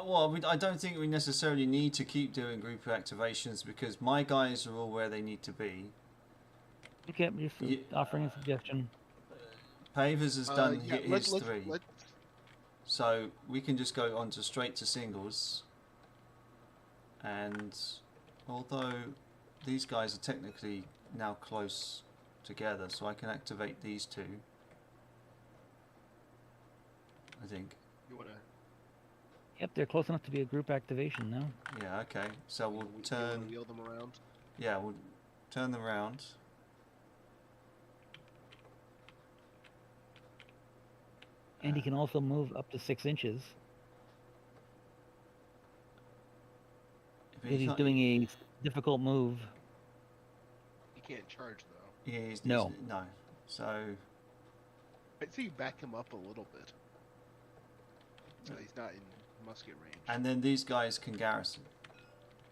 S1: Well, I don't think we necessarily need to keep doing group activations because my guys are all where they need to be.
S2: Okay, just offering a suggestion.
S1: Pavers has done his 3.
S4: Let's...
S1: So we can just go on to straight to singles. And although these guys are technically now close together, so I can activate these 2. I think.
S4: You wanna?
S2: Yep, they're close enough to be a group activation now.
S1: Yeah, okay. So we'll turn.
S4: Wheel them around.
S1: Yeah, we'll turn them around.
S2: And he can also move up to 6 inches. Because he's doing a difficult move.
S4: He can't charge though.
S1: Yeah,
S2: no.
S1: So.
S4: I'd say you back him up a little bit. So he's not in musket range.
S1: And then these guys can garrison.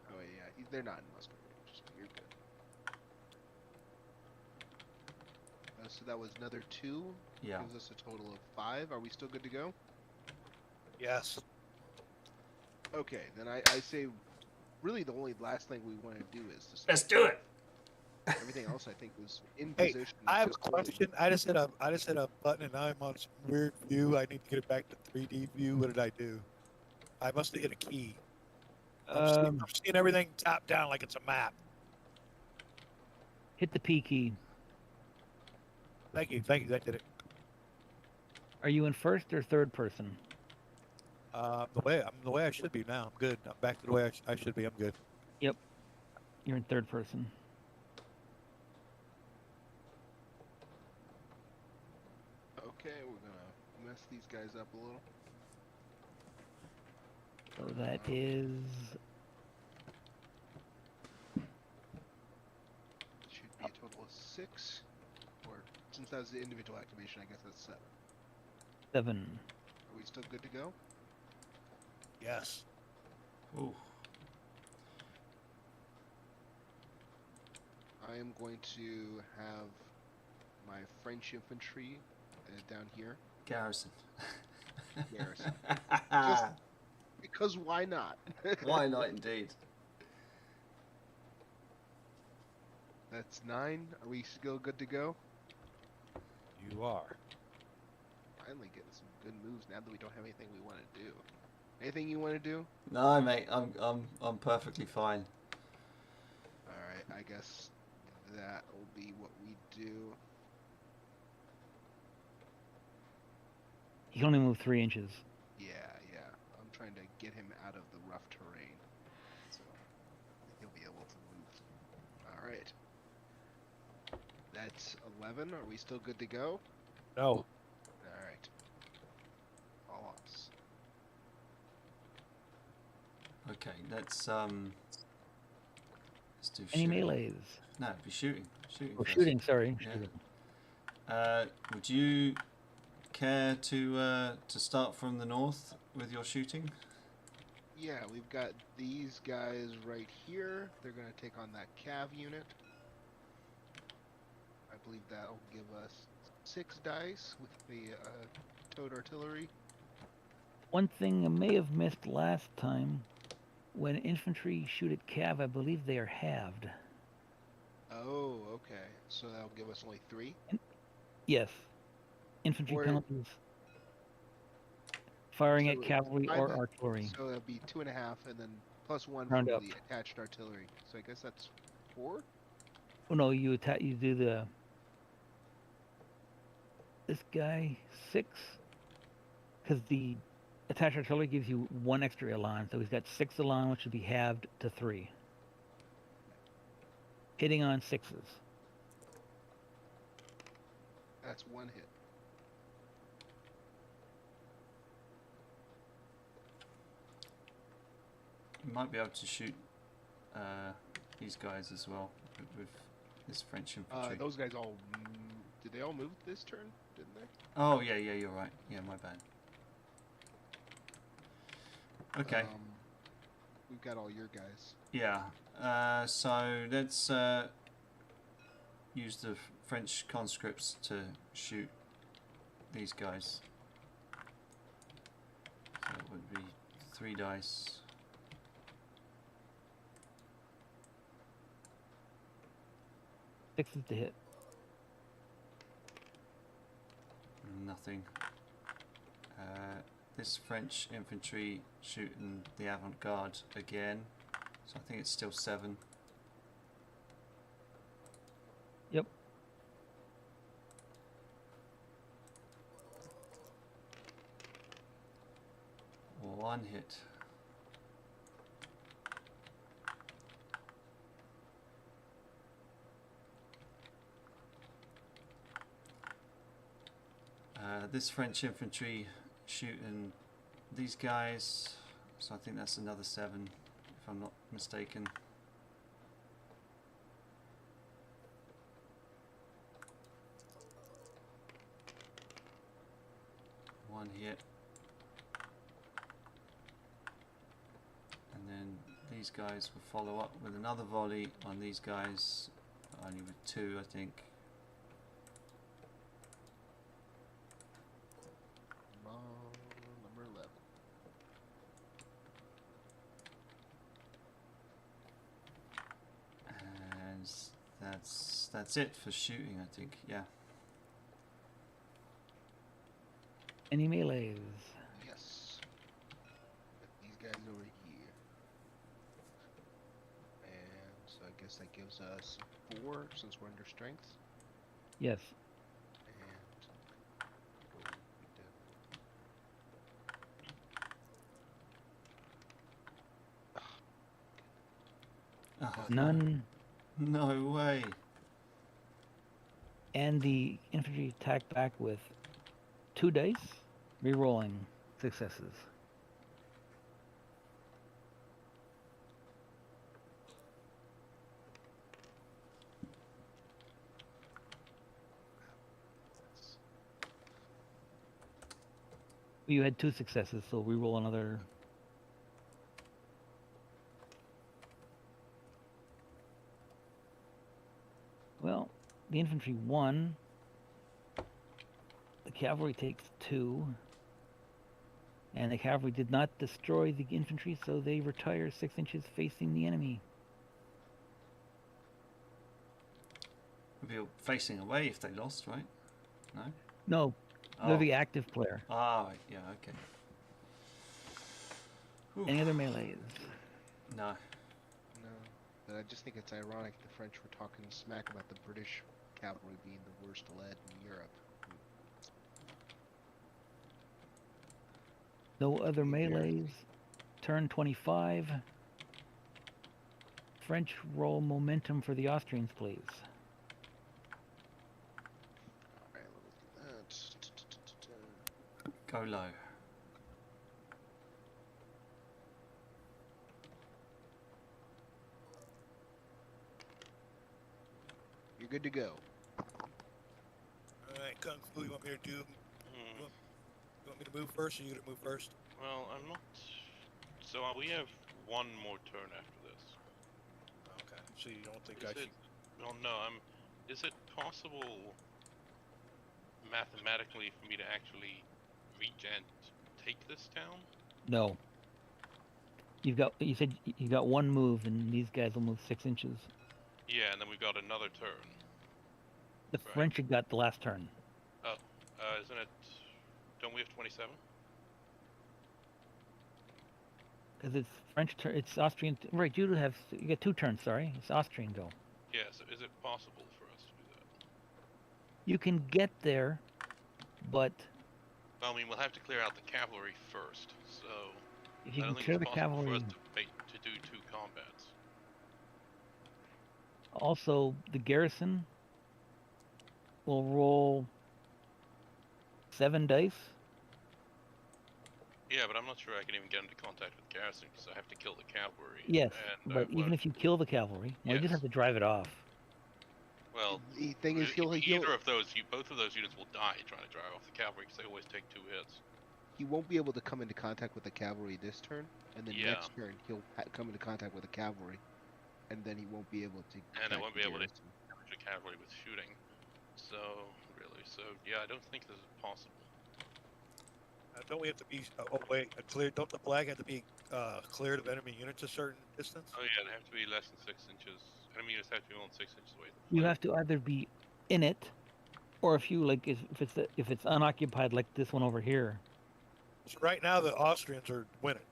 S4: Oh yeah, they're not in musket range. So you're good. So that was another 2.
S1: Yeah.
S4: Gives us a total of 5. Are we still good to go?
S3: Yes.
S4: Okay, then I say, really the only last thing we want to do is to.
S1: Let's do it.
S4: Everything else I think was in
S3: Hey,
S4: position.
S3: I have a question. I just hit a button and now I'm on some weird view. I need to get it back to 3D view. What did I do? I must have hit a key. I'm seeing everything top down like it's a map.
S2: Hit the P key.
S6: Thank you. Thank you. That did it.
S2: Are you in first or third person?
S6: I'm the way I should be now. I'm good. I'm back to the way I should be. I'm good.
S2: Yep. You're in third person.
S4: Okay, we're gonna mess these guys up a little.
S2: So that is
S4: should be a total of 6. Or since that was the individual activation, I guess that's 7.
S2: 7.
S4: Are we still good to go?
S6: Yes.
S1: Ooh.
S4: I am going to have my French infantry down here.
S1: Garrison.
S4: Garrison. Just because why not?
S1: Why not, indeed.
S4: That's 9. Are we still good to go?
S6: You are.
S4: Finally getting some good moves now that we don't have anything we want to do. Anything you want to do?
S1: No, mate. I'm perfectly fine.
S4: All right. I guess that will be what we do.
S2: You can only move 3 inches.
S4: Yeah. I'm trying to get him out of the rough terrain, so he'll be able to move. All right. That's 11. Are we still good to go?
S6: No.
S4: All right. All ops.
S1: Okay, let's do
S2: Any
S1: shooting.
S2: melees?
S1: No, it'd be shooting. Shooting.
S2: Oh,
S1: first.
S2: shooting, sorry.
S1: Yeah.
S2: Shooting.
S1: Would you care to start from the north with your shooting?
S4: Yeah, we've got these guys right here. They're going to take on that cav unit. I believe that'll give us 6 dice with the towed artillery.
S2: One thing I may have missed last time, when infantry shoot at cav, I believe they are halved.
S4: Oh, okay. So that'll give us only 3?
S2: Yes. Infantry
S4: Or-
S2: penalties. Firing
S4: So
S2: at cavalry
S4: by
S2: or
S4: the-
S2: artillery.
S4: So that'll be 2.5, and then plus 1
S2: Round
S4: from
S2: up.
S4: the attached artillery. So I guess that's 4?
S2: Oh no, you do the this guy 6, because the attached artillery gives you 1 extra elan, so he's got 6 elan, which would be halved to 3. Hitting on 6s.
S4: That's 1 hit.
S1: You might be able to shoot these guys as well with this French infantry.
S4: Those guys all... Did they all move this turn? Didn't they?
S1: Oh, yeah, you're right. Yeah, my bad. Okay.
S4: We've got all your guys.
S1: Yeah. So let's use the French conscripts to shoot these guys. So it would be 3 dice.
S2: Sixes to hit.
S1: Nothing. This French infantry shooting the avant-garde again. So I think it's still 7.
S2: Yep.
S1: One hit. This French infantry shooting these guys, so I think that's another 7, if I'm not mistaken. One hit. And then these guys will follow up with another volley on these guys, only with 2, I think.
S4: Number 11.
S1: And that's it for shooting, I think. Yeah.
S2: Any melees?
S4: Yes. Put these guys over here. And so I guess that gives us 4 since we're under strength.
S2: Yes.
S1: Oh,
S2: None.
S1: No way.
S2: And the infantry attack back with 2 dice, rerolling successes. You had 2 successes, so reroll another. Well, the infantry 1. The cavalry takes 2. And the cavalry did not destroy the infantry, so they retire 6 inches facing the enemy.
S1: They'll be facing away if they lost, right? No?
S2: No, they're the active player.
S1: Ah, yeah, okay. Oof.
S2: Any other melees?
S1: No.
S4: No, but I just think it's ironic the French were talking smack about the British cavalry being the worst led in Europe.
S2: No other melees. Turn 25. French roll momentum for the Austrians, please.
S4: Alright, let's do that.
S1: Go low.
S4: You're good to go.
S3: Alright, Kung Fu, you want me to do? You want me to move first, or you gonna move first?
S5: Well, I'm not. So we have 1 more turn after this.
S3: Okay. So you don't think
S5: Is
S3: I should?
S5: it? Well, no. Is it possible mathematically for me to actually reach and take this town?
S2: No. You said you got 1 move, and these guys will move 6 inches.
S5: Yeah, and then we've got another turn.
S2: The
S5: Right.
S2: French had got the last turn.
S5: Oh, isn't it? Don't we have 27?
S2: Because it's French turn, it's Austrian. Right, you get 2 turns. Sorry, it's Austrian go.
S5: Yeah. So is it possible for us to do that?
S2: You can get there, but
S5: Well, I mean, we'll have to clear out the cavalry first. So
S2: if you
S5: I
S2: can
S5: don't think
S2: clear
S5: it's
S2: the
S5: possible for
S2: cavalry,
S5: us to do 2 combats.
S2: also the garrison will roll 7 dice.
S5: Yeah, but I'm not sure I can even get into contact with garrison because I have to kill the cavalry.
S2: Yes,
S5: and,
S2: but even if you kill the cavalry, well, you just
S5: Yes.
S2: have to drive it off.
S5: Well,
S4: The thing is,
S5: either of those, both of those units will die trying to drive off the cavalry because they always take 2 hits.
S4: he won't be able to come into contact with the cavalry this turn, and then
S5: Yeah.
S4: next turn he'll come into contact with the cavalry, and then he won't be able to.
S5: And I won't be able to
S4: garrison.
S5: damage the cavalry with shooting. So yeah, I don't think this is possible.
S3: Don't we have to be? Clear. Don't the flag have to be cleared of enemy units a certain distance?
S5: Oh yeah, they have to be less than 6 inches. Enemy units have to be more than 6 inches away.
S2: You have to either be in it, or if it's unoccupied like this one over here.
S3: So right now the Austrians are winning.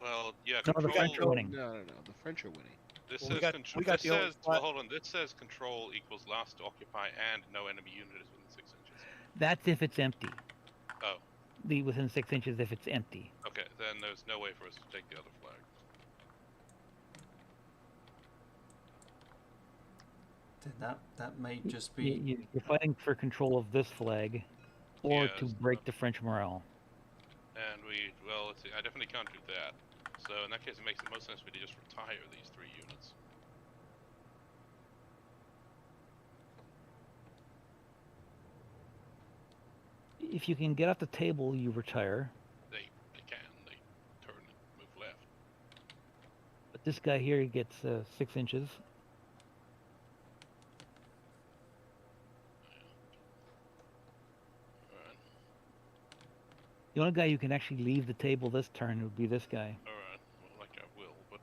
S5: Well, yeah,
S2: No, the
S5: control.
S2: French are winning.
S4: No, the French are winning.
S5: This
S3: Well, we
S5: says
S3: got-
S5: control.
S3: we got
S5: This
S3: the old
S5: says,
S3: flag-
S5: hold on. This says control equals last to occupy and no enemy unit is within 6 inches.
S2: That's if it's empty.
S5: Oh,
S2: The within 6 inches if it's empty.
S5: okay. Then there's no way for us to take the other flag.
S1: Then that may just be.
S2: You're fighting for control of this flag, or to
S5: Yes,
S2: break the French morale.
S5: And well, let's see. I definitely can't do that. So in that case, it makes the most sense for me to just retire these 3 units.
S2: If you can get off the table, you retire.
S5: They can. They turn and move left.
S2: But this guy here gets 6 inches.
S5: Alright.
S2: The only guy you can actually leave the table this turn would be this guy.
S5: Alright. Well, like I will, but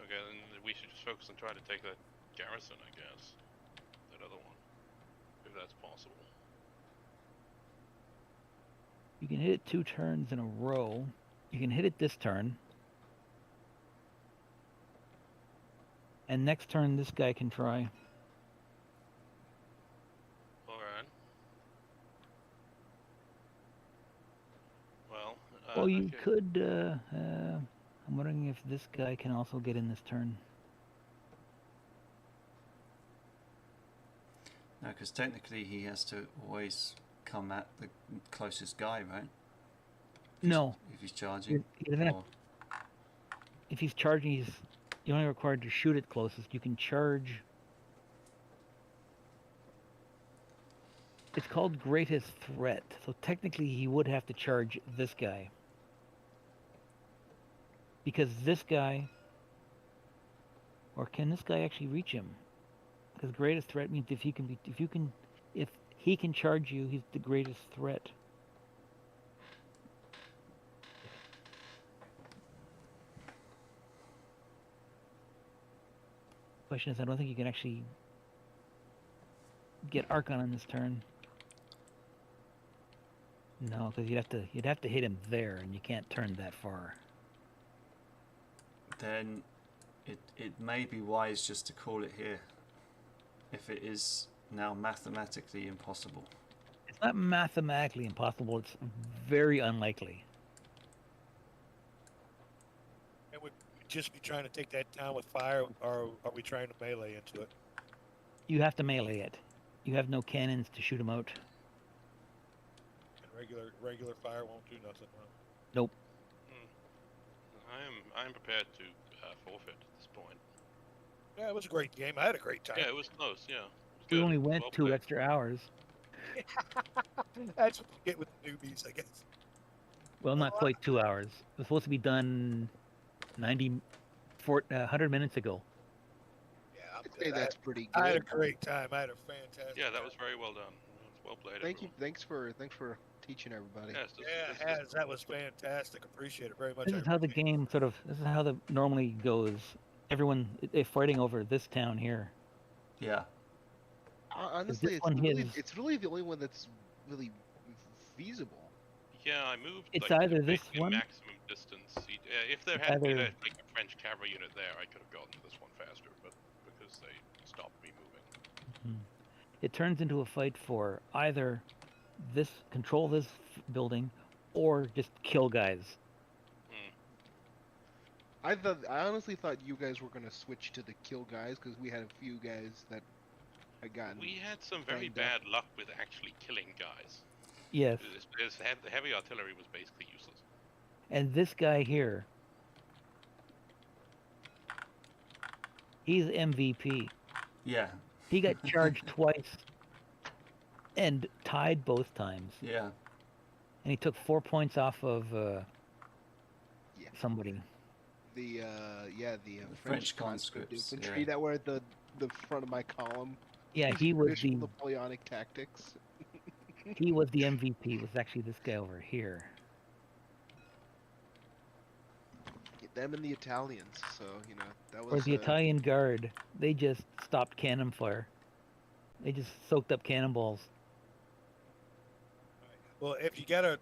S5: okay. Then we should just focus on trying to take that garrison, I guess. That other one, if that's possible.
S2: You can hit it 2 turns in a row. You can hit it this turn. And next turn, this guy can try.
S5: Alright. Well,
S2: Well, you could. I'm wondering if this guy can also get in this turn.
S1: No, because technically he has to always come at the closest guy, right?
S2: No.
S1: If he's charging.
S2: If he's charging, you're only required to shoot it closest. You can charge. It's called greatest threat. So technically he would have to charge this guy. Because this guy, or can this guy actually reach him? Because greatest threat means if he can charge you, he's the greatest threat. Question is, I don't think you can actually get Archon on this turn. No, because you'd have to hit him there, and you can't turn that far.
S1: Then it may be wise just to call it here, if it is now mathematically impossible.
S2: It's not mathematically impossible, it's very unlikely.
S3: And would we just be trying to take that town with fire, or are we trying to melee into it?
S2: You have to melee it. You have no cannons to shoot him out.
S3: And regular fire won't do nothing, huh?
S2: Nope.
S5: I'm prepared to forfeit at this point.
S3: Yeah, it was a great game. I had a great time.
S5: Yeah, it was close, yeah.
S2: We only went 2 extra hours.
S3: That's what you get with the newbies, I guess.
S2: Well, not quite 2 hours. It was supposed to be done 100 minutes ago.
S3: Yeah,
S4: I'd say that's pretty good.
S3: I had a great time. I had a fantastic
S5: Yeah, that was very well done. Well played.
S4: Thank you. Thanks for teaching everybody.
S3: Yes, that was fantastic. Appreciate it very much.
S2: This is how the game this is how normally goes. Everyone is fighting over this town here.
S1: Yeah.
S4: Honestly, it's really the only one that's really feasible.
S5: Yeah, I moved.
S2: It's
S5: like,
S2: either this one.
S5: Maximum distance. If there had been a French cavalry unit there, I could have gotten to this one faster, but because they stopped me moving.
S2: Mm-hmm. It turns into a fight for either control this building, or just kill guys.
S4: I honestly thought you guys were gonna switch to the kill guys because we had a few guys that had gotten.
S5: We had some very bad luck with actually killing guys.
S2: Yes.
S5: The heavy artillery was basically useless.
S2: And this guy here, he's MVP.
S1: Yeah.
S2: He got charged twice and tied both times.
S1: Yeah.
S2: And he took 4 points off of somebody.
S4: The
S1: French conscripts
S4: infantry that were at the front of my column.
S2: Yeah, he was the
S4: Napoleonic tactics.
S2: He was the MVP. It was actually this guy over here.
S4: Them and the Italians, so that was.
S2: Or the Italian Guard. They just stopped cannon fire. They just soaked up cannonballs.
S3: Well, if you got a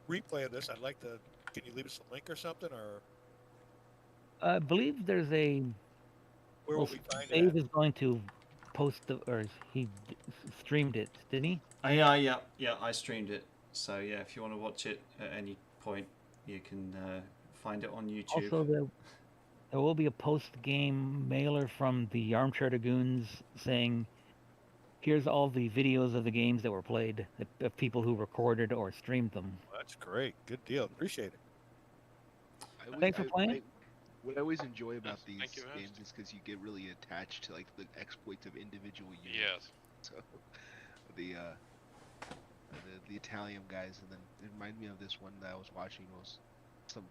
S3: replay of this, I'd like to. Can you leave us a link or something, or?
S2: I believe there's a.
S3: Where will we find
S2: Dave
S3: it?
S2: is going to post or he streamed it, didn't he?
S1: Yeah. I streamed it. So yeah, if you want to watch it at any point, you can find it on YouTube.
S2: Also, there will be a post-game mailer from the Armchair Dragoons saying, "Here's all the videos of the games that were played, of people who recorded or streamed them."
S3: Well, that's great. Good deal. Appreciate it.
S2: Thanks for playing.
S4: What I always enjoy about these games is because you get really attached to the exploits of individual units.
S5: Yes.
S4: So the Italian guys, and then it reminded me of this one that I was watching. Was some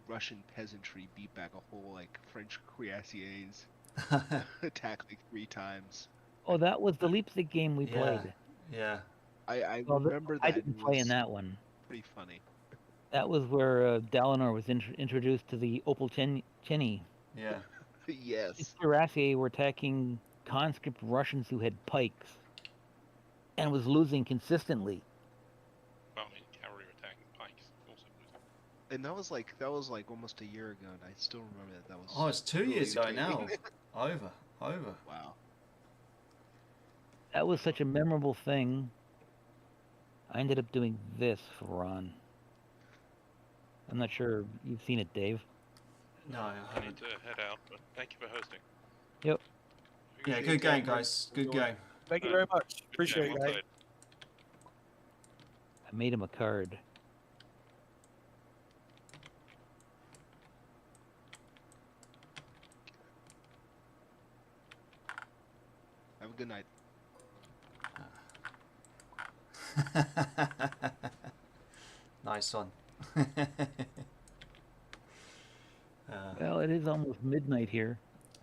S4: Russian peasantry beat back a whole French cuirassiers, attack 3 times.
S2: Oh, that was the Leipzig game we played.
S1: Yeah.
S4: I remember that.
S2: I didn't play in that one.
S4: Pretty funny.
S2: That was where Dalinor was introduced to the Opel Cheney.
S1: Yeah.
S4: Yes.
S2: These cuirassiers were attacking conscript Russians who had pikes, and was losing consistently.
S5: Well, I mean, cavalry attacking pikes also losing.
S4: And that was like almost a year ago, and I still remember that. That was.
S1: Oh, it's 2 years ago now. Over.
S4: Wow.
S2: That was such a memorable thing. I ended up doing this for Ron. I'm not sure you've seen it, Dave.
S1: No, I
S5: I need
S1: haven't.
S5: to head out, but thank you for hosting.
S2: Yep.
S1: Yeah, good game, guys. Good game.
S6: Thank you very much.
S5: Good
S6: Appreciate
S5: game,
S6: it,
S5: well
S6: guys.
S5: played.
S2: I made him a card.
S4: Have a good night.
S1: Nice one.
S2: Well, it is almost midnight here.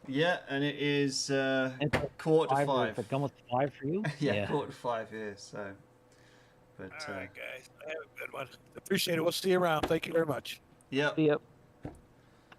S1: Yeah, and it is
S2: It's like
S1: 4:45.
S2: It's like almost 5 for you?
S1: Yeah, 4:45 here. So, but
S6: All right, guys. Have a good one. Appreciate it. We'll see you around. Thank you very much.
S1: yeah.
S2: Yep.